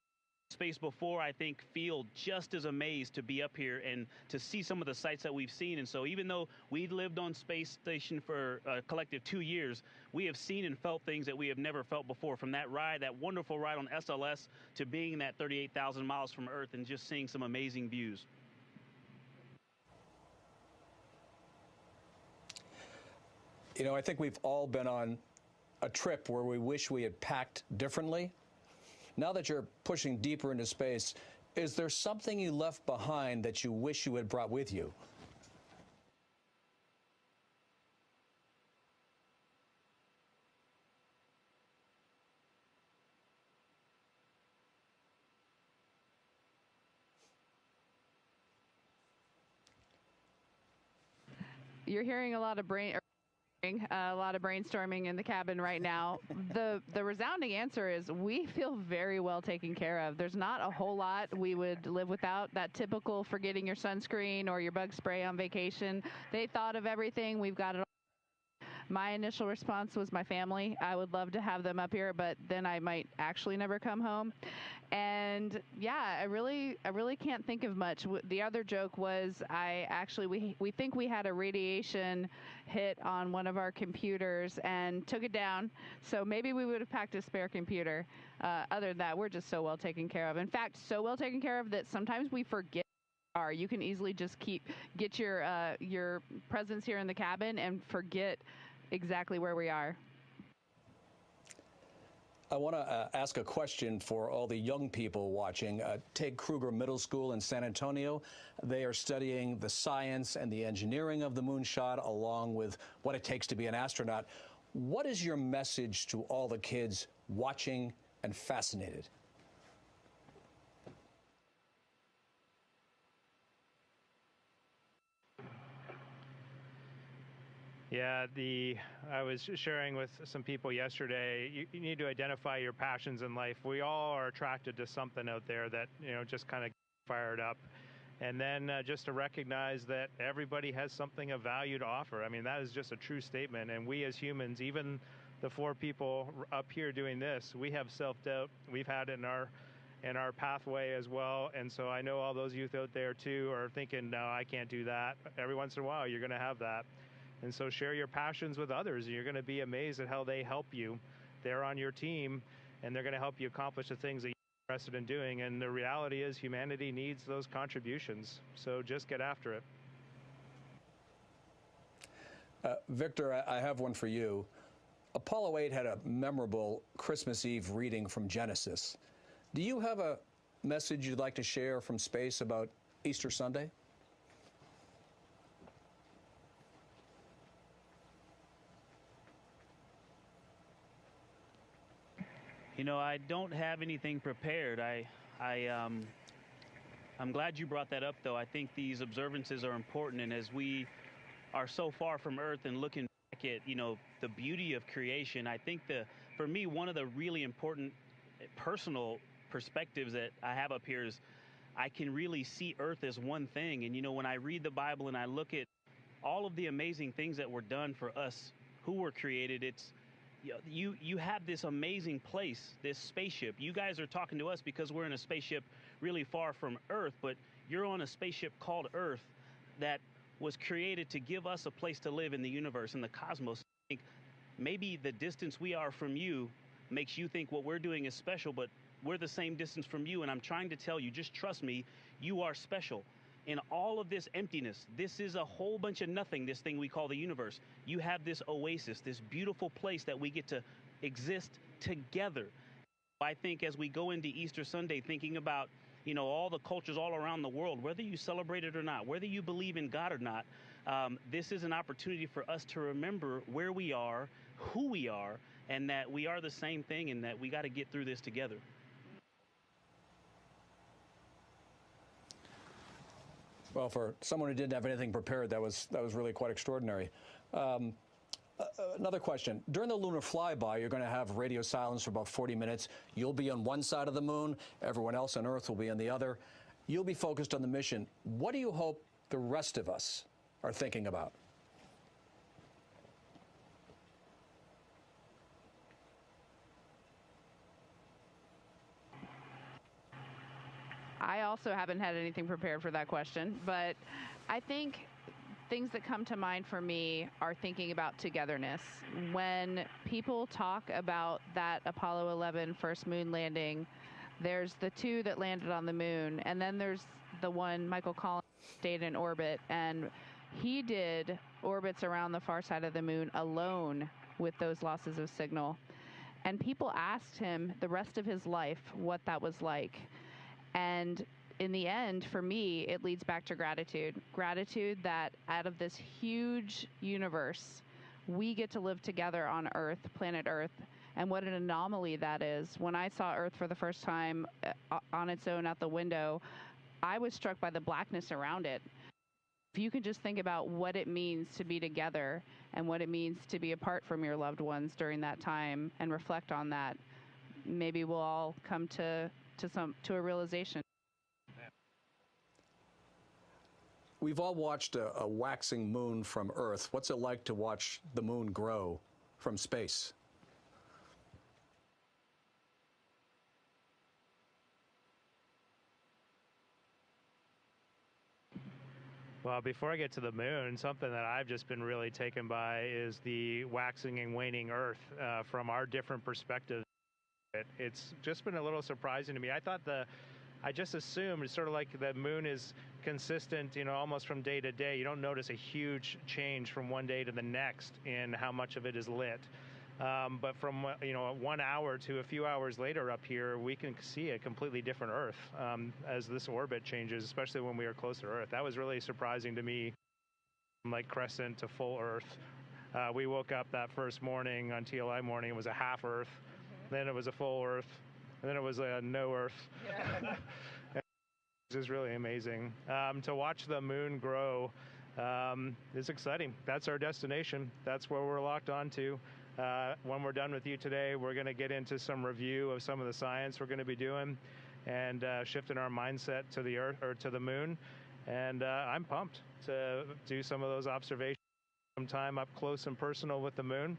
space before, I think, feel just as amazed to be up here and to see some of the sights that we've seen. And so even though we lived on space station for a collective 2 years, we have seen and felt things that we have never felt before, from that ride, that wonderful ride on SLS, to being that 38,000 miles from Earth and just seeing some amazing views. You know, I think we've all been on a trip where we wish we had packed differently. Now that you're pushing deeper into space, is there something you left behind that you wish you had brought with you? You're hearing a lot of brainstorming in the cabin right now. The resounding answer is we feel very well taken care of. There's not a whole lot we would live without. That typical forgetting your sunscreen or your bug spray on vacation. They thought of everything. We've got it all. My initial response was my family. I would love to have them up here, but then I might actually never come home. And yeah, I really can't think of much. The other joke was we think we had a radiation hit on one of our computers and took it down. So maybe we would have packed a spare computer. Other than that, we're just so well taken care of. In fact, so well taken care of that sometimes we forget. You can easily just get your presence here in the cabin and forget exactly where we are. I want to ask a question for all the young people watching. Take Kruger Middle School in San Antonio. They are studying the science and the engineering of the moonshot, along with what it takes to be an astronaut. What is your message to all the kids watching and fascinated? Yeah, I was sharing with some people yesterday, you need to identify your passions in life. We all are attracted to something out there that, you know, just kind of fired up. And then just to recognize that everybody has something of value to offer. I mean, that is just a true statement. And we as humans, even the four people up here doing this, we have self-doubt. We've had it in our pathway as well. And so I know all those youth out there too are thinking, no, I can't do that. Every once in a while, you're going to have that. And so share your passions with others. You're going to be amazed at how they help you. They're on your team, and they're going to help you accomplish the things that you're interested in doing. And the reality is humanity needs those contributions. So just get after it. Victor, I have one for you. Apollo 8 had a memorable Christmas Eve reading from Genesis. Do you have a message you'd like to share from space about Easter Sunday? You know, I don't have anything prepared. I'm glad you brought that up, though. I think these observances are important, and as we are so far from Earth and looking back at, you know, the beauty of creation, I think for me, one of the really important personal perspectives that I have up here is I can really see Earth as one thing. And, you know, when I read the Bible and I look at all of the amazing things that were done for us who were created, it's, you have this amazing place, this spaceship. You guys are talking to us because we're in a spaceship really far from Earth, but you're on a spaceship called Earth that was created to give us a place to live in the universe, in the cosmos. I think maybe the distance we are from you makes you think what we're doing is special, but we're the same distance from you, and I'm trying to tell you, just trust me, you are special. In all of this emptiness, this is a whole bunch of nothing, this thing we call the universe. You have this oasis, this beautiful place that we get to exist together. I think as we go into Easter Sunday, thinking about, you know, all the cultures all around the world, whether you celebrate it or not, whether you believe in God or not, this is an opportunity for us to remember where we are, who we are, and that we are the same thing, and that we got to get through this together. Well, for someone who didn't have anything prepared, that was really quite extraordinary. Another question. During the lunar flyby, you're going to have radio silence for about 40 minutes. You'll be on one side of the moon. Everyone else on Earth will be on the other. You'll be focused on the mission. What do you hope the rest of us are thinking about? I also haven't had anything prepared for that question, but I think things that come to mind for me are thinking about togetherness. When people talk about that Apollo 11 first moon landing, there's the two that landed on the moon, and then there's the one, Michael Collins, stayed in orbit, and he did orbits around the far side of the moon alone with those losses of signal. And people asked him the rest of his life what that was like. And in the end, for me, it leads back to gratitude. Gratitude that out of this huge universe, we get to live together on Earth, planet Earth, and what an anomaly that is. When I saw Earth for the first time on its own out the window, I was struck by the blackness around it. If you can just think about what it means to be together and what it means to be apart from your loved ones during that time and reflect on that, maybe we'll all come to a realization. We've all watched a waxing moon from Earth. What's it like to watch the moon grow from space? Well, before I get to the moon, something that I've just been really taken by is the waxing and waning Earth from our different perspectives. It's just been a little surprising to me. I just assumed it's sort of like the moon is consistent, you know, almost from day to day. You don't notice a huge change from one day to the next in how much of it is lit. But from, you know, 1 hour to a few hours later up here, we can see a completely different Earth as this orbit changes, especially when we are close to Earth. That was really surprising to me, from like crescent to full Earth. We woke up that first morning on TLI morning, it was a half Earth. Then it was a full Earth, and then it was a no Earth. Yeah. This is really amazing. To watch the moon grow is exciting. That's our destination. That's where we're locked onto. When we're done with you today, we're going to get into some review of some of the science we're going to be doing and shifting our mindset to the Earth or to the moon. And I'm pumped to do some of those observations, some time up close and personal with the moon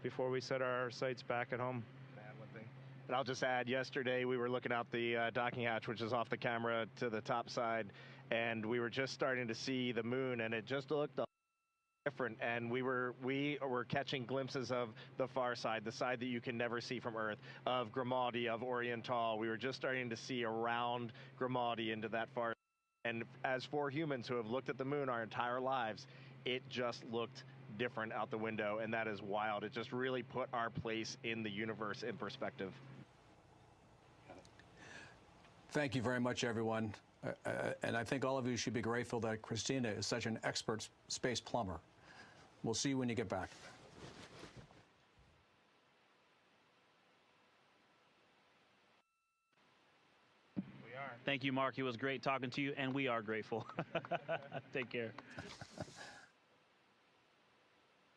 before we set our sights back at home. And I'll just add, yesterday we were looking out the docking hatch, which is off the camera to the top side, and we were just starting to see the moon, and it just looked different. And we were catching glimpses of the far side, the side that you can never see from Earth, of Grimaldi, of Oriental. We were just starting to see around Grimaldi into that far. And as for humans who have looked at the moon our entire lives, it just looked different out the window, and that is wild. It just really put our place in the universe in perspective. Thank you very much, everyone. And I think all of you should be grateful that Christina is such an expert space plumber. We'll see you when you get back. We are. Thank you, Mark. It was great talking to you, and we are grateful. Take care.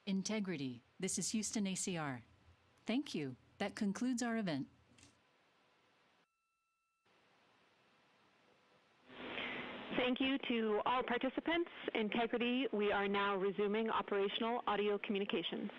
Integrity. This is Houston ACR. Thank you. That concludes our event. Thank you to all participants. Integrity, we are now resuming operational audio communications.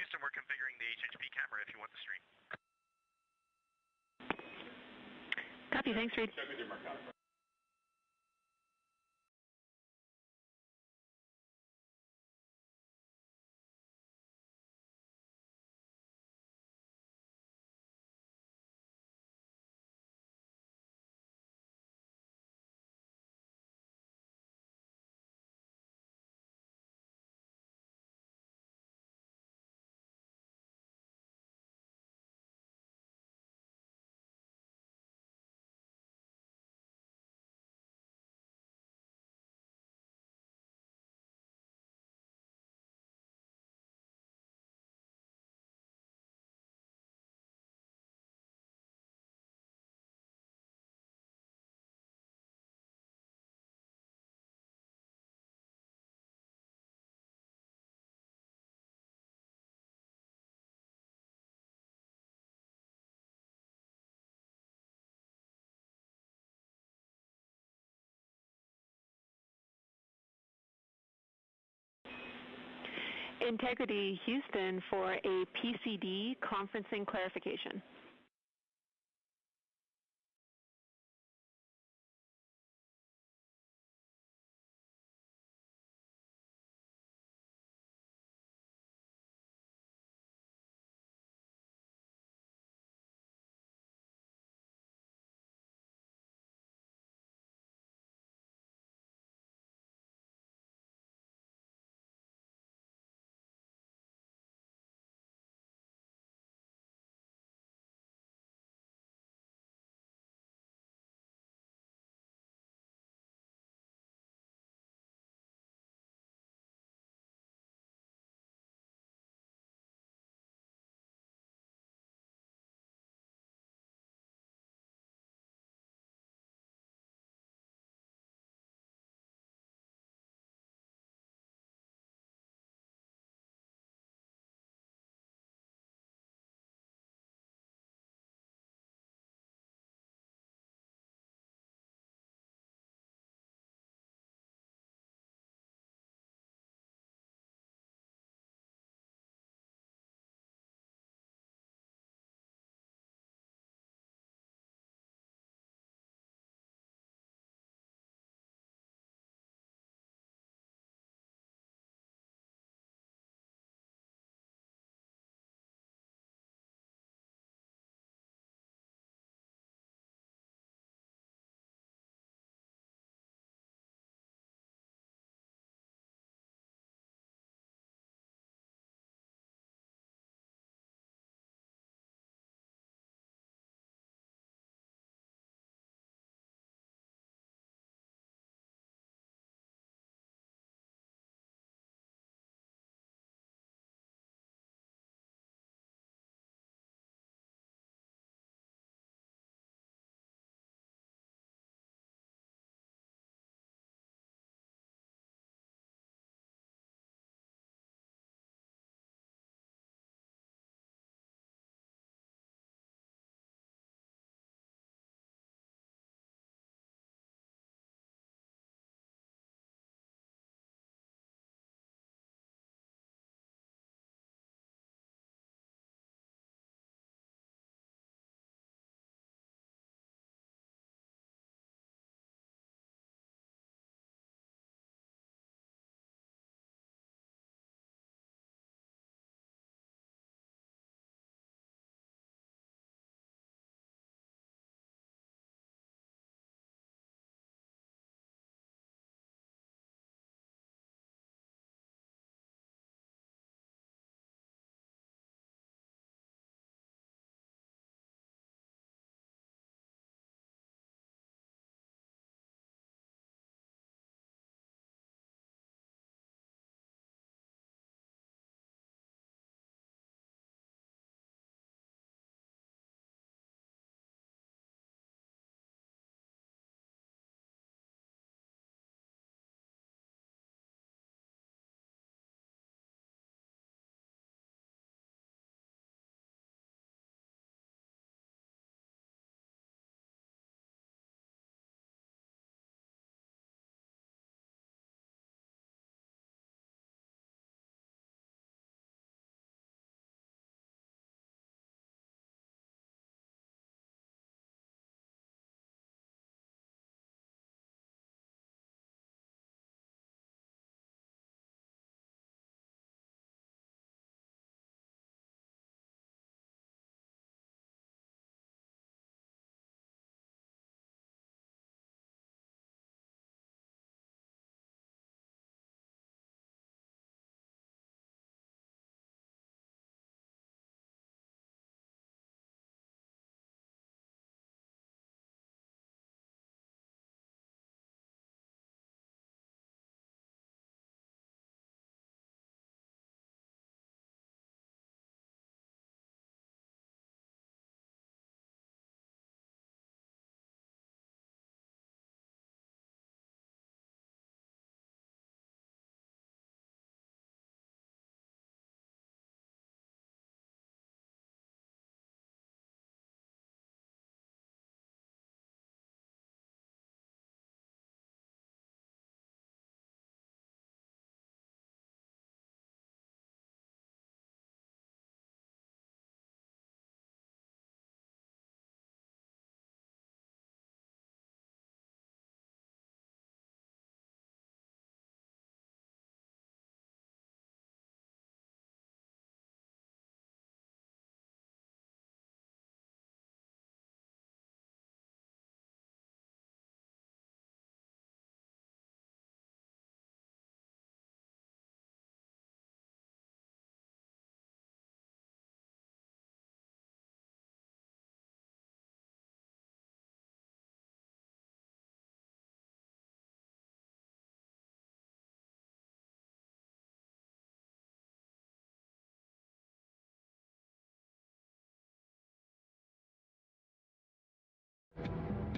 Houston, we're configuring the HHP camera if you want the stream. Copy, thanks, Reid. Integrity Houston for a PCD conferencing clarification.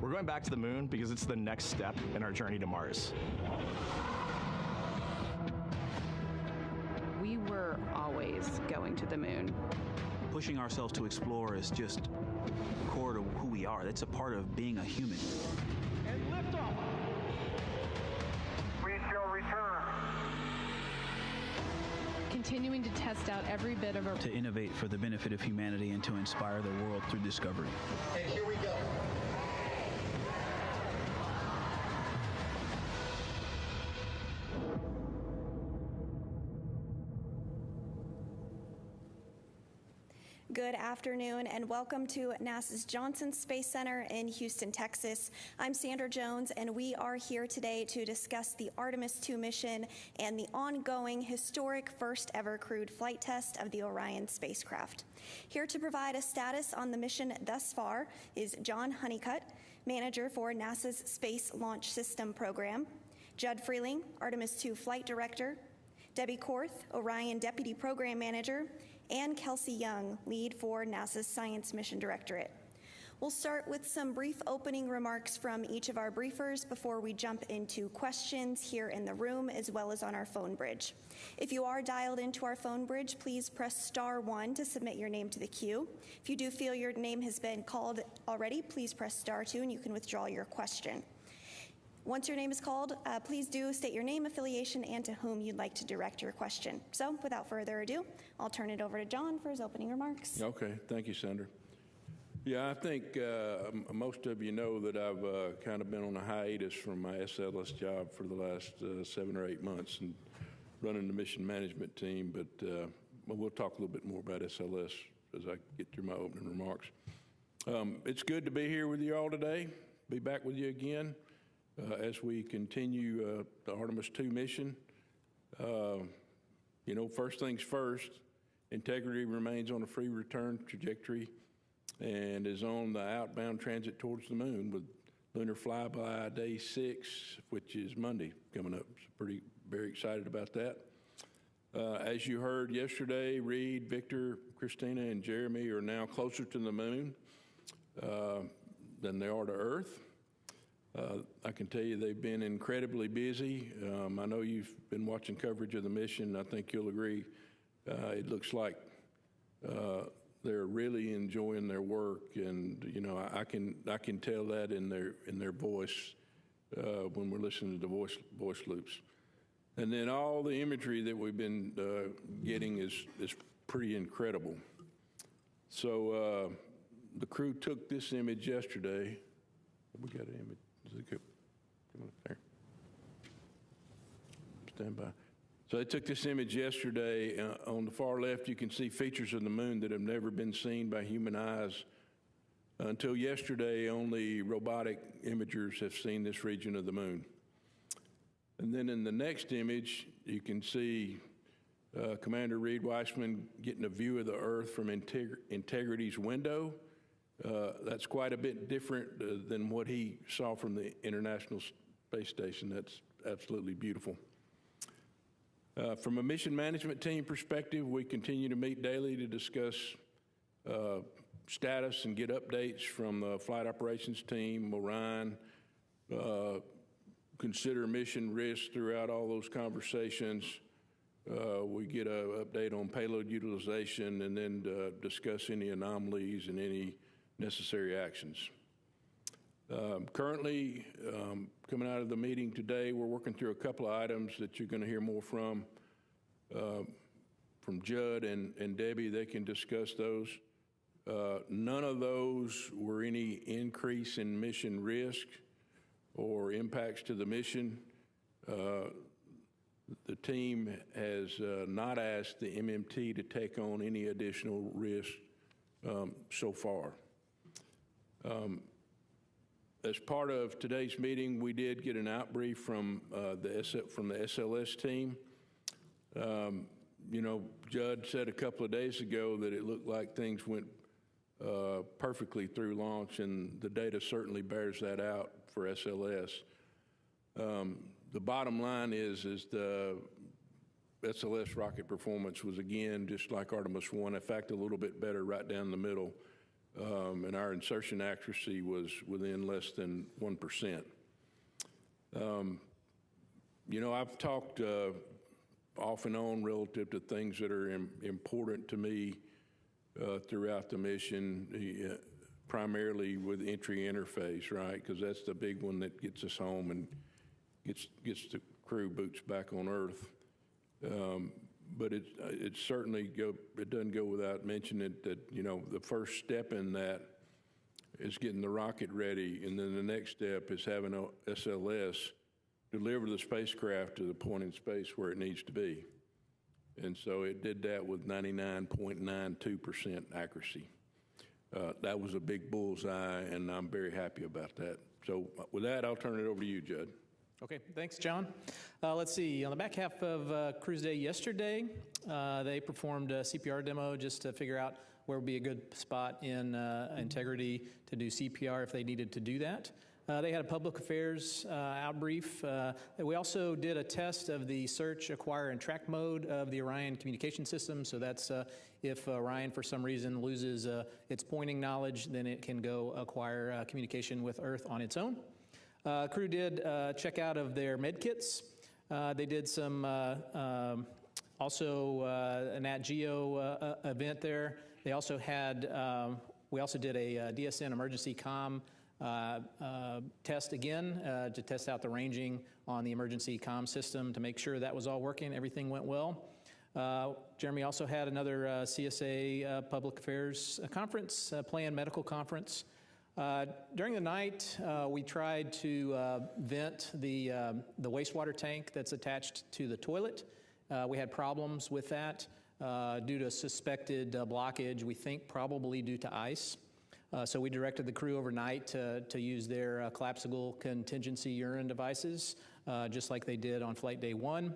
We're going back to the moon because it's the next step in our journey to Mars. We were always going to the moon. Pushing ourselves to explore is just core to who we are. That's a part of being a human. And liftoff. We shall return. Continuing to test out every bit of our... To innovate for the benefit of humanity and to inspire the world through discovery. And here we go. Good afternoon and welcome to NASA's Johnson Space Center in Houston, Texas. I'm Sandra Jones and we are here today to discuss the Artemis II mission and the ongoing historic first ever crewed flight test of the Orion spacecraft. Here to provide a status on the mission thus far is John Honeycutt, manager for NASA's Space Launch System program, Judd Freeling, Artemis II flight director, Debbie Korth, Orion deputy program manager, and Kelsey Young, lead for NASA's Science Mission Directorate. We'll start with some brief opening remarks from each of our briefers before we jump into questions here in the room as well as on our phone bridge. If you are dialed into our phone bridge, please press *1 to submit your name to the queue. If you do feel your name has been called already, please press *2 and you can withdraw your question. Once your name is called, please do state your name, affiliation, and to whom you'd like to direct your question. So without further ado, I'll turn it over to John for his opening remarks. Okay, thank you, Sandra. Yeah, I think most of you know that I've kind of been on a hiatus from my SLS job for the last 7 or 8 months and running the mission management team, but we'll talk a little bit more about SLS as I get through my opening remarks. It's good to be here with you all today, be back with you again. As we continue the Artemis II mission. You know, first things first, Integrity remains on a free return trajectory and is on the outbound transit towards the moon with Lunar flyby day 6, which is Monday coming up. So very excited about that. As you heard yesterday, Reid, Victor, Christina, and Jeremy are now closer to the moon than they are to Earth. I can tell you they've been incredibly busy. I know you've been watching coverage of the mission. I think you'll agree. It looks like they're really enjoying their work, and you know I can tell that in their voice when we're listening to the voice loops. And then all the imagery that we've been getting is pretty incredible. So the crew took this image yesterday. We got an image. Come on up there. Stand by. So they took this image yesterday. On the far left, you can see features of the moon that have never been seen by human eyes. Until yesterday, only robotic imagers have seen this region of the moon. And then in the next image, you can see Commander Reid Wiseman getting a view of the Earth from Integrity's window. That's quite a bit different than what he saw from the International Space Station. That's absolutely beautiful. From a mission management team perspective, we continue to meet daily to discuss status and get updates from the flight operations team, Orion, consider mission risk throughout all those conversations. We get an update on payload utilization and then discuss any anomalies and any necessary actions. Currently, coming out of the meeting today, we're working through a couple of items that you're going to hear more from Judd and Debbie. They can discuss those. None of those were any increase in mission risk or impacts to the mission. The team has not asked the MMT to take on any additional risk so far. As part of today's meeting, we did get an outbrief from the SLS team. You know, Judd said a couple of days ago that it looked like things went perfectly through launch, and the data certainly bears that out for SLS. The bottom line is the SLS rocket performance was, again, just like Artemis I, in fact, a little bit better right down the middle and our insertion accuracy was within less than 1%. You know, I've talked off and on relative to things that are important to me throughout the mission, primarily with entry interface, right? Because that's the big one that gets us home and gets the crew boots back on Earth. But it certainly it doesn't go without mentioning that, you know, the first step in that is getting the rocket ready, and then the next step is having a SLS deliver the spacecraft to the point in space where it needs to be. And so it did that with 99.92% accuracy. That was a big bullseye, and I'm very happy about that. So with that, I'll turn it over to you, Judd. Okay, thanks, John. Let's see, on the back half of Cruise Day yesterday, they performed a CPR demo just to figure out where would be a good spot in Integrity to do CPR if they needed to do that. They had a public affairs outbrief. We also did a test of the search, acquire, and track mode of the Orion communication system. So that's if Orion, for some reason, loses its pointing knowledge, then it can go acquire communication with Earth on its own. Crew did check out of their med kits. They did some also a Nat Geo event there. They also had, we also did a DSN emergency comm test again to test out the ranging on the emergency comm system to make sure that was all working, everything went well. Jeremy also had another CSA public affairs conference, planned medical conference. During the night, we tried to vent the wastewater tank that's attached to the toilet. We had problems with that due to suspected blockage, we think probably due to ice. So we directed the crew overnight to use their collapsible contingency urine devices, just like they did on flight day 1.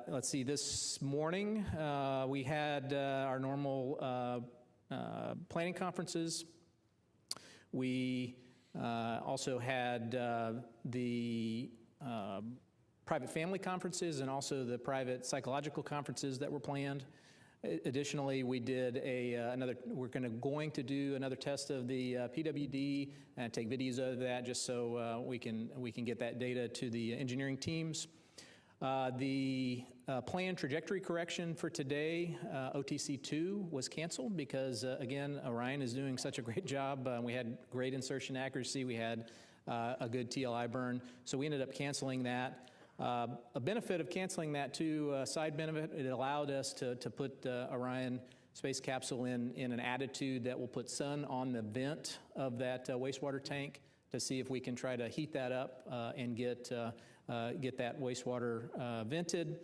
Let's see, this morning we had our normal planning conferences. We also had the private family conferences and also the private psychological conferences that were planned. Additionally, we did we're going to do another test of the PWD and take videos of that just so we can get that data to the engineering teams. The planned trajectory correction for today, OTC-2, was canceled because, again, Orion is doing such a great job. We had great insertion accuracy. We had a good TLI burn, so we ended up canceling that. A benefit of canceling that too, side benefit, it allowed us to put Orion space capsule in an attitude that will put sun on the vent of that wastewater tank to see if we can try to heat that up and get that wastewater vented.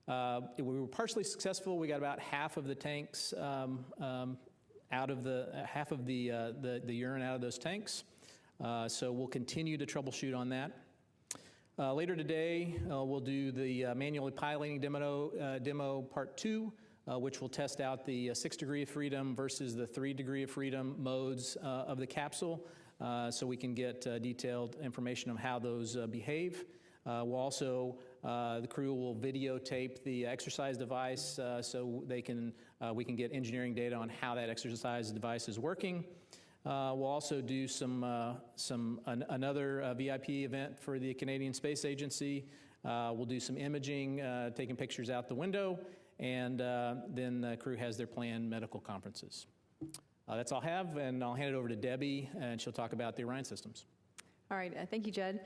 We were partially successful. We got about half of the tanks out of half of the urine out of those tanks. So we'll continue to troubleshoot on that. Later today, we'll do the manually piloting demo part 2, which will test out the 6 degree of freedom versus the 3 degree of freedom modes of the capsule, so we can get detailed information on how those behave. We'll also, the crew will videotape the exercise device so we can get engineering data on how that exercise device is working. We'll also do another VIP event for the Canadian Space Agency. We'll do some imaging, taking pictures out the window, and then the crew has their planned medical conferences. That's all I have, and I'll hand it over to Debbie, and she'll talk about the Orion systems. All right, thank you, Judd.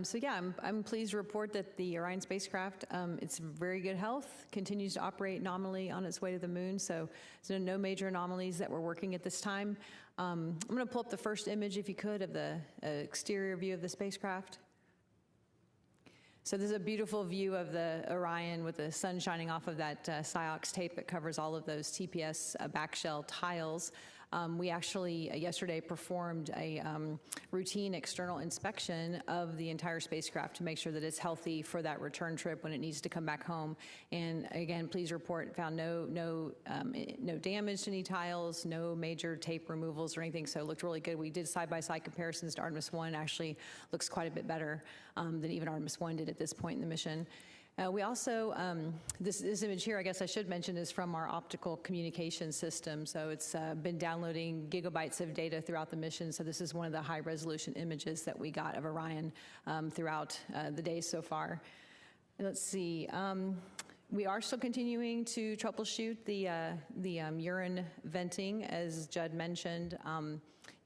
So yeah, I'm pleased to report that the Orion spacecraft, it's in very good health, continues to operate nominally on its way to the moon, so there's no major anomalies that we're working at this time. I'm going to pull up the first image, if you could, of the exterior view of the spacecraft. So this is a beautiful view of the Orion with the sun shining off of that Ciox tape that covers all of those TPS backshell tiles. We actually yesterday performed a routine external inspection of the entire spacecraft to make sure that it's healthy for that return trip when it needs to come back home. And again, please report, found no damage to any tiles, no major tape removals or anything, so it looked really good. We did side-by-side comparisons to Artemis I. Actually looks quite a bit better than even Artemis I did at this point in the mission. We also, this image here, I guess I should mention, is from our optical communication system. So it's been downloading gigabytes of data throughout the mission. So this is one of the high resolution images that we got of Orion throughout the day so far. Let's see. We are still continuing to troubleshoot the urine venting, as Judd mentioned.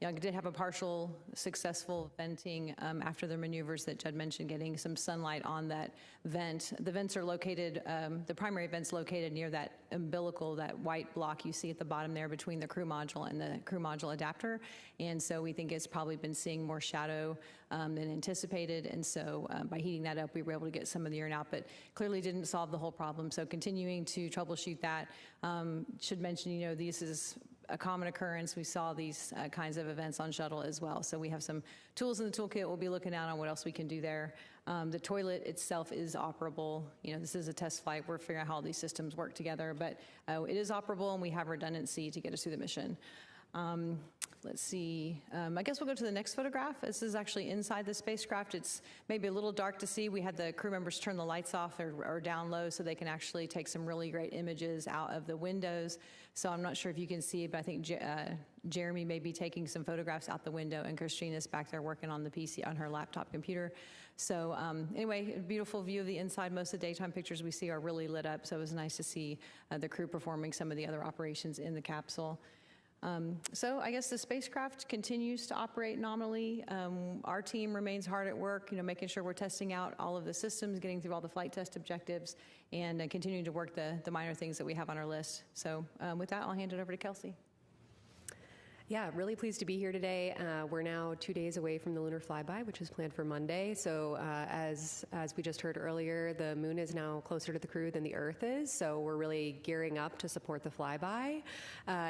I did have a partial successful venting after the maneuvers that Judd mentioned, getting some sunlight on that vent. The vents are located, the primary vent's located near that umbilical, that white block you see at the bottom there between the crew module and the crew module adapter. And so we think it's probably been seeing more shadow than anticipated. And so by heating that up, we were able to get some of the urine out, but clearly didn't solve the whole problem. So continuing to troubleshoot that. Should mention, this is a common occurrence. We saw these kinds of events on shuttle as well. So we have some tools in the toolkit. We'll be looking out on what else we can do there. The toilet itself is operable. This is a test flight. We're figuring out how all these systems work together, but it is operable, and we have redundancy to get us through the mission. Let's see. I guess we'll go to the next photograph. This is actually inside the spacecraft. It's maybe a little dark to see. We had the crew members turn the lights off or down low so they can actually take some really great images out of the windows. So I'm not sure if you can see, but I think Jeremy may be taking some photographs out the window, and Christina's back there working on the PC on her laptop computer. So anyway, a beautiful view of the inside. Most of the daytime pictures we see are really lit up, so it was nice to see the crew performing some of the other operations in the capsule. So I guess the spacecraft continues to operate nominally. Our team remains hard at work, making sure we're testing out all of the systems, getting through all the flight test objectives, and continuing to work the minor things that we have on our list. So with that, I'll hand it over to Kelsey. Yeah, really pleased to be here today. We're now 2 days away from the lunar flyby, which is planned for Monday. So as we just heard earlier, the moon is now closer to the crew than the Earth is. So we're really gearing up to support the flyby.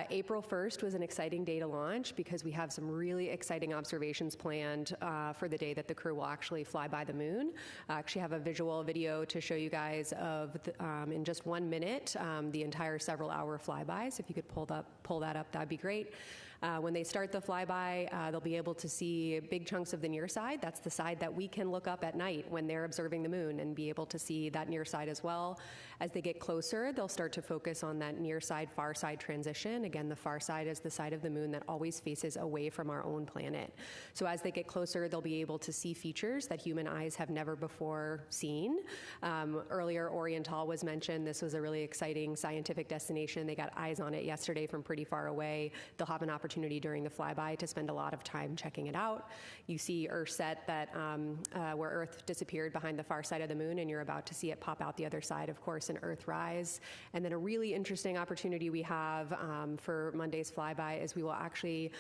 April 1st was an exciting day to launch because we have some really exciting observations planned for the day that the crew will actually fly by the moon. I actually have a visual video to show you guys of, in just 1 minute, the entire several-hour flyby. So if you could pull that up, that'd be great. When they start the flyby, they'll be able to see big chunks of the near side. That's the side that we can look up at night when they're observing the moon, and be able to see that near side as well. As they get closer, they'll start to focus on that near side, far side transition. Again, the far side is the side of the moon that always faces away from our own planet. So as they get closer, they'll be able to see features that human eyes have never before seen. Earlier, Oriental was mentioned. This was a really exciting scientific destination. They got eyes on it yesterday from pretty far away. They'll have an opportunity during the flyby to spend a lot of time checking it out. You see Earthset, that where Earth disappeared behind the far side of the moon, and you're about to see it pop out the other side, of course, in Earthrise. And then a really interesting opportunity we have for Monday's flyby is we will actually,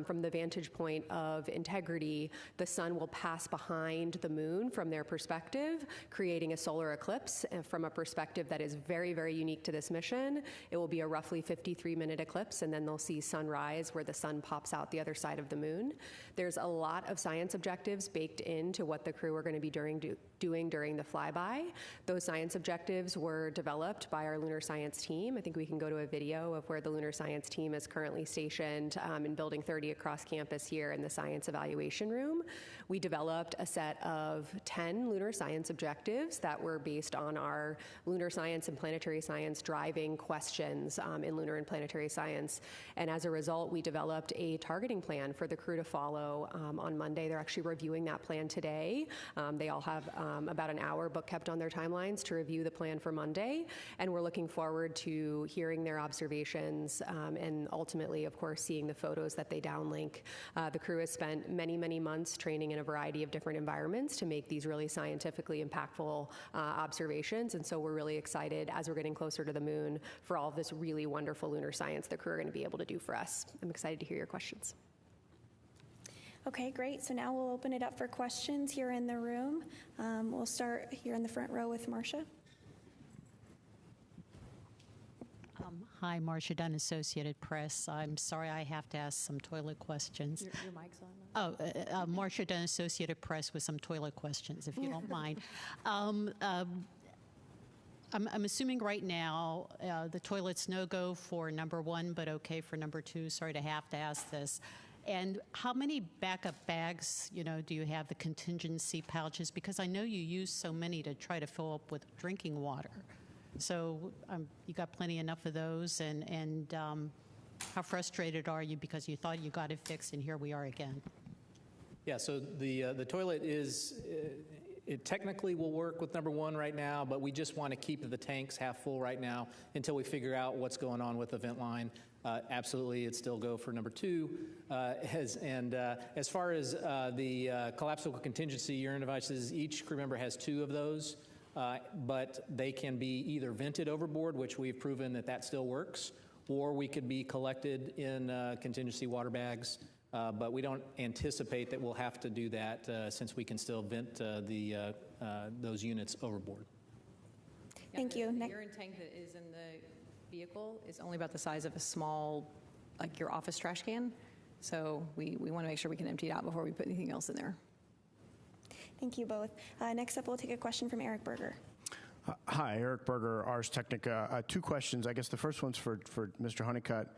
from the vantage point of Integrity, the sun will pass behind the moon from their perspective, creating a solar eclipse from a perspective that is very, very unique to this mission. It will be a roughly 53-minute eclipse, and then they'll see sunrise where the sun pops out the other side of the moon. There's a lot of science objectives baked into what the crew are going to be doing during the flyby. Those science objectives were developed by our lunar science team. I think we can go to a video of where the lunar science team is currently stationed in Building 30 across campus here in the science evaluation room. We developed a set of 10 lunar science objectives that were based on our lunar science and planetary science driving questions in lunar and planetary science. And as a result, we developed a targeting plan for the crew to follow on Monday. They're actually reviewing that plan today. They all have about an hour book kept on their timelines to review the plan for Monday. And we're looking forward to hearing their observations and ultimately, of course, seeing the photos that they downlink. The crew has spent many, many months training in a variety of different environments to make these really scientifically impactful observations. And so we're really excited as we're getting closer to the moon for all of this really wonderful lunar science the crew are going to be able to do for us. I'm excited to hear your questions. Okay, great. So now we'll open it up for questions here in the room. We'll start here in the front row with Marcia. Hi, Marcia Dunn, Associated Press. I'm sorry I have to ask some toilet questions. Your mic's on. Oh, Marcia Dunn, Associated Press, with some toilet questions, if you don't mind. I'm assuming right now the toilet's no-go for number 1, but okay for number 2. Sorry to have to ask this. And how many backup bags, do you have, the contingency pouches? Because I know you use so many to try to fill up with drinking water. So you got plenty enough of those, and how frustrated are you because you thought you got it fixed, and here we are again? Yeah, so the toilet it technically will work with number 1 right now, but we just want to keep the tanks half full right now until we figure out what's going on with the vent line. Absolutely, it'd still go for number 2. As far as the collapsible contingency urine devices, each crew member has 2 of those, but they can be either vented overboard, which we've proven that still works, or we could be collected in contingency water bags. But we don't anticipate that we'll have to do that since we can still vent those units overboard. Thank you. The urine tank that is in the vehicle is only about the size of a small, like your office trash can. So we want to make sure we can empty it out before we put anything else in there. Thank you both. Next up, we'll take a question from Eric Berger. Hi, Eric Berger, Ars Technica. 2 questions. I guess the first one's for Mr. Honeycutt.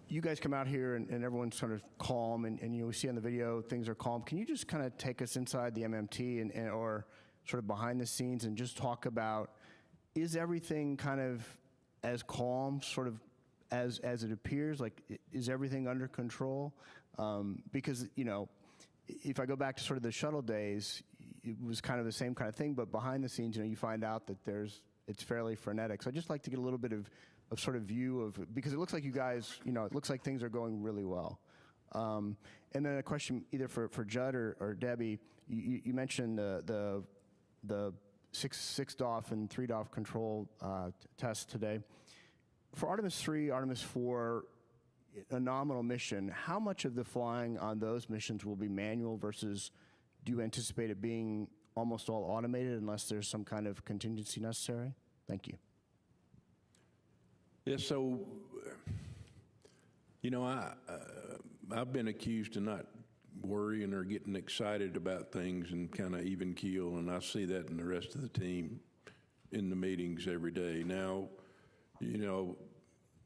You guys come out here and everyone's sort of calm, and we see on the video things are calm. Can you just kind of take us inside the MMT or sort of behind the scenes and just talk about, is everything kind of as calm sort of as it appears? Like, is everything under control? Because, if I go back to sort of the shuttle days, it was kind of the same kind of thing, but behind the scenes, you find out that it's fairly frenetic. So I'd just like to get a little bit of sort of view of, because it looks like you guys, it looks like things are going really well. And then a question either for Judd or Debbie. You mentioned the 6 DOF and 3 DOF control tests today. For Artemis 3, Artemis 4, a nominal mission, how much of the flying on those missions will be manual versus do you anticipate it being almost all automated unless there's some kind of contingency necessary? Thank you. Yeah, so, I've been accused of not worrying or getting excited about things and kind of even keel, and I see that in the rest of the team in the meetings every day. Now,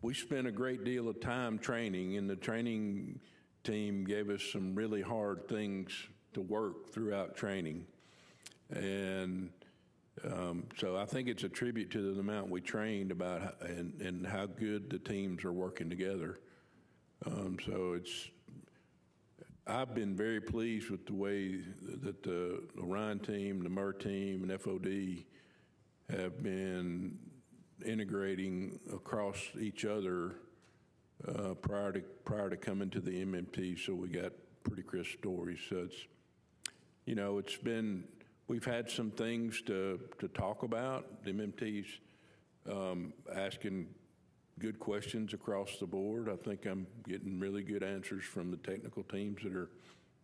we spent a great deal of time training, and the training team gave us some really hard things to work throughout training. And so I think it's a tribute to the amount we trained about and how good the teams are working together. I've been very pleased with the way that the Orion team, the MER team, and FOD have been integrating across each other prior to coming to the MMT. So we got pretty crisp stories. So we've had some things to talk about. The MMT's asking good questions across the board. I think I'm getting really good answers from the technical teams that are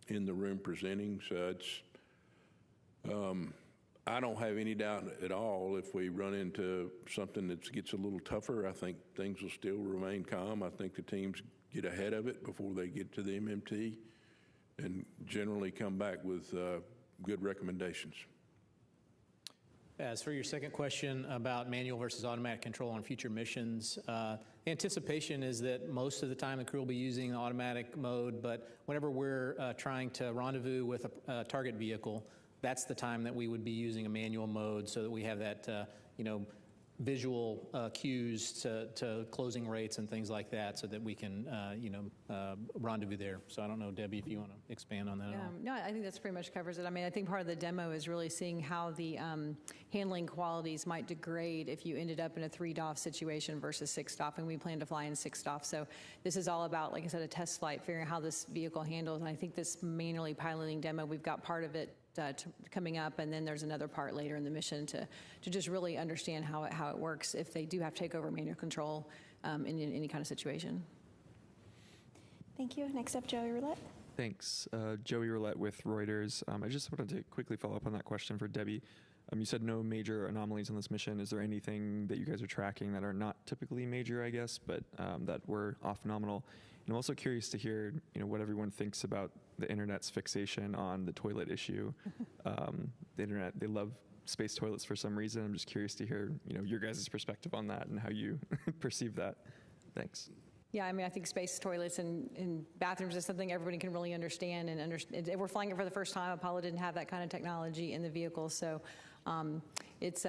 in the room presenting. So I don't have any doubt at all if we run into something that gets a little tougher, I think things will still remain calm. I think the teams get ahead of it before they get to the MMT and generally come back with good recommendations. As for your second question about manual versus automatic control on future missions, anticipation is that most of the time the crew will be using automatic mode, but whenever we're trying to rendezvous with a target vehicle, that's the time that we would be using a manual mode so that we have that, visual cues to closing rates and things like that so that we can, rendezvous there. So I don't know, Debbie, if you want to expand on that at all. No, I think that's pretty much covers it. I mean, I think part of the demo is really seeing how the handling qualities might degrade if you ended up in a 3 DOF situation versus 6 DOF, and we plan to fly in 6 DOF. So this is all about, like I said, a test flight, figuring out how this vehicle handles. And I think this manually piloting demo, we've got part of it coming up, and then there's another part later in the mission to just really understand how it works if they do have to take over manual control in any kind of situation. Thank you. Next up, Joey Roulette. Thanks. Joey Roulette with Reuters. I just wanted to quickly follow up on that question for Debbie. You said no major anomalies on this mission. Is there anything that you guys are tracking that are not typically major, I guess, but that were off nominal? And I'm also curious to hear, what everyone thinks about the internet's fixation on the toilet issue. The internet, they love space toilets for some reason. I'm just curious to hear, your guys' perspective on that and how you perceive that. Thanks. Yeah, I mean, I think space toilets and bathrooms is something everybody can really understand. And we're flying it for the first time. Apollo didn't have that kind of technology in the vehicle, so it's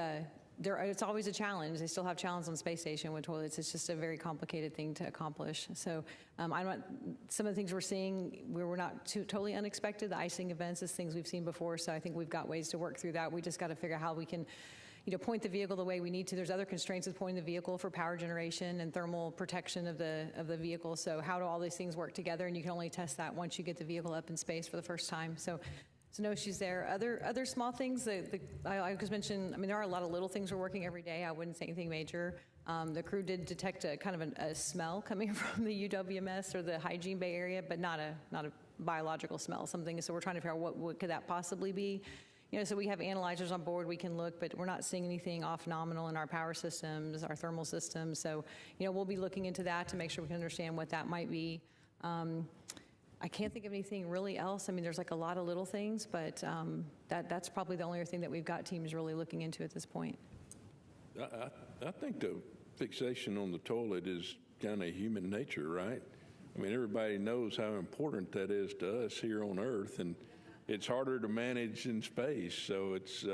always a challenge. They still have challenges on the space station with toilets. It's just a very complicated thing to accomplish. So some of the things we're seeing were not totally unexpected. The icing events is things we've seen before, so I think we've got ways to work through that. We just got to figure out how we can point the vehicle the way we need to. There's other constraints with pointing the vehicle for power generation and thermal protection of the vehicle. So how do all these things work together? And you can only test that once you get the vehicle up in space for the first time. So no issues there. Other small things that I just mentioned, I mean, there are a lot of little things we're working every day. I wouldn't say anything major. The crew did detect a kind of a smell coming from the UWMS or the hygiene bay area, but not a biological smell, something. So we're trying to figure out what could that possibly be. So we have analyzers on board, we can look, but we're not seeing anything off nominal in our power systems, our thermal systems. So, we'll be looking into that to make sure we can understand what that might be. I can't think of anything really else. I mean, there's like a lot of little things, but that's probably the only thing that we've got teams really looking into at this point. I think the fixation on the toilet is kind of human nature, right? I mean, everybody knows how important that is to us here on Earth, and it's harder to manage in space. So it's,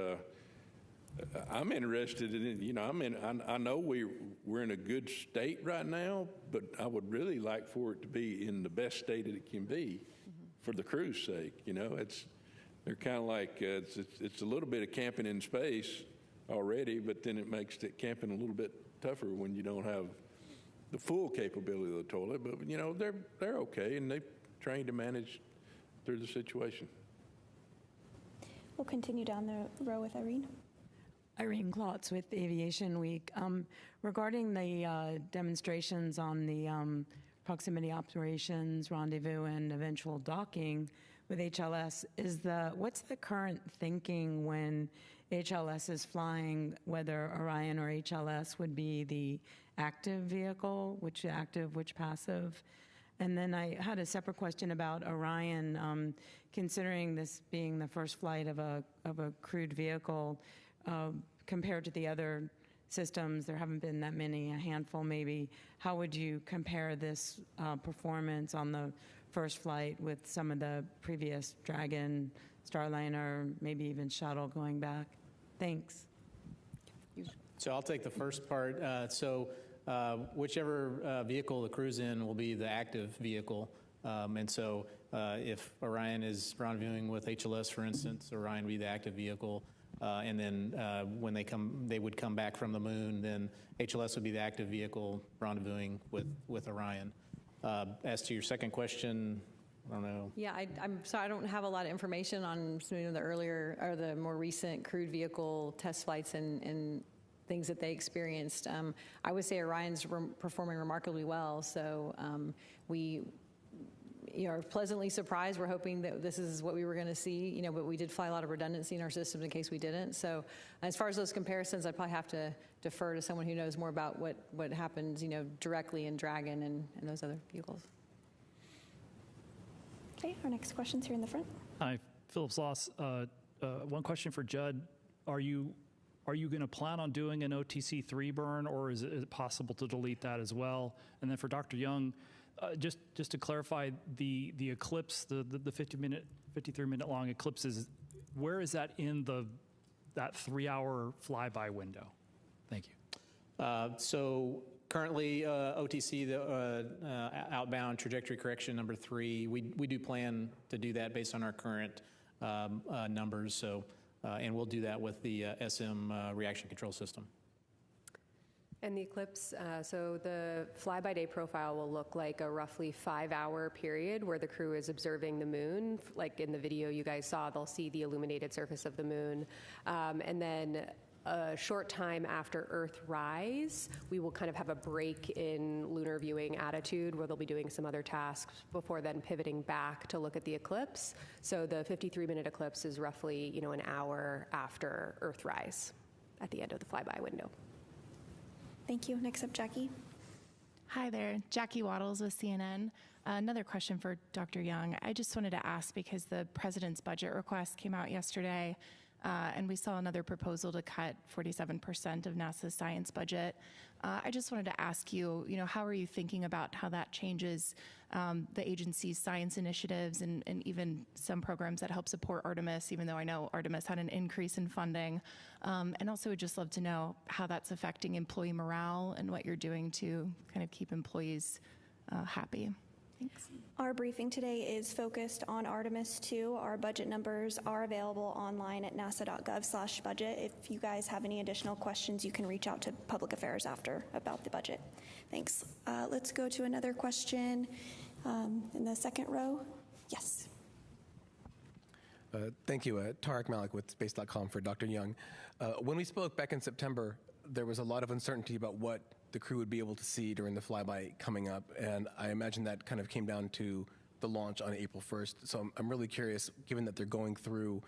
I'm interested in, I know we're in a good state right now, but I would really like for it to be in the best state that it can be for the crew's sake. They're kind of like, it's a little bit of camping in space already, but then it makes the camping a little bit tougher when you don't have the full capability of the toilet. But, they're okay, and they're trained to manage through the situation. We'll continue down the row with Irene. Irene Klotz with Aviation Week. Regarding the demonstrations on the proximity operations, rendezvous, and eventual docking with HLS, what's the current thinking when HLS is flying, whether Orion or HLS would be the active vehicle, which active, which passive? And then I had a separate question about Orion, considering this being the first flight of a crewed vehicle, compared to the other systems. There haven't been that many, a handful maybe. How would you compare this performance on the first flight with some of the previous Dragon, Starliner, maybe even Shuttle going back? Thanks. So I'll take the first part. Whichever vehicle the crew's in will be the active vehicle. And so if Orion is rendezvousing with HLS, for instance, Orion would be the active vehicle. And then when they would come back from the moon, then HLS would be the active vehicle rendezvousing with Orion. As to your second question, I don't know. Yeah, I'm sorry, I don't have a lot of information on some of the earlier or the more recent crewed vehicle test flights and things that they experienced. I would say Orion's performing remarkably well, so we are pleasantly surprised. We're hoping that this is what we were going to see, but we did fly a lot of redundancy in our systems in case we didn't. So as far as those comparisons, I'd probably have to defer to someone who knows more about what happens, directly in Dragon and those other vehicles. Okay, our next question's here in the front. Hi, Philip Sloss. One question for Judd. Are you going to plan on doing an OTC3 burn, or is it possible to delete that as well? And then for Dr. Young, just to clarify, the eclipse, the 53-minute long eclipse, where is that in that 3-hour flyby window? Thank you. So currently, OTC, the outbound trajectory correction number 3, we do plan to do that based on our current numbers. So. And we'll do that with the SM reaction control system. And the eclipse, so the fly-by-day profile will look like a roughly 5-hour period where the crew is observing the moon. Like in the video you guys saw, they'll see the illuminated surface of the moon. And then a short time after Earthrise, we will kind of have a break in lunar viewing attitude where they'll be doing some other tasks before then pivoting back to look at the eclipse. So the 53-minute eclipse is roughly, an hour after Earthrise at the end of the flyby window. Thank you. Next up, Jackie. Hi there, Jackie Waddles with CNN. Another question for Dr. Young. I just wanted to ask, because the president's budget request came out yesterday, and we saw another proposal to cut 47% of NASA's science budget. I just wanted to ask you, how are you thinking about how that changes the agency's science initiatives and even some programs that help support Artemis, even though I know Artemis had an increase in funding. And also would just love to know how that's affecting employee morale and what you're doing to kind of keep employees happy. Thanks. Our briefing today is focused on Artemis II. Our budget numbers are available online at nasa.gov/budget. If you guys have any additional questions, you can reach out to Public Affairs after about the budget. Thanks. Let's go to another question in the second row. Yes. Thank you. Tarek Malik with Space.com for Dr. Young. When we spoke back in September, there was a lot of uncertainty about what the crew would be able to see during the flyby coming up, and I imagine that kind of came down to the launch on April 1st. So I'm really curious, given that they're going through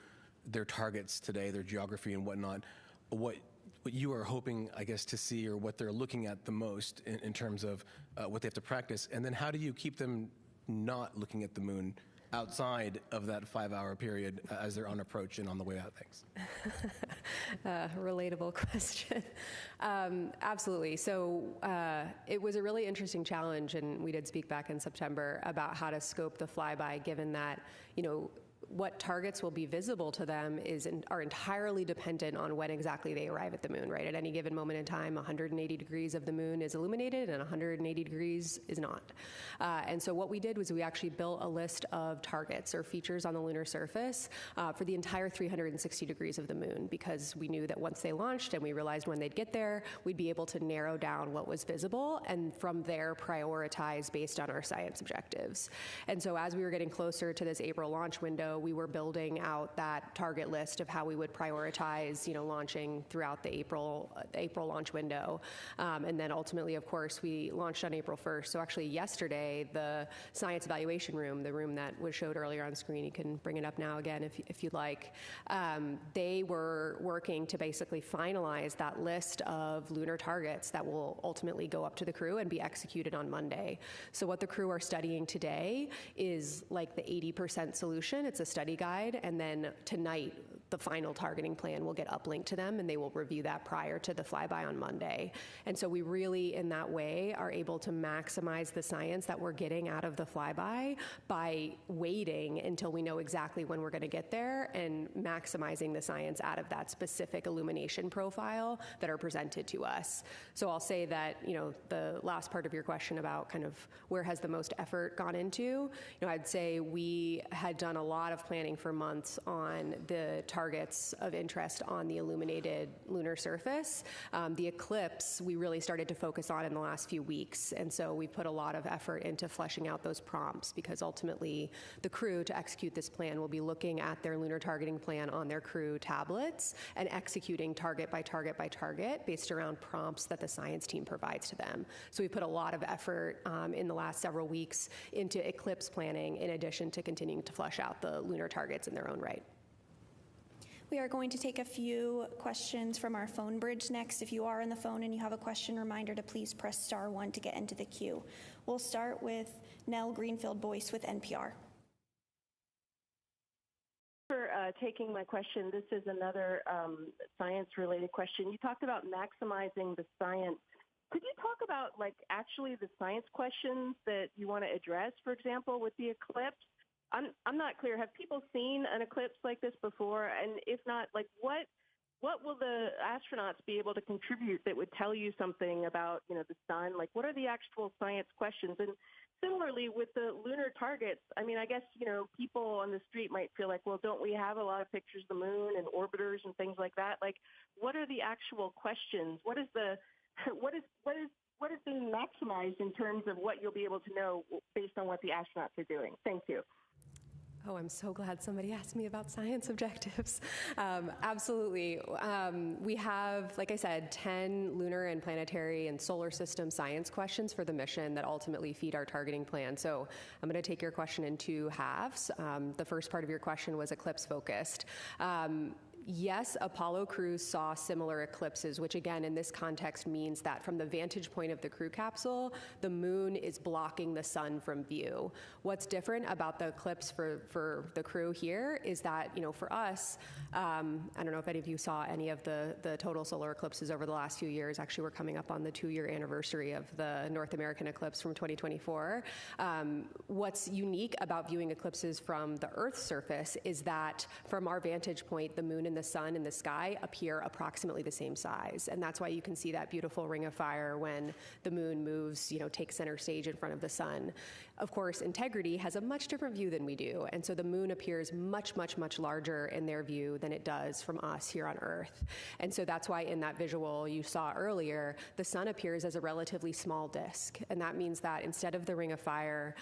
their targets today, their geography and whatnot, what you are hoping, I guess, to see, or what they're looking at the most in terms of what they have to practice, and then how do you keep them not looking at the moon outside of that 5-hour period as they're on approach and on the way out? Thanks. Relatable question. Absolutely. So it was a really interesting challenge, and we did speak back in September about how to scope the flyby, given that, what targets will be visible to them are entirely dependent on when exactly they arrive at the moon, right? At any given moment in time, 180 degrees of the moon is illuminated and 180 degrees is not. And so what we did was we actually built a list of targets or features on the lunar surface for the entire 360 degrees of the moon, because we knew that once they launched and we realized when they'd get there, we'd be able to narrow down what was visible and from there prioritize based on our science objectives. And so as we were getting closer to this April launch window, we were building out that target list of how we would prioritize, launching throughout the April launch window. And then ultimately, of course, we launched on April 1st. So actually yesterday, the science evaluation room, the room that was showed earlier on screen, you can bring it up now again if you'd like, they were working to basically finalize that list of lunar targets that will ultimately go up to the crew and be executed on Monday. So what the crew are studying today is like the 80% solution. It's a study guide, and then tonight the final targeting plan will get uplinked to them, and they will review that prior to the flyby on Monday. And so we really, in that way, are able to maximize the science that we're getting out of the flyby by waiting until we know exactly when we're going to get there and maximizing the science out of that specific illumination profile that are presented to us. So I'll say that, the last part of your question about kind of where has the most effort gone into, I'd say we had done a lot of planning for months on the targets of interest on the illuminated lunar surface. The eclipse we really started to focus on in the last few weeks, and so we put a lot of effort into fleshing out those prompts, because ultimately the crew, to execute this plan, will be looking at their lunar targeting plan on their crew tablets and executing target by target by target based around prompts that the science team provides to them. So we put a lot of effort in the last several weeks into eclipse planning, in addition to continuing to flesh out the lunar targets in their own right. We are going to take a few questions from our phone bridge next. If you are on the phone and you have a question, reminder to please press *1 to get into the queue. We'll start with Nell Greenfield-Boyce with NPR. For taking my question. This is another science-related question. You talked about maximizing the science. Could you talk about, actually the science questions that you want to address, for example, with the eclipse? I'm not clear. Have people seen an eclipse like this before? And if not, what will the astronauts be able to contribute that would tell you something about, the sun? What are the actual science questions? And similarly, with the lunar targets, I guess, people on the street might feel like, well, don't we have a lot of pictures of the moon and orbiters and things like that? What are the actual questions? What is being maximized in terms of what you'll be able to know based on what the astronauts are doing? Thank you. Oh, I'm so glad somebody asked me about science objectives. Absolutely. We have, like I said, 10 lunar and planetary and solar system science questions for the mission that ultimately feed our targeting plan. So I'm going to take your question in two halves. The first part of your question was eclipse focused. Yes, Apollo crews saw similar eclipses, which again, in this context, means that from the vantage point of the crew capsule, the moon is blocking the sun from view. What's different about the eclipse for the crew here is that, for us, I don't know if any of you saw any of the total solar eclipses over the last few years. Actually, we're coming up on the 2-year anniversary of the North American eclipse from 2024. What's unique about viewing eclipses from the Earth's surface is that from our vantage point, the moon and the sun in the sky appear approximately the same size. And that's why you can see that beautiful ring of fire when the moon moves, takes center stage in front of the sun. Of course, Integrity has a much different view than we do. And so the moon appears much, much, much larger in their view than it does from us here on Earth. And so that's why in that visual you saw earlier, the sun appears as a relatively small disk. And that means that instead of the ring of fire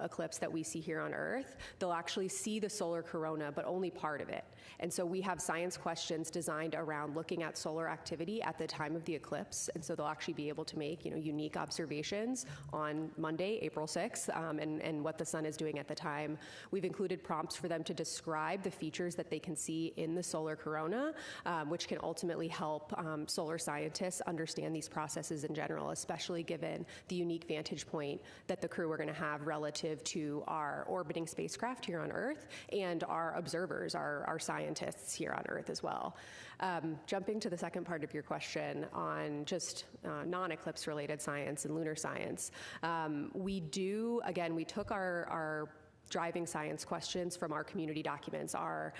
eclipse that we see here on Earth, they'll actually see the solar corona, but only part of it. And so we have science questions designed around looking at solar activity at the time of the eclipse. And so they'll actually be able to make, unique observations on Monday, April 6th, and what the sun is doing at the time. We've included prompts for them to describe the features that they can see in the solar corona, which can ultimately help solar scientists understand these processes in general, especially given the unique vantage point that the crew are going to have relative to our orbiting spacecraft here on Earth and our observers, our scientists here on Earth as well. Jumping to the second part of your question on just non-eclipse related science and lunar science, we took our driving science questions from our community documents, our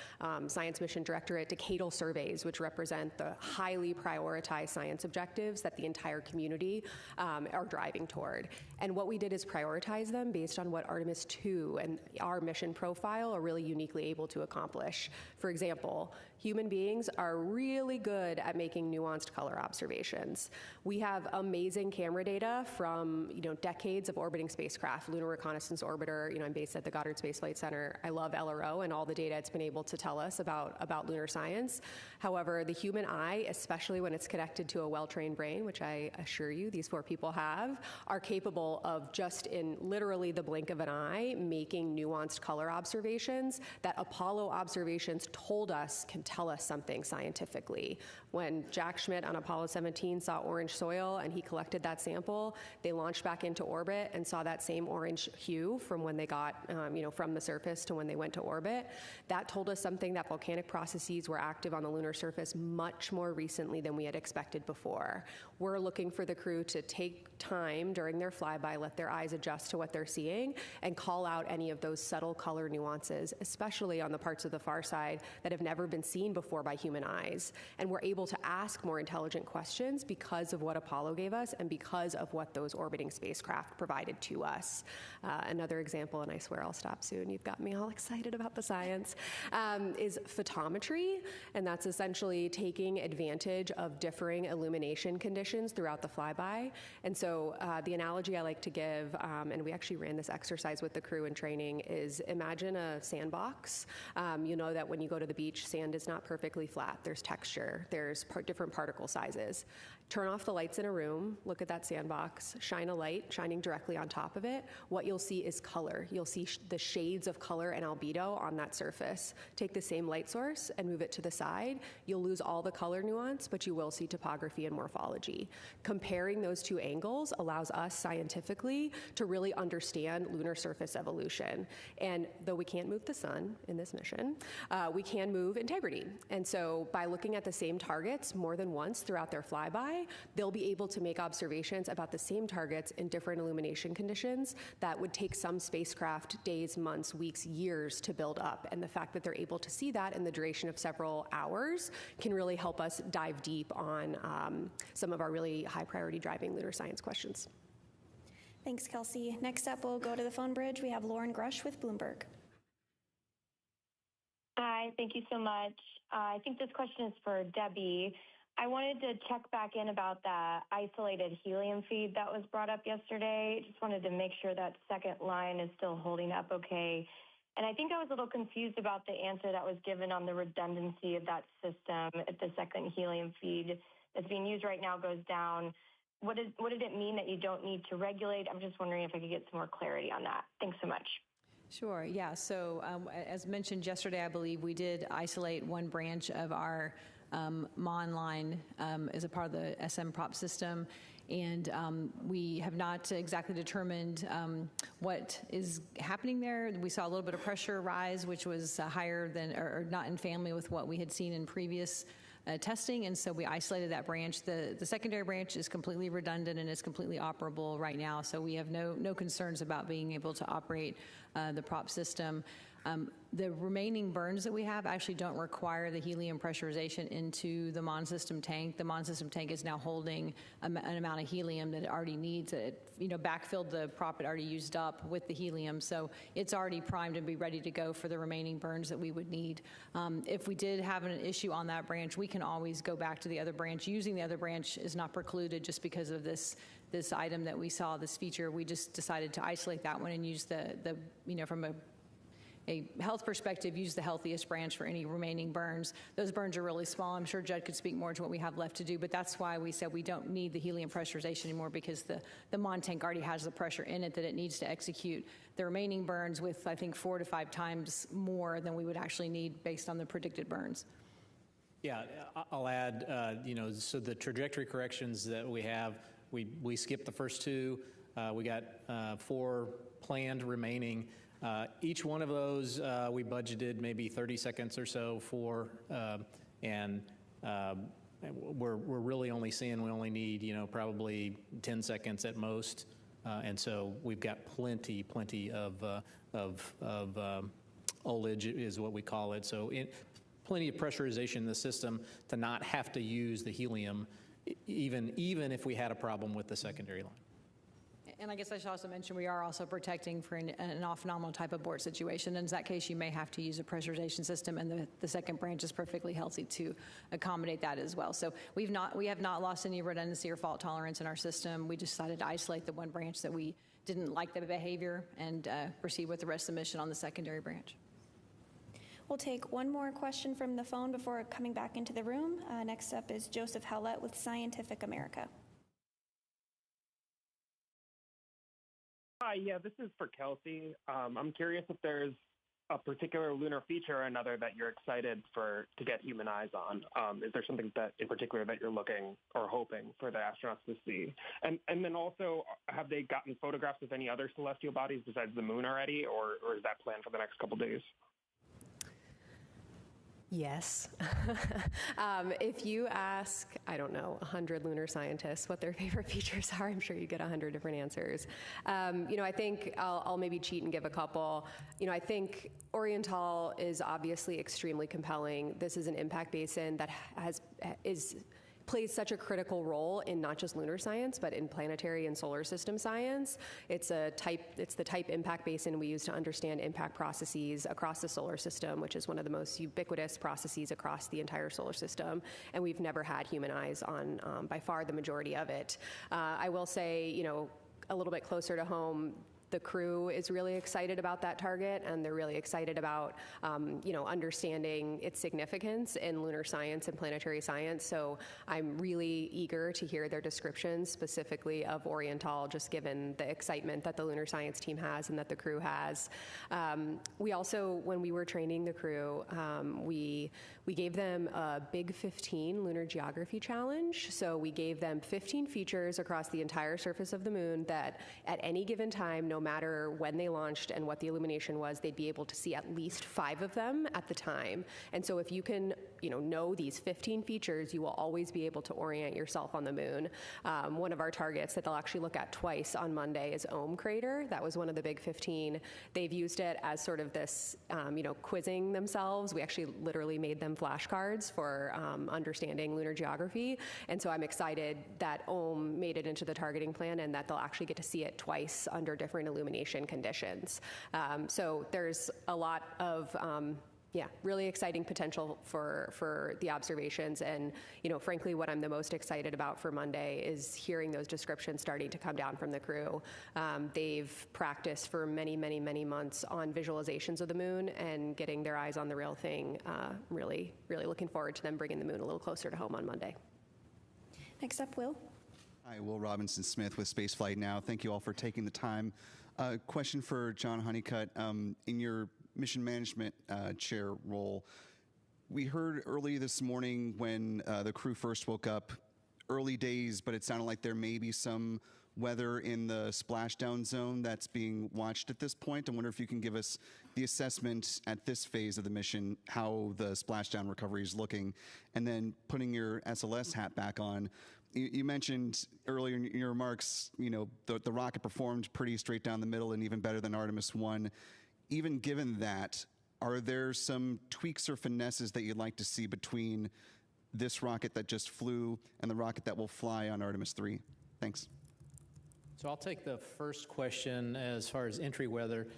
Science Mission Directorate decadal surveys, which represent the highly prioritized science objectives that the entire community are driving toward. And what we did is prioritize them based on what Artemis II and our mission profile are really uniquely able to accomplish. For example, human beings are really good at making nuanced color observations. We have amazing camera data from decades of orbiting spacecraft, Lunar Reconnaissance Orbiter. I'm based at the Goddard Space Flight Center. I love LRO and all the data it's been able to tell us about lunar science. However, the human eye, especially when it's connected to a well-trained brain, which I assure you these 4 people have, are capable of just in literally the blink of an eye making nuanced color observations that Apollo observations told us can tell us something scientifically. When Jack Schmitt on Apollo 17 saw orange soil and he collected that sample, they launched back into orbit and saw that same orange hue from when they got, from the surface to when they went to orbit. That told us something that volcanic processes were active on the lunar surface much more recently than we had expected before. We're looking for the crew to take time during their flyby, let their eyes adjust to what they're seeing, and call out any of those subtle color nuances, especially on the parts of the far side that have never been seen before by human eyes. And we're able to ask more intelligent questions because of what Apollo gave us and because of what those orbiting spacecraft provided to us. Another example, and I swear I'll stop soon, you've got me all excited about the science, is photometry. And that's essentially taking advantage of differing illumination conditions throughout the flyby. And so the analogy I like to give, and we actually ran this exercise with the crew in training, is imagine a sandbox. You know that when you go to the beach, sand is not perfectly flat. There's texture. There's different particle sizes. Turn off the lights in a room, look at that sandbox, shine a light shining directly on top of it. What you'll see is color. You'll see the shades of color and albedo on that surface. Take the same light source and move it to the side. You'll lose all the color nuance, but you will see topography and morphology. Comparing those 2 angles allows us scientifically to really understand lunar surface evolution. And though we can't move the sun in this mission, we can move Integrity. And so by looking at the same targets more than once throughout their flyby, they'll be able to make observations about the same targets in different illumination conditions that would take some spacecraft days, months, weeks, years to build up. And the fact that they're able to see that in the duration of several hours can really help us dive deep on some of our really high priority driving lunar science questions. Thanks, Kelsey. Next up, we'll go to the phone bridge. We have Lauren Grush with Bloomberg. Hi, thank you so much. I think this question is for Debbie. I wanted to check back in about that isolated helium feed that was brought up yesterday. Just wanted to make sure that second line is still holding up okay. And I think I was a little confused about the answer that was given on the redundancy of that system if the second helium feed that's being used right now goes down. What did it mean that you don't need to regulate? I'm just wondering if I could get some more clarity on that. Thanks so much. Sure, yeah. So as mentioned yesterday, I believe we did isolate one branch of our MON line as a part of the SM prop system. And we have not exactly determined what is happening there. We saw a little bit of pressure rise, which was higher than, or not in family with what we had seen in previous testing, and so we isolated that branch. The secondary branch is completely redundant and is completely operable right now, so we have no concerns about being able to operate the prop system. The remaining burns that we have actually don't require the helium pressurization into the MON system tank. The MON system tank is now holding an amount of helium that it already needs. It backfilled the prop it already used up with the helium, so it's already primed and be ready to go for the remaining burns that we would need. If we did have an issue on that branch, we can always go back to the other branch. Using the other branch is not precluded just because of this item that we saw, this feature. We just decided to isolate that one and use the from a health perspective, use the healthiest branch for any remaining burns. Those burns are really small. I'm sure Judd could speak more to what we have left to do, but that's why we said we don't need the helium pressurization anymore, because the MON tank already has the pressure in it that it needs to execute the remaining burns with, I think, 4 to 5 times more than we would actually need based on the predicted burns. Yeah, I'll add, so the trajectory corrections that we have, we skipped the first 2. We got 4 planned remaining. Each one of those we budgeted maybe 30 seconds or so for, and we're really only seeing we only need probably 10 seconds at most, and so we've got plenty of ullage is what we call it. So plenty of pressurization in the system to not have to use the helium, even if we had a problem with the secondary line. And I guess I should also mention we are also protecting for an off-nominal type abort situation. In that case, you may have to use a pressurization system, and the second branch is perfectly healthy to accommodate that as well. So we have not lost any redundancy or fault tolerance in our system. We decided to isolate the one branch that we didn't like the behavior and proceed with the rest of the mission on the secondary branch. We'll take one more question from the phone before coming back into the room. Next up is Joseph Howlett with Scientific America. Hi, yeah, this is for Kelsey. I'm curious if there's a particular lunar feature or another that you're excited to get human eyes on. Is there something that in particular that you're looking or hoping for the astronauts to see? And then also, have they gotten photographs of any other celestial bodies besides the moon already, or is that planned for the next couple days? Yes. If you ask, 100 lunar scientists what their favorite features are, I'm sure you get 100 different answers. I think I'll maybe cheat and give a couple. I think Oriental is obviously extremely compelling. This is an impact basin that plays such a critical role in not just lunar science, but in planetary and solar system science. It's the type impact basin we use to understand impact processes across the solar system, which is one of the most ubiquitous processes across the entire solar system. And we've never had human eyes on by far the majority of it. I will say, a little bit closer to home, the crew is really excited about that target, and they're really excited about, understanding its significance in lunar science and planetary science. So I'm really eager to hear their descriptions, specifically of Oriental, just given the excitement that the lunar science team has and that the crew has. We also, when we were training the crew, we gave them a Big 15 lunar geography challenge. So we gave them 15 features across the entire surface of the moon that at any given time, no matter when they launched and what the illumination was, they'd be able to see at least 5 of them at the time. And so if you can, know these 15 features, you will always be able to orient yourself on the moon. One of our targets that they'll actually look at twice on Monday is Ohm Crater. That was one of the Big 15. They've used it as sort of this, quizzing themselves. We actually literally made them flashcards for understanding lunar geography. And so I'm excited that Ohm made it into the targeting plan and that they'll actually get to see it twice under different illumination conditions. So there's a lot of really exciting potential for the observations. And, frankly, what I'm the most excited about for Monday is hearing those descriptions starting to come down from the crew. They've practiced for many, many, many months on visualizations of the moon and getting their eyes on the real thing. Really, really looking forward to them bringing the moon a little closer to home on Monday. Next up, Will. Hi, Will Robinson-Smith with Spaceflight Now. Thank you all for taking the time Question for John Honeycutt. In your mission management chair role, we heard early this morning when the crew first woke up, early days, but it sounded like there may be some weather in the splashdown zone that's being watched at this point. I wonder if you can give us the assessment at this phase of the mission, how the splashdown recovery is looking, and then putting your SLS hat back on. You mentioned earlier in your remarks, the rocket performed pretty straight down the middle and even better than Artemis I. Even given that, are there some tweaks or finesses that you'd like to see between this rocket that just flew and the rocket that will fly on Artemis III? Thanks. So I'll take the first question as far as entry weather.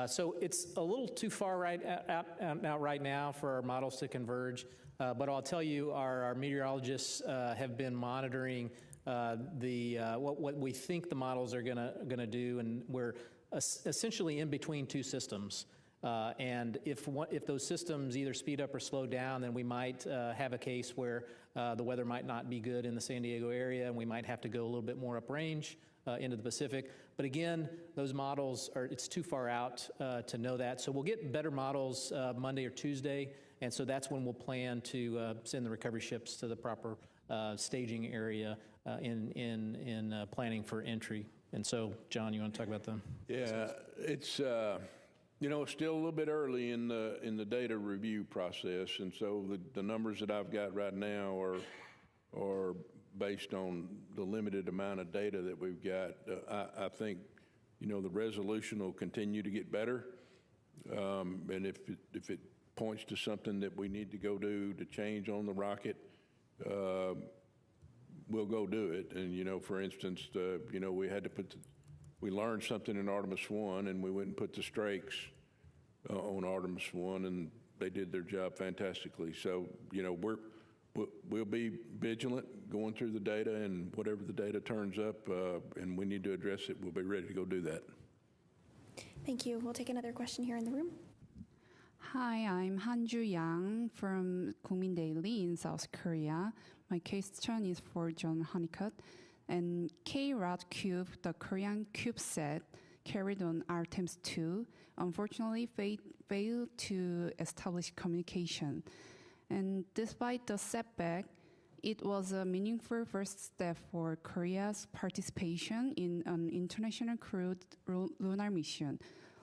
So it's a little too far out right now for our models to converge, but I'll tell you our meteorologists have been monitoring what we think the models are gonna do, and we're essentially in between two systems. And if those systems either speed up or slow down, then we might have a case where the weather might not be good in the San Diego area, and we might have to go a little bit more uprange into the Pacific. But again, those models it's too far out to know that. So we'll get better models Monday or Tuesday, and so that's when we'll plan to send the recovery ships to the proper staging area in planning for entry. And so, John, you want to talk about them? Yeah, it's still a little bit early in the data review process, and so the numbers that I've got right now are based on the limited amount of data that we've got. I think the resolution will continue to get better, and if it points to something that we need to go do to change on the rocket, we'll go do it. And for instance, we had to we learned something in Artemis I, and we went and put the strakes on Artemis I, and they did their job fantastically. So we'll be vigilant going through the data, and whatever the data turns up and we need to address it, we'll be ready to go do that. Thank you. We'll take another question here in the room. Hi, I'm Hanju Yang from Kookmin Daily in South Korea. My question is for John Honeycutt. And K-Rod Cube, the Korean CubeSat carried on Artemis II, unfortunately failed to establish communication. And despite the setback, it was a meaningful first step for Korea's participation in an international crewed lunar mission.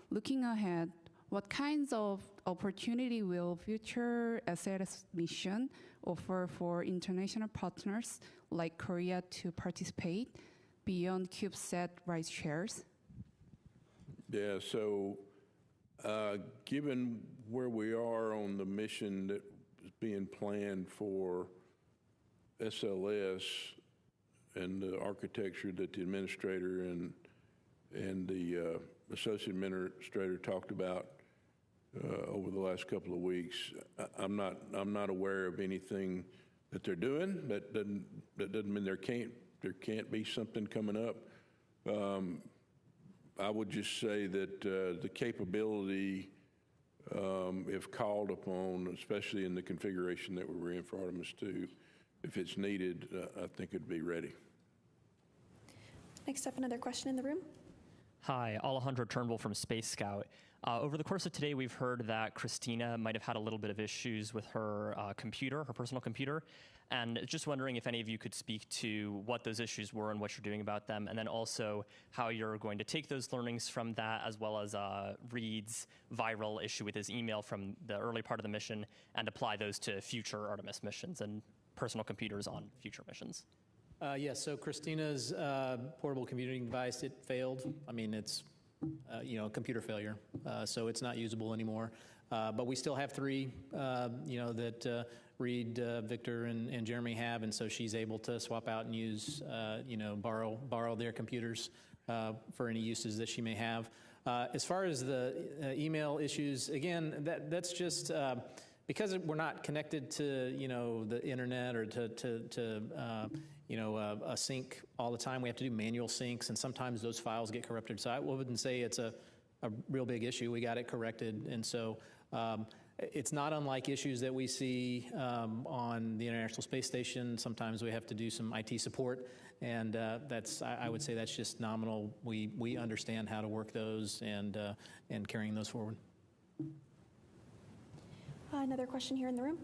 Looking ahead, what kinds of opportunity will future SLS mission offer for international partners like Korea to participate beyond CubeSat ride shares? Yeah, so given where we are on the mission that is being planned for SLS and the architecture that the administrator and the associate administrator talked about over the last couple of weeks, I'm not aware of anything that they're doing. That doesn't mean there can't be something coming up. I would just say that the capability, if called upon, especially in the configuration that we were in for Artemis II, if it's needed, I think it'd be ready. Next up, another question in the room. Hi, Alejandro Turnbull from Space Scout. Over the course of today, we've heard that Christina might have had a little bit of issues with her computer, her personal computer, and just wondering if any of you could speak to what those issues were and what you're doing about them, and then also how you're going to take those learnings from that, as well as Reid's viral issue with his email from the early part of the mission, and apply those to future Artemis missions and personal computers on future missions. Yes, so Christina's portable computing device, it failed. I mean, it's a computer failure, so it's not usable anymore. But we still have three, that Reid, Victor, and Jeremy have, and so she's able to swap out and use, borrow their computers for any uses that she may have. As far as the email issues, again, that's just because we're not connected to the internet or to a sync all the time. We have to do manual syncs, and sometimes those files get corrupted. So I wouldn't say it's a real big issue. We got it corrected, and so it's not unlike issues that we see on the International Space Station. Sometimes we have to do some IT support, and I would say that's just nominal. We understand how to work those and carrying those forward. Another question here in the room.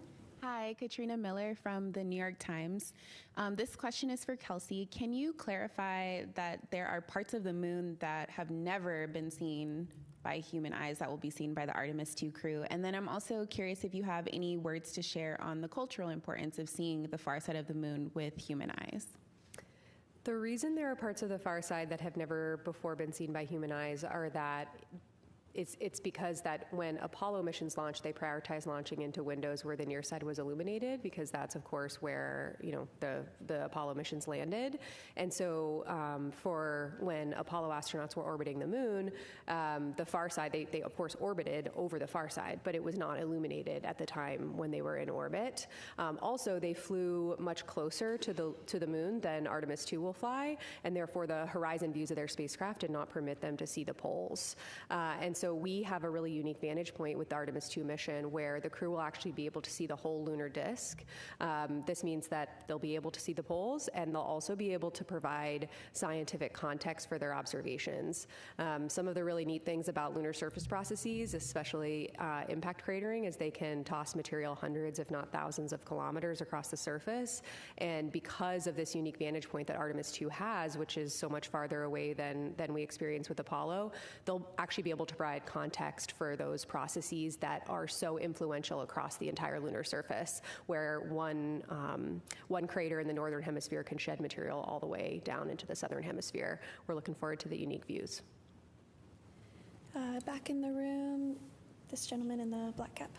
Hi, Katrina Miller from the New York Times. This question is for Kelsey. Can you clarify that there are parts of the moon that have never been seen by human eyes that will be seen by the Artemis II crew? And then I'm also curious if you have any words to share on the cultural importance of seeing the far side of the moon with human eyes. The reason there are parts of the far side that have never before been seen by human eyes are that it's because that when Apollo missions launched, they prioritized launching into windows where the near side was illuminated, because that's, of course, where the Apollo missions landed. And so for when Apollo astronauts were orbiting the moon, the far side, they of course orbited over the far side, but it was not illuminated at the time when they were in orbit. Also, they flew much closer to the moon than Artemis II will fly, and therefore the horizon views of their spacecraft did not permit them to see the poles. And so we have a really unique vantage point with the Artemis II mission where the crew will actually be able to see the whole lunar disk. This means that they'll be able to see the poles, and they'll also be able to provide scientific context for their observations. Some of the really neat things about lunar surface processes, especially impact cratering, is they can toss material hundreds, if not thousands of kilometers across the surface. And because of this unique vantage point that Artemis II has, which is so much farther away than we experience with Apollo, they'll actually be able to provide context for those processes that are so influential across the entire lunar surface, where one crater in the northern hemisphere can shed material all the way down into the southern hemisphere. We're looking forward to the unique views. Back in the room, this gentleman in the black cap.